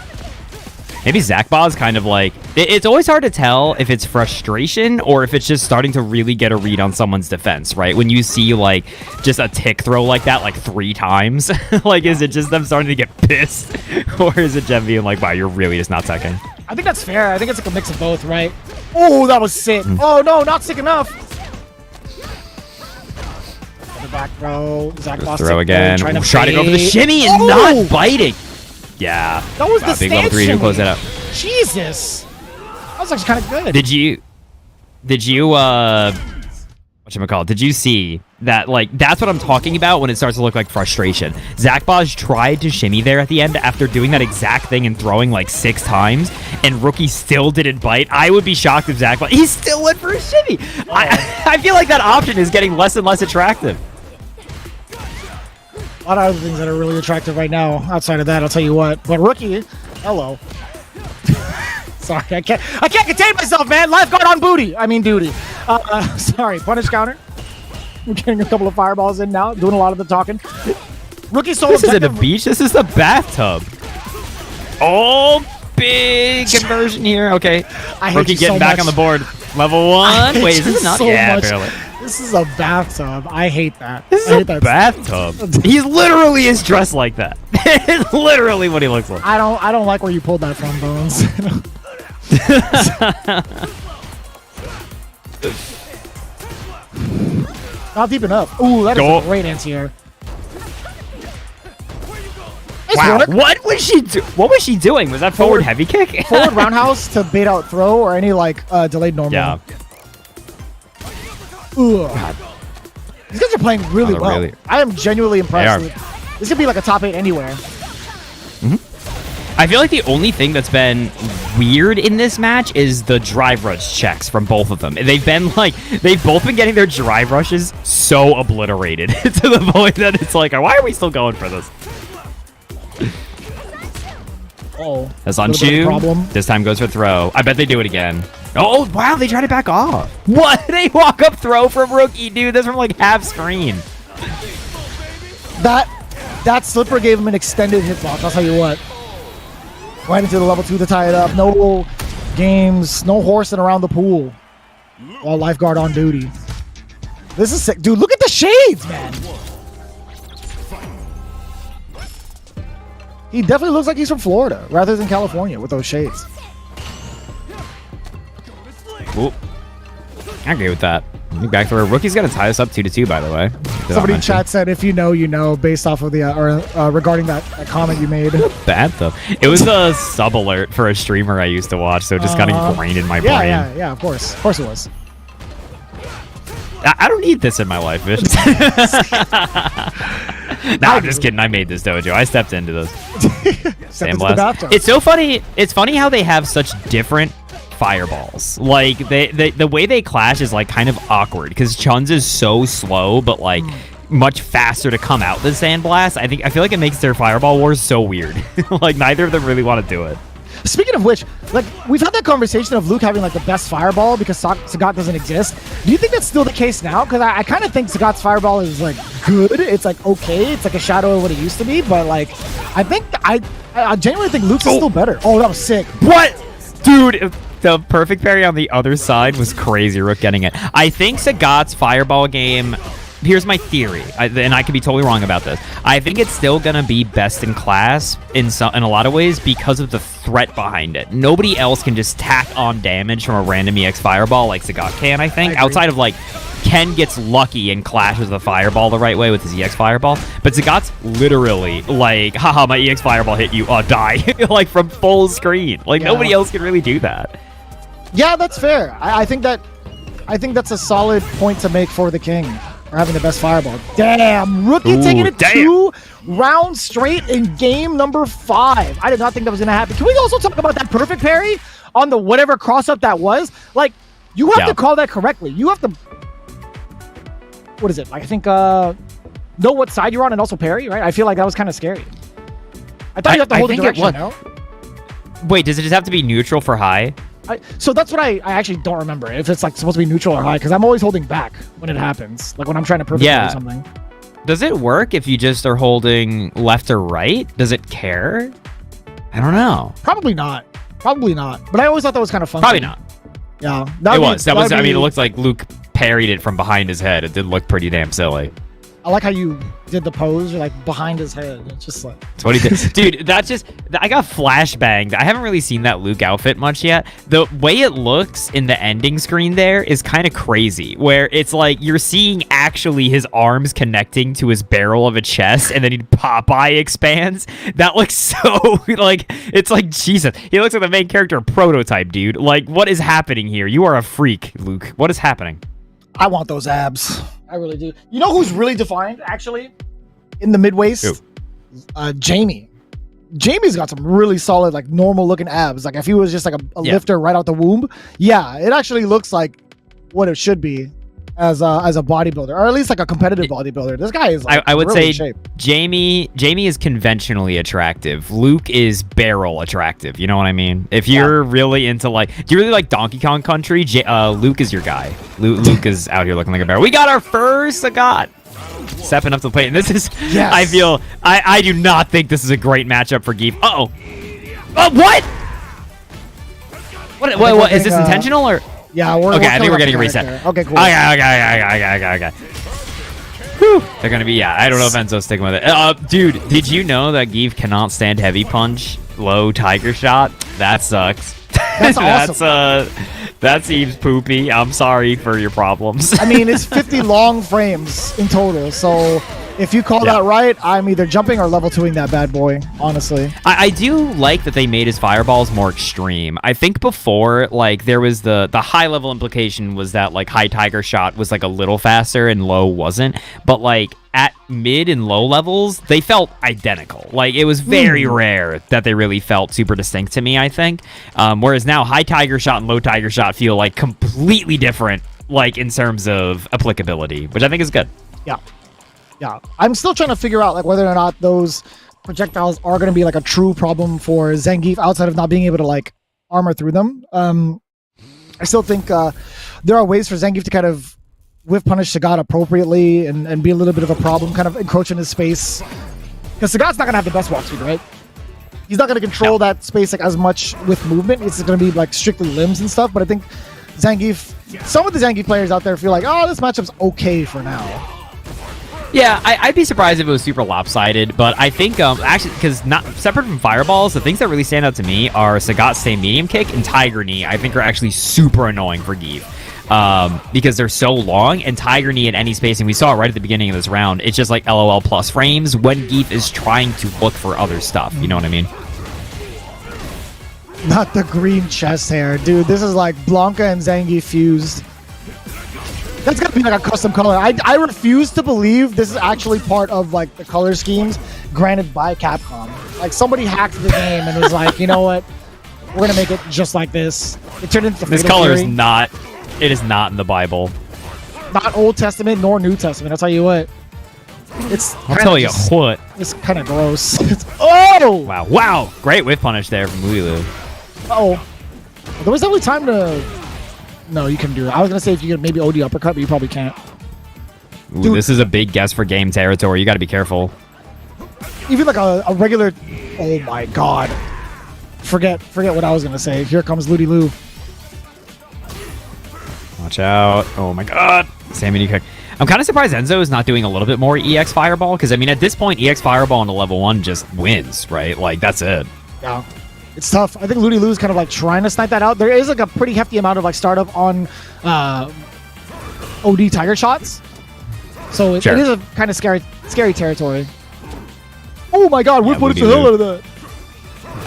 Maybe Zach Boz kind of like... It's always hard to tell if it's frustration or if it's just starting to really get a read on someone's defense, right? When you see, like, just a tick throw like that, like, 3 times. Like, is it just them starting to get pissed? Or is it Jem being like, wow, you're really just not teching? I think that's fair. I think it's like a mix of both, right? Oh, that was sick. Oh, no, not sick enough. The back throw. Zach Boz throw again. Trying to go for the shimmy and not biting. Yeah. That was the big level 3 to close that out. Jesus. That was actually kind of good. Did you whatchamacallit? Did you see that, like, that's what I'm talking about when it starts to look like frustration. Zach Boz tried to shimmy there at the end after doing that exact thing and throwing like 6 times, and Rookie still didn't bite. I would be shocked if Zach Boz... He still went for a shimmy! Oh. I feel like that option is getting less and less attractive. A lot of other things that are really attractive right now. Outside of that, I'll tell you what. But Rookie, hello. Sorry, I can't contain myself, man. Lifeguard on booty. I mean duty. Sorry, punish counter. We're getting a couple of fireballs in now, doing a lot of the talking. Rookie solo. This isn't a beach. This is the bathtub. Oh, big conversion here. Okay, Rookie getting back on the board. Level 1. Wait, is this not? Yeah, barely. This is a bathtub. I hate that. This is a bathtub. He literally is dressed like that. It's literally what he looks like. I don't like where you pulled that from, Bones. Not deep enough. Ooh, that is a great anti-air. Wow, what was she What was she doing? Was that forward heavy kick? Forward roundhouse to bait out throw or any like delayed normal. Yeah. Ooh. These guys are playing really well. I am genuinely impressed. This could be like a top 8 anywhere. I feel like the only thing that's been weird in this match is the drive rush checks from both of them. They've both been getting their drive rushes so obliterated to the point that it's like, why are we still going for this? Oh, that's on Chew. This time goes for throw. I bet they do it again. Oh, wow, they tried to back off. What? They walk up throw from Rookie, dude. That's from like half screen. That slipper gave him an extended hitbox, I'll tell you what. Right into the level 2 to tie it up. No games, no horsing around the pool. While lifeguard on duty. This is sick. Dude, look at the shades, man. He definitely looks like he's from Florida rather than California with those shades. Ooh. I agree with that. Back to where Rookie's got to tie us up 2-2, by the way. Somebody in chat said, if you know, you know, based off of the, regarding that comment you made. Bad, though. It was a sub alert for a streamer I used to watch, so it just got ingrained in my brain. Yeah, of course. Of course it was. I don't need this in my life, bitch. Nah, I'm just kidding. I made this dojo. I stepped into this. Sandblast. It's so funny. It's funny how they have such different fireballs. Like the way they clash is like kind of awkward because Chun's is so slow, but like much faster to come out than Sandblast. I feel like it makes their fireball wars so weird. Like neither of them really want to do it. Speaking of which, like we've had that conversation of Luke having like the best fireball because Sagat doesn't exist. Do you think that's still the case now? Because I kind of think Sagat's fireball is like good. It's like okay. It's like a shadow of what it used to be. But like, I genuinely think Luke's is still better. Oh, that was sick. What, dude? The perfect parry on the other side was crazy. Rook getting it. I think Sagat's fireball game. Here's my theory, and I could be totally wrong about this. I think it's still gonna be best in class in a lot of ways because of the threat behind it. Nobody else can just tack on damage from a random EX fireball like Sagat can. I think outside of like Ken gets lucky and clashes the fireball the right way with his EX fireball, but Sagat's literally like, haha, my EX fireball hit you, die, like from full screen. Like nobody else can really do that. Yeah, that's fair. I think that's a solid point to make for the King. For having the best fireball. Damn, Rookie taking it 2 rounds straight in game number 5. I did not think that was going to happen. Can we also talk about that perfect parry on the whatever cross-up that was? Like, you have to call that correctly. You have to... What is it? I think, know what side you're on and also parry, right? I feel like that was kind of scary. I thought you have to hold the direction, no? Wait, does it just have to be neutral for high? So that's what I actually don't remember if it's like supposed to be neutral or high because I'm always holding back when it happens, like when I'm trying to perfectly do something. Does it work if you just are holding left or right? Does it care? I don't know. Probably not. But I always thought that was kind of fun. Probably not. Yeah, it was. I mean, it looked like Luke parried it from behind his head. It did look pretty damn silly. I like how you did the pose, like behind his head. It's just like that's what he did. Dude, that's just I got flashbanged. I haven't really seen that Luke outfit much yet. The way it looks in the ending screen there is kind of crazy, where it's like you're seeing actually his arms connecting to his barrel of a chest, and then he Popeye expands. That looks so like it's like Jesus. He looks like the main character prototype, dude. Like, what is happening here? You are a freak, Luke. What is happening? I want those abs. I really do. You know who's really defined, actually, in the mid-waist? Jamie. Jamie's got some really solid, like, normal-looking abs. Like, if he was just, like, a lifter right out the womb, yeah, it actually looks like what it should be as a bodybuilder, or at least, like, a competitive bodybuilder. This guy is, like, I would really say Jamie is conventionally attractive. Luke is barrel attractive. You know what I mean? If you're really into, like, do you really like Donkey Kong Country? Luke is your guy. Luke is out here looking like a barrel. We got our first Sagat. Stepping up to the plate. And this is, I do not think this is a great matchup for Geef. Uh-oh. Oh, what? What is this intentional or? Yeah, I think we're getting a reset. Okay, cool. Okay. Whew. They're gonna be, I don't know if Enzo's sticking with it. Dude, did you know that Geef cannot stand heavy punch, low tiger shot? That sucks. That's awesome. That seems poopy. I'm sorry for your problems. I mean, it's 50 long frames in total, so if you call that right, I'm either jumping or level 2ing that bad boy, honestly. I do like that they made his fireballs more extreme. I think before, like, there was the high level implication was that, like, high tiger shot was, like, a little faster and low wasn't. But, like, at mid and low levels, they felt identical. Like, it was very rare that they really felt super distinct to me, I think. Whereas now, high tiger shot and low tiger shot feel, like, completely different, like, in terms of applicability, which I think is good. Yeah, I'm still trying to figure out like whether or not those projectiles are going to be like a true problem for Zangief outside of not being able to like armor through them. I still think there are ways for Zangief to kind of whiff punish Sagat appropriately and be a little bit of a problem, kind of encroach in his space. Because Sagat's not going to have the best walk speed, right? He's not going to control that space like as much with movement. It's going to be like strictly limbs and stuff. But I think Zangief, some of the Zangief players out there feel like, oh, this matchup's okay for now. Yeah, I'd be surprised if it was super lopsided, but I think actually, because not separate from fireballs, the things that really stand out to me are Sagat's same medium kick and Tiger Knee. I think are actually super annoying for Guile. Because they're so long, and Tiger Knee in any spacing, we saw it right at the beginning of this round, it's just like LOL plus frames when Guile is trying to look for other stuff. You know what I mean? Not the green chest hair. Dude, this is like Blanca and Zangief fused. That's gotta be like a custom color. I refuse to believe this is actually part of like the color schemes granted by Capcom. Like somebody hacked the game and was like, you know what? We're gonna make it just like this. It turned into this color is not. It is not in the Bible. Not Old Testament nor New Testament. I'll tell you what. I'll tell you what. It's kind of gross. Oh! Wow! Wow! Great whiff punish there from Ludy Lou. Oh, there was only time to. No, you can do it. I was gonna say if you could maybe OD uppercut, but you probably can't. Ooh, this is a big guess for game territory. You got to be careful. Even like a regular. Oh my god! Forget what I was gonna say. Here comes Ludy Lou. Watch out. Oh my god. Sammy kick. I'm kind of surprised Enzo is not doing a little bit more EX Fireball, because I mean at this point EX Fireball on the level 1 just wins, right? Like that's it. Yeah. It's tough. I think Ludy Lou is kind of like trying to snipe that out. There is like a pretty hefty amount of like startup on OD Tiger shots. So it is a kind of scary territory. Oh my god, whip the hell out of that.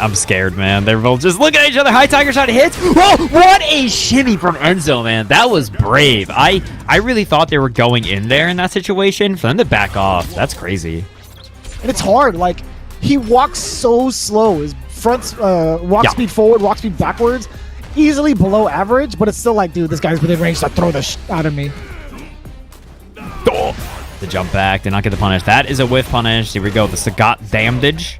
I'm scared, man. They're both just looking at each other. High Tiger shot hits. Whoa, what a shimmy from Enzo, man. That was brave. I really thought they were going in there in that situation. For them to back off, that's crazy. And it's hard. Like, he walks so slow. His front walk speed forward, walk speed backwards, easily below average, but it's still like, dude, this guy's within range to throw the out of me. Oh, the jump back did not get the punish. That is a whiff punish. Here we go. The Sagat damage.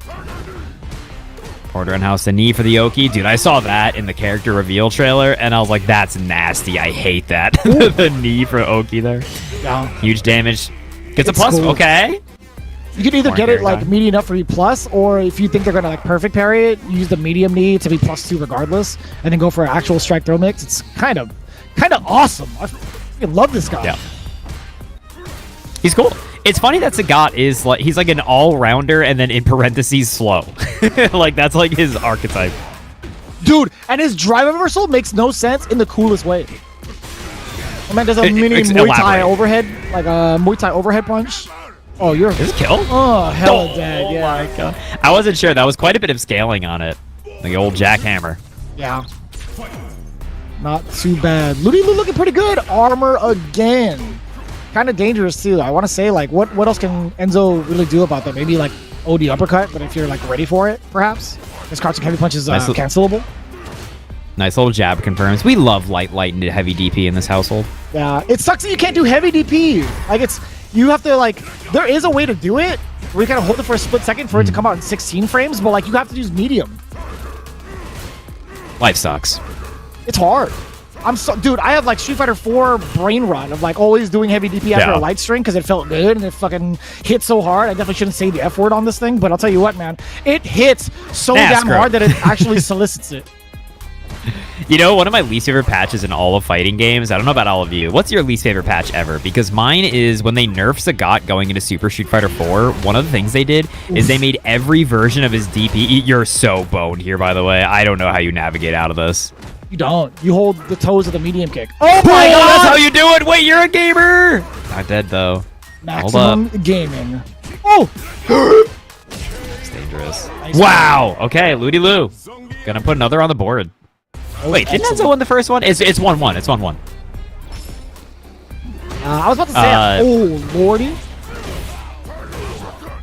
Porter and House the knee for the Oki. Dude, I saw that in the character reveal trailer, and I was like, that's nasty. I hate that. The knee for Oki there. Yeah. Huge damage. Gets a plus. Cool. Okay. You can either get it like medium up for B plus, or if you think they're gonna like perfect parry it, use the medium knee to be +2 regardless, and then go for an actual strike throw mix. It's kind of awesome. I love this guy. Yeah. He's cool. It's funny that Sagat is like he's like an all-rounder and then in parentheses slow. Like that's like his archetype. Dude, and his drive reversal makes no sense in the coolest way. I mean, there's a mini Muay Thai overhead, like a Muay Thai overhead punch. Oh, you're is it kill? Oh, hell dead. Yeah. My God. I wasn't sure. That was quite a bit of scaling on it. The old jackhammer. Yeah. Not too bad. Ludy Lou looking pretty good. Armor again. Kind of dangerous too. I want to say like what else can Enzo really do about that? Maybe like OD uppercut, but if you're like ready for it, perhaps. This crouching heavy punch is cancelable. Nice little jab confirms. We love light and heavy DP in this household. Yeah, it sucks that you can't do heavy DP. Like you have to like there is a way to do it where you kind of hold it for a split second for it to come out in 16 frames, but like you have to use medium. Life sucks. It's hard. Dude, I have like Street Fighter 4 brain rot of like always doing heavy DP after a light string because it felt good and it fucking hit so hard. I definitely shouldn't say the F word on this thing, but I'll tell you what, man, it hits so damn hard that it actually solicits it. You know, one of my least favorite patches in all of fighting games, I don't know about all of you, what's your least favorite patch ever? Because mine is when they nerfed Sagat going into Super Street Fighter 4, one of the things they did is they made every version of his DP. You're so boned here, by the way. I don't know how you navigate out of this. You don't. You hold the toes of the medium kick. Oh my God! That's how you do it! Wait, you're a gamer! Not dead, though. Maximum gaming. Oh! It's dangerous. Nice. Wow! Okay, Ludy Lou. Gonna put another on the board. Wait, didn't Enzo win the first one? It's 1-1. It's 1-1. I was about to say, oh, lordy.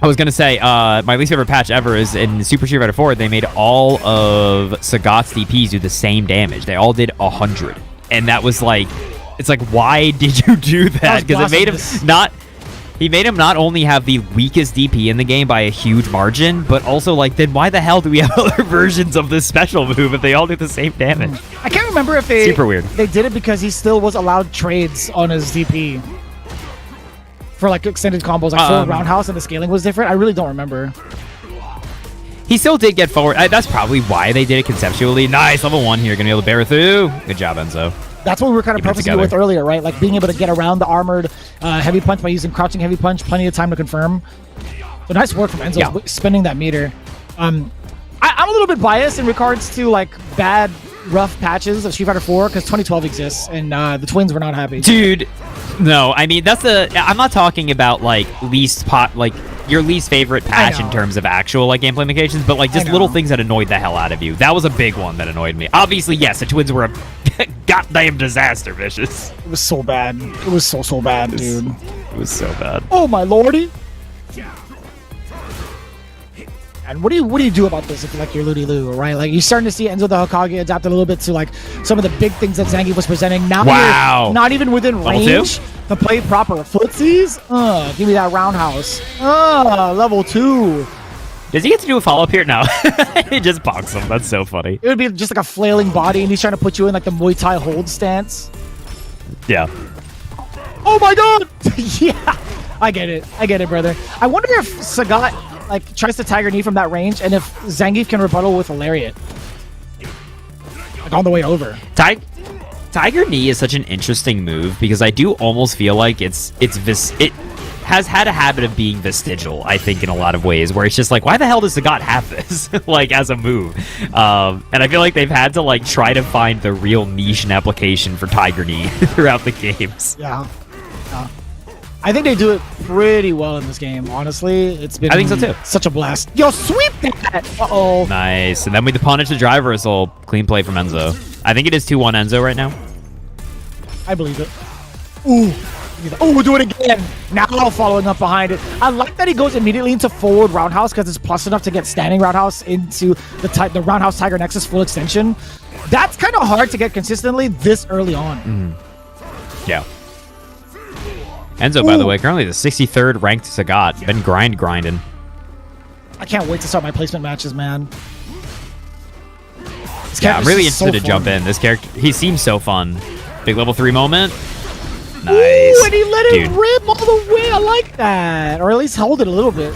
I was going to say, my least favorite patch ever is in Super Street Fighter 4, they made all of Sagat's DPs do the same damage. They all did 100. And that was like, it's like, why did you do that? Because it made him not... He made him not only have the weakest DP in the game by a huge margin, but also like, then why the hell do we have other versions of this special move if they all do the same damage? I can't remember if they super weird. They did it because he still was allowed trades on his DP for like extended combos, like forward roundhouse, and the scaling was different. I really don't remember. He still did get forward. That's probably why they did it conceptually. Nice, level 1 here. Gonna be able to bear through. Good job, Enzo. That's what we were kind of prefacing with earlier, right? Like being able to get around the armored heavy punch by using crouching heavy punch, plenty of time to confirm. So nice work from Enzo spending that meter. I'm a little bit biased in regards to like bad, rough patches of Street Fighter 4 because 2012 exists and the twins were not happy. Dude, no, I mean I'm not talking about like your least favorite patch in terms of actual like gameplay implications, but like just little things that annoyed the hell out of you. That was a big one that annoyed me. Obviously, yes, the twins were a goddamn disaster, Vicious. It was so bad. It was so bad, dude. It was so bad. Oh my lordy. And what do you do about this if like you're Ludy Lou, right? Like you're starting to see Enzo the Hokage adapt a little bit to like some of the big things that Zangief was presenting. Now you're not even within range to play proper footsies. Give me that roundhouse. Level 2. Does he get to do a follow-up here? No. He just bonks him. That's so funny. It would be just like a flailing body and he's trying to put you in like the Muay Thai hold stance. Yeah. Oh my god! Yeah. I get it, brother. I wonder if Sagat like tries to Tiger Knee from that range, and if Zangief can rebuttal with a lariat, like on the way over. Tiger Knee is such an interesting move because I do almost feel like it has had a habit of being vestigial. I think in a lot of ways, where it's just like, why the hell does Sagat have this like as a move? And I feel like they've had to like try to find the real niche and application for Tiger Knee throughout the games. Yeah. I think they do it pretty well in this game, honestly. It's been I think so too. Such a blast. Yo, sweep that! Uh-oh. Nice. And then with the punish the driver reversal, clean play from Enzo. I think it is 2-1 Enzo right now. I believe it. Ooh. Oh, do it again. Now following up behind it. I like that he goes immediately into forward roundhouse because it's plus enough to get standing roundhouse into the roundhouse Tiger Nexus full extension. That's kind of hard to get consistently this early on. Yeah. Enzo, by the way, currently the 63rd ranked Sagat. Been grinding. I can't wait to start my placement matches, man. Yeah, I'm really interested to jump in. This character, he seems so fun. Big level 3 moment. Nice. Ooh, and he let it rip all the way. I like that. Or at least hold it a little bit.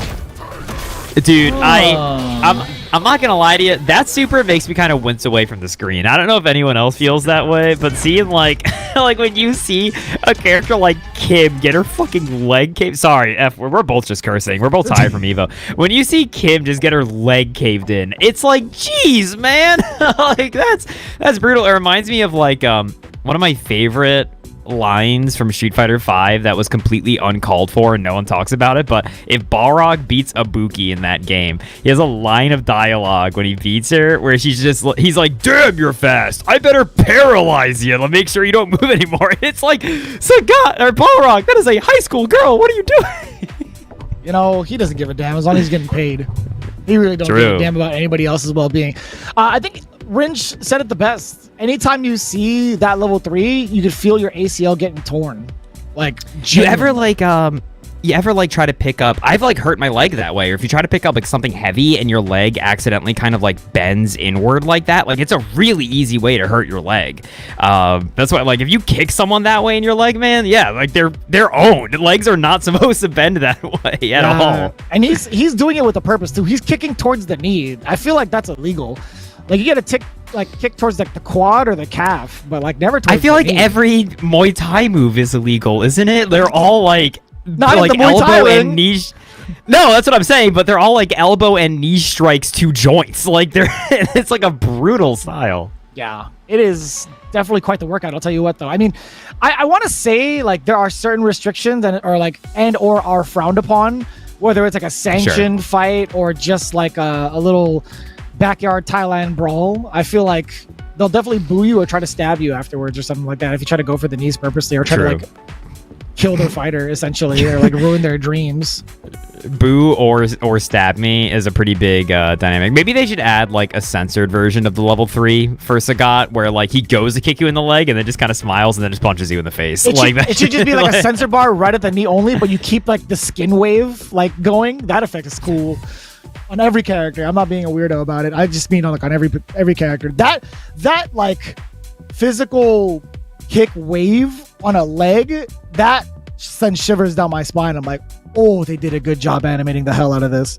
Dude, I'm not gonna lie to you. That super makes me kind of wince away from the screen. I don't know if anyone else feels that way, but seeing like like when you see a character like Kim get her fucking leg caved. Sorry, we're both just cursing. We're both tired from Evo. When you see Kim just get her leg caved in, it's like, jeez, man. Like that's brutal. It reminds me of like one of my favorite lines from Street Fighter 5 that was completely uncalled for and no one talks about it, but if Balrog beats Ibuki in that game, he has a line of dialogue when he beats her where he's like, damn, you're fast, I better paralyze you to make sure you don't move anymore. It's like, Sagat or Balrog, that is a high school girl, what are you doing? You know, he doesn't give a damn as long as he's getting paid. He really don't give a damn about anybody else's well-being. I think Ringe said it the best. Anytime you see that level 3, you could feel your ACL getting torn. Like, you ever try to pick up, I've like hurt my leg that way, or if you try to pick up like something heavy and your leg accidentally kind of like bends inward like that, like it's a really easy way to hurt your leg. That's why, like, if you kick someone that way in your leg, man, yeah, like they're owned. Legs are not supposed to bend that way at all. And he's doing it with a purpose too. He's kicking towards the knee. I feel like that's illegal. Like, you gotta kick towards like the quad or the calf, but like never towards I feel the like knee. every Muay Thai move is illegal, isn't it? They're all like Not like at the Muay Thai elbow ring. and knee. No, that's what I'm saying, but they're all like elbow and knee strikes to joints. Like it's like a brutal style. Yeah, it is definitely quite the workout. I'll tell you what, though. I mean, I want to say like there are certain restrictions or are frowned upon, whether it's like a sanctioned fight or just like a little backyard Thailand brawl. I feel like they'll definitely boo you or try to stab you afterwards or something like that if you try to go for the knees purposely or try to like kill their fighter essentially, or like ruin their dreams. Boo or stab me is a pretty big dynamic. Maybe they should add like a censored version of the level 3 for Sagat, where like he goes to kick you in the leg and then just kind of smiles and then just punches you in the face. It like should, that. It should just be like a sensor bar right at the knee only, but you keep like the skin wave like going. That effect is cool on every character. I'm not being a weirdo about it. I just mean on like on every character. That like physical kick wave on a leg that sends shivers down my spine. I'm like, oh, they did a good job animating the hell out of this.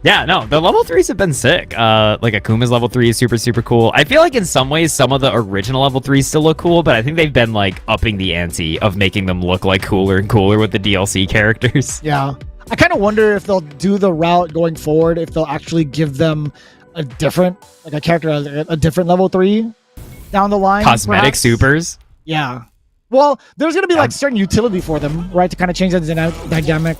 Yeah, no, the level 3s have been sick. Like Akuma's level 3 is super, super cool. I feel like in some ways, some of the original level 3s still look cool, but I think they've been like upping the ante of making them look like cooler and cooler with the DLC characters. Yeah. I kind of wonder if they'll do the route going forward, if they'll actually give them a different, like a character, a different level 3 down the line. Cosmetic perhaps. supers. Yeah. Well, there's going to be like certain utility for them, right? To kind of change the dynamic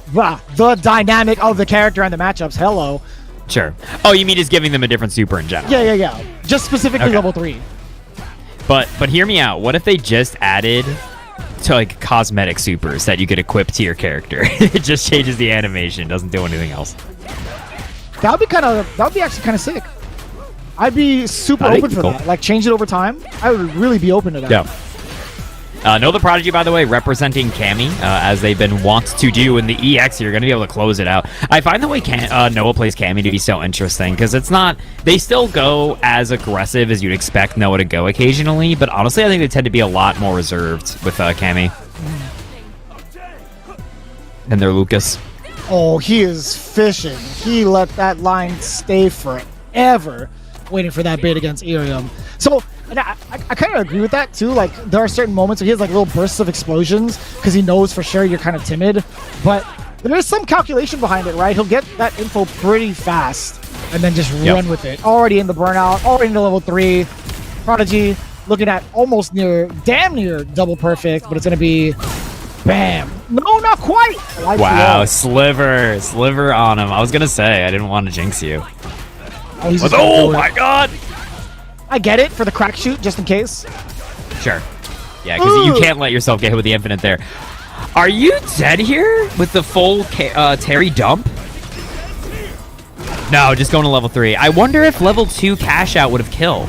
of the character and the matchups. Hello. Sure. Oh, you mean just giving them a different super in general? Yeah. Just specifically level 3. But hear me out. What if they just added to like cosmetic supers that you could equip to your character? It just changes the animation, doesn't do anything else. That would be actually kind of sick. I'd be super open for that. Like change it over time. I would really be open to that. Yeah. Know the Prodigy, by the way, representing Cammy, as they've been wont to do in the EX. You're going to be able to close it out. I find the way Noah plays Cammy to be so interesting, because it's not... They still go as aggressive as you'd expect Noah to go occasionally, but honestly, I think they tend to be a lot more reserved with Cammy than their Lucas. Oh, he is fishing. He let that line stay forever, waiting for that bait against Irium. So... And I kind of agree with that too. Like there are certain moments where he has like little bursts of explosions because he knows for sure you're kind of timid, but there is some calculation behind it, right? He'll get that info pretty fast and then just run with it. Already in the burnout, already into level 3. Prodigy looking at almost damn near double perfect, but it's gonna be bam. No, not quite. Wow, sliver on him. I was gonna say I didn't want to jinx you. Oh my god. I get it for the crack shoot, just in case. Sure. Yeah, because you can't let yourself get hit with the infinite there. Are you dead here with the full Terry dump? No, just going to level 3. I wonder if level 2 cash out would have killed.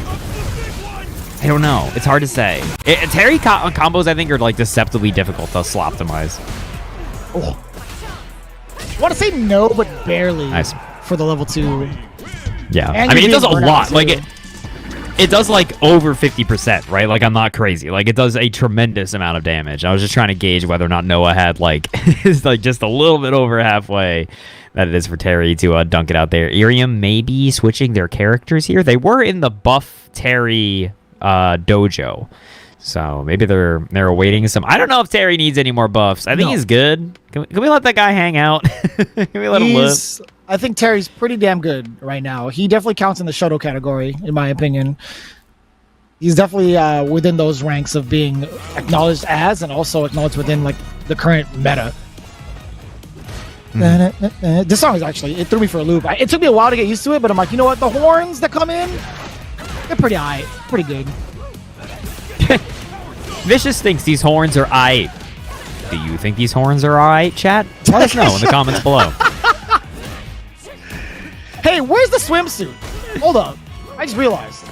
I don't know. It's hard to say. Terry combos, I think, are like deceptively difficult to optimize. Oh. I want to say no, but barely. Nice. For the level 2. Yeah. And I mean, it does a lot. Too. Like it does like over 50%, right? Like I'm not crazy. Like it does a tremendous amount of damage. I was just trying to gauge whether or not Noah had like is like just a little bit over halfway that it is for Terry to dunk it out there. Irium maybe switching their characters here. They were in the buff Terry dojo. So maybe they're awaiting some. I don't know if Terry needs any more buffs. I think he's good. Can we let that guy hang out? Can we let him live? I think Terry's pretty damn good right now. He definitely counts in the Shoto category, in my opinion. He's definitely within those ranks of being acknowledged as and also acknowledged within like the current meta. This song is actually, it threw me for a loop. It took me a while to get used to it, but I'm like, you know what? The horns that come in, they're pretty aight. Pretty good. Vicious thinks these horns are aight. Do you think these horns are aight, chat? Let us know in the comments below. Hey, where's the swimsuit? Hold up. I just realized.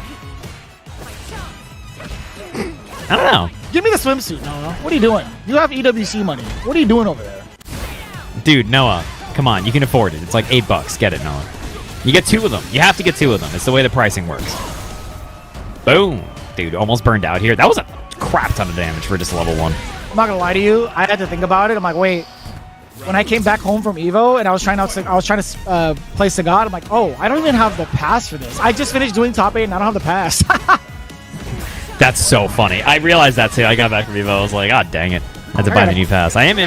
I don't know. Give me the swimsuit, Noah. What are you doing? You have EWC money. What are you doing over there? Dude, Noah, come on. You can afford it. It's like $8. Get it, Noah. You get 2 of them. You have to get 2 of them. It's the way the pricing works. Boom. Dude, almost burned out here. That was a crap ton of damage for just level 1. I'm not gonna lie to you. I had to think about it. I'm like, wait. When I came back home from Evo and I was trying to play Sagat, I'm like, oh, I don't even have the pass for this. I just finished doing top 8 and I don't have the pass. That's so funny. I realized that too. I got back from Evo. I was like, oh, dang it. I had to buy the new pass. I am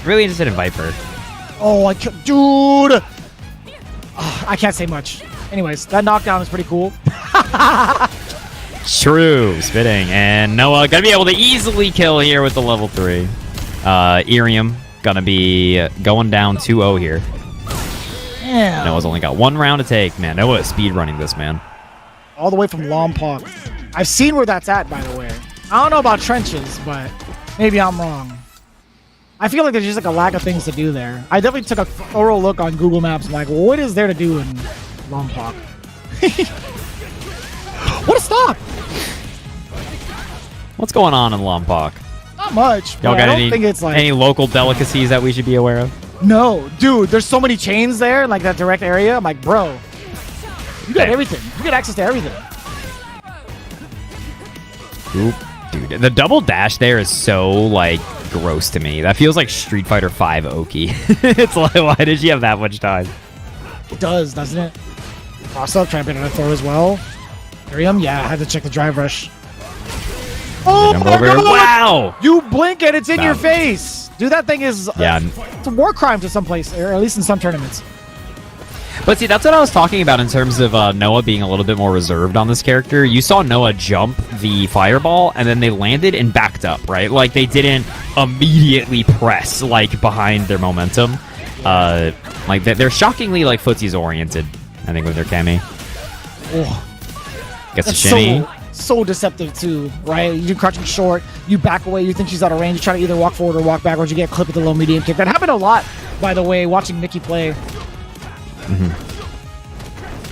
really interested in Viper. Oh, dude. Oh, I can't say much. Anyways, that knockdown is pretty cool. True. Spitting. And Noah gonna be able to easily kill here with the level 3. Irium gonna be going down 2-0 here. Yeah. Noah's only got 1 round to take. Man, Noah is speed running this, man. All the way from Lompoc. I've seen where that's at, by the way. I don't know about trenches, but maybe I'm wrong. I feel like there's just like a lack of things to do there. I definitely took a thorough look on Google Maps. I'm like, well, what is there to do in Lompoc? What a stop! What's going on in Lompoc? Not much. Y'all got any, think it's like any local delicacies that we should be aware of? No, dude. There's so many chains there, like that direct area. I'm like, bro, you got everything. You get access to everything. Oop. Dude, the double dash there is so, like, gross to me. That feels like Street Fighter V Oki. It's like, why did you have that much time? It does, doesn't it? Cross up, trying to put on a throw as well. Miriam, yeah, I had to check the drive rush. Oh Jump my over. God! Wow! You blink and it's in your face. Dude, that thing is Yeah. It's a war crime to some place, or at least in some tournaments. But see, that's what I was talking about in terms of Noah being a little bit more reserved on this character. You saw Noah jump the fireball, and then they landed and backed up, right? Like, they didn't immediately press, like, behind their momentum. Like, they're shockingly, like, footsies oriented, I think, with their cami. Oh, Gets a that's shimmy. so deceptive, too, right? You're crouching short, you back away, you think she's out of range, you try to either walk forward or walk backwards, you get clipped with the low medium kick. That happened a lot, by the way, watching Nikki play.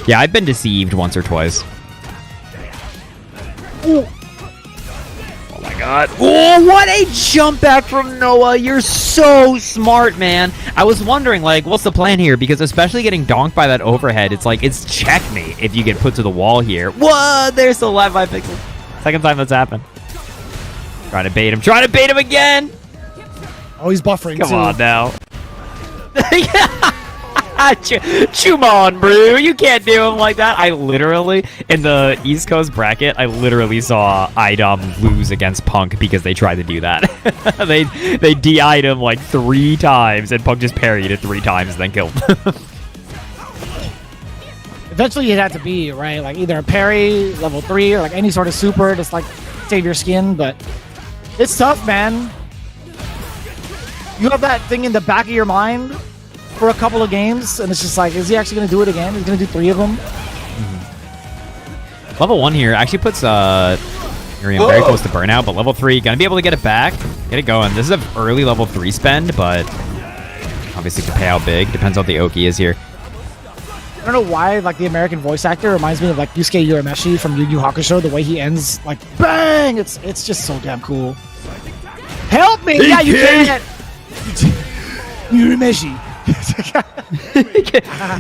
Yeah, I've been deceived once or twice. Ooh. Oh my god. Oh, what a jump back from Noah. You're so smart, man. I was wondering, like, what's the plan here? Because especially getting donked by that overhead, it's like, it's checkmate if you get put to the wall here. What? There's still alive by Pixel. Second time that's happened. Trying to bait him. Trying to bait him again. Oh, he's buffering, Come too. on now. Come on, bro. You can't do him like that. I literally, in the East Coast bracket, I literally saw Idom lose against Punk because they tried to do that. they DI'd him like 3 times, and Punk just parried it 3 times and then killed him. Eventually, it had to be, right? Like, either a parry, level 3, or like any sort of super, just like save your skin, but it's tough, man. You have that thing in the back of your mind for a couple of games, and it's just like, is he actually going to do it again? He's going to do 3 of them? Level 1 here actually puts Miriam very close to burnout, but level 3, gonna be able to get it back, get it going. This is an early level 3 spend, but obviously could pay out big. Depends on what the Oki is here. I don't know why, like, the American voice actor reminds me of, like, Yusuke Urameshi from Yu Yu Hakusho, the way he ends, like, bang! It's just so damn cool. Help me! Yeah, you can't! Urameshi.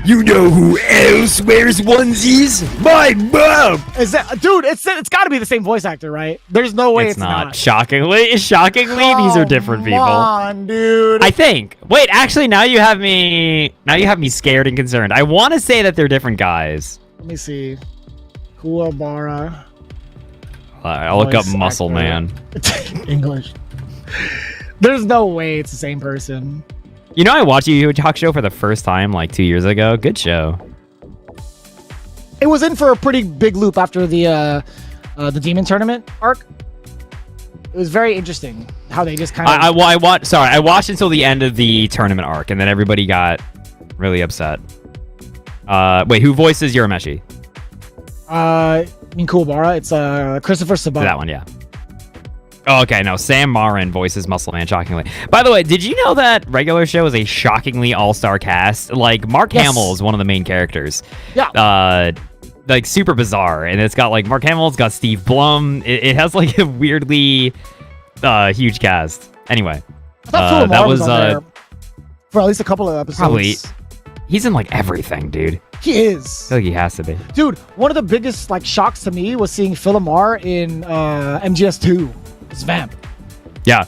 You know who else wears onesies? My mom! Is that, dude, it's got to be the same voice actor, right? There's no way it's not. Shockingly, these are different people. Come on, dude. I think. Wait, actually, now you have me scared and concerned. I want to say that they're different guys. Let me see. Kuwabara. I'll look up Muscle Man. English. There's no way it's the same person. You know, I watched Yu Yu Talk Show for the first time like 2 years ago. Good show. It was in for a pretty big loop after the Demon Tournament arc. It was very interesting how they just kind of. I watched until the end of the tournament arc, and then everybody got really upset. Wait, who voices Urameshi? I mean, Kuwabara. It's Christopher Sabat. That one, yeah. Oh, okay, no, Sam Marin voices Muscle Man shockingly. By the way, did you know that regular show is a shockingly all-star cast? Like, Mark Hamill is one of the main characters. Yeah. Like, super bizarre. And it's got, like, Mark Hamill, it's got Steve Blum. It has, like, a weirdly huge cast. Anyway. I thought that was on there for at least a couple of episodes. Probably. He's in, like, everything, dude. He is. I feel like he has to be. Dude, one of the biggest, like, shocks to me was seeing Philemar in MGS2. It's Vamp. Yeah,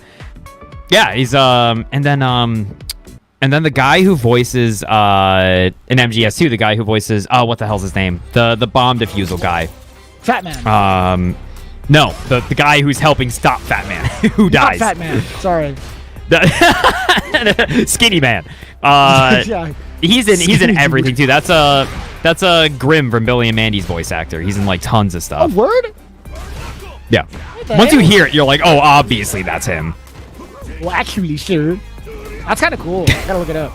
he's and then the guy who voices in MGS2, the guy who voices what the hell's his name? The bomb defusal guy. Fat Man. No, the guy who's helping stop Fat Man who dies. Not Fat Man. Sorry. Skinny Man. Yeah. He's in everything too. That's a Grim from Billy and Mandy's voice actor. He's in like tons of stuff. A word? Yeah. Once you hear it, you're like, oh, obviously that's him. Well, actually, sure. That's kind of cool. I gotta look it up.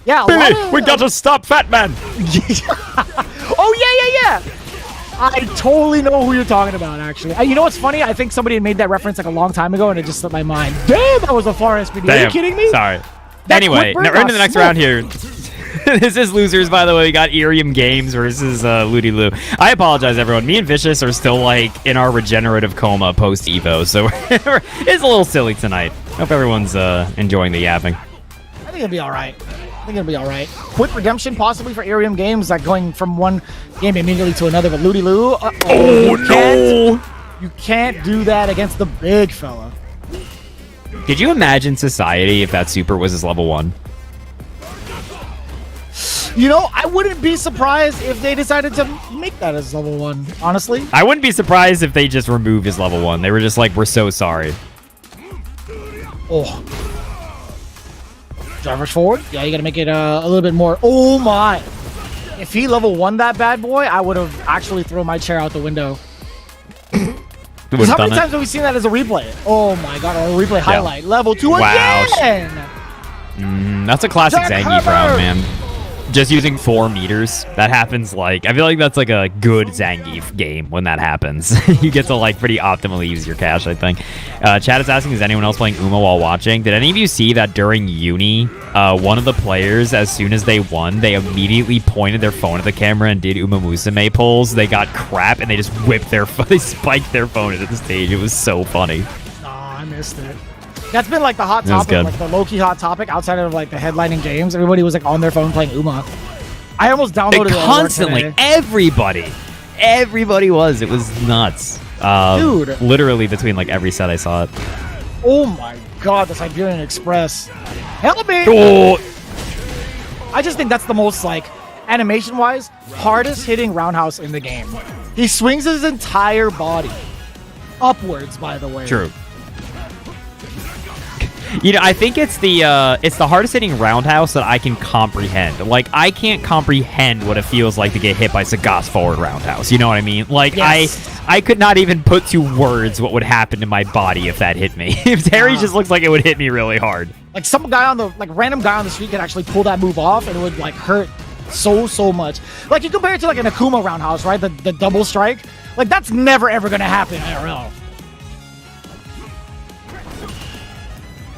Yeah, Billy, we gotta stop Fat Man. Oh, yeah. I totally know who you're talking about, actually. You know what's funny? I think somebody had made that reference like a long time ago, and it just slipped my mind. Damn, that was a far SPD. Are you kidding me? Sorry. That Anyway, quick now burn we're into the got next round here. This is losers, by the way. We got Irium Games versus Ludy Lou. I apologize, everyone. Me and Vicious are still like in our regenerative coma post Evo, so it's a little silly tonight. Hope everyone's enjoying the yapping. I think it'll be all right. I think it'll be all right. Quick redemption possibly for Irium Games, like going from one game immediately to another. But Ludy Lou, you can't do that against the big fella. Could you imagine Society if that super was his level 1? You know, I wouldn't be surprised if they decided to make that as level 1, honestly. I wouldn't be surprised if they just removed his level 1. They were just like, we're so sorry. Oh. Drivers forward. Yeah, you got to make it a little bit more. Oh, my. If he level 1 that bad boy, I would have actually thrown my chair out the window. How many times have we seen that as a replay? Oh, my God. A replay highlight. Level 2 again. That's a classic Zangief round, man. Just using 4 meters. That happens like, I feel like that's like a good Zangief game when that happens. You get to like pretty optimally use your cash, I think. Chat is asking, is anyone else playing Uma while watching? Did any of you see that during Uni, one of the players, as soon as they won, they immediately pointed their phone at the camera and did Uma Musume pulls. They got crap and they just whipped their phone. They spiked their phone into the stage. It was so funny. Oh, I missed it. That's been like the hot topic, like the low-key hot topic outside of like the headlining games. Everybody was like on their phone playing Uma. I almost downloaded it constantly. Everybody was. It was nuts. Dude. Literally between like every set I saw it. Oh my God, the Siberian Express. Help me! Oh. I just think that's the most like animation-wise hardest hitting roundhouse in the game. He swings his entire body upwards, by the way. True. You know, I think it's the hardest hitting roundhouse that I can comprehend. Like, I can't comprehend what it feels like to get hit by Sagat's forward roundhouse. You know what I mean? Like, yes. I could not even put to words what would happen to my body if that hit me. If Terry just looks like it would hit me really hard. Like, some guy on the, like, random guy on the street could actually pull that move off and it would, like, hurt so much. Like, you compare it to, like, an Akuma roundhouse, right? The double strike. Like, that's never, ever going to happen IRL.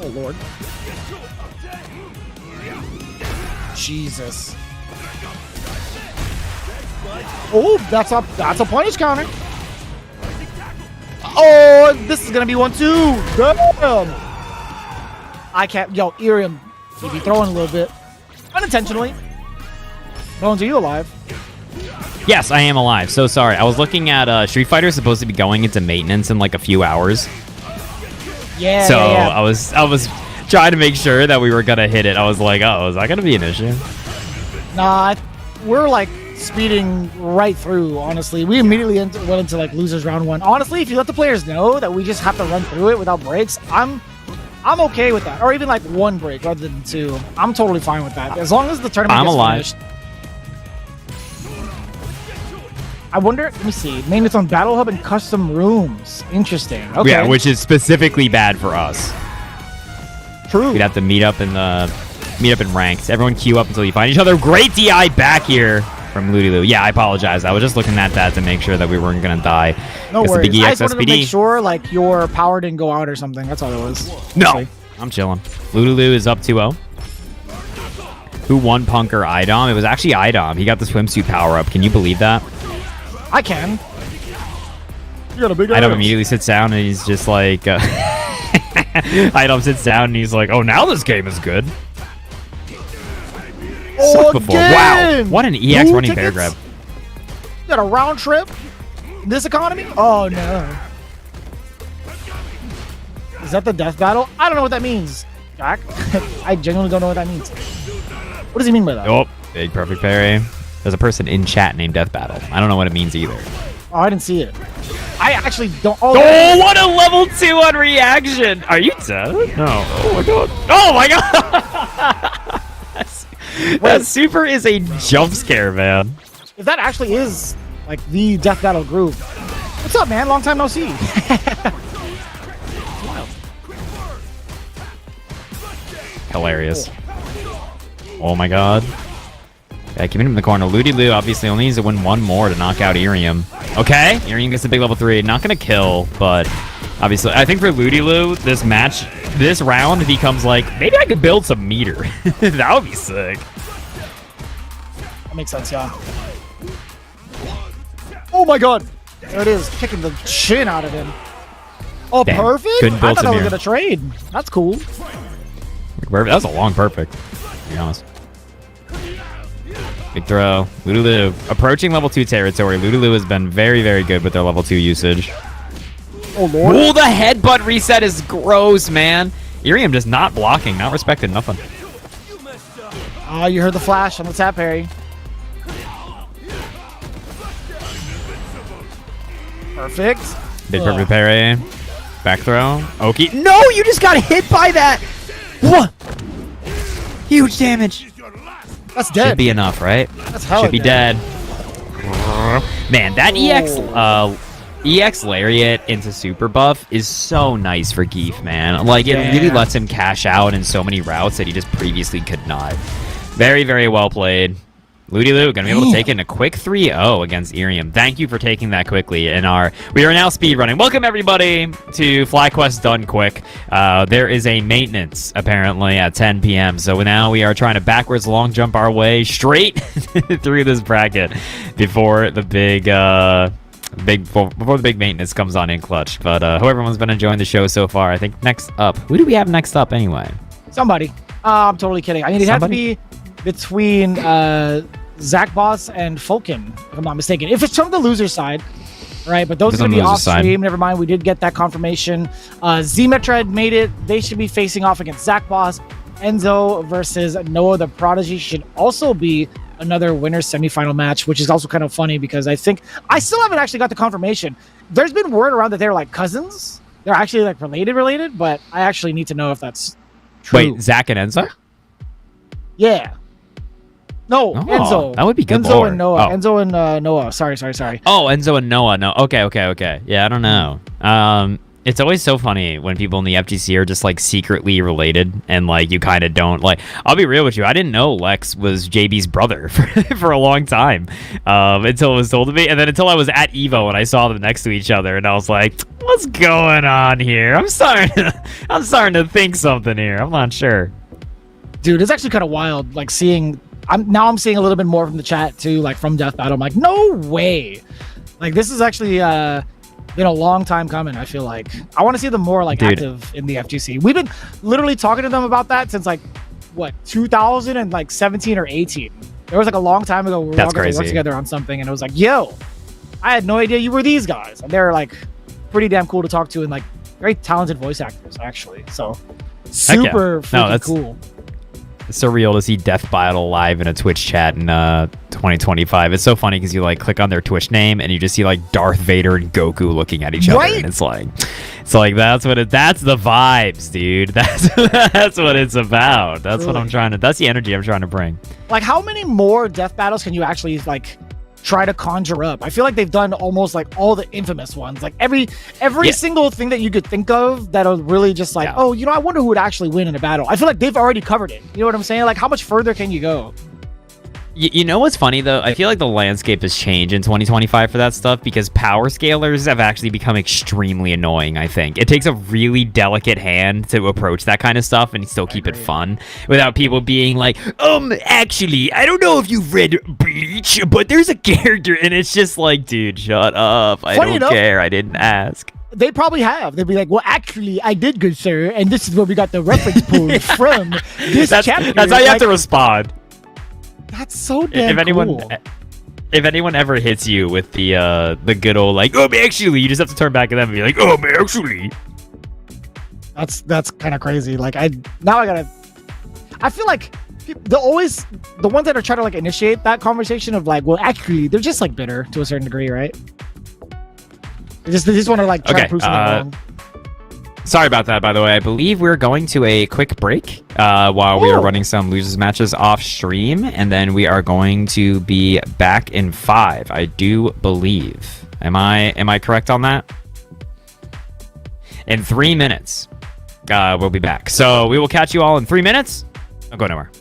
Oh, Lord. Jesus. Oh, that's a punish counter. Oh, this is going to be one, too. Damn. I can't. Yo, Irium, you be throwing a little bit. Unintentionally. Bones, are you alive? Yes, I am alive. So sorry. I was looking at Street Fighter is supposed to be going into maintenance in like a few hours. Yeah. So yeah. I was trying to make sure that we were gonna hit it. I was like, oh, is that gonna be an issue? Nah, we're like speeding right through. Honestly, we immediately went into like losers round 1. Honestly, if you let the players know that we just have to run through it without breaks, I'm okay with that. Or even like 1 break rather than 2. I'm totally fine with that as long as the tournament gets finished. I wonder, let me see. Maintenance on Battle Hub and custom rooms. Interesting. Okay. Yeah, which is specifically bad for us. True. We'd have to meet up in ranks. Everyone queue up until you find each other. Great DI back here from Ludy Lou. Yeah, I apologize. I was just looking at that to make sure that we weren't gonna die. No worries. I just wanted to make sure like your power didn't go out or something. That's all it was. No, I'm chilling. Ludy Lou is up 2-0. Who won Punk or Idom? It was actually Idom. He got the swimsuit power up. Can you believe that? I can. You got a big Idom immediately sits down and he's just like, Idom sits down and he's like, oh, now this game is good. Oh, before. Wow, what an EX running bear grab. You got a round trip? This economy? Oh, no. Is that the death battle? I don't know what that means, Jack. I genuinely don't know what that means. What does he mean by that? Oh, big perfect parry. There's a person in chat named Death Battle. I don't know what it means either. Oh, I didn't see it. I actually don't. Oh, what a level 2 on reaction. Are you dead? No. Oh my god. Oh my god. That super is a jump scare, man. If that actually is like the Death Battle group. What's up, man? Long time no see. Wild. Hilarious. Oh my god. Okay, keep him in the corner. Ludy Lou obviously only needs to win one more to knock out Irium. Okay, Irium gets the big level 3. Not going to kill, but obviously, I think for Ludy Lou, this round becomes like, maybe I could build some meter. That would be sick. That makes sense, yeah. Oh my god! There it is, kicking the chin out of him. Oh, Damn. perfect? Couldn't build I thought I was some going to trade. That's cool. That was a long perfect, to be honest. Big throw. Ludy Lou approaching level 2 territory. Ludy Lou has been very, very good with their level 2 usage. Oh, Lord. Ooh, the headbutt reset is gross, man. Irium just not blocking, not respecting nothing. Oh, you heard the flash on the tap parry. Perfect. Big perfect parry. Back throw. Oki. No, you just got hit by that. What? Huge damage. That's dead. Should be enough, right? That's hella Should be dead. Man, that EX Lariat into super buff is so nice for Geef, man. Like, it really lets him cash out in so many routes that he just previously could not. Very, very well played. Ludy Lou gonna be able to take in a quick 3-0 against Irium. Thank you for taking that quickly. We are now speedrunning. Welcome everybody to FlyQuest Done Quick. There is a maintenance apparently at 10 p.m. So now we are trying to backwards long jump our way straight through this bracket before the big before the big maintenance comes on in clutch. But hope everyone's been enjoying the show so far. I think next up, who do we have next up anyway? Somebody. I'm totally kidding. I mean, it has to be between Zach Boss and Fulcan, if I'm not mistaken. If it's from the loser side, right? But those are going to be off stream. Never mind. We did get that confirmation. Zmetra had made it. They should be facing off against Zach Boss. Enzo versus Noah the Prodigy should also be another winner's semifinal match, which is also kind of funny because I think I still haven't actually got the confirmation. There's been word around that they're like cousins. They're actually like related, but I actually need to know if that's true. Wait, Zach and Enzo? Yeah. No, Enzo. That would be good. Enzo and Noah. Oh. Enzo and Noah. Sorry. Oh, Enzo and Noah. No. Okay. Yeah, I don't know. It's always so funny when people in the FGC are just like secretly related and like you kind of don't like. I'll be real with you. I didn't know Lex was JB's brother for a long time until it was told to me, and then until I was at Evo and I saw them next to each other, and I was like, "What's going on here?" I'm starting to think something here. I'm not sure. Dude, it's actually kind of wild. Like seeing. I'm seeing a little bit more from the chat too, like from Death Battle. I'm like, no way. Like this is actually been a long time coming. I feel like I want to see them more like active in the FGC. We've been literally talking to them about that since like what 2017 or 18. There was like a long time ago where we were all going to work together on something, and it was like, yo, I had no idea you were these guys, and they're like pretty damn cool to talk to and like very talented voice actors actually. So super freaking cool. It's surreal to see Death Battle live in a Twitch chat in 2025. It's so funny because you like click on their Twitch name and you just see like Darth Vader and Goku looking at each other, and it's like that's the vibes, dude. That's what it's about. That's what I'm trying to. That's the energy I'm trying to bring. Like, how many more Death Battles can you actually like try to conjure up? I feel like they've done almost like all the infamous ones, like every single thing that you could think of that'll really just like, oh, you know, I wonder who would actually win in a battle. I feel like they've already covered it. You know what I'm saying? Like, how much further can you go? You know what's funny though? I feel like the landscape has changed in 2025 for that stuff because power scalers have actually become extremely annoying. I think it takes a really delicate hand to approach that kind of stuff and still keep it fun without people being like, actually, I don't know if you've read Bleach, but there's a character, and it's just like, dude, shut up. I don't care. I didn't ask. They probably have. They'd be like, well, actually, I did, good sir, and this is where we got the reference pulled from this chapter. That's how you have to respond. That's so damn cool. If anyone ever hits you with the good old like, actually, you just have to turn back at them and be like, actually. That's kind of crazy. Like I feel like the ones that are trying to like initiate that conversation of like, well, actually, they're just like bitter to a certain degree, right? They just want to like try to prove something wrong. Sorry about that, by the way. I believe we're going to a quick break while we are running some losers matches off stream, and then we are going to be back in 5. I do believe. Am I correct on that? In 3 minutes, we'll be back. So we will catch you all in 3 minutes. Don't go nowhere.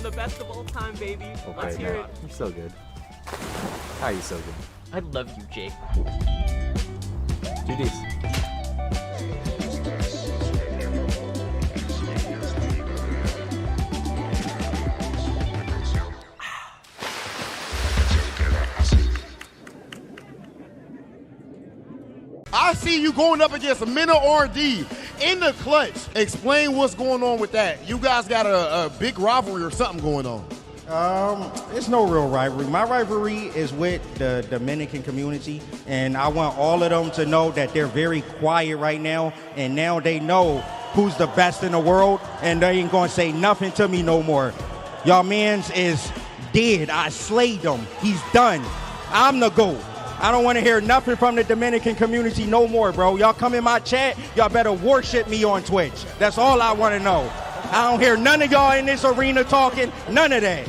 the best of all time, baby. Let's Okay, hear no, it. you're so good. How are you so good? I love you, Jake. Do this. I see you going up against a Minna R&D in the clutch. Explain what's going on with that. You guys got a big rivalry or something going on. It's no real rivalry. My rivalry is with the Dominican community, and I want all of them to know that they're very quiet right now, and now they know who's the best in the world, and they ain't gonna say nothing to me no more. Y'all mans is dead. I slayed him. He's done. I'm the GOAT. I don't want to hear nothing from the Dominican community no more, bro. Y'all come in my chat, y'all better worship me on Twitch. That's all I want to know. I don't hear none of y'all in this arena talking, none of that.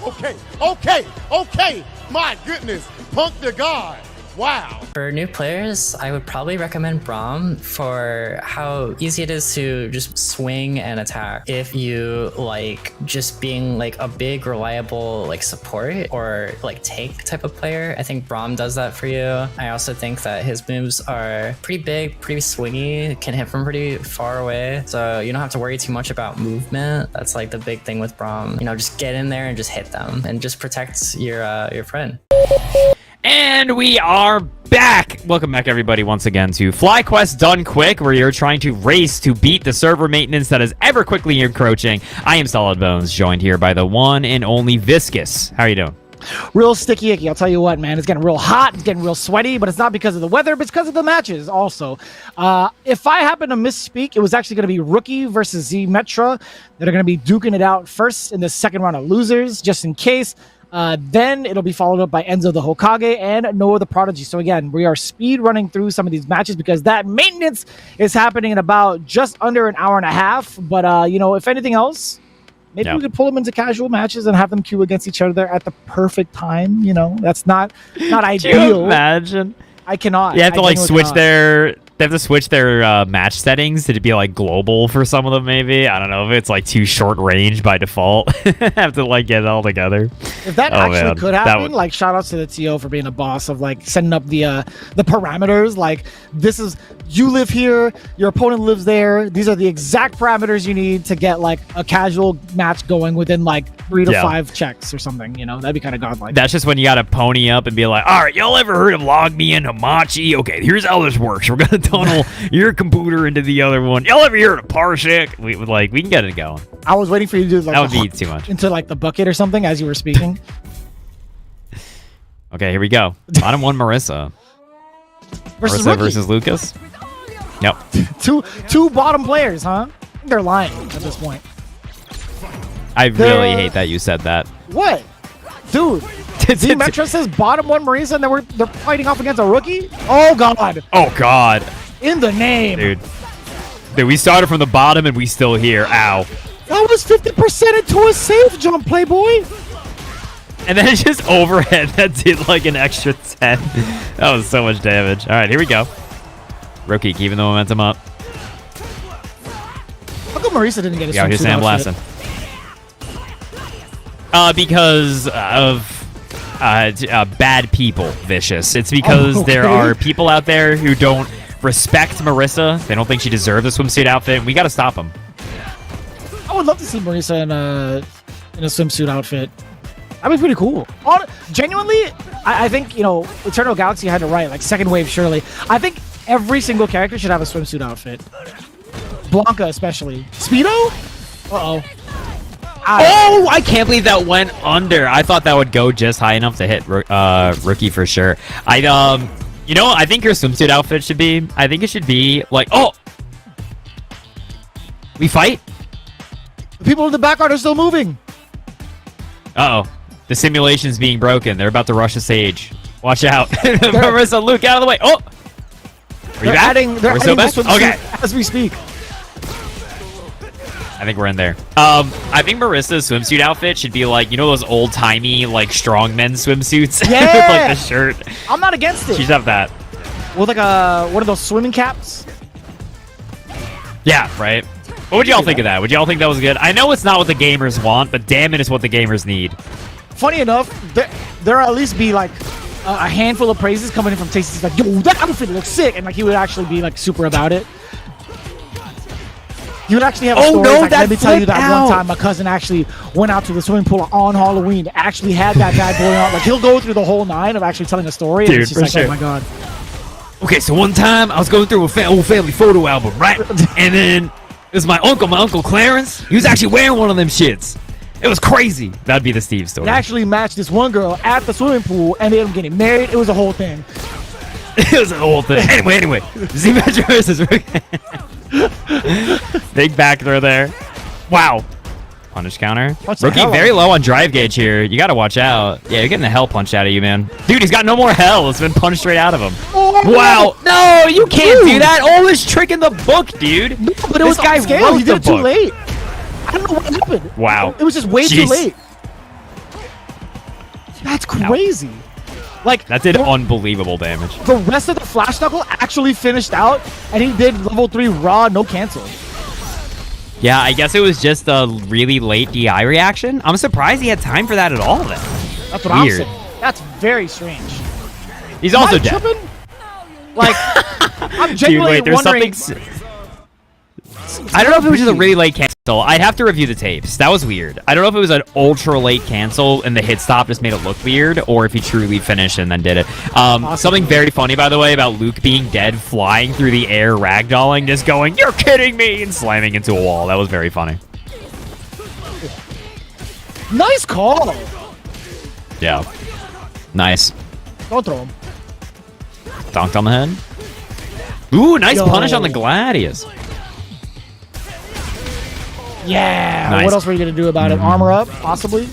Okay. My goodness. Punk the God. Wow. For new players, I would probably recommend Braum for how easy it is to just swing and attack. If you like just being like a big, reliable like support or like tank type of player, I think Braum does that for you. I also think that his moves are pretty big, pretty swingy, can hit from pretty far away. So you don't have to worry too much about movement. That's like the big thing with Braum. You know, just get in there and just hit them and just protect your friend. And we are back! Welcome back, everybody, once again to FlyQuest Done Quick, where you're trying to race to beat the server maintenance that is ever quickly encroaching. I am Solid Bones, joined here by the one and only Viscous. How are you doing? Real sticky icky. I'll tell you what, man. It's getting real hot. It's getting real sweaty, but it's not because of the weather, but it's because of the matches also. If I happen to misspeak, it was actually going to be Rookie versus Zmetra that are going to be duking it out first in the second round of losers, just in case. Then it'll be followed up by Enzo the Hokage and Noah the Prodigy. So again, we are speed running through some of these matches because that maintenance is happening in about just under an hour and a half. But, you know, if anything else, maybe we could pull them into casual matches and have them queue against each other at the perfect time. You know, that's not ideal. Can you imagine? I cannot. You have to like switch their... They have to switch their match settings to be like global for some of them, maybe. I don't know if it's like too short range by default. Have to like get it all together. If that actually could happen, like shout outs to the TO for being a boss of like setting up the parameters. Like this is, you live here, your opponent lives there. These are the exact parameters you need to get like a casual match going within like 3 to 5 checks or something. You know, that'd be kind of godlike. That's just when you got to pony up and be like, all right, y'all ever heard of log me and Hamachi? Okay, here's how this works. We're gonna tunnel your computer into the other one. Y'all ever hear of a parsec? We can get it going. I was waiting for you to do like that would be too much into like the bucket or something as you were speaking. Okay, here we go. Bottom one, Marissa versus Lucas. Yep. two bottom players, huh? They're lying at this point. I really hate that you said that. What, dude? Zmetra says bottom one Marissa, and then they're fighting off against a rookie. Oh god. Oh god. In the name, dude, we started from the bottom and we still here. Ow. That was 50% into a safe jump, Playboy. And then it's just overhead that did like an extra 10. That was so much damage. All right, here we go. Rookie keeping the momentum up. How come Marissa didn't get a out here sandblasting? Because of bad people, Vicious. It's because there are people out there who don't respect Marissa. They don't think she deserves a swimsuit outfit. We got to stop them. I would love to see Marissa in a swimsuit outfit. That'd be pretty cool. Genuinely, I think, you know, Eternal Galaxy had it right. Like second wave, surely. I think every single character should have a swimsuit outfit. Blanca especially. Speedo? Uh-oh. Oh, I can't believe that went under. I thought that would go just high enough to hit Rookie for sure. You know, I think your swimsuit outfit should be, I think it should be like, oh! We fight? The people in the background are still moving. Uh-oh. The simulation's being broken. They're about to rush a stage. Watch out. Marissa, Luke, out of the way. Oh! Are you back? They're adding this okay. As we speak. I think we're in there. I think Marissa's swimsuit outfit should be like, you know, those old-timey, like, strongmen swimsuits? Yeah! With, like, the shirt. I'm not against it. She should have that. With, like, one of those swimming caps? Yeah, right? What would y'all think of that? Would y'all think that was good? I know it's not what the gamers want, but damn it, it's what the gamers need. Funny enough, there at least be like a handful of praises coming in from Tasty. He's like, yo, that outfit looks sick, and like he would actually be like super about it. He would actually have a story. No, like, let me tell you that one time my cousin actually went out to the swimming pool on Halloween, actually had that bad boy on. Like he'll go through the whole 9 of actually telling a story. Dude, and it's just for like, sure. oh my god. Okay, so one time I was going through an old family photo album, right? And then it was my uncle Clarence. He was actually wearing one of them shits. It was crazy. That'd be the Steve story. He actually matched this one girl at the swimming pool and they ended up getting married. It was a whole thing. It was a whole thing. Anyway. Zmetra versus Rookie. Big back throw there. Wow. Punish counter. Rookie very low on drive gauge here. You gotta watch out. Yeah, you're getting the hell punched out of you, man. Dude, he's got no more hell. It's been punched straight out of him. Oh, wow. No, you can't do that. Oldest trick in the book, dude. No, but it was guy on scale. wrote He the did it too book. late. I don't know what happened. Wow. It was just way too late. That's crazy. Like that did unbelievable damage. The rest of the flash knuckle actually finished out, and he did level 3 raw, no cancel. Yeah, I guess it was just a really late DI reaction. I'm surprised he had time for that at all, then. That's what I'm saying. That's very strange. He's also dead. Tripping? Like, I'm genuinely Dude, wait, wondering. I don't know if it was just a really late cancel. I'd have to review the tapes. That was weird. I don't know if it was an ultra late cancel and the hit stop just made it look weird, or if he truly finished and then did it. Something very funny, by the way, about Luke being dead, flying through the air, ragdolling, just going, "You're kidding me!" and slamming into a wall. That was very funny. Nice call. Yeah. Nice. Don't throw him. Dunked on the head. Ooh, nice punish on the Gladius. Yeah. Nice. What else were you gonna do about it? Armor up, possibly.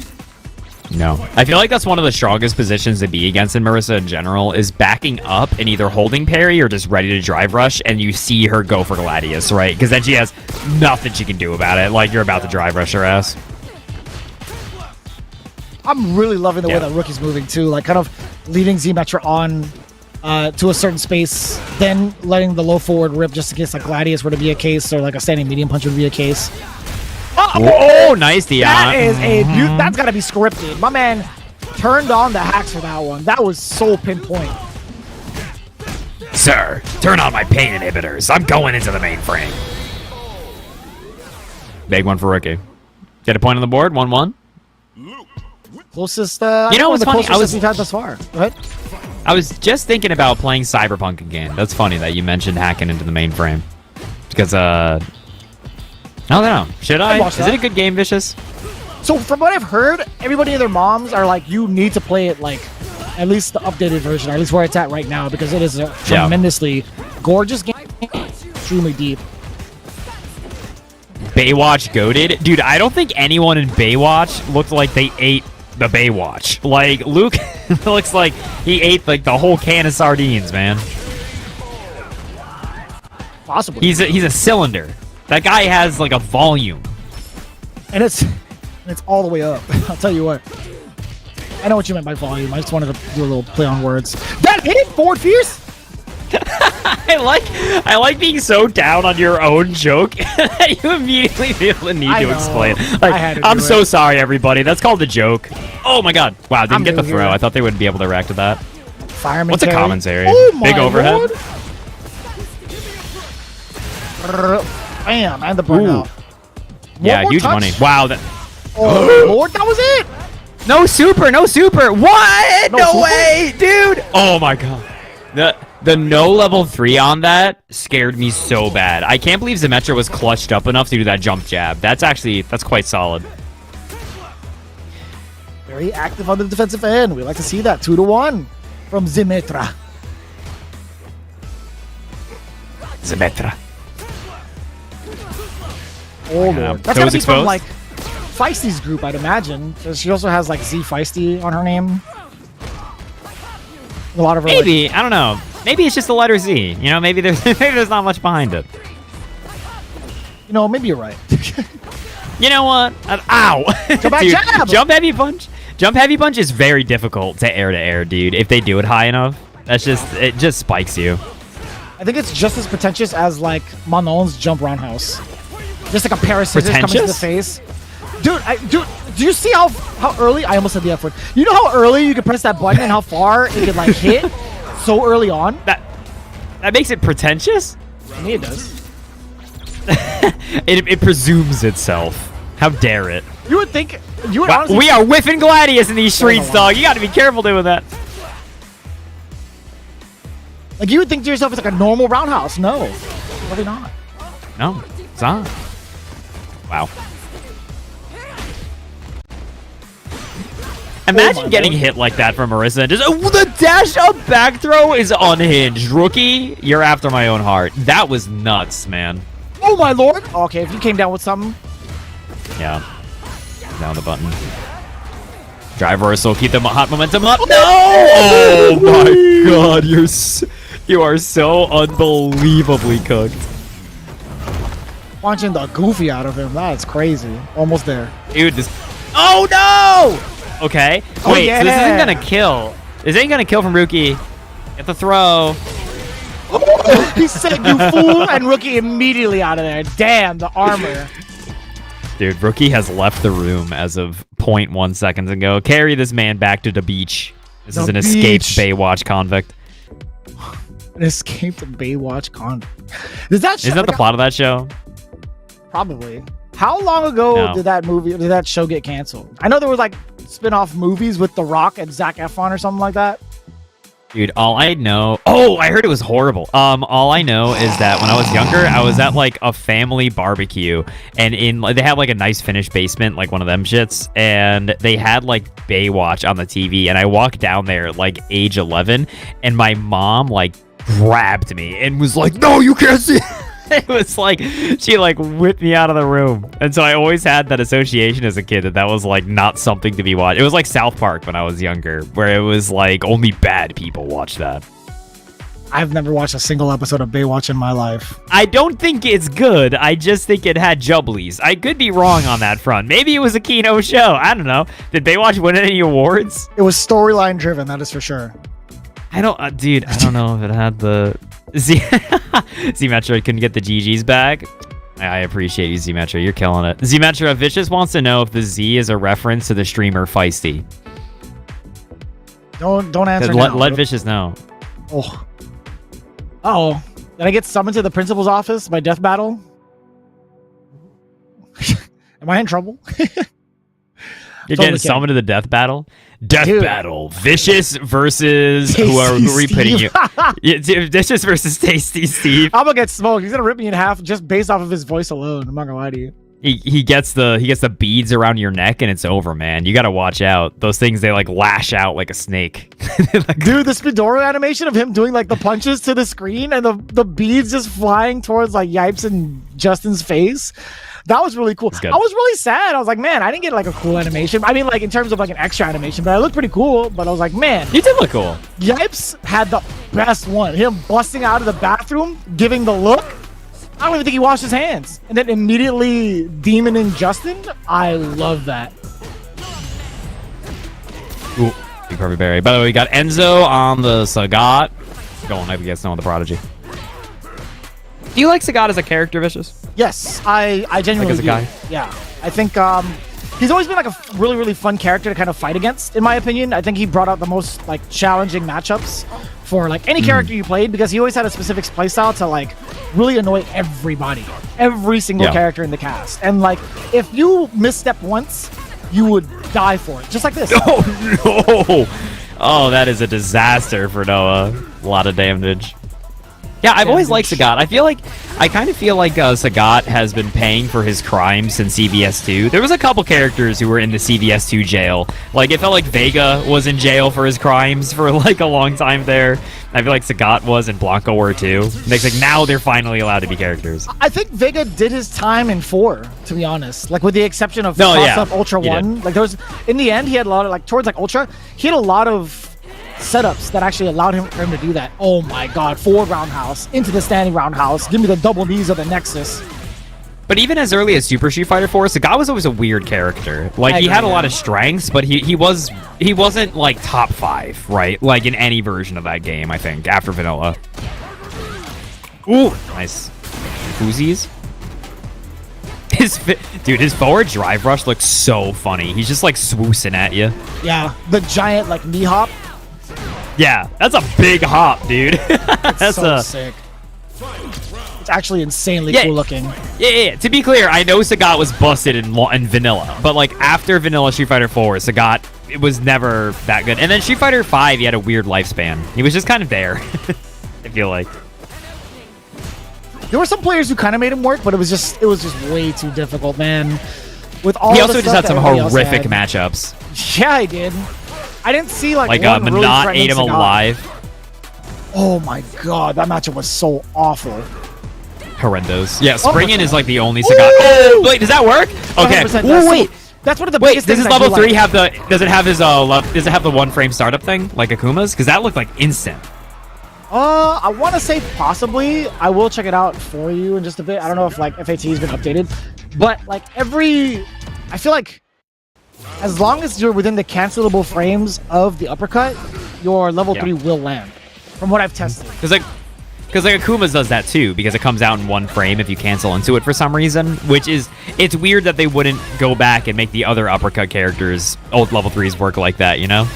No. I feel like that's one of the strongest positions to be against in Marissa in general, is backing up and either holding parry or just ready to drive rush, and you see her go for Gladius, right? Because then she has nothing she can do about it. Like, you're about to drive rush her ass. I'm really loving the way that Rookie's moving too, like kind of leading Zmetra on to a certain space, then letting the low forward rip just in case like Gladius were to be a case, or like a standing medium punch would be a case. Oh, nice Dion. That is that's gotta be scripted. My man turned on the hacks for that one. That was so pinpoint. Sir, turn on my pain inhibitors. I'm going into the mainframe. Big one for Rookie. Get a point on the board, 1-1. Closest, you know what's funny? We've had thus far. Go ahead. I was just thinking about playing Cyberpunk again. That's funny that you mentioned hacking into the mainframe. Because, I don't know. Should I? Is it a good game, Vicious? So from what I've heard, everybody and their moms are like, you need to play it like at least the updated version, or at least where it's at right now, because it is a tremendously gorgeous game, extremely deep. Baywatch goated? Dude, I don't think anyone in Baywatch looked like they ate the Baywatch. Like, Luke looks like he ate like the whole can of sardines, man. Possibly. He's a cylinder. That guy has like a volume. And it's all the way up. I'll tell you what. I know what you meant by volume. I just wanted to do a little play on words. That hit forward fierce. I like being so down on your own joke that you immediately feel the need to explain. Like, I'm so sorry, everybody. That's called a joke. Oh my god! Wow, didn't get the throw. I thought they wouldn't be able to react to that. Fireman. What's a commentary? Oh, Big overhead. Lord. Bam! And the burnout. Yeah, huge money. Wow. That. Oh Lord, that was it. No super. No super. What? No No super? way, dude. Oh my god. The no level 3 on that scared me so bad. I can't believe Zmetra was clutched up enough to do that jump jab. That's quite solid. Very active on the defensive end. We like to see that 2-1 from Zmetra. Zmetra. Oh Lord, that's gotta be exposed? from like Feisty's group, I'd imagine. She also has like Z Feisty on her name. A lot of her, maybe I don't know. Maybe it's just the letter Z. You know, maybe there's not much behind it. You know, maybe you're right. You know what? Ow! Dude, jab! Jump heavy punch. Jump heavy punch is very difficult to air, dude. If they do it high enough, it just spikes you. I think it's just as pretentious as like Manon's jump roundhouse. Just like a pair of scissors coming to the face. Dude, do you see how early? I almost said the F word. You know how early you can press that button and how far it could like hit so early on? That makes it pretentious? To me, it does. it presumes itself. How dare it? You would think. You would honestly. We are whiffing Gladius in these streets, dog. You got to be careful doing that. Like you would think to yourself, it's like a normal roundhouse. No, probably not. No, it's not. Wow. Imagine getting hit like that from Marissa. Just the dash up back throw is unhinged. Rookie, you're after my own heart. That was nuts, man. Oh my lord. Okay, if you came down with something. Yeah. Down the button. Drive reversal, keep the hot momentum up. No! Oh my god, you are so unbelievably cooked. Punching the goofy out of him. That's crazy. Almost there. Dude, this. Oh no! Okay. Wait, yeah. So this isn't gonna kill. This ain't gonna kill from Rookie. Get the throw. He said, you fool, and Rookie immediately out of there. Damn, the armor. Dude, Rookie has left the room as of 0.1 seconds ago. Carry this man back to the beach. This is an escaped Baywatch convict. An escaped Baywatch convict. Isn't that the plot of that show? Probably. How long ago did that show get canceled? I know there was like spin-off movies with The Rock and Zac Efron or something like that. Dude, all I know... Oh, I heard it was horrible. All I know is that when I was younger, I was at, like, a family barbecue, and they had, like, a nice finished basement, like one of them shits, and they had, like, Baywatch on the TV, and I walked down there, like, age 11, and my mom, like, grabbed me and was like, no, you can't see it. It was like, she like whipped me out of the room. And so I always had that association as a kid that was like not something to be watched. It was like South Park when I was younger, where it was like only bad people watch that. I've never watched a single episode of Baywatch in my life. I don't think it's good. I just think it had jubblies. I could be wrong on that front. Maybe it was a Kino show. I don't know. Did Baywatch win any awards? It was storyline driven, that is for sure. Dude, I don't know if it had the... Zmetra couldn't get the GGs back. I appreciate you, Zmetra. You're killing it. Zmetra, Vicious wants to know if the Z is a reference to the streamer Feisty. Don't answer now. Let Vicious know. Oh. Uh-oh. Did I get summoned to the principal's office by death battle? Am I in trouble? You're getting summoned to the death battle? Death battle. Vicious versus who are we putting you? Vicious versus Tasty Steve. I'm gonna get smoked. He's gonna rip me in half just based off of his voice alone. I'm not gonna lie to you. He gets the beads around your neck and it's over, man. You gotta watch out. Those things, they like lash out like a snake. Dude, the Spidoro animation of him doing like the punches to the screen and the beads just flying towards like Yipes and Justin's face. That was really cool. I was really sad. I was like, man, I didn't get like a cool animation. I mean, like in terms of like an extra animation, but I looked pretty cool. But I was like, man, you did look cool. Yipes had the best one. Him busting out of the bathroom, giving the look. I don't even think he washed his hands. And then immediately demoning Justin. I love that. Ooh, big Harvey Berry. By the way, we got Enzo on the Sagat. Go on, I guess, know the Prodigy. Do you like Sagat as a character, Vicious? Yes, I genuinely do. Guy? Yeah, I think he's always been like a really, really fun character to kind of fight against, in my opinion. I think he brought out the most like challenging matchups for like any character you played because he always had a specific playstyle to like really annoy everybody, every single character in the cast. And like if you misstep once, you would die for it, just like this. Oh no! Oh, that is a disaster for Noah. A lot of damage. Yeah, I've always liked Sagat. I kind of feel like Sagat has been paying for his crimes since CVS2. There was a couple characters who were in the CVS2 jail. Like, it felt like Vega was in jail for his crimes for, like, a long time there. I feel like Sagat was and Blanco were, too. And it's like, now they're finally allowed to be characters. I think Vega did his time in 4, to be honest. Like, with the exception of Toss-Up Ultra 1. Like, there was... In the end, he had a lot of, like, towards, like, Ultra, he had a lot of setups that actually allowed him to do that. Oh my god, forward roundhouse into the standing roundhouse, give me the double knees of the Nexus. But even as early as Super Street Fighter 4, Sagat was always a weird character. Like, he had a lot of strengths, but he wasn't like top 5, right? Like in any version of that game, I think, after Vanilla. Ooh, nice. Uzis. His forward drive rush looks so funny. He's just like swoosing at you. Yeah, the giant like knee hop. Yeah, that's a big hop, dude. That's so sick. It's actually insanely cool looking. Yeah. To be clear, I know Sagat was busted in vanilla, but like after vanilla Street Fighter 4, Sagat it was never that good. And then Street Fighter 5, he had a weird lifespan. He was just kind of there. I feel like. There were some players who kind of made him work, but it was just way too difficult, man. With all he the also stuff just had that some everybody else horrific had. matchups. Yeah, I did. I didn't see like Manat really ate him Sagat. alive. Oh my god, that matchup was so awful. Horrendous. Yeah, Oh, Springin is like the only Sagat. Oh, wait, does that work? Okay. 100%. Ooh, wait. That's one of the Wait, biggest does things his I do level 3 like. have the? Does it have his does it have the 1 frame startup thing like Akuma's? Because that looked like instant. I want to say possibly. I will check it out for you in just a bit. I don't know if like FAT has been updated, but like I feel like as long as you're within the cancelable frames of the uppercut, your level 3 will land. From what I've tested. Because like Akuma's does that too, because it comes out in 1 frame if you cancel into it for some reason, which is, it's weird that they wouldn't go back and make the other uppercut characters, old level 3s work like that, you know?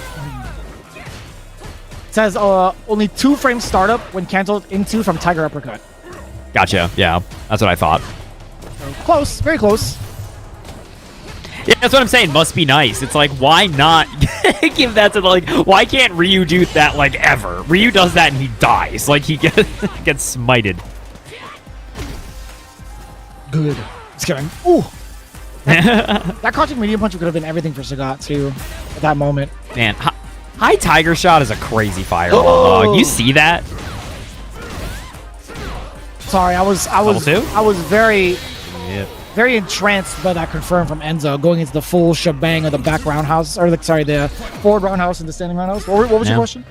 It says only 2 frame startup when canceled into from Tiger Uppercut. Gotcha, yeah, that's what I thought. So close, very close. Yeah, that's what I'm saying, must be nice. It's like, why not give that to, like, why can't Ryu do that, like, ever? Ryu does that and he dies. Like, he gets smited. Good. Just kidding. Ooh. That crouching medium punch could have been everything for Sagat, too, at that moment. Man, high Tiger Shot is a crazy fireball, dog. You see that? Sorry, I was very entranced by that confirm from Enzo, going into the full shebang of the back roundhouse, or the forward roundhouse and the standing roundhouse. What was your question?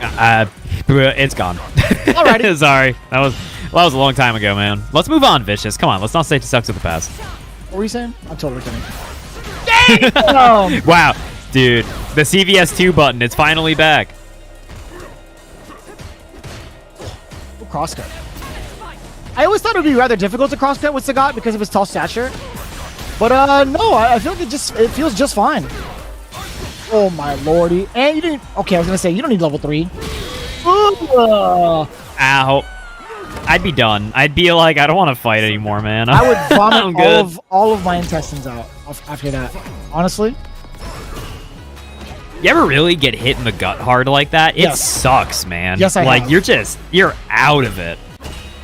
It's gone. Alrighty. Sorry, that was a long time ago, man. Let's move on, Vicious. Come on, let's not say it sucks with the past. What were you saying? I'm totally kidding. Damn! Wow, dude, the CVS2 button, it's finally back. Crosscut. I always thought it would be rather difficult to crosscut with Sagat because of his tall stature. But no, I feel like it feels just fine. Oh my lordy. And you didn't, okay, I was gonna say, you don't need level 3. Ow. I'd be done. I'd be like, I don't want to fight anymore, man. I would vomit all of my intestines out after that, honestly. You ever really get hit in the gut hard like that? It sucks, man. Yes, I like have. You're out of it.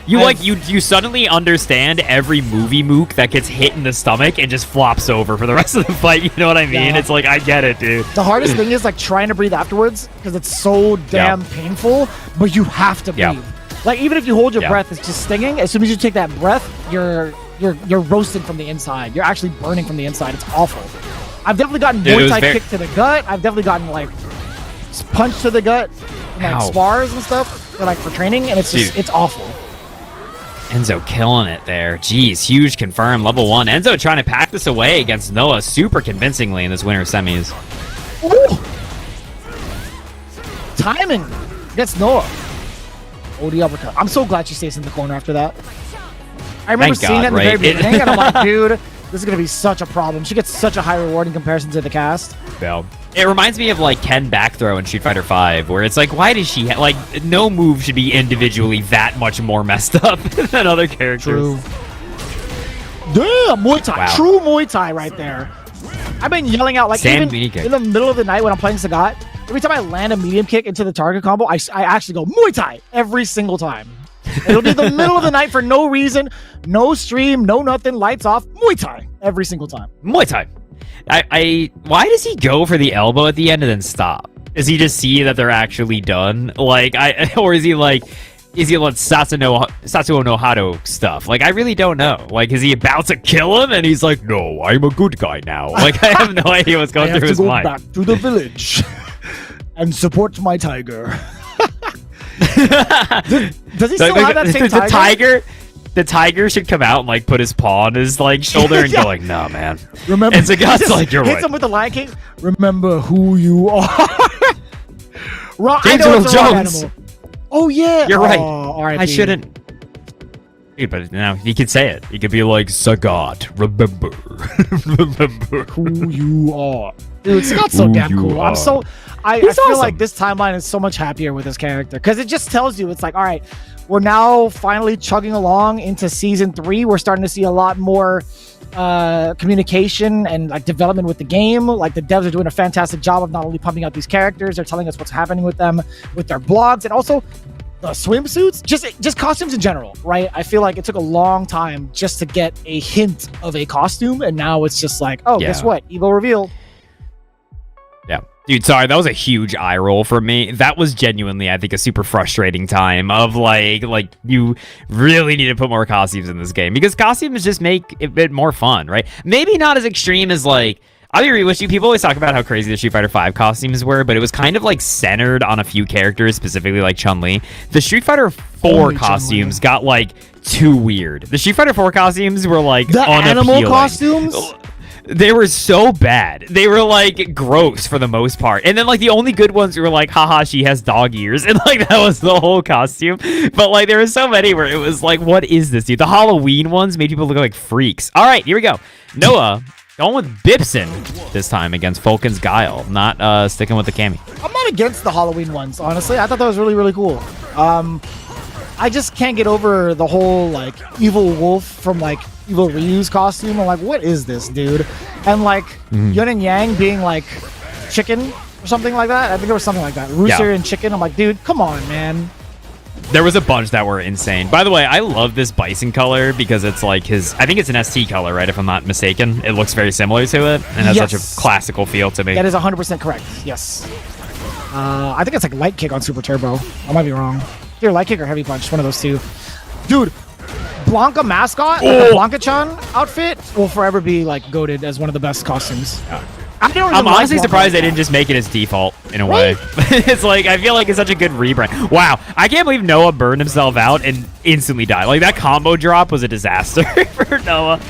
You suddenly understand every movie mook that gets hit in the stomach and just flops over for the rest of the fight. You know what I mean? Yeah. It's like, I get it, dude. The hardest thing is like trying to breathe afterwards because it's so damn painful, but you have to breathe. Like even if you hold your breath, it's just stinging. As soon as you take that breath, you're roasting from the inside. You're actually burning from the inside. It's awful. I've definitely gotten Muay Thai kick to the gut. I've definitely gotten like punch to the gut, in, like spars and stuff, for training, and it's just it's awful. Enzo killing it there. Jeez, huge confirm, level 1. Enzo trying to pack this away against Noah super convincingly in this winter semis. Ooh. Timing against Noah. OD uppercut. I'm so glad she stays in the corner after that. I remember seeing that in the very beginning, and I'm like, dude, this is going to be such a problem. She gets such a high reward in comparison to the cast. Yeah. It reminds me of like Ken back throw in Street Fighter 5, where it's like, why does she like no move should be individually that much more messed up than other characters? True. Damn, Muay Thai. Wow. True Muay Thai right there. I've been yelling out like even in the middle of the night when I'm playing Sagat. Every time I land a medium kick into the target combo, I actually go Muay Thai every single time. It'll be the middle of the night for no reason, no stream, no nothing, lights off, Muay Thai every single time. Muay Thai. Why does he go for the elbow at the end and then stop? Does he just see that they're actually done? Like, or is he like Satsuo no Hado stuff? Like, I really don't know. Like, is he about to kill him? And he's like, no, I'm a good guy now. Like, I have no idea what's going through his mind. I have to go back to the village and support my tiger. Does he still have that same tiger? The tiger should come out and like put his paw on his like shoulder and go like, "Nah, man." Remember, and Sagat's like, "You're right." Hits him with the Lion King. Remember who you are. James Earl Jones. Animal. Oh yeah, You're right. R.I.P. I shouldn't. Dude, but now he could say it. He could be like, Sagat, remember. Remember who you are. Dude, Scott's so damn cool. I feel awesome. like this timeline is so much happier with this character because it just tells you it's like, all right, we're now finally chugging along into season 3. We're starting to see a lot more communication and like development with the game. Like the devs are doing a fantastic job of not only pumping out these characters, they're telling us what's happening with them, with their blogs, and also the swimsuits, just costumes in general, right? I feel like it took a long time just to get a hint of a costume, and now it's just like, oh, guess what? Evo revealed. Yeah. Dude, sorry, that was a huge eye roll for me. That was genuinely, I think, a super frustrating time of like you really need to put more costumes in this game because costumes just make it a bit more fun, right? Maybe not as extreme as like, I'll be real with you. People always talk about how crazy the Street Fighter V costumes were, but it was kind of like centered on a few characters, specifically like Chun-Li. The Street Fighter 4 costumes got like too weird. The Street Fighter 4 costumes were like the animal costumes. They were so bad. They were like gross for the most part. And then like the only good ones were like, haha, she has dog ears. And like that was the whole costume. But like there were so many where it was like, what is this, dude? The Halloween ones made people look like freaks. All right, here we go. Noah going with Bipson this time against Fulcan's Guile. Not sticking with the Cammy. I'm not against the Halloween ones, honestly. I thought that was really, really cool. I just can't get over the whole like evil wolf from like Evil Ryu's costume. I'm like, what is this, dude? And like Yun and Yang being like chicken or something like that. I think there was something like that. Rooster and chicken. I'm like, dude, come on, man. There was a bunch that were insane. By the way, I love this bison color because it's like his, I think it's an ST color, right? If I'm not mistaken. It looks very similar to it and has such a classical feel to me. That is 100% correct. Yes. I think it's like Light Kick on Super Turbo. I might be wrong. Either Light Kick or Heavy Punch. One of those two. Dude, Blanca mascot, like the Blanca-chan outfit will forever be like goated as one of the best costumes. I'm honestly surprised they didn't just make it as default in a way. It's like, I feel like it's such a good rebrand. Wow, I can't believe Noah burned himself out and instantly died. Like that combo drop was a disaster for Noah.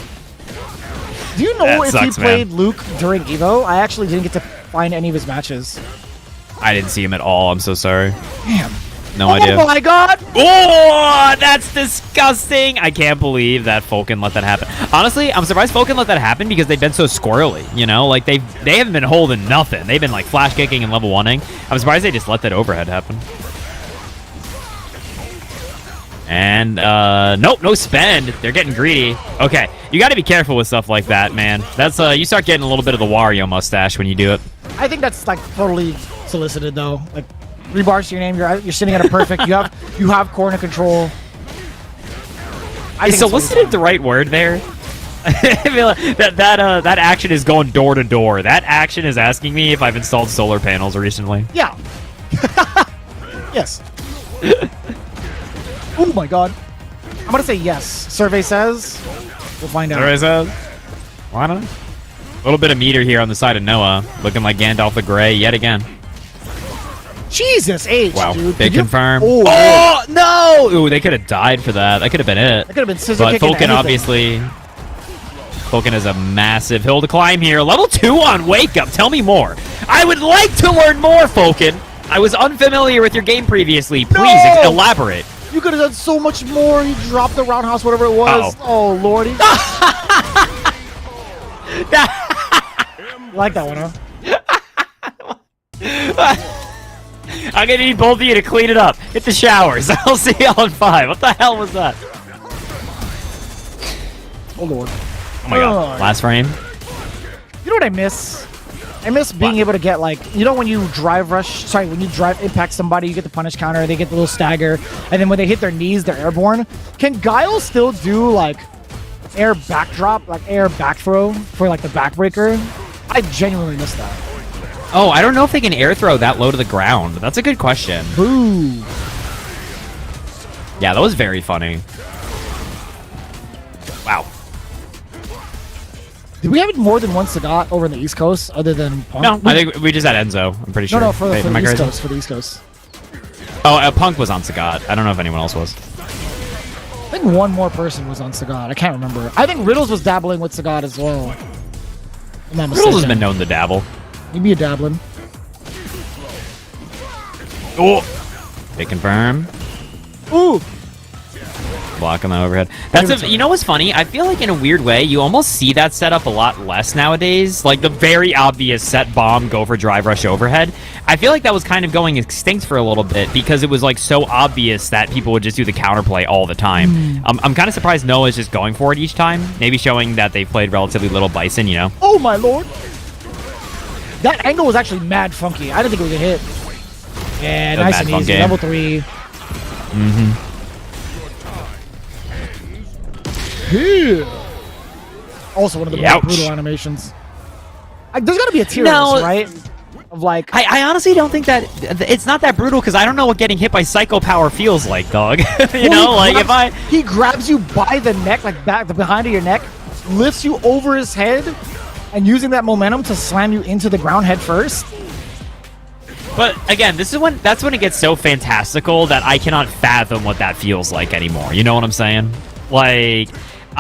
Do you know if he played Luke during Evo? I actually didn't get to find any of his matches. I didn't see him at all. I'm so sorry. Damn. No idea. Oh my god! Oh, that's disgusting! I can't believe that Fulcan let that happen. Honestly, I'm surprised Fulcan let that happen because they've been so squirrely, you know? Like, they haven't been holding nothing. They've been, like, flash kicking and level 1-ing. I'm surprised they just let that overhead happen. And, nope, no spend. They're getting greedy. Okay, you gotta be careful with stuff like that, man. That's, you start getting a little bit of the Wario mustache when you do it. I think that's, like, totally solicited, though. Like, 3 bars to your name. You're sitting at a perfect. You have corner control. Is solicited the right word there? I feel like that action is going door to door. That action is asking me if I've installed solar panels recently. Yeah. Yes. Oh my god. I'm gonna say yes. Survey says. We'll find out. Survey says. Why not? A little bit of meter here on the side of Noah, looking like Gandalf the Grey yet again. Jesus H, wow. Dude. They confirm. Oh no! Ooh, they could have died for that. That could have been it. That could have been scissor But kicking Fulcan obviously. Fulcan is a massive hill to climb here. Level 2 on Wake Up. Tell me more. I would like to learn more, Fulcan. I was unfamiliar with your game previously. Please elaborate. You could have done so much more. You dropped the roundhouse, whatever it was. Oh lordy. You like that one, huh? I'm gonna need both of you to clean it up. Hit the showers. I'll see y'all in 5. What the hell was that? Oh lord. Oh my god. Last frame. You know what I miss? I miss being able to get like, you know when you drive impact somebody, you get the punish counter, they get the little stagger, and then when they hit their knees, they're airborne. Can Guile still do like air backdrop, like air back throw for like the backbreaker? I genuinely miss that. Oh, I don't know if they can air throw that low to the ground. That's a good question. Boo. Yeah, that was very funny. Wow. Did we have more than one Sagat over in the East Coast other than Punk? No, I think we just had Enzo. I'm pretty sure. No, for the East Coast. For the East Coast. Oh, Punk was on Sagat. I don't know if anyone else was. I think one more person was on Sagat. I can't remember. I think Riddles was dabbling with Sagat as well. Riddles has been known to dabble. Maybe a dabbling. Oh! They confirm. Ooh! blocking the overhead. You know what's funny? I feel like in a weird way, you almost see that setup a lot less nowadays. Like the very obvious set bomb, go for drive rush overhead. I feel like that was kind of going extinct for a little bit because it was like so obvious that people would just do the counterplay all the time. I'm kind of surprised Noah's just going for it each time. Maybe showing that they've played relatively little Bison, you know? Oh my lord! That angle was actually mad funky. I didn't think it was a hit. Yeah, nice and easy. Level 3. Also one of the most brutal animations. There's got to be a tier of this, right? Of like, I honestly don't think that it's not that brutal because I don't know what getting hit by Psycho Power feels like, dog. You know, like he grabs you by the neck, like back the behind of your neck, lifts you over his head, and using that momentum to slam you into the ground head first. But again, that's when it gets so fantastical that I cannot fathom what that feels like anymore. You know what I'm saying? Like,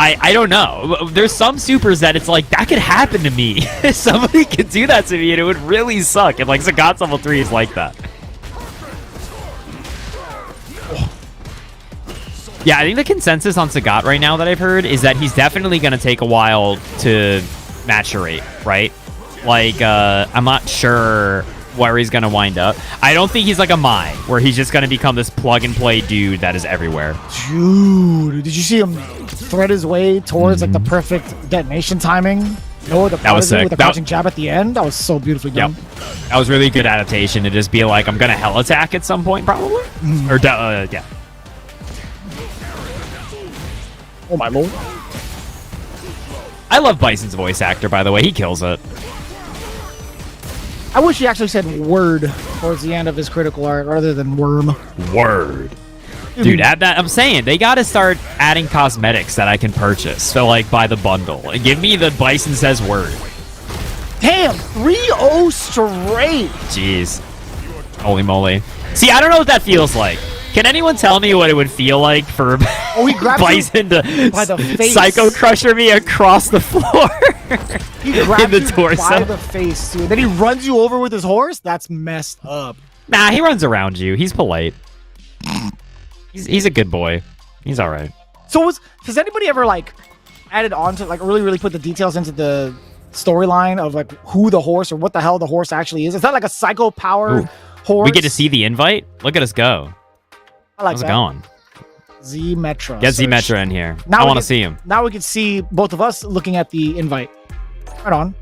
I don't know. There's some supers that it's like, that could happen to me. Somebody could do that to me and it would really suck. And like Sagat's level 3 is like that. Yeah, I think the consensus on Sagat right now that I've heard is that he's definitely going to take a while to maturate, right? Like, I'm not sure where he's going to wind up. I don't think he's like a Mai, where he's just going to become this plug-and-play dude that is everywhere. Dude, did you see him thread his way towards like the perfect detonation timing? No, that was sick. With the crouching jab at the end. That was so beautifully done. Yep. That was really good adaptation to just be like, I'm going to hell attack at some point, probably? Or, yeah. Oh my lord. I love Bison's voice actor, by the way. He kills it. I wish he actually said word towards the end of his critical art rather than worm. Word. Dude, add that. I'm saying they got to start adding cosmetics that I can purchase. So, like, buy the bundle. And give me the Bison says word. Damn, 3-0 straight. Jeez. Holy moly. See, I don't know what that feels like. Can anyone tell me what it would feel like for Bison to by the face. Psycho Crusher me across the floor? He grabs in the you torso. by the face, too. Then he runs you over with his horse? That's messed up. Nah, he runs around you. He's polite. He's a good boy. He's all right. So has anybody ever, like, added on to, like, really put the details into the storyline of, like, who the horse or what the hell the horse actually is? Is that, like, a Psycho Power horse? We get to see the invite? Look at us go. I like How's that. it going? Zmetra. Get Zmetra in here. Now I want to see him. Now we can see both of us looking at the invite. Right on.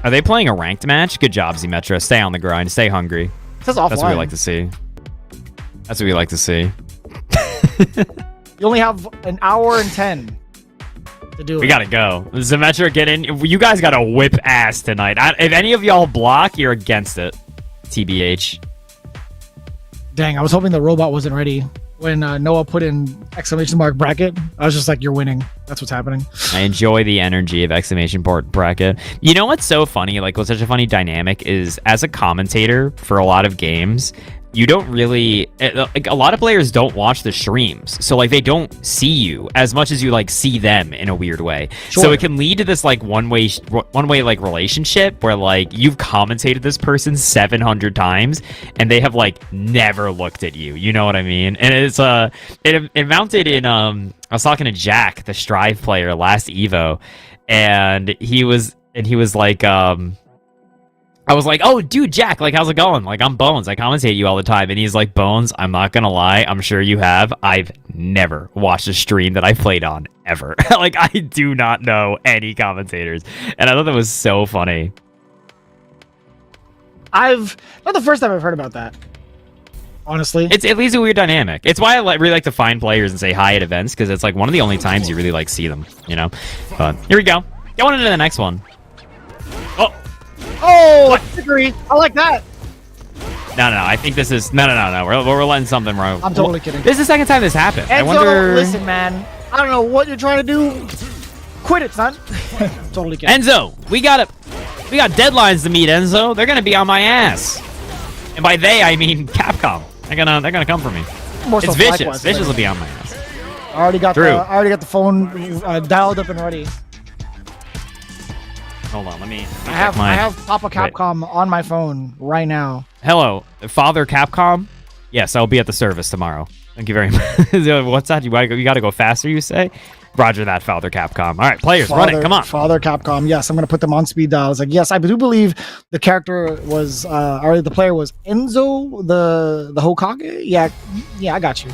Are they playing a ranked match? Good job, Zmetra. Stay on the grind. Stay hungry. It says offline. That's what we like to see. That's what we like to see. You only have an hour and 10 to do it. We gotta go. Zmetra, get in. You guys gotta whip ass tonight. If any of y'all block, you're against it. TBH. Dang, I was hoping the robot wasn't ready. When Noah put in exclamation mark bracket, I was just like, you're winning. That's what's happening. I enjoy the energy of exclamation mark bracket. You know what's so funny? Like, what's such a funny dynamic is as a commentator for a lot of games, you don't really, like, a lot of players don't watch the streams. So, like, they don't see you as much as you, like, see them in a weird way. Sure. So it can lead to this, like, one-way, like, relationship where, like, you've commentated this person 700 times and they have, like, never looked at you. You know what I mean? And it's, it mounted in, I was talking to Jack, the Strive player, last Evo, and he was like, I was like, oh, dude, Jack, like, how's it going? Like, I'm Bones. I commentate you all the time. And he's like, Bones, I'm not going to lie. I'm sure you have. I've never watched a stream that I played on, ever. Like, I do not know any commentators. And I thought that was so funny. Not the first time I've heard about that, honestly. It's at least a weird dynamic. It's why I really like to find players and say hi at events, because it's, like, one of the only times you really, like, see them, you know? But here we go. Going into the next one. Oh, trickery. I like that. No. I think this is... No. We're letting something wrong. I'm totally kidding. This is the second time this happened. Enzo, I wonder... listen, man. I don't know what you're trying to do. Quit it, son. Totally kidding. Enzo, we got deadlines to meet, Enzo. They're gonna be on my ass. And by they, I mean Capcom. They're gonna come for me. It's Vicious. Vicious will be on my ass. I already got the phone dialed up and ready. Hold on, let me I have Papa Capcom on my phone right now. Hello, Father Capcom. Yes, I'll be at the service tomorrow. Thank you very much. What's that? You got to go faster, you say? Roger that, Father Capcom. All right, players, run it. Come on. Father Capcom. Yes, I'm going to put them on speed dial. I was like, yes, I do believe the character was, or the player was Enzo, the Hokage. Yeah, I got you.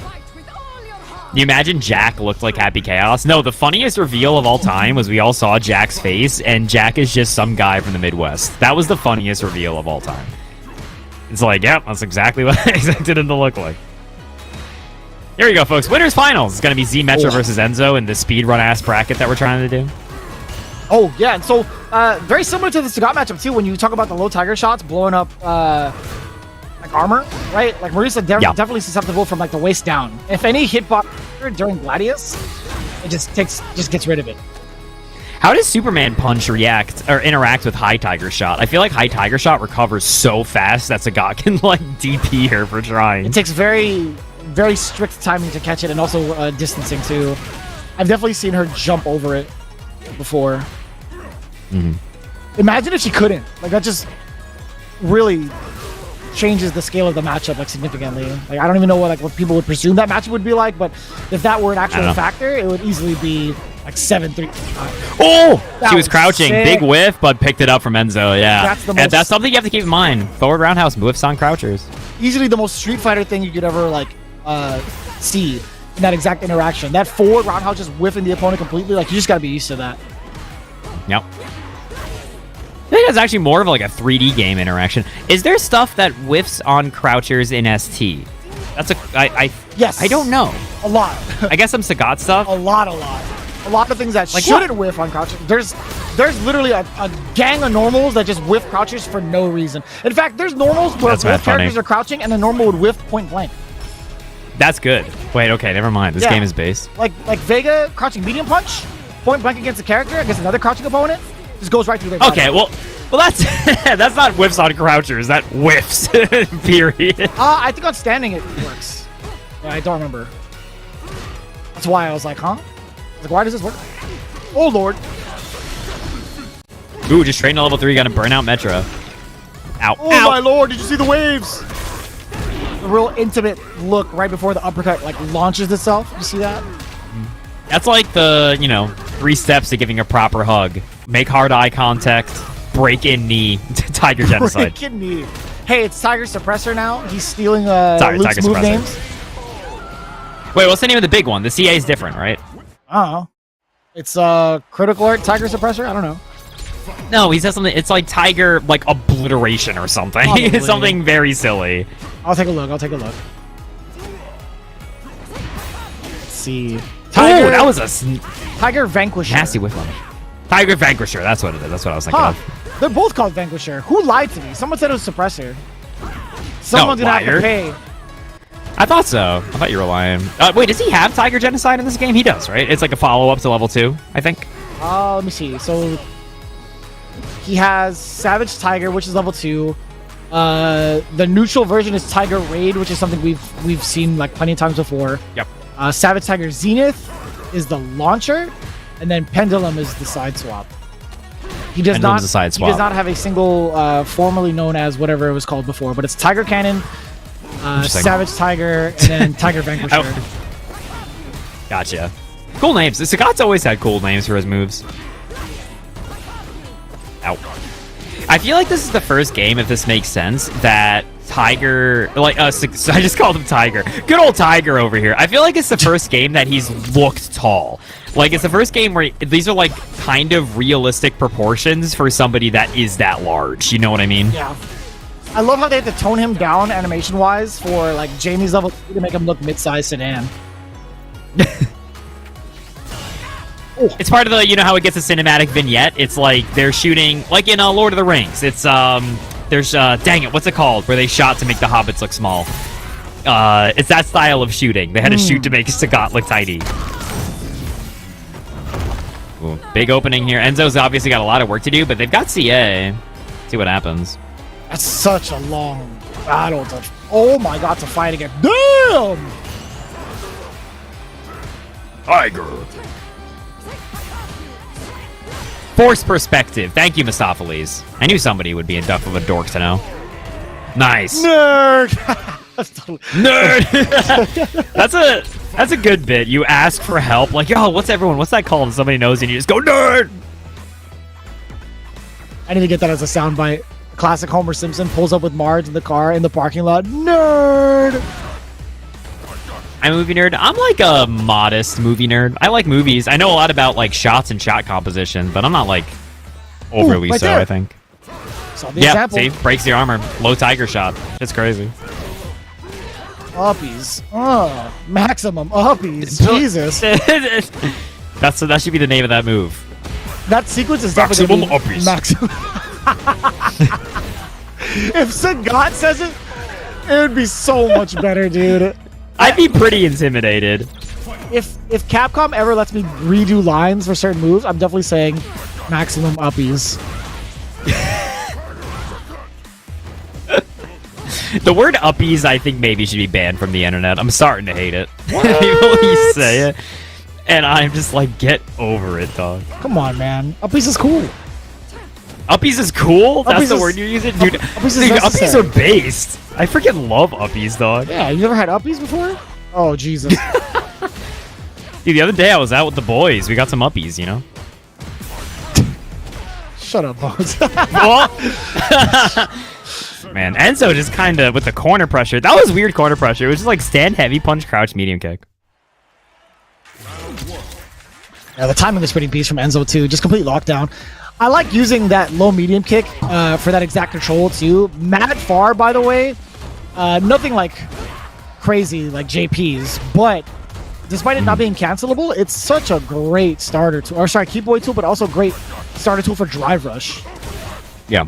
You imagine Jack looked like Happy Chaos? No, the funniest reveal of all time was we all saw Jack's face, and Jack is just some guy from the Midwest. That was the funniest reveal of all time. It's like, yep, that's exactly what I expected him to look like. Here we go, folks. Winners finals. It's going to be Zmetra versus Enzo in the speedrun ass bracket that we're trying to do. Oh, yeah. And so, very similar to the Sagat matchup, too, when you talk about the low Tiger shots blowing up, like, armor, right? Like, Marissa definitely susceptible from, like, the waist down. If any hitbox during Gladius, it just gets rid of it. How does Superman Punch react or interact with High Tiger Shot? I feel like High Tiger Shot recovers so fast that Sagat can, like, DP her for trying. It takes very strict timing to catch it, and also distancing too. I've definitely seen her jump over it before. Imagine if she couldn't. Like, that just really changes the scale of the matchup, like, significantly. Like, I don't even know what people would presume that matchup would be like, but if that were an actual factor, it would easily be like 7-3. Oh! She was crouching. Sick. Big whiff, but picked it up from Enzo. Yeah. That's something you have to keep in mind. Forward roundhouse whiffs on crouchers. Easily the most Street Fighter thing you could ever, like, see in that exact interaction. That forward roundhouse just whiffing the opponent completely. Like, you just gotta be used to that. Yep. I think it's actually more of like a 3D game interaction. Is there stuff that whiffs on crouchers in ST? That's yes. I don't know. A lot. I guess some Sagat stuff. A lot of things that like shouldn't whiff on crouchers. There's literally a gang of normals that just whiff crouchers for no reason. In fact, there's normals where both characters are crouching and the normal would whiff point blank. That's good. Wait, okay, never mind. This game is based. Like Vega crouching medium punch, point blank against a character, against another crouching opponent, just goes right through their body. Okay, well that's that's not whiffs on crouchers. That whiffs. Period. I think on standing it works. Yeah, I don't remember. That's why I was like, huh? Like, why does this work? Oh lord. Ooh, just trading to level 3, gonna burn out Zmetra. Ow. Oh my lord, did you see the waves? A real intimate look right before the uppercut like launches itself. You see that? That's like the, 3 steps to giving a proper hug. Make hard eye contact, break in knee, Tiger Genocide. Break in knee. Hey, it's Tiger Suppressor now. He's stealing Luke's move names. Wait, what's the name of the big one? The CA is different, right? I don't know. It's Critical Art Tiger Suppressor? I don't know. No, he says something. It's like Tiger, like Obliteration or something. It's something very silly. I'll take a look. Let's see. Tiger, that was a Tiger Vanquisher. Nasty whiff on. Tiger Vanquisher. That's what it is. That's what I was thinking of. They're both called Vanquisher. Who lied to me? Someone said it was Suppressor. Someone's gonna have to pay. I thought so. I thought you were lying. Wait, does he have Tiger Genocide in this game? He does, right? It's like a follow-up to level 2, I think. Let me see. So he has Savage Tiger, which is level 2. The neutral version is Tiger Raid, which is something we've seen like plenty of times before. Yep. Savage Tiger Zenith is the launcher, and then Pendulum is the side swap. He does not have a single formerly known as whatever it was called before, but it's Tiger Cannon, Savage Tiger, and then Tiger Vanquisher. Gotcha. Cool names. Sagat's always had cool names for his moves. Ow. I feel like this is the first game, if this makes sense, that Tiger, I just called him Tiger. Good old Tiger over here. I feel like it's the first game that he's looked tall. Like, it's the first game where these are, like, kind of realistic proportions for somebody that is that large. You know what I mean? Yeah. I love how they had to tone him down animation-wise for, like, Jamie's level 2 to make him look mid-sized sedan. It's part of the, how it gets a cinematic vignette. It's like they're shooting, like in Lord of the Rings. It's, there's, dang it, what's it called? Where they shot to make the hobbits look small. It's that style of shooting. They had to shoot to make Sagat look tiny. Ooh, big opening here. Enzo's obviously got a lot of work to do, but they've got CA. See what happens. That's such a long battle to, oh my god, to fight again. Damn! Tiger. Force perspective. Thank you, Mistopheles. I knew somebody would be enough of a dork to know. Nice. Nerd! Nerd. That's a good bit. You ask for help, like, yo, what's that called? And somebody knows, and you just go nerd. I need to get that as a soundbite. Classic Homer Simpson pulls up with Marge in the car in the parking lot. Nerd. I'm a movie nerd. I'm like a modest movie nerd. I like movies. I know a lot about like shots and shot composition, but I'm not like overly right so. there. I think. Saw the Yeah, example. see, breaks the armor. Low tiger shot. It's crazy. Uppies. Oh, maximum uppies. Jesus. That should be the name of that move. That sequence is definitely Maximum uppies. Maximum. If Sagat says it, it would be so much better, dude. I'd be pretty intimidated. If Capcom ever lets me redo lines for certain moves, I'm definitely saying maximum uppies. The word uppies, I think maybe should be banned from the internet. I'm starting to hate it. People you say it, and I'm just like, get over it, dog. Come on, man. Uppies is cool. Uppies is cool? That's Uppies the is- word you're using? Dude, uppies is dude, uppies necessary. are based. I freaking love uppies, dog. Yeah, you never had uppies before? Oh, Jesus. Dude, the other day I was out with the boys. We got some uppies, you know? Shut up, Bones. Man, Enzo just kind of, with the corner pressure. That was weird corner pressure. It was just like stand heavy, punch, crouch, medium kick. Yeah, the timing is pretty beast from Enzo, too. Just complete lockdown. I like using that low medium kick for that exact control, too. Mad far, by the way. Nothing like crazy like JP's, but despite it not being cancelable, it's such a great starter tool. Or sorry, keep away tool, but also great starter tool for drive rush. Yeah.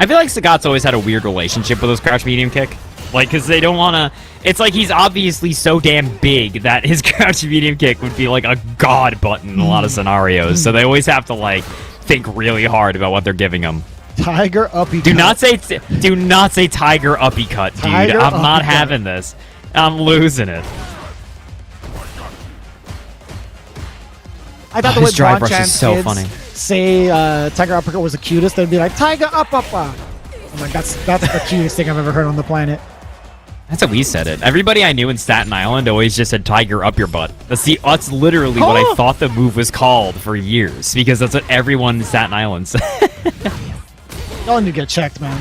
I feel like Sagat's always had a weird relationship with his crouch medium kick. Like, because they don't want to... It's like he's obviously so damn big that his crouch medium kick would be like a god button in a lot of scenarios. So they always have to, like, think really hard about what they're giving him. Tiger uppy. Do not say tiger uppy cut, dude. Tiger I'm not uppy having this. I'm losing it. I thought the His way drive Broad rush is Chance so kids funny. say Tiger uppercut was the cutest, they'd be like, Tiger up. I'm like, that's the cutest thing I've ever heard on the planet. That's how we said it. Everybody I knew in Staten Island always just said tiger up your butt. That's literally what I thought the move was called for years, because that's what everyone in Staten Island said. Y'all need to get checked, man.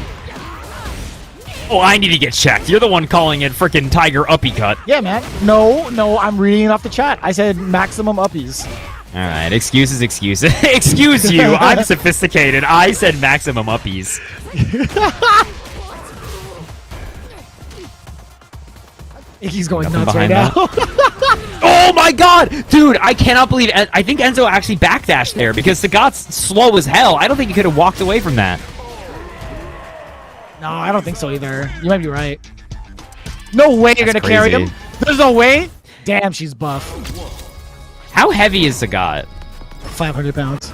Oh, I need to get checked. You're the one calling it freaking tiger uppy cut. Yeah, man. No, I'm reading it off the chat. I said maximum uppies. All right, excuses. Excuse you. I'm sophisticated. I said maximum uppies. He's going Nothing nuts right behind now. Oh my god! Dude, I cannot believe it. I think Enzo actually backdashed there because Sagat's slow as hell. I don't think he could have walked away from that. No, I don't think so either. You might be right. No way you're That's gonna carry crazy. him. There's no way. Damn, she's buff. How heavy is Sagat? 500 pounds.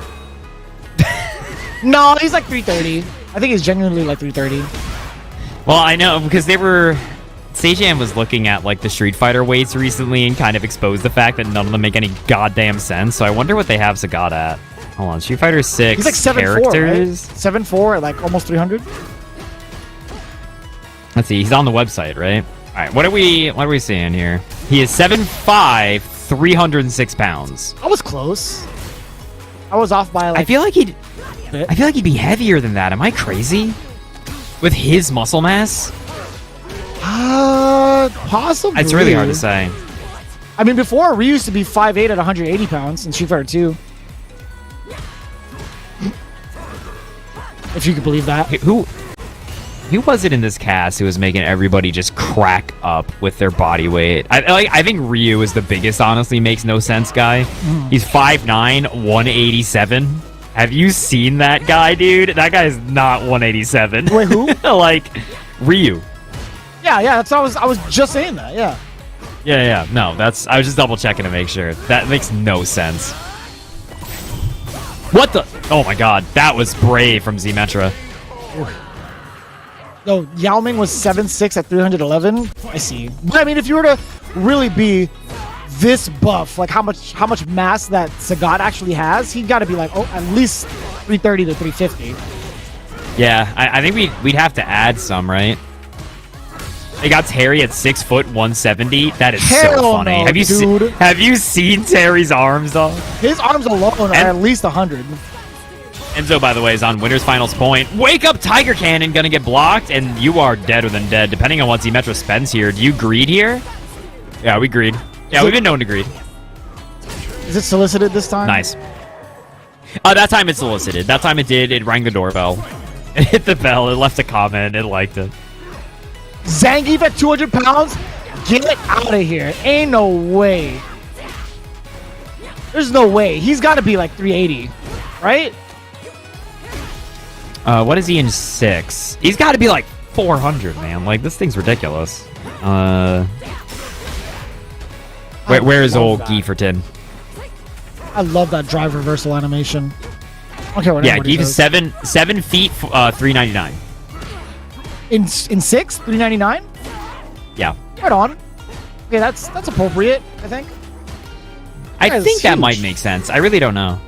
No, he's like 330. I think he's genuinely like 330. Well, I know because Sajam was looking at like the Street Fighter weights recently and kind of exposed the fact that none of them make any goddamn sense. So I wonder what they have Sagat at. Hold on, Street Fighter 6 He's like 7'4", characters. right? 7'4", like almost 300. Let's see, he's on the website, right? All right, what are we seeing here? He is 7'5", 306 pounds. I was close. I was off by like. I feel like he'd be heavier than that. Am I crazy? With his muscle mass? Possibly. It's really hard to say. I mean, before Ryu used to be 5'8" at 180 pounds in Street Fighter 2. If you could believe that. Who was it in this cast who was making everybody just crack up with their body weight? I think Ryu is the biggest, honestly, makes no sense guy. He's 5'9", 187. Have you seen that guy, dude? That guy is not 187. Wait, who? Like, Ryu. Yeah, that's I was just saying that. Yeah. Yeah. No, I was just double checking to make sure. That makes no sense. What the? Oh my god, that was brave from Zmetra. No, Yao Ming was 7'6" at 311. I see. But I mean, if you were to really be this buff, like how much mass that Sagat actually has, he got to be like at least 330 to 350. Yeah, I think we'd have to add some, right? They got Terry at 6 foot 170. That is Hell so funny. no, Have have you seen Terry's arms, though? His arms alone are at least 100. Enzo, by the way, is on winner's finals point. Wake up, Tiger Cannon, gonna get blocked, and you are deader than dead, depending on what Zmetra spends here. Do you greed here? Yeah, we greed. Yeah, we've been known to greed. Is it solicited this time? Nice. That time it solicited. That time it did. It rang the doorbell. It hit the bell. It left a comment. It liked it. Zangief at 200 pounds? Get out of here. Ain't no way. There's no way. He's got to be like 380, right? What is he in 6? He's got to be like 400, man. Like, this thing's ridiculous. Where is old Gieferton? I love that drive reversal animation. Okay, whatever. Yeah, Gief is 7 feet, 399. In 6, 399. Yeah. Right on. Okay, that's appropriate. I think. I think that might make sense. I really don't know.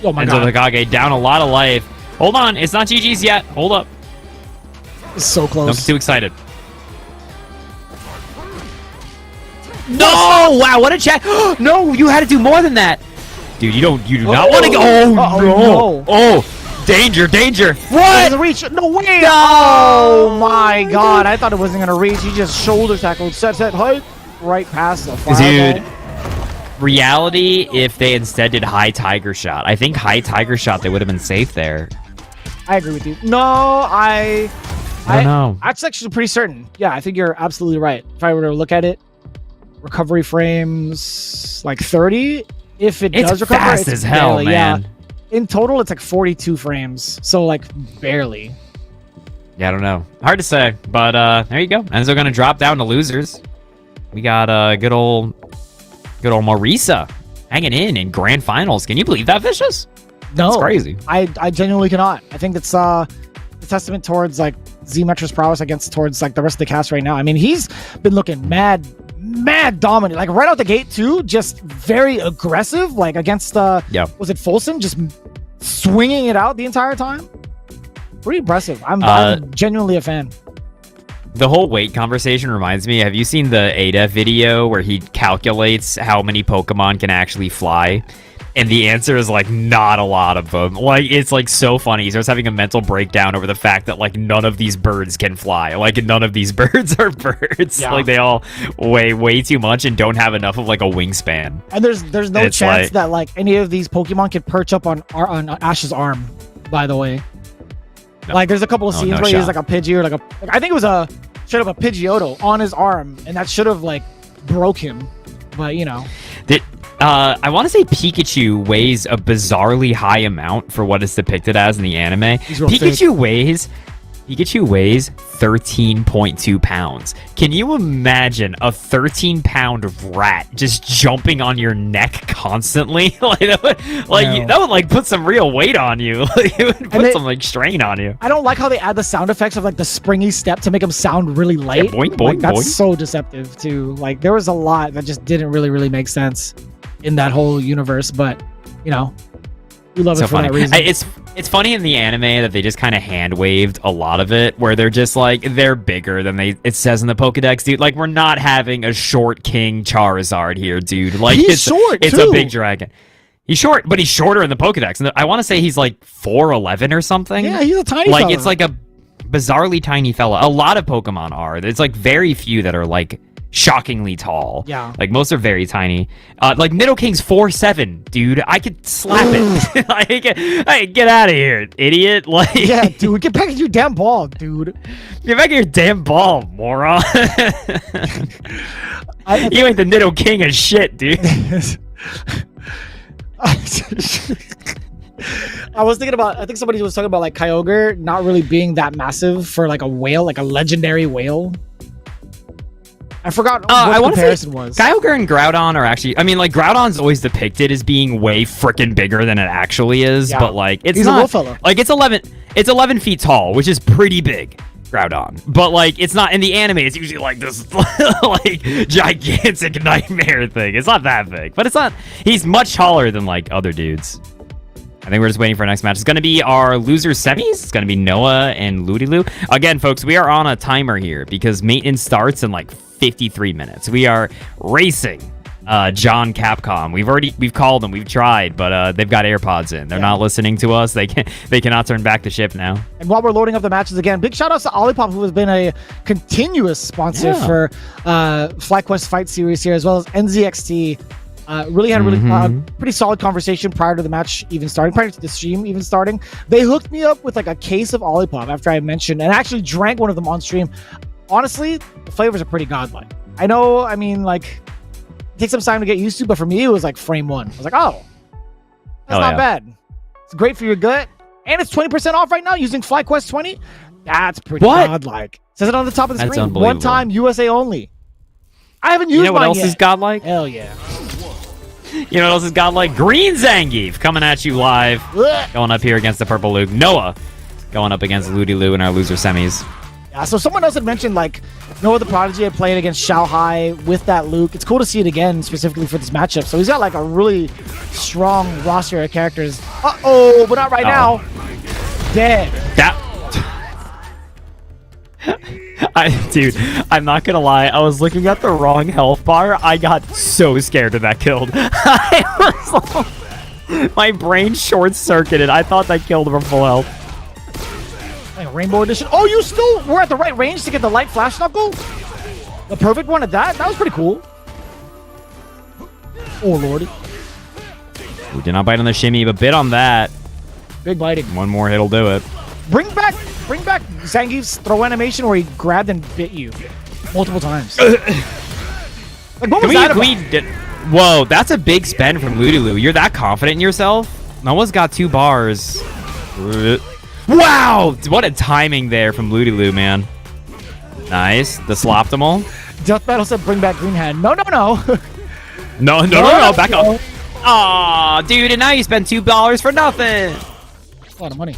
Oh my Enzo god. Takage down a lot of life. Hold on, it's not GG's yet. Hold up. It's so close. Don't get too excited. No! Wow, what a check! No, you had to do more than that. Dude, you do not want to go. Oh, no. Oh, danger, danger. What? Doesn't reach. No way. No. Oh my god. I thought it wasn't going to reach. He just shoulder tackled. Set height. Right past the fireball. Dude, reality, if they instead did high tiger shot. I think high tiger shot, they would have been safe there. I agree with you. No, I don't know. That's actually pretty certain. Yeah, I think you're absolutely right. If I were to look at it, recovery frames like 30. If it does recover, fast as hell, barely, man. Yeah. In total, it's like 42 frames. So like barely. Yeah, I don't know. Hard to say, but there you go. Enzo gonna drop down to losers. We got good old Marissa hanging in grand finals. Can you believe that, Vicious? No, it's crazy. I genuinely cannot. I think that's a testament towards like Zmetra's prowess towards like the rest of the cast right now. I mean, he's been looking mad dominant, like right out the gate too, just very aggressive, like against was it Fulcan, just swinging it out the entire time. Pretty impressive. I'm genuinely a fan. The whole weight conversation reminds me, have you seen the Ada video where he calculates how many Pokemon can actually fly? And the answer is like not a lot of them. Like, it's like so funny. He starts having a mental breakdown over the fact that like none of these birds can fly. Like none of these birds are birds. Yeah. Like they all weigh way too much and don't have enough of like a wingspan. And there's no chance that like any of these Pokemon could perch up on Ash's arm, by the way. No. Like there's a couple of scenes where he's like a Pidgey or I think it was straight up a Pidgeotto on his arm, and that should have like broke him. But you know. I want to say Pikachu weighs a bizarrely high amount for what it's depicted as in the anime. Pikachu weighs 13.2 pounds. Can you imagine a 13-pound rat just jumping on your neck constantly? That would like put some real weight on you. Like, it would put some like strain on you. I don't like how they add the sound effects of like the springy step to make them sound really light. Yeah, boing, boing, that's boing. So deceptive too. Like there was a lot that just didn't really make sense in that whole universe, but you know, we love it for that reason. It's funny in the anime that they just kind of hand waved a lot of it, where they're just like they're bigger than it says in the Pokedex, dude. Like we're not having a short King Charizard here, dude. Like he's short. It's a big dragon. He's short, but he's shorter in the Pokedex. And I want to say he's like 4'11" or something. Yeah, he's a tiny like fella. It's like a bizarrely tiny fella. A lot of Pokemon are. There's like very few that are like shockingly tall. Yeah. Like most are very tiny. Like Nidoking's 4'7", dude. I could slap it. Get out of here, idiot. Like yeah, dude, get back at your damn ball, dude. Get back at your damn ball, moron. You ain't the Nidoking of shit, dude. I was thinking about, I think somebody was talking about like Kyogre not really being that massive for like a whale, like a legendary whale. I forgot what the comparison was. Kyogre and Groudon are actually, I mean, like, Groudon's always depicted as being way freaking bigger than it actually is, but, like, it's He's not, a little fella. like, it's 11 feet tall, which is pretty big, Groudon. But, like, it's not, in the anime, it's usually, like, this, like, gigantic nightmare thing. It's not that big, but it's not, he's much taller than, like, other dudes. I think we're just waiting for our next match. It's going to be our loser semis. It's going to be Noah and Ludy Lou. Again, folks, we are on a timer here because maintenance starts in like 53 minutes. We are racing John Capcom. We've called them. We've tried, but they've got AirPods in. They're not listening to us. They cannot turn back the ship now. And while we're loading up the matches again, big shout outs to Olipop, who has been a continuous sponsor for FlyQuest Fight Series here, as well as NZXT. Really had a pretty solid conversation prior to the match even starting, prior to the stream even starting. They hooked me up with like a case of Olipop after I mentioned, and I actually drank one of them on stream. Honestly, the flavors are pretty godlike. I know, I mean, like, it takes some time to get used to, but for me, it was like frame one. I was like, oh, that's not bad. It's great for your gut, and it's 20% off right now using FlyQuest 20. That's pretty godlike. Says it on the top of the screen. One time, USA only. I haven't used mine yet. You know what else is godlike? Hell yeah. You know what else is godlike? Green Zangief coming at you live. Going up here against the Purple Luke. Noah going up against Ludy Lou in our loser semis. Yeah, so someone else had mentioned, like, Noah the Prodigy had played against Shanghai with that Luke. It's cool to see it again, specifically for this matchup. So he's got, like, a really strong roster of characters. Uh-oh, but not right now. Dead. Dude, I'm not gonna lie. I was looking at the wrong health bar. I got so scared of that killed. My brain short-circuited. I thought that killed him from full health. Like Rainbow Edition. Oh, you still were at the right range to get the light flash knuckle? The perfect one at that? That was pretty cool. Oh, lordy. We did not bite on the shimmy, but bit on that. Big biting. One more hit'll do it. Bring back Zangief's throw animation where he grabbed and bit you multiple times. Like, what was that about? Whoa, that's a big spend from Ludy Lou. You're that confident in yourself? Noah's got 2 bars. Wow! What a timing there from Ludy Lou, man. Nice. The sloptimal. Death Battle said bring back Green Hand. No. No. Back up. Aw, dude, and now you spend $2 for nothing. A lot of money.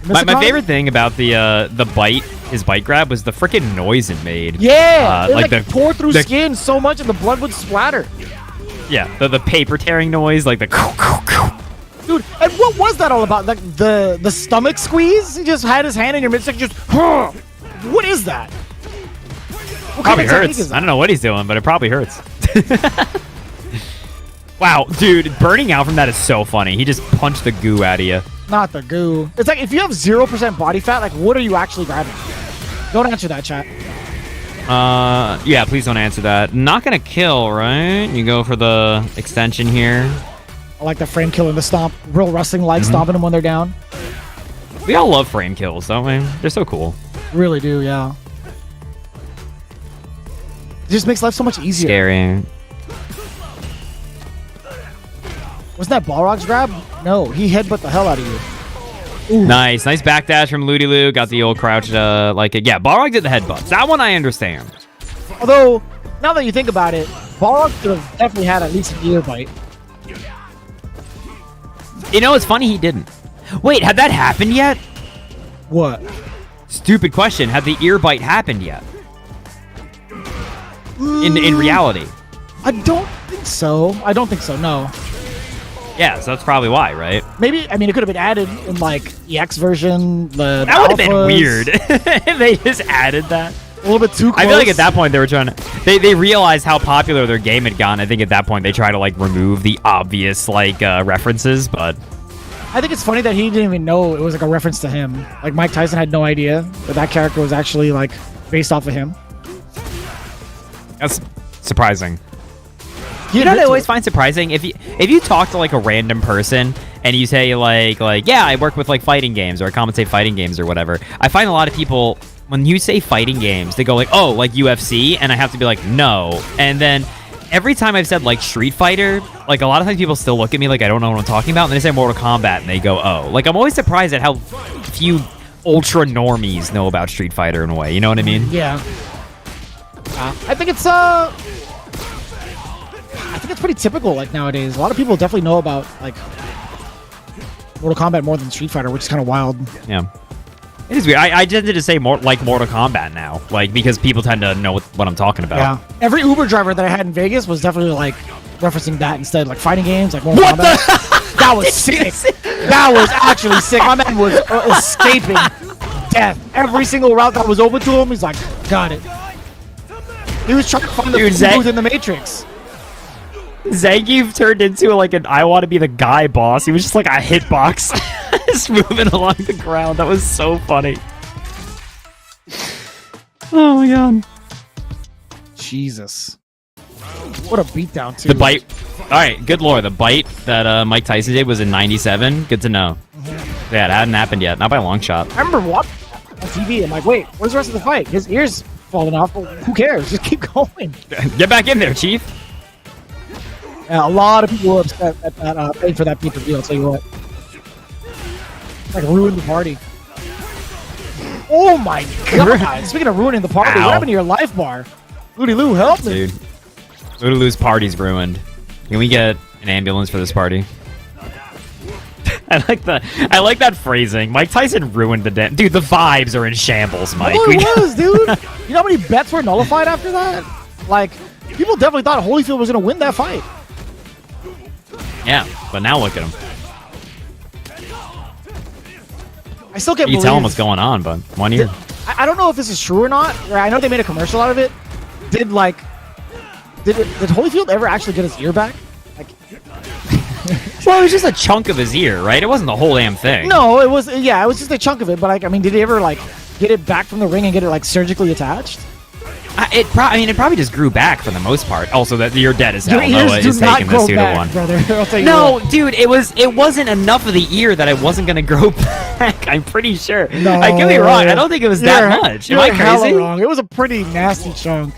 My favorite thing about the bite, his bite grab, was the freaking noise it made. Yeah, it like tore through skin so much and the blood would splatter. Yeah, the paper tearing noise, like the dude. And what was that all about? Like the stomach squeeze? He just had his hand in your midsection, just what is that? What probably hurts. I don't know what he's doing, but it probably hurts. Wow, dude, burning out from that is so funny. He just punched the goo out of you. Not the goo. It's like if you have 0% body fat, like what are you actually grabbing? Don't answer that, chat. Yeah, please don't answer that. Not gonna kill, right? You go for the extension here. I like the frame kill and the stomp. Real wrestling like stomping them when they're down. We all love frame kills, don't we? They're so cool. Really do, yeah. It just makes life so much easier. Scary. Wasn't that Balrog's grab? No, he headbutt the hell out of you. Ooh. Nice backdash from Ludy Lou. Got the old crouch, like it. Yeah, Balrog did the headbutts. That one I understand. Although, now that you think about it, Balrog could have definitely had at least an ear bite. You know, it's funny he didn't. Wait, had that happened yet? What? Stupid question. Had the ear bite happened yet? In reality? I don't think so. No. Yeah, so that's probably why, right? Maybe, I mean, it could have been added in, like, EX version, that would have been weird if they just added that. A little bit too close. I feel like at that point they were trying to... They realized how popular their game had gone. I think at that point they tried to, like, remove the obvious, like, references, but... I think it's funny that he didn't even know it was, like, a reference to him. Like, Mike Tyson had no idea that character was actually, like, based off of him. That's surprising. You know what I always find surprising? If you talk to like a random person and you say like yeah, I work with like fighting games or I commentate fighting games or whatever, I find a lot of people when you say fighting games, they go like, oh, like UFC, and I have to be like, no. And then every time I've said like Street Fighter, like a lot of times people still look at me like I don't know what I'm talking about, and then I say Mortal Kombat and they go, oh. Like I'm always surprised at how few ultra normies know about Street Fighter in a way. You know what I mean? Yeah. I think it's pretty typical, like, nowadays. A lot of people definitely know about, like, Mortal Kombat more than Street Fighter, which is kind of wild. Yeah. It is weird. I tended to say more like Mortal Kombat now, like, because people tend to know what I'm talking about. Yeah. Every Uber driver that I had in Vegas was definitely, like, referencing that instead. Like, fighting games, like Mortal Kombat. That was sick. That was actually sick. My man was escaping death. Every single route that was open to him, he's like, got it. He was trying to find the booth in the Matrix. Zangief turned into like an I want to be the guy boss. He was just like a hitbox. Just moving along the ground. That was so funny. Oh my god. Jesus. What a beatdown, too. The bite. Alright, good lore. The bite that Mike Tyson did was in 97. Good to know. Yeah, it hadn't happened yet. Not by a long shot. I remember watching on TV. I'm like, wait, where's the rest of the fight? His ear's falling off, but who cares? Just keep going. Get back in there, Chief. Yeah, a lot of people were upset at that, paying for that pay-per-view, I'll tell you what. Like, ruined the party. Oh my god! Speaking of ruining the party, what happened to your life bar? Ludy Lou, help me! Dude. Ludy Lou's party's ruined. Can we get an ambulance for this party? I like that phrasing. Mike Tyson ruined the damn... Dude, the vibes are in shambles, Mike. Oh, it was, dude! You know how many bets were nullified after that? Like, people definitely thought Holyfield was going to win that fight. Yeah, but now look at him. I still can't You believe... tell him what's going on, but 1 year. I don't know if this is true or not. I know they made a commercial out of it. Did Holyfield ever actually get his ear back? Like, well, it was just a chunk of his ear, right? It wasn't the whole damn thing. no, it was just a chunk of it. But like, I mean, did he ever like get it back from the ring and get it like surgically attached? It probably just grew back for the most part. Also, that you're dead as hell. Your Noah ears is do not taking this grow 2-1. back, brother. I'll tell you No, what. dude, it wasn't enough of the ear that I wasn't gonna grow back. I'm pretty sure. No, I could be wrong. I don't think it was that much. Am I hella crazy? wrong. It was a pretty nasty chunk.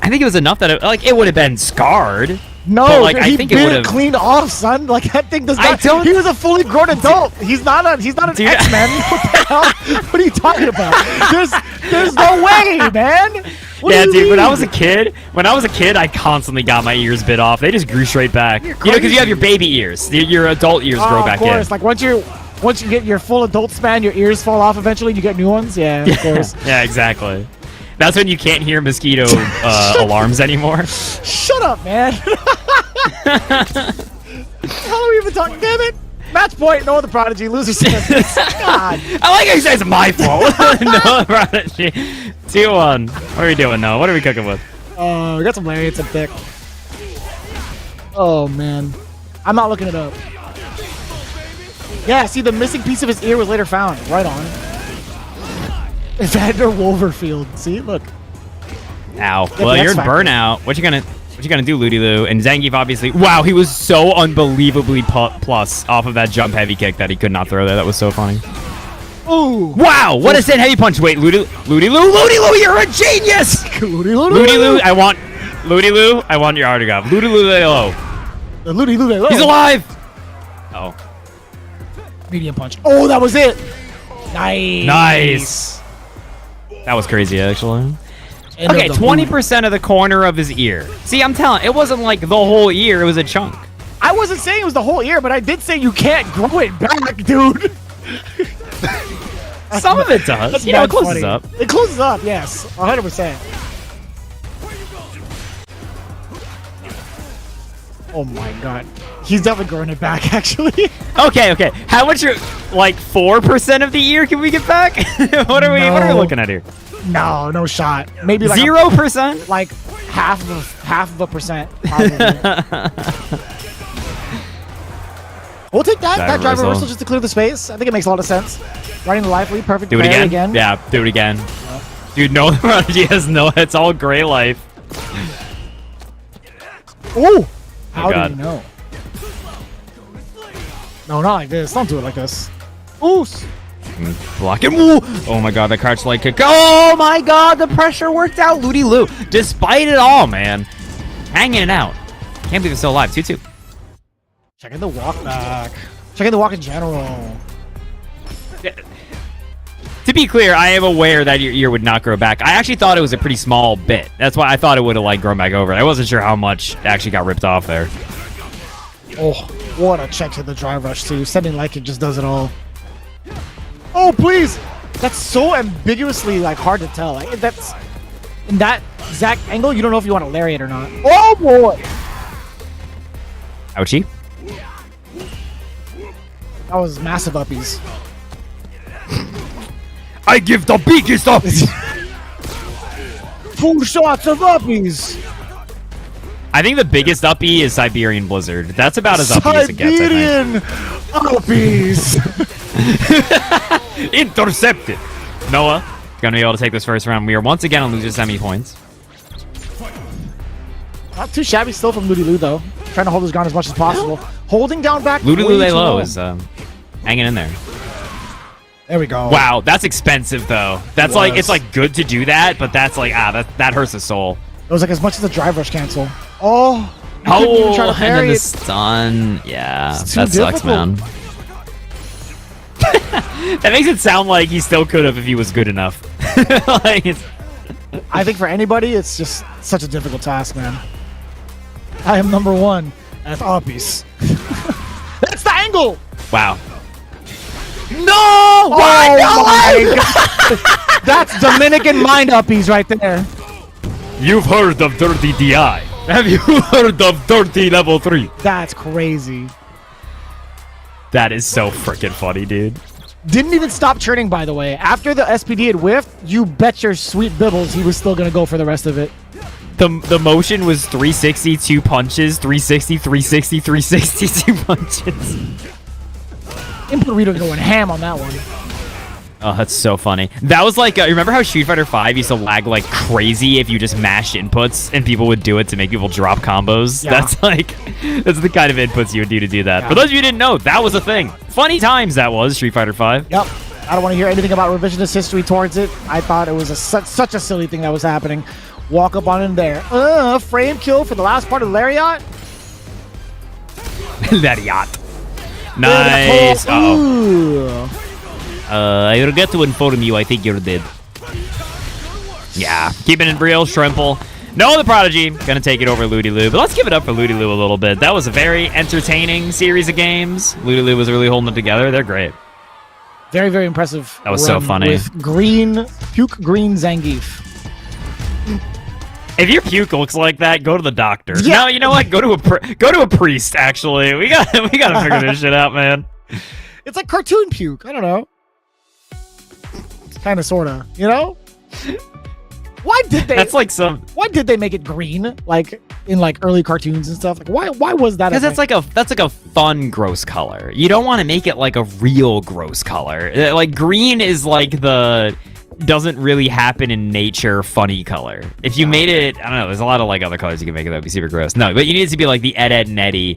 I think it was enough that it would have been scarred. No, but, like, he I think it bit would it have cleaned off, son. Like that thing does I not. don't- He was a fully grown adult. He's not an Dude. X-Men. What the hell? What are you talking about? There's no way, man. What do Yeah, you dude. When I mean? was a kid, I constantly got my ears bit off. They just grew straight back. You know, because you have your baby ears. Your adult ears grow back Of course, in. like once you get your full adult span, your ears fall off eventually. You get new ones. Yeah, of course. Yeah, exactly. That's when you can't hear mosquito alarms anymore. Shut up, man. How are we even talking? Damn it! Match point. No, the prodigy. Loser says. God. I like how you say it's my fault. No, prodigy. 2-1. What are we doing now? What are we cooking with? We got some lariats up thick. Oh man, I'm not looking it up. Yeah, see, the missing piece of his ear was later found. Right on. Evander Wolverfield. See, look. Ow. the Well, X you're in Factor. burnout. What you gonna do, Ludy Lou? And Zangief obviously. Wow, he was so unbelievably plus off of that jump heavy kick that he could not throw there. That was so funny. Ooh. Wow, what a stand heavy punch. Wait, Ludy Lou, you're a genius. Ludy Lou. Ludy Lou, I want your autograph. Ludy Lou. Ludy Lou. He's alive. Oh. Medium punch. Oh, that was it. Nice. That was crazy, actually. End Okay, of the 20% of the corner of his ear. See, I'm telling, it wasn't like the whole ear, it was a chunk. I wasn't saying it was the whole ear, but I did say you can't grow it back, dude. Some of it does. That's You know, it mad closes funny. up. It closes up, yes. 100%. Oh my god. He's definitely growing it back, actually. Okay. How much, like 4% of the ear can we get back? What are we looking at here? No shot. Maybe like 0%? Like half of a percent. Probably. We'll take that driver reversal just to clear the space. I think it makes a lot of sense. Running the life lead, perfect. Do it parry again? Yeah, do it again. Dude, no, Prodigy has no, it's all gray life. Ooh! How God. do you know? No, not like this. Don't do it like this. Ooh! Block it. Woo! Oh my god, the crouch leg kick. Oh my god, the pressure worked out. Ludy Lou, despite it all, man. Hanging it out. Can't believe it's still alive. 2-2. Checking the walk back. Checking the walk in general. To be clear, I am aware that your ear would not grow back. I actually thought it was a pretty small bit. That's why I thought it would have like grown back over. I wasn't sure how much actually got ripped off there. Oh, what a check to the drive rush too. Sending like it just does it all. Oh please! That's so ambiguously like hard to tell. Like that's in that exact angle. You don't know if you want a lariat or not. Oh boy! Ouchie. That was massive uppies. I give the biggest uppies. Full shots of uppies. I think the biggest uppie is Siberian Blizzard. That's about as uppie as it gets, I Siberian uppies. Intercepted. Noah gonna be able to take this first round. We are once again on loser semi points. Not too shabby still from Ludy Lou though. Trying to hold his ground as much as possible. Holding down back. Ludy Lou is hanging in there. There we go. Wow, that's expensive though. That's like it's like good to do that, but that's like that hurts the soul. It was like as much as a drive rush cancel. Oh. Oh, and then the stun. Yeah, that sucks, man. That makes it sound like he still could have if he was good enough. Like I think for anybody, it's just such a difficult task, man. I am number one at uppies. That's the angle. Wow. No! Why? Oh my God. That's Dominican mind uppies right there. You've heard of Dirty DI. Have you heard of Dirty Level 3? That's crazy. That is so freaking funny, dude. Didn't even stop churning, by the way. After the SPD had whiffed, you bet your sweet bibbles he was still going to go for the rest of it. The motion was 360, 2 punches, 360, 360, 360, 2 punches. Input reader going ham on that one. Oh, that's so funny. That was like, remember how Street Fighter 5 used to lag like crazy if you just mashed inputs and people would do it to make people drop combos? Yeah. That's the kind of inputs you would do that. Yeah. For those of you who didn't know, that was a thing. Funny times that was, Street Fighter 5. Yep. I don't want to hear anything about revisionist history towards it. I thought it was such a silly thing that was happening. Walk up on in there. Frame kill for the last part of Lariat. Lariat. Nice. Uh-oh. I regret to inform you, I think you're dead. Yeah, keeping it real, Shrimple. No, the Prodigy gonna take it over Ludy Lou, but let's give it up for Ludy Lou a little bit. That was a very entertaining series of games. Ludy Lou was really holding it together. They're great. Very, very impressive. That was so funny. With puke green Zangief. If your puke looks like that, go to the doctor. Yeah. No, you know what? Go to a priest. Actually, we gotta figure this shit out, man. It's like cartoon puke. I don't know. Kind of, sorta, you know? Why did they? Why did they make it green, like in like early cartoons and stuff? Like, why was that? Because that's like a fun gross color. You don't want to make it like a real gross color. Like green is like the doesn't really happen in nature funny color. If you made it, I don't know. There's a lot of like other colors you can make it that would be super gross. No, but you need it to be like the Ed and Eddie,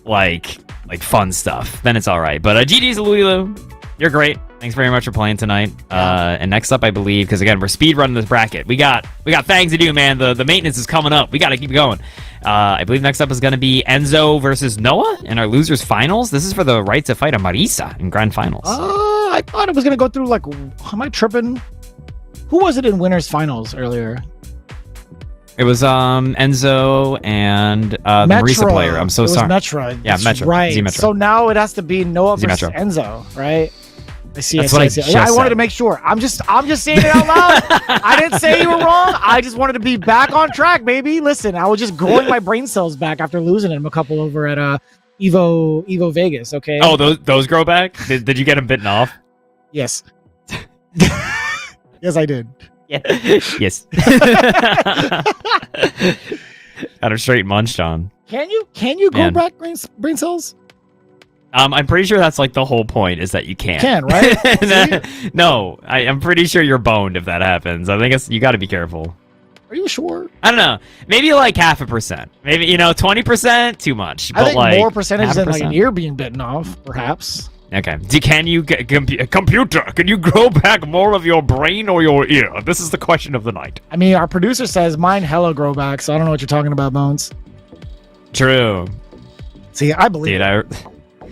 like fun stuff. Then it's all right. But GG's to Ludy Lou. You're great. Thanks very much for playing tonight. And next up, I believe, because again, we're speed running this bracket. We got things to do, man. The maintenance is coming up. We got to keep going. I believe next up is going to be Enzo versus Noah in our losers finals. This is for the right to fight a Marissa in grand finals. I thought it was going to go through like, am I tripping? Who was it in winners finals earlier? It was Enzo and the Marissa player. I'm so sorry. Zmetra. Yeah, Zmetra. Right. Zmetra. So now it has to be Noah versus Zmetra. Enzo, right? I see. That's I what see. I just wanted said. to make sure. I'm just saying it out loud. I didn't say you were wrong. I just wanted to be back on track, baby. Listen, I was just growing my brain cells back after losing him a couple over at Evo Vegas. Okay. Oh, those grow back? Did you get them bitten off? Yes. Yes, I did. Yeah. Yes. Got her straight munched on. Can you grow back brain cells? I'm pretty sure that's like the whole point is that you can't. You can, right? No, I'm pretty sure you're boned if that happens. I think you got to be careful. Are you sure? I don't know. Maybe like 0.5%. Maybe 20%. Too much. I think like more percentage than like 0.5%. an ear being bitten off, perhaps. Okay. Can you computer? Can you grow back more of your brain or your ear? This is the question of the night. I mean, our producer says mine hella grow back, so I don't know what you're talking about, Bones. True. See, I believe it.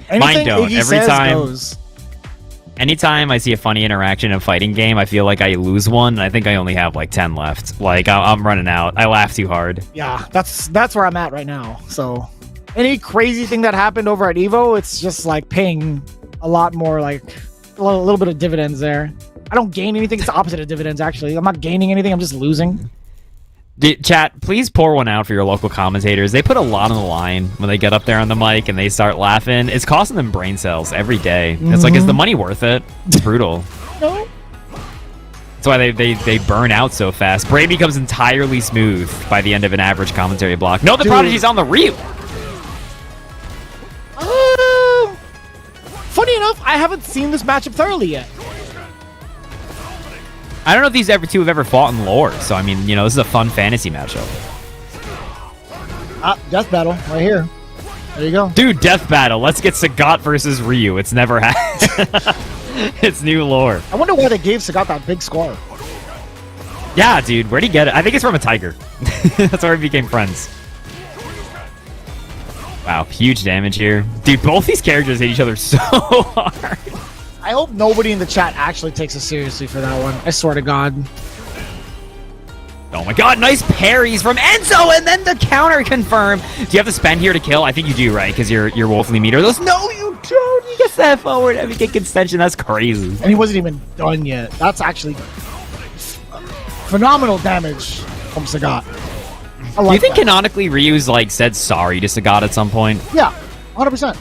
Anything Mine don't. Iggy Every says time. goes. Anytime I see a funny interaction in a fighting game, I feel like I lose one, and I think I only have like 10 left. Like I'm running out. I laugh too hard. Yeah, that's where I'm at right now. So, any crazy thing that happened over at Evo, it's just like paying a lot more, like a little bit of dividends there. I don't gain anything. It's the opposite of dividends, actually. I'm not gaining anything. I'm just losing. Chat, please pour one out for your local commentators. They put a lot on the line when they get up there on the mic and they start laughing. It's costing them brain cells every day. It's like, is the money worth it? It's brutal. No. That's why they burn out so fast. Bray becomes entirely smooth by the end of an average commentary block. No, the Prodigy's on the reel. Funny enough, I haven't seen this matchup thoroughly yet. I don't know if these two have ever fought in lore, so I mean, you know, this is a fun fantasy matchup. Death battle right here. There you go. Dude, death battle. Let's get Sagat versus Ryu. It's never happened. It's new lore. I wonder why they gave Sagat that big scar. Yeah, dude. Where'd he get it? I think it's from a tiger. That's where we became friends. Wow, huge damage here. Dude, both these characters hit each other so hard. I hope nobody in the chat actually takes us seriously for that one. I swear to God. Oh my God, nice parries from Enzo, and then the counter confirm. Do you have to spend here to kill? I think you do, right? Because you're woefully meter. Those. No, you don't. You get that forward and kick extension. That's crazy. And he wasn't even done yet. That's actually phenomenal damage from Sagat. Do you think canonically Ryu's like said sorry to Sagat at some point? Yeah, 100%.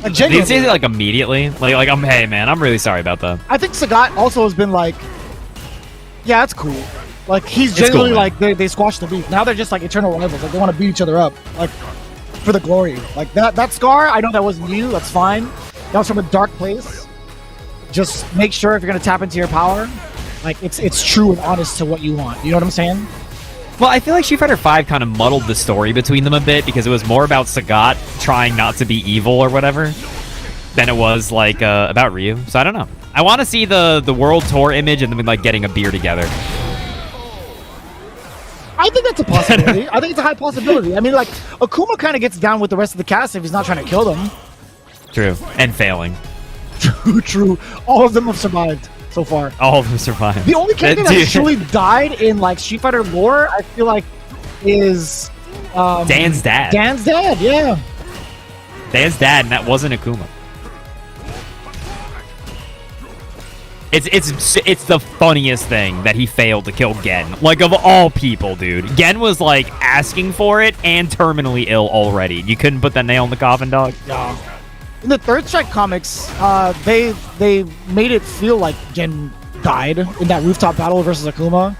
Like, did he say it like immediately? Like hey man, I'm really sorry about that. I think Sagat also has been like, yeah, it's cool. Like he's genuinely like they squashed the beef. Now they're just like eternal rivals. Like they want to beat each other up, like for the glory. Like that scar. I know that wasn't you. That's fine. That was from a dark place. Just make sure if you're gonna tap into your power, like it's true and honest to what you want. You know what I'm saying? Well, I feel like Street Fighter V kind of muddled the story between them a bit because it was more about Sagat trying not to be evil or whatever than it was like about Ryu. So I don't know. I want to see the world tour image and then like getting a beer together. I think that's a possibility. I think it's a high possibility. I mean, like Akuma kind of gets down with the rest of the cast if he's not trying to kill them. True, and failing. True. All of them have survived so far. All of them survived. The only character that truly died in like Street Fighter lore, I feel like, is Dan's dad. Dan's dad, yeah. Dan's dad, and that wasn't Akuma. It's the funniest thing that he failed to kill Gen. Like, of all people, dude. Gen was like asking for it and terminally ill already. You couldn't put that nail in the coffin, dog. Yeah. In the Third Strike comics, they made it feel like Gen died in that rooftop battle versus Akuma.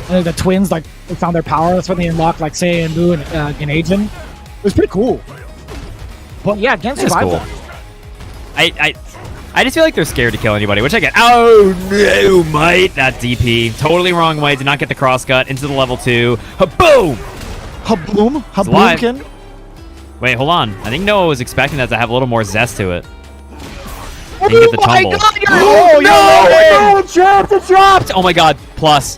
And the twins, like, they found their power. That's when they unlocked, like, Seiya and Buu and Agent. It was pretty cool. But yeah, Gen survived cool. that. I just feel like they're scared to kill anybody, which I get. Oh, no, mate. That DP. Totally wrong way. Did not get the crosscut into the level 2. Ha-boom! Ha-boom? Ha-boomkin? Wait, hold on. I think Noah was expecting that to have a little more zest to it. Oh get the my tumble. God! No, it dropped! It dropped! Oh my God. Plus.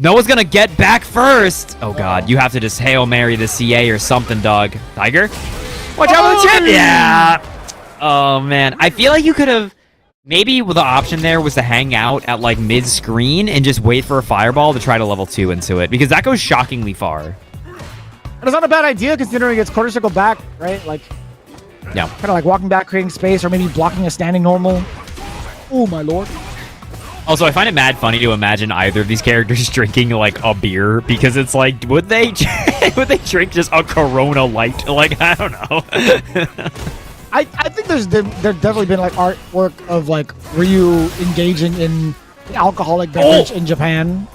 Noah's gonna get back first. Oh God. You have to just Hail Mary the CA or something, dog. Tiger? Watch out for the chip! Yeah! Oh man. I feel like you could have... Maybe the option there was to hang out at like mid-screen and just wait for a fireball to try to level 2 into it. Because that goes shockingly far. It's not a bad idea considering it's quarter circle back, right? Like, yeah, kind of like walking back, creating space, or maybe blocking a standing normal. Oh my lord! Also, I find it mad funny to imagine either of these characters drinking like a beer because it's like, would they drink just a Corona Light? Like, I don't know. I think there's definitely been like artwork of like Ryu engaging in alcoholic beverage in Japan.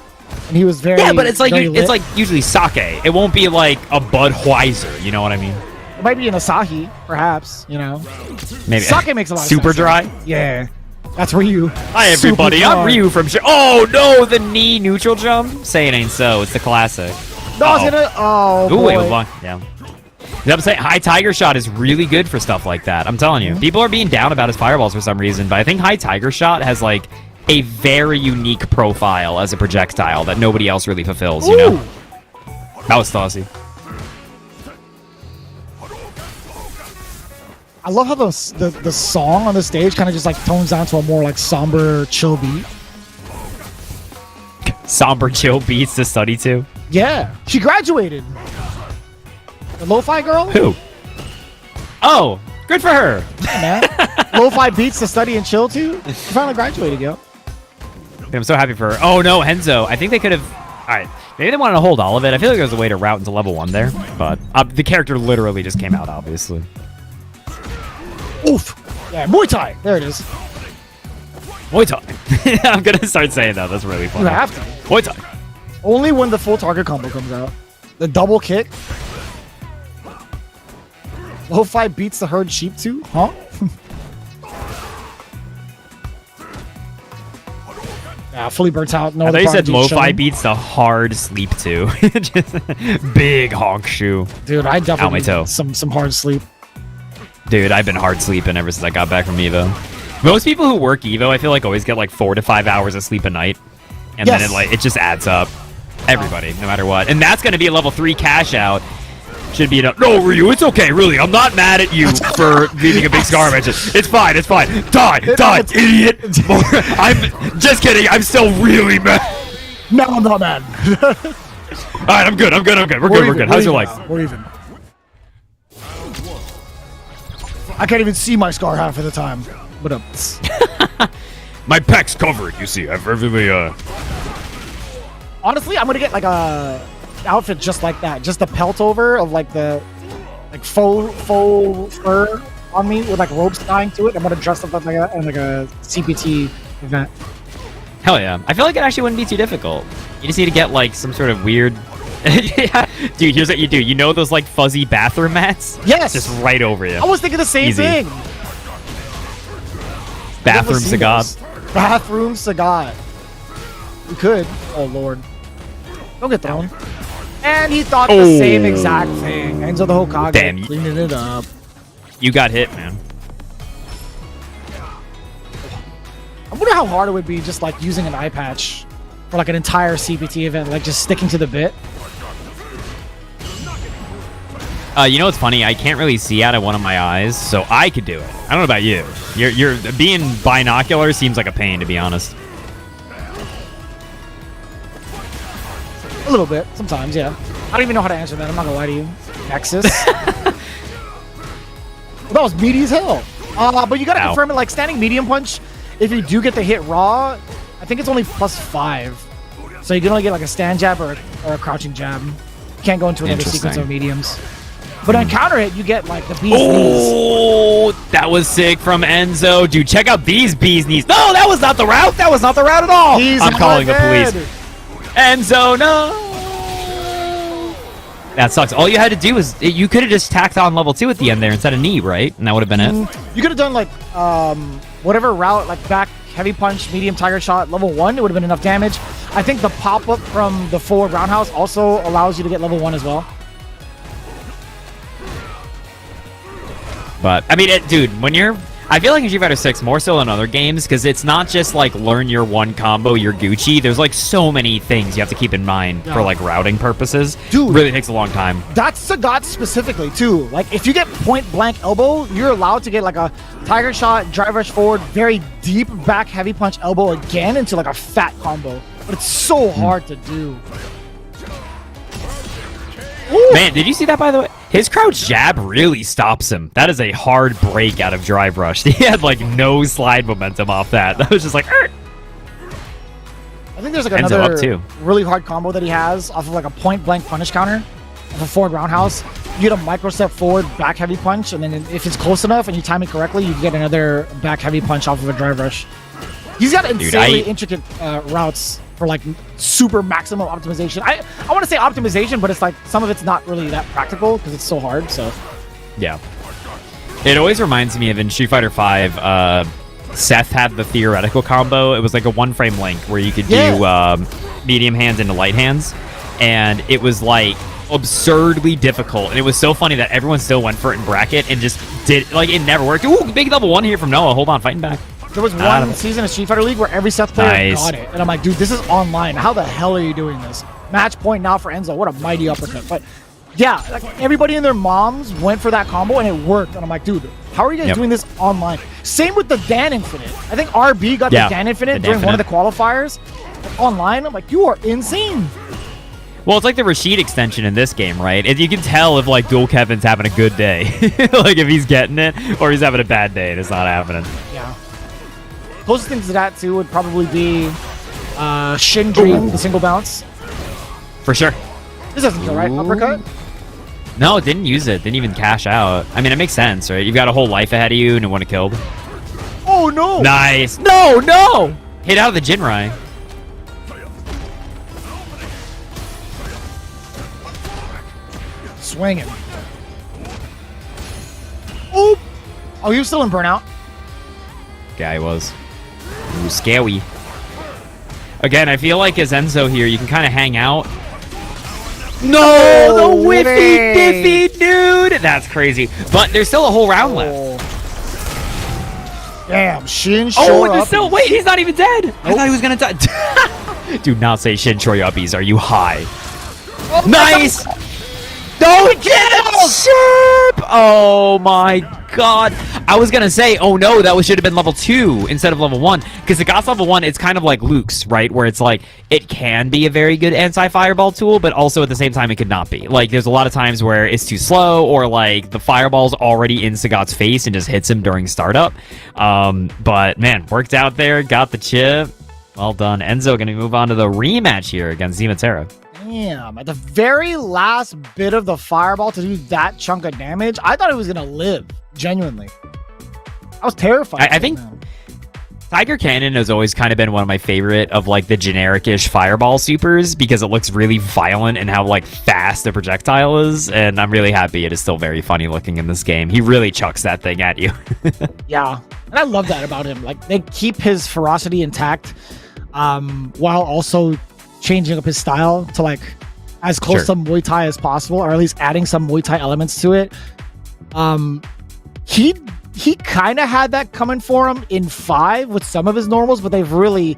And he was very but it's like it's like usually sake. It won't be like a Budweiser. You know what I mean? It might be an Asahi, perhaps. You know, maybe sake makes a lot of super sense. dry. Yeah, that's Ryu. Hi everybody, I'm Ryu from. Oh no, the knee neutral jump. Say it ain't so. It's the classic. No, it's gonna. Oh boy. Wait, hold on. Yeah. I'm saying High Tiger Shot is really good for stuff like that. I'm telling you, people are being down about his fireballs for some reason, but I think High Tiger Shot has like a very unique profile as a projectile that nobody else really fulfills, you know? That was saucy. I love how the song on the stage kind of just like tones down to a more like somber, chill beat. Somber, chill beats to study to? Yeah. She graduated. The lo-fi girl? Who? Oh, good for her. Yeah, man. Lo-fi beats to study and chill to? She finally graduated, yo. I'm so happy for her. Oh no, Henzo. I think they could have. All right, maybe they wanted to hold all of it. I feel like there was a way to route into level 1 there, but the character literally just came out, obviously. Oof. Yeah, Muay Thai. There it is. Muay Thai. I'm gonna start saying that. That's really funny. You have to. Muay Thai. Only when the full target combo comes out. The double kick. Lo-Fi beats the herd sheep too? Huh? Yeah, fully burnt out. No, I thought you said Lo-Fi shown. beats the hard sleep too. Just big honk shoe. Dude, I definitely Out my toe. need some hard sleep. Dude, I've been hard sleeping ever since I got back from Evo. Most people who work Evo, I feel like always get like 4 to 5 hours of sleep a night. And Yes. then it just adds up. Everybody, no matter what. And that's going to be a level 3 cash out. Should be enough. No, Ryu, it's okay, really. I'm not mad at you for leaving a big scar mention. It's fine, it's fine. Die, idiot. I'm just kidding. I'm still really mad. No, I'm not mad. All right, I'm good. We're good. How's your life? We're even. I can't even see my scar half of the time. But My pec's covered, you see. I've really, honestly, I'm gonna get like a outfit just like that. Just the pelt over of like the faux fur on me with like ropes tying to it. I'm gonna dress up like that in like a CPT event. Hell yeah. I feel like it actually wouldn't be too difficult. You just need to get like some sort of weird... Dude, here's what you do. You know those like fuzzy bathroom mats? Yes! Just right over you. I was thinking the same Easy. thing. Bathroom Sagat. Bathroom Sagat. We could. Oh, Lord. Don't get thrown. And he thought the same exact thing. Enzo the Hokage. Damn. Cleaning it up. You got hit, man. I wonder how hard it would be just like using an eye patch for like an entire CPT event, like just sticking to the bit. You know what's funny? I can't really see out of one of my eyes, so I could do it. I don't know about you. You're being binocular seems like a pain, to be honest. A little bit, sometimes, yeah. I don't even know how to answer that. I'm not gonna lie to you. Nexus. Well, that was meaty as hell. But you gotta confirm it, like standing medium punch. If you do get the hit raw, I think it's only +5. So you can only get like a stand jab or a crouching jab. You can't go into another sequence of mediums. But on counter hit, you get like the bee's knees. That was sick from Enzo. Dude, check out these bee's knees. No, that was not the route. That was not the route at all. I'm calling the police. Enzo, no. That sucks. All you had to do was, you could have just tacked on level 2 at the end there instead of knee, right? And that would have been it. You could have done like whatever route, like back heavy punch, medium tiger shot, level 1. It would have been enough damage. I think the pop-up from the forward roundhouse also allows you to get level 1 as well. But, I mean, dude, when you're... I feel like in Street Fighter 6, more so than other games, because it's not just, like, learn your one combo, you're Gucci. There's, like, so many things you have to keep in mind for, like, routing purposes. Dude. Really takes a long time. That's Sagat specifically, too. Like, if you get point-blank elbow, you're allowed to get, like, a tiger shot, drive rush forward, very deep back heavy punch elbow again into, like, a fat combo. But it's so hard to do. Ooh. Man, did you see that, by the way? His crouch jab really stops him. That is a hard break out of drive rush. He had, like, no slide momentum off that. That was just like, I think there's, like, another really hard combo that he has off of, like, a point-blank punish counter of a forward roundhouse. You get a micro step forward, back heavy punch, and then if it's close enough and you time it correctly, you can get another back heavy punch off of a drive rush. He's got insanely intricate routes for like super maximum optimization. I want to say optimization, but it's like some of it's not really that practical because it's so hard. So yeah, it always reminds me of in Street Fighter 5. Seth had the theoretical combo. It was like a one-frame link where you could do medium hands into light hands, and it was like absurdly difficult. And it was so funny that everyone still went for it in bracket and just did like it never worked. Ooh, big level 1 here from Noah. Hold on, fighting back. There was one season of Street Fighter League where every Seth player got it. And I'm like, dude, this is online. How the hell are you doing this? Match point now for Enzo. What a mighty uppercut. But yeah, like everybody and their moms went for that combo and it worked. And I'm like, dude, how are you guys doing this online? Same with the Dan Infinite. I think RB got the Dan Infinite during one of the qualifiers. Online, I'm like, you are insane. Well, it's like the Rashid extension in this game, right? And you can tell if like Dual Kevin's having a good day. Like if he's getting it or he's having a bad day and it's not happening. Yeah. Closest thing to that too would probably be Shin Dream, the single bounce. For sure. This doesn't kill, right? Uppercut? No, it didn't use it. Didn't even cash out. I mean, it makes sense, right? You've got a whole life ahead of you and you want to kill. Oh, no! Nice. No, no! Hit out of the Jinrai. Swinging. Oh! Oh, he was still in burnout. Guy was. Ooh, scary. Again, I feel like as Enzo here, you can kind of hang out. No, the whiffy diffy, dude. That's crazy. But there's still a whole round left. Damn, Shin wait, he's not even dead. Nope. I thought he was gonna die. Do not say Shin Shori uppies. Are you high? Oh, nice. Don't kill! Ship! Oh my god. I was gonna say, oh no, that should have been level 2 instead of level 1. Because the God's level 1, it's kind of like Luke's, right? Where it's like, it can be a very good anti-fireball tool, but also at the same time, it could not be. Like, there's a lot of times where it's too slow, or like, the fireball's already in Sagat's face and just hits him during startup. But man, worked out there, got the chip. Well done. Enzo gonna move on to the rematch here against Zmetra. Damn, at the very last bit of the fireball to do that chunk of damage, I thought it was going to live, genuinely. I was terrified. I think Tiger Cannon has always kind of been one of my favorite of like the generic-ish fireball supers because it looks really violent and how like fast the projectile is, and I'm really happy it is still very funny looking in this game. He really chucks that thing at you. Yeah, and I love that about him. Like, they keep his ferocity intact while also changing up his style to like as close to Muay Thai as possible, or at least adding some Muay Thai elements to it. He kind of had that coming for him in 5 with some of his normals, but they've really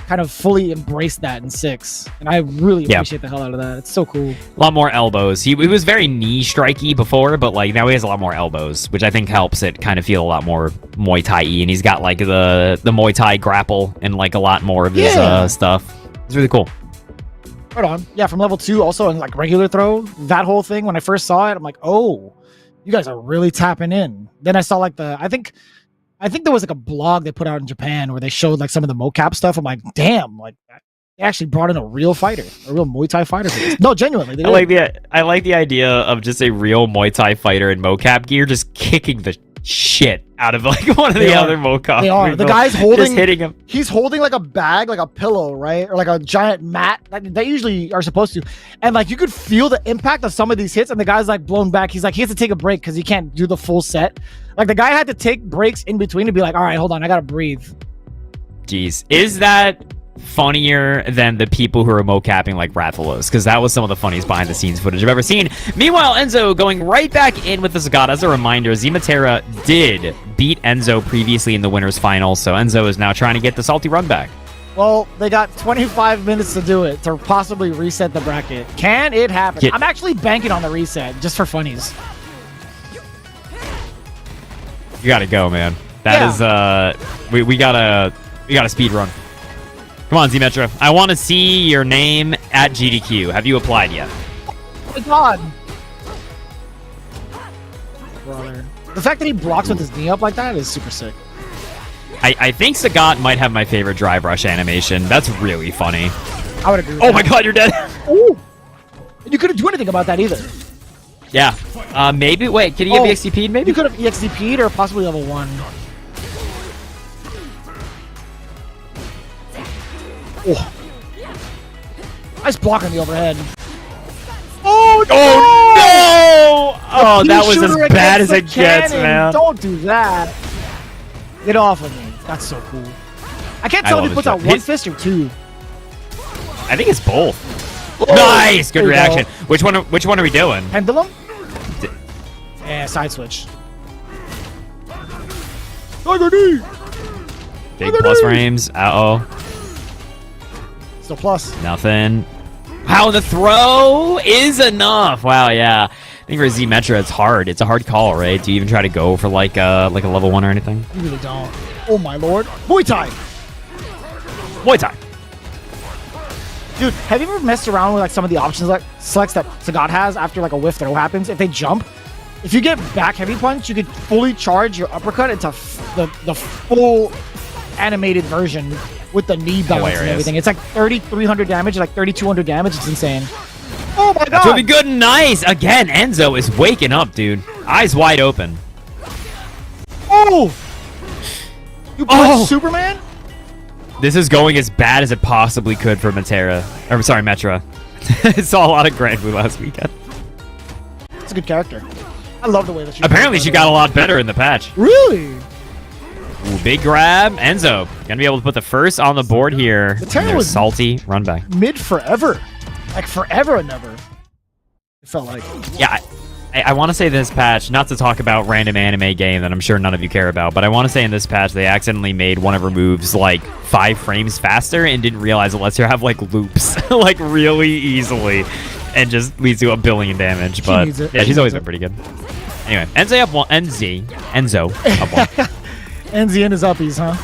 kind of fully embraced that in 6, and I really appreciate the hell out of that. It's so cool. A lot more elbows. He was very knee strikey before, but like now he has a lot more elbows, which I think helps it kind of feel a lot more Muay Thai-y, and he's got like the Muay Thai grapple and like a lot more of his stuff. It's really cool. Right on. Yeah, from level 2 also, and like regular throw, that whole thing, when I first saw it, I'm like, oh, you guys are really tapping in. Then I saw like I think there was like a blog they put out in Japan where they showed like some of the mocap stuff. I'm like, damn, like they actually brought in a real fighter, a real Muay Thai fighter for this. No, genuinely. I like the idea of just a real Muay Thai fighter in mocap gear just kicking the shit out of like one of the other mocap. They are. The guy's holding, just hitting him. He's holding like a bag, like a pillow, right? Or like a giant mat that they usually are supposed to. And like you could feel the impact of some of these hits, and the guy's like blown back. He's like, he has to take a break because he can't do the full set. Like the guy had to take breaks in between to be like, all right, hold on, I gotta breathe. Jeez. Is that funnier than the people who are mocapping like Rathalos? Because that was some of the funniest behind the scenes footage I've ever seen. Meanwhile, Enzo going right back in with the Sagat. As a reminder, Zmetra did beat Enzo previously in the winners final, so Enzo is now trying to get the salty run back. Well, they got 25 minutes to do it, to possibly reset the bracket. Can it happen? I'm actually banking on the reset just for funnies. You gotta go, man. That is we gotta speed run. Come on, Zmetra. I want to see your name at GDQ. Have you applied yet? Oh my god. Brother. The fact that he blocks with his knee up like that is super sick. I think Sagat might have my favorite drive rush animation. That's really funny. I would agree with that. Oh my god, you're dead. Ooh. You couldn't do anything about that either. Yeah. Maybe. Wait, can he get EXDP'd maybe? You could have EXDP'd or possibly level 1. Oh. Nice block on the overhead. Oh no! Oh, that was as bad as it gets, man. Don't do that. Get off of me. That's so cool. I can't tell if he puts out one fist or 2. I think it's both. Oh, nice! Good reaction. Which one are we doing? Pendulum? Yeah, side switch. Big plus frames. Uh-oh. Still plus. Nothing. Wow, the throw is enough. Wow, yeah. I think for Zmetra, it's hard. It's a hard call, right? Do you even try to go for like a level 1 or anything? You really don't. Oh my lord. Muay Thai. Muay Thai. Dude, have you ever messed around with like some of the options like selects that Sagat has after like a whiff throw happens? If they jump, if you get back heavy punch, you could fully charge your uppercut into the full animated version with the knee bounce and Hilarious. everything. It's like 3,300 damage, like 3,200 damage. It's insane. Oh my god! That's really good and nice. Again, Enzo is waking up, dude. Eyes wide open. Oh! You punched Superman? This is going as bad as it possibly could for Metera. Or sorry, Metra. I saw a lot of Grand Blue last weekend. It's a good character. I love the way that she. Apparently, she got a lot better in the patch. Really? Ooh, big grab. Enzo gonna be able to put the first on the board here. Metera Their was salty run back. Mid forever, like forever and ever. It felt like. Yeah, I want to say this patch, not to talk about random anime game that I'm sure none of you care about, but I want to say in this patch they accidentally made one of her moves like 5 frames faster and didn't realize it lets her have like loops like really easily and just leads to a billion damage. But yeah, she's always been pretty good. Anyway, Enzo up 1. Enzo up 1. Enzi and his uppies, huh?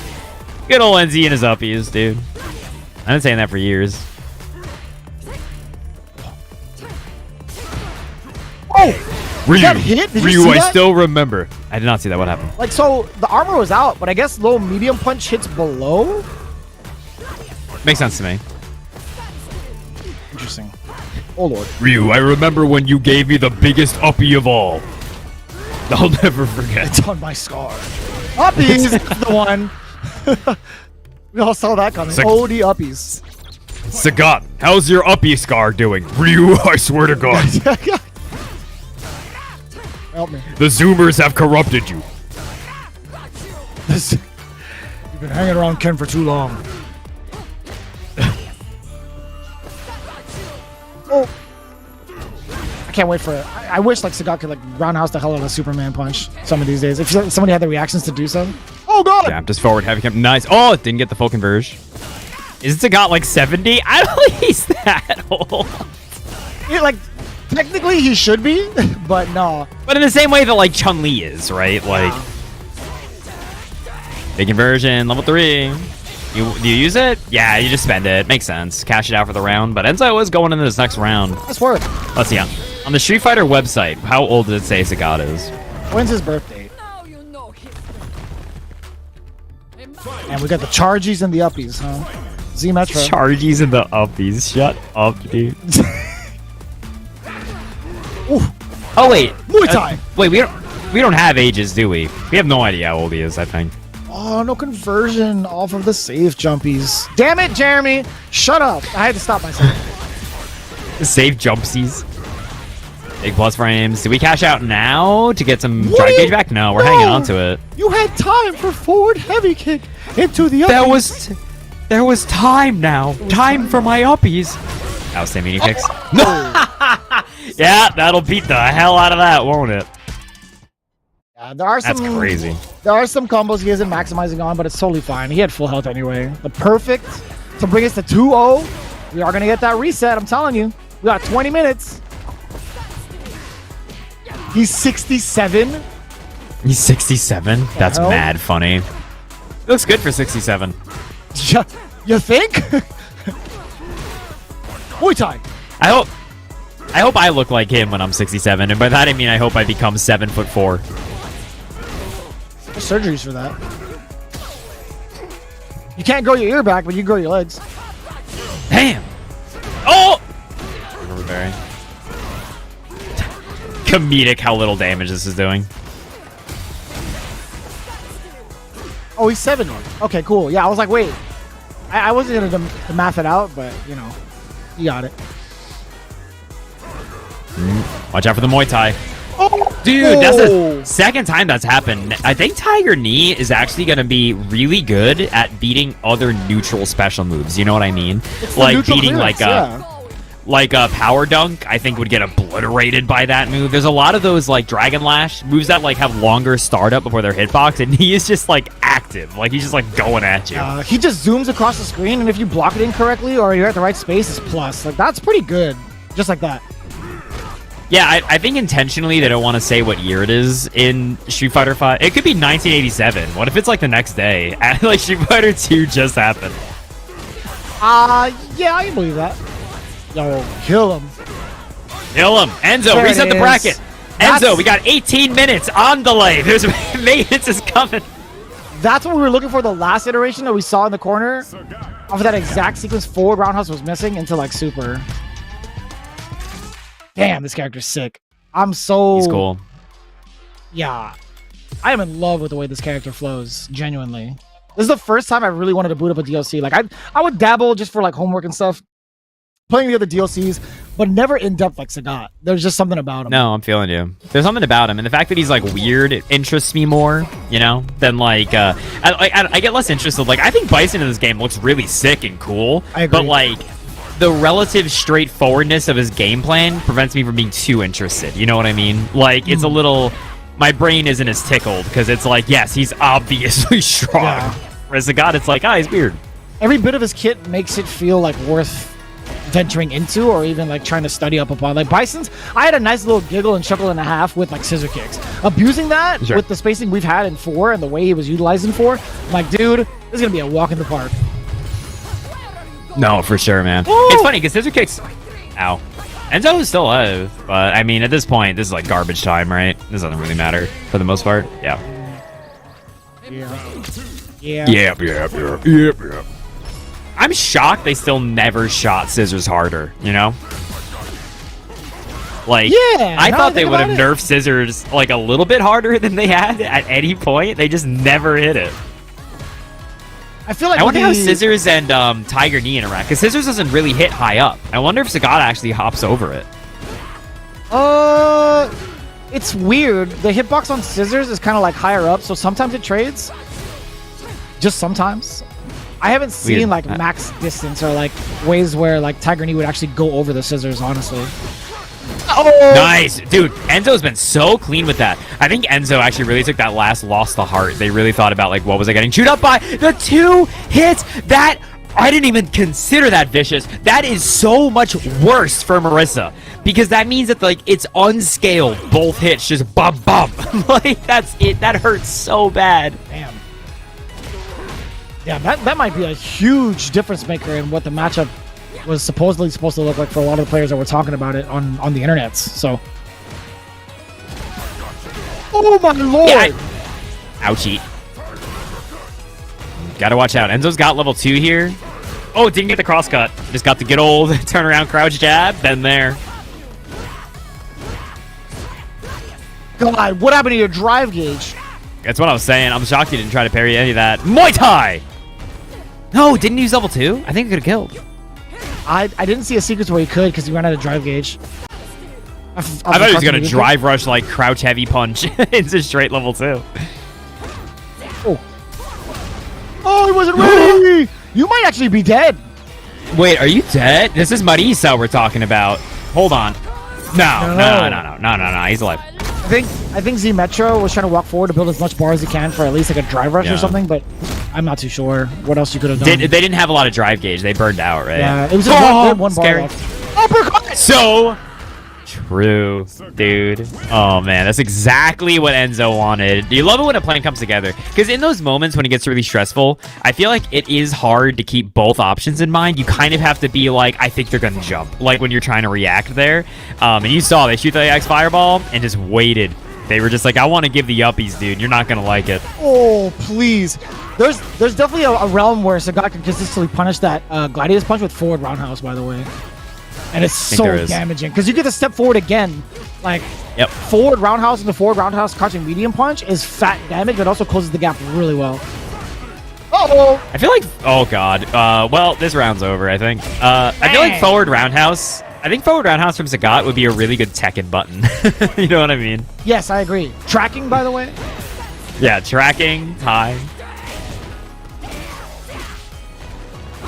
Good old Enzi and his uppies, dude. I've been saying that for years. Oh! Ryu, That hit? Did you Ryu, see I that? still remember. I did not see that. What happened? Like, so the armor was out, but I guess low medium punch hits below? Makes sense to me. Interesting. Oh lord. Ryu, I remember when you gave me the biggest uppie of all. I'll never forget. It's on my scar. Uppies is the one. We all saw that coming. OD uppies. Sagat, how's your uppie scar doing? Ryu, I swear to God. Help me. The Zoomers have corrupted you. You've been hanging around Ken for too long. Oh. I can't wait for it. I wish like Sagat could like roundhouse the hell out of a Superman punch some of these days. If somebody had the reactions to do so. Oh god! Yeah, just forward heavy camp. Nice. Oh, it didn't get the full converge. Is Sagat like 70? I don't think he's that old. Yeah, like technically he should be, but no. But in the same way that like Chun-Li is, right? Like big conversion, level 3. Do you use it? Yeah, you just spend it. Makes sense. Cash it out for the round. But Enzo is going into this next round. That's worth. Let's see. On the Street Fighter website, how old did it say Sagat is? When's his birthday? And we got the chargies and the uppies, huh? Zmetra. Chargies and the uppies. Shut up, dude. Oh wait. Muay Thai. Wait, we don't have ages, do we? We have no idea how old he is, I think. Oh, no conversion off of the safe jumpies. Damn it, Jeremy! Shut up! I had to stop myself. Save jumpsies. Big plus frames. Do we cash out now to get some drive gauge back? No, we're hanging on to it. You had time for forward heavy kick into the uppies. There was time now. Time for my uppies. Outstanding mini kicks. No. Yeah, that'll beat the hell out of that, won't it? Yeah, there are some. That's crazy. There are some combos he isn't maximizing on, but it's totally fine. He had full health anyway. The perfect to bring us to 2-0. We are gonna get that reset. I'm telling you. We got 20 minutes. He's 67. He's 67? That's hell? mad funny. Looks good for 67. You think? Muay Thai. I hope I look like him when I'm 67, and by that I mean I hope I become 7'4". There's surgeries for that. You can't grow your ear back, but you can grow your legs. Damn! Oh! Very comedic how little damage this is doing. Oh, he's 70. Okay, cool. Yeah, I was like, wait. I wasn't gonna to math it out, but you know, you got it. Watch out for the Muay Thai. Oh, dude, that's the second time that's happened. I think Tiger Knee is actually going to be really good at beating other neutral special moves. You know what I mean? Like beating like a power dunk, I think would get obliterated by that move. There's a lot of those like Dragon Lash moves that like have longer startup before their hitbox, and he is just like active. Like he's just like going at you. He just zooms across the screen, and if you block it incorrectly or you're at the right space, it's plus. Like that's pretty good. Just like that. Yeah, I think intentionally they don't want to say what year it is in Street Fighter 5. It could be 1987. What if it's like the next day? Like Street Fighter 2 just happened. Yeah, I can believe that. Yo, kill him. Kill him. Enzo, There reset it the bracket. is. Enzo, we got 18 minutes on delay. There's maintenance is coming. that's what we were looking for the last iteration that we saw in the corner. Off of that exact sequence, forward roundhouse was missing into like super. Damn, this character's sick. I'm so... He's cool. Yeah. I am in love with the way this character flows, genuinely. This is the first time I really wanted to boot up a DLC. Like, I would dabble just for like homework and stuff, playing the other DLCs, but never in depth like Sagat. There's just something about him. No, I'm feeling you. There's something about him, and the fact that he's like weird, it interests me more, you know, than like I get less interested. Like, I think Bison in this game looks really sick and cool, I agree. but like the relative straightforwardness of his game plan prevents me from being too interested. You know what I mean? Like, it's a little. My brain isn't as tickled because it's like, yes, he's obviously strong. Yeah. Whereas Sagat, it's like, he's weird. Every bit of his kit makes it feel like worth venturing into or even like trying to study up upon. Like Bison's, I had a nice little giggle and chuckle and a half with like scissor kicks. Abusing that with the spacing we've had in 4 and the way he was utilizing 4, I'm like, dude, this is gonna be a walk in the park. No, for sure, man. Woo! It's funny because scissor kicks. Ow. Enzo is still alive, but I mean, at this point, this is like garbage time, right? This doesn't really matter for the most part. Yeah. Yeah. Yep. I'm shocked they still never shot scissors harder, you know? Like, yeah, I thought they would have nerfed scissors like a little bit harder than they had at any point. They just never hit it. I feel like I wonder how Scissors and Tiger Knee interact, because Scissors doesn't really hit high up. I wonder if Sagat actually hops over it. It's weird. The hitbox on Scissors is kind of like higher up, so sometimes it trades. Just sometimes. I haven't seen Weird. like max distance or like ways where like Tiger Knee would actually go over the Scissors, honestly. Oh! Nice. Dude, Enzo's been so clean with that. I think Enzo actually really took that last lost the heart. They really thought about, like, what was I getting chewed up by? The 2 hits! That, I didn't even consider that vicious. That is so much worse for Marissa. Because that means that, like, it's unscaled. Both hits just bump. Like, that's it. That hurts so bad. Damn. Yeah, that might be a huge difference maker in what the matchup was supposedly supposed to look like for a lot of the players that were talking about it on the internets. So, oh my lord! Yeah, ouchie. Gotta watch out. Enzo's got level 2 here. Oh, didn't get the crosscut. Just got the good old turn around crouch jab. Been there. God, what happened to your drive gauge? That's what I was saying. I'm shocked he didn't try to parry any of that. Muay Thai! No, didn't use level 2? I think he could have killed. I didn't see a sequence where he could because he ran out of drive gauge. I thought he was going to drive rush like crouch heavy punch into straight level 2. Oh, he wasn't ready! You might actually be dead. Wait, are you dead? This is Marissa we're talking about. Hold on. No. He's alive. I think Zmetra was trying to walk forward to build as much bar as he can for at least like a drive rush or something, but I'm not too sure what else you could have done. They didn't have a lot of drive gauge. They burned out, right? Yeah, it was just one bar left. Uppercut! So true, dude. Oh, man. That's exactly what Enzo wanted. You love it when a plan comes together. Because in those moments when it gets really stressful, I feel like it is hard to keep both options in mind. You kind of have to be like, I think they're going to jump. Like when you're trying to react there. And you saw they shoot the X Fireball and just waited. They were just like, I want to give the uppies, dude. You're not going to like it. Oh, please. There's definitely a realm where Sagat can consistently punish that Gladius punch with forward roundhouse, by the way. And it's so damaging because you get to step forward again. Like, forward roundhouse and the forward roundhouse crouching medium punch is fat damage, but also closes the gap really well. Uh-oh! I feel like, oh god. Well, this round's over, I think. I feel like forward roundhouse. I think forward roundhouse from Sagat would be a really good Tekken button. You know what I mean? Yes, I agree. Tracking, by the way. Yeah, tracking, high.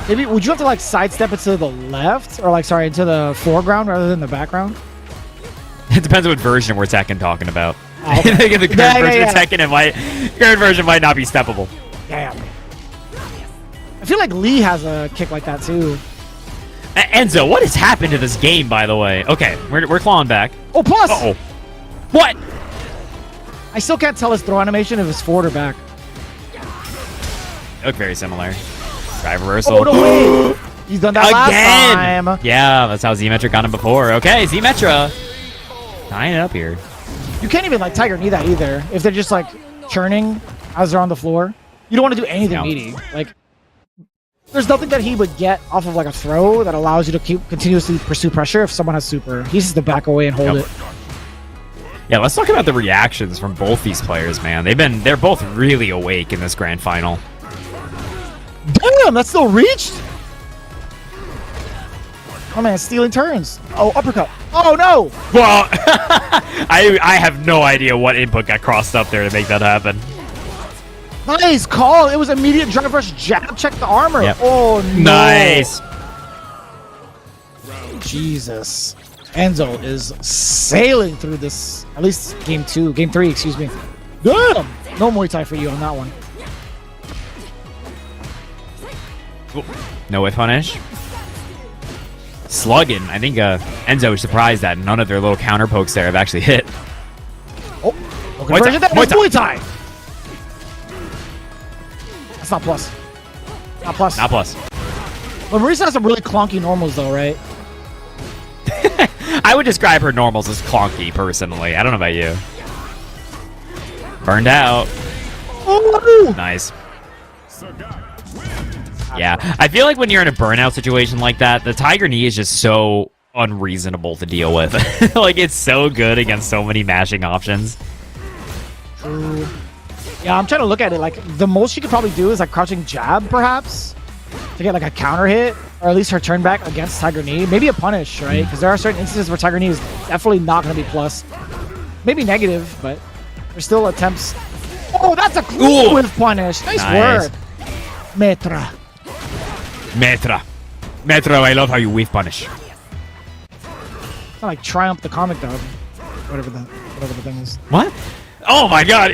Maybe would you have to like sidestep it to the left or like into the foreground rather than the background? It depends on what version we're Tekken talking about. Oh, okay. I think the current version of Tekken, current version might not be steppable. Damn. I feel like Lee has a kick like that too. Enzo, what has happened to this game, by the way? Okay, we're clawing back. Oh, plus! Uh-oh. What? I still can't tell his throw animation if it's forward or back. They look very similar. Drive reversal. Oh, no way! He's done that last time. Yeah, that's how Zmetra got him before. Okay, Zmetra tying it up here. You can't even like Tiger Knee that either. If they're just like churning as they're on the floor. You don't want to do anything meaty. Like, there's nothing that he would get off of like a throw that allows you to keep continuously pursue pressure if someone has super. He's just to back away and hold it. Yeah, let's talk about the reactions from both these players, man. They're both really awake in this grand final. Damn, that's still reached? Oh man, stealing turns. Oh, uppercut. Oh no! Well, I have no idea what input got crossed up there to make that happen. Nice call. It was immediate drive rush jab. Check the armor. Yep. Oh no! Nice. Jesus. Enzo is sailing through this. At least game 3, excuse me. Good. No Muay Thai for you on that one. No whiff punish. Slugging. I think Enzo was surprised that none of their little counter pokes there have actually hit. Oh, no conversion. That was Muay Thai. That's not plus. Not plus. Not plus. But Marissa has some really clunky normals though, right? I would describe her normals as clunky, personally. I don't know about you. Burned out. Oh, nice. Yeah, I feel like when you're in a burnout situation like that, the Tiger Knee is just so unreasonable to deal with. Like, it's so good against so many mashing options. True. Yeah, I'm trying to look at it. Like, the most she could probably do is like crouching jab, perhaps, to get like a counter hit, or at least her turn back against Tiger Knee. Maybe a punish, right? Because there are certain instances where Tiger Knee is definitely not going to be plus. Maybe negative, but there's still attempts. Oh, that's a cool with punish. Nice work. Zmetra. Zmetra, I love how you whiff punish. It's not like Triumph the comic dog. Whatever the thing is. What? Oh my god.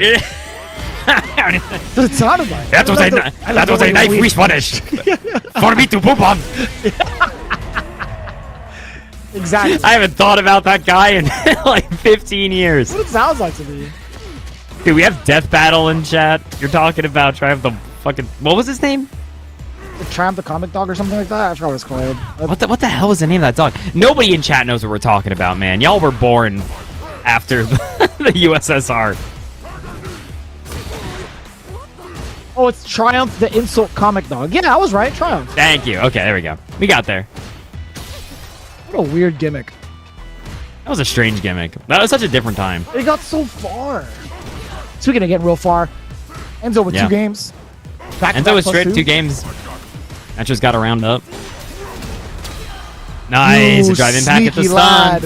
That's what it sounded like. That was a knife whiff punish. For me to poop on. Exactly. I haven't thought about that guy in like 15 years. What it sounds like to me. Dude, we have Death Battle in chat. You're talking about Triumph the fucking... What was his name? Triumph the comic dog or something like that? I forgot what it's called. What the hell was the name of that dog? Nobody in chat knows what we're talking about, man. Y'all were born after the USSR. Oh, it's Triumph the insult comic dog. Yeah, I was right. Triumph. Thank you. Okay, there we go. We got there. What a weird gimmick. That was a strange gimmick. That was such a different time. It got so far. Speaking of getting real far, Enzo with 2 games. Enzo was straight 2 games. That just got a round up. Nice. A drive impact at the stun.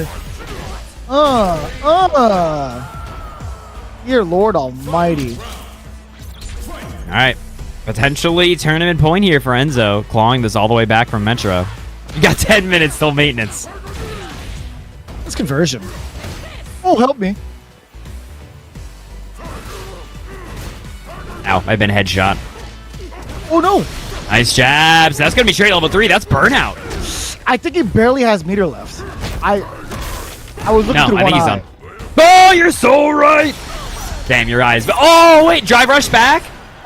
Dear Lord Almighty. All right. Potentially tournament point here for Enzo. Clawing this all the way back from Zmetra. You got 10 minutes till maintenance. That's conversion. Oh, help me. Ow, I've been headshot. Oh, no. Nice jabs. That's going to be straight level 3. That's burnout. I think he barely has meter left. I was looking through one eye. Oh, you're so right. Damn, your eyes. Oh, wait. Drive rush back.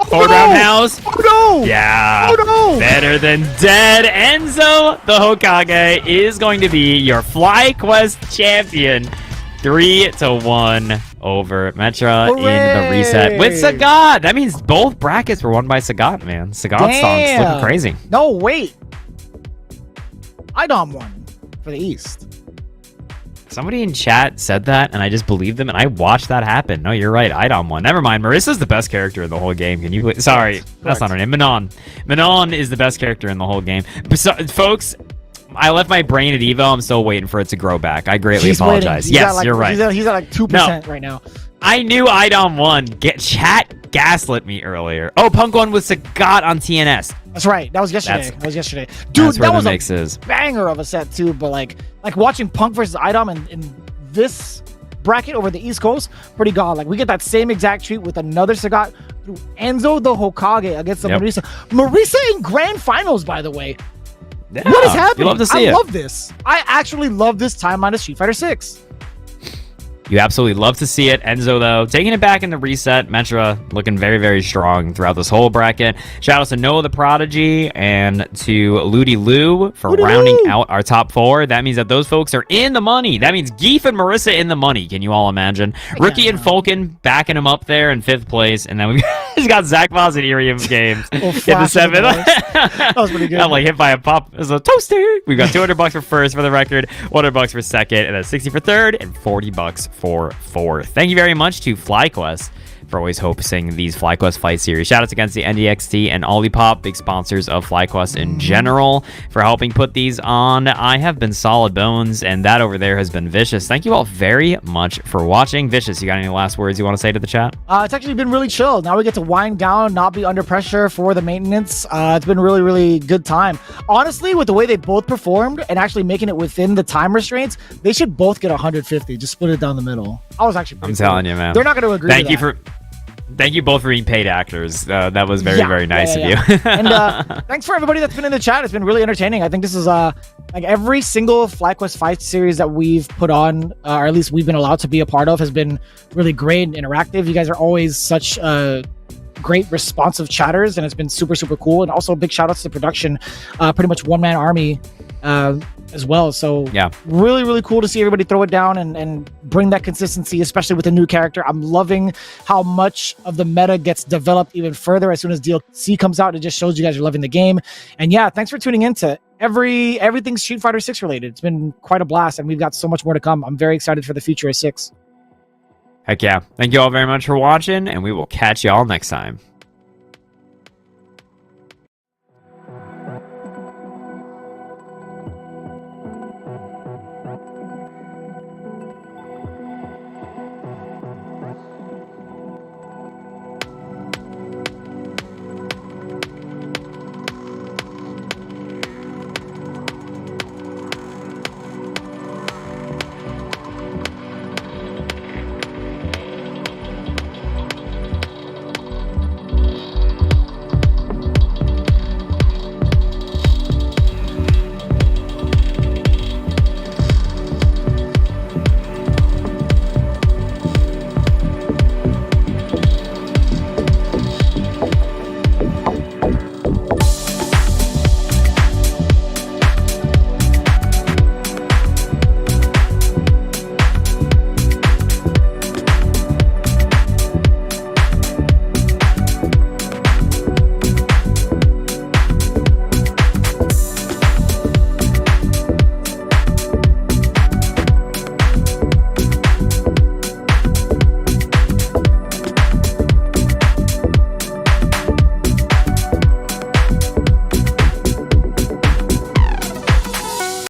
Forward roundhouse. Oh, no. Yeah. Oh, no. Better than dead. Enzo, the Hokage, is going to be your FlyQuest champion. 3-1 over Zmetra in the reset with Sagat. That means both brackets were won by Sagat, man. Sagat's song's looking crazy. No, wait. Idom won for the East. Somebody in chat said that, and I just believed them, and I watched that happen. No, you're right. Idom won. Never mind. Marissa's the best character in the whole game. Can you... Sorry, that's not her name. Manon. Manon is the best character in the whole game. Folks... I left my brain at Evo. I'm still waiting for it to grow back. I greatly apologize. Yes, you're right. He's at like 2% right now. I knew Idom won. Chat gaslit me earlier. Oh, Punk won with Sagat on TNS. That's right. That was yesterday. Dude, that was a banger of a set too. But like watching Punk versus Idom in this bracket over the East Coast, pretty god. Like we get that same exact treat with another Sagat through Enzo the Hokage against the Marissa. Marissa in grand finals, by the way. Yeah, what is happening? You love to see I love this. I actually love this time minus Street Fighter 6. You absolutely love to see it. Enzo, though, taking it back in the reset. Zmetra looking very, very strong throughout this whole bracket. Shout out to Noah the Prodigy and to Ludy Lou for rounding out our top 4. That means that those folks are in the money. That means Geef and Marissa in the money. Can you all imagine? Rookie and Fulcan backing him up there in 5th place. And then we got He's got Zach Boss and Irium games in the flash of the 7th. That was pretty good. I'm like hit by a pop as a toaster. We've got $200 for first for the record, $100 for second, and then 60 for third, and $40 for fourth. Thank you very much to FlyQuest for always hosting these FlyQuest Fight Series. Shoutouts against the NDXT and Olipop, big sponsors of FlyQuest in general, for helping put these on. I have been Solid Bones, and that over there has been Vicious. Thank you all very much for watching. Vicious, you got any last words you want to say to the chat? It's actually been really chill. Now we get to wind down, not be under pressure for the maintenance. It's been really, really good time. Honestly, with the way they both performed and actually making it within the time restraints, they should both get 150. Just split it down the middle. I was actually I'm telling you, man. They're not going to agree Thank you both for being paid actors. That was very, very nice of you. And thanks for everybody that's been in the chat. It's been really entertaining. I think this is like every single FlyQuest Fight series that we've put on, or at least we've been allowed to be a part of, has been really great and interactive. You guys are always such great responsive chatters, and it's been super, super cool. And also big shout outs to the production, pretty much one-man army as well. So yeah, really, really cool to see everybody throw it down and bring that consistency, especially with a new character. I'm loving how much of the meta gets developed even further as soon as DLC comes out. It just shows you guys are loving the game. And yeah, thanks for tuning in to everything Street Fighter 6 related. It's been quite a blast, and we've got so much more to come. I'm very excited for the future of 6. Heck yeah. Thank you all very much for watching, and we will catch you all next time.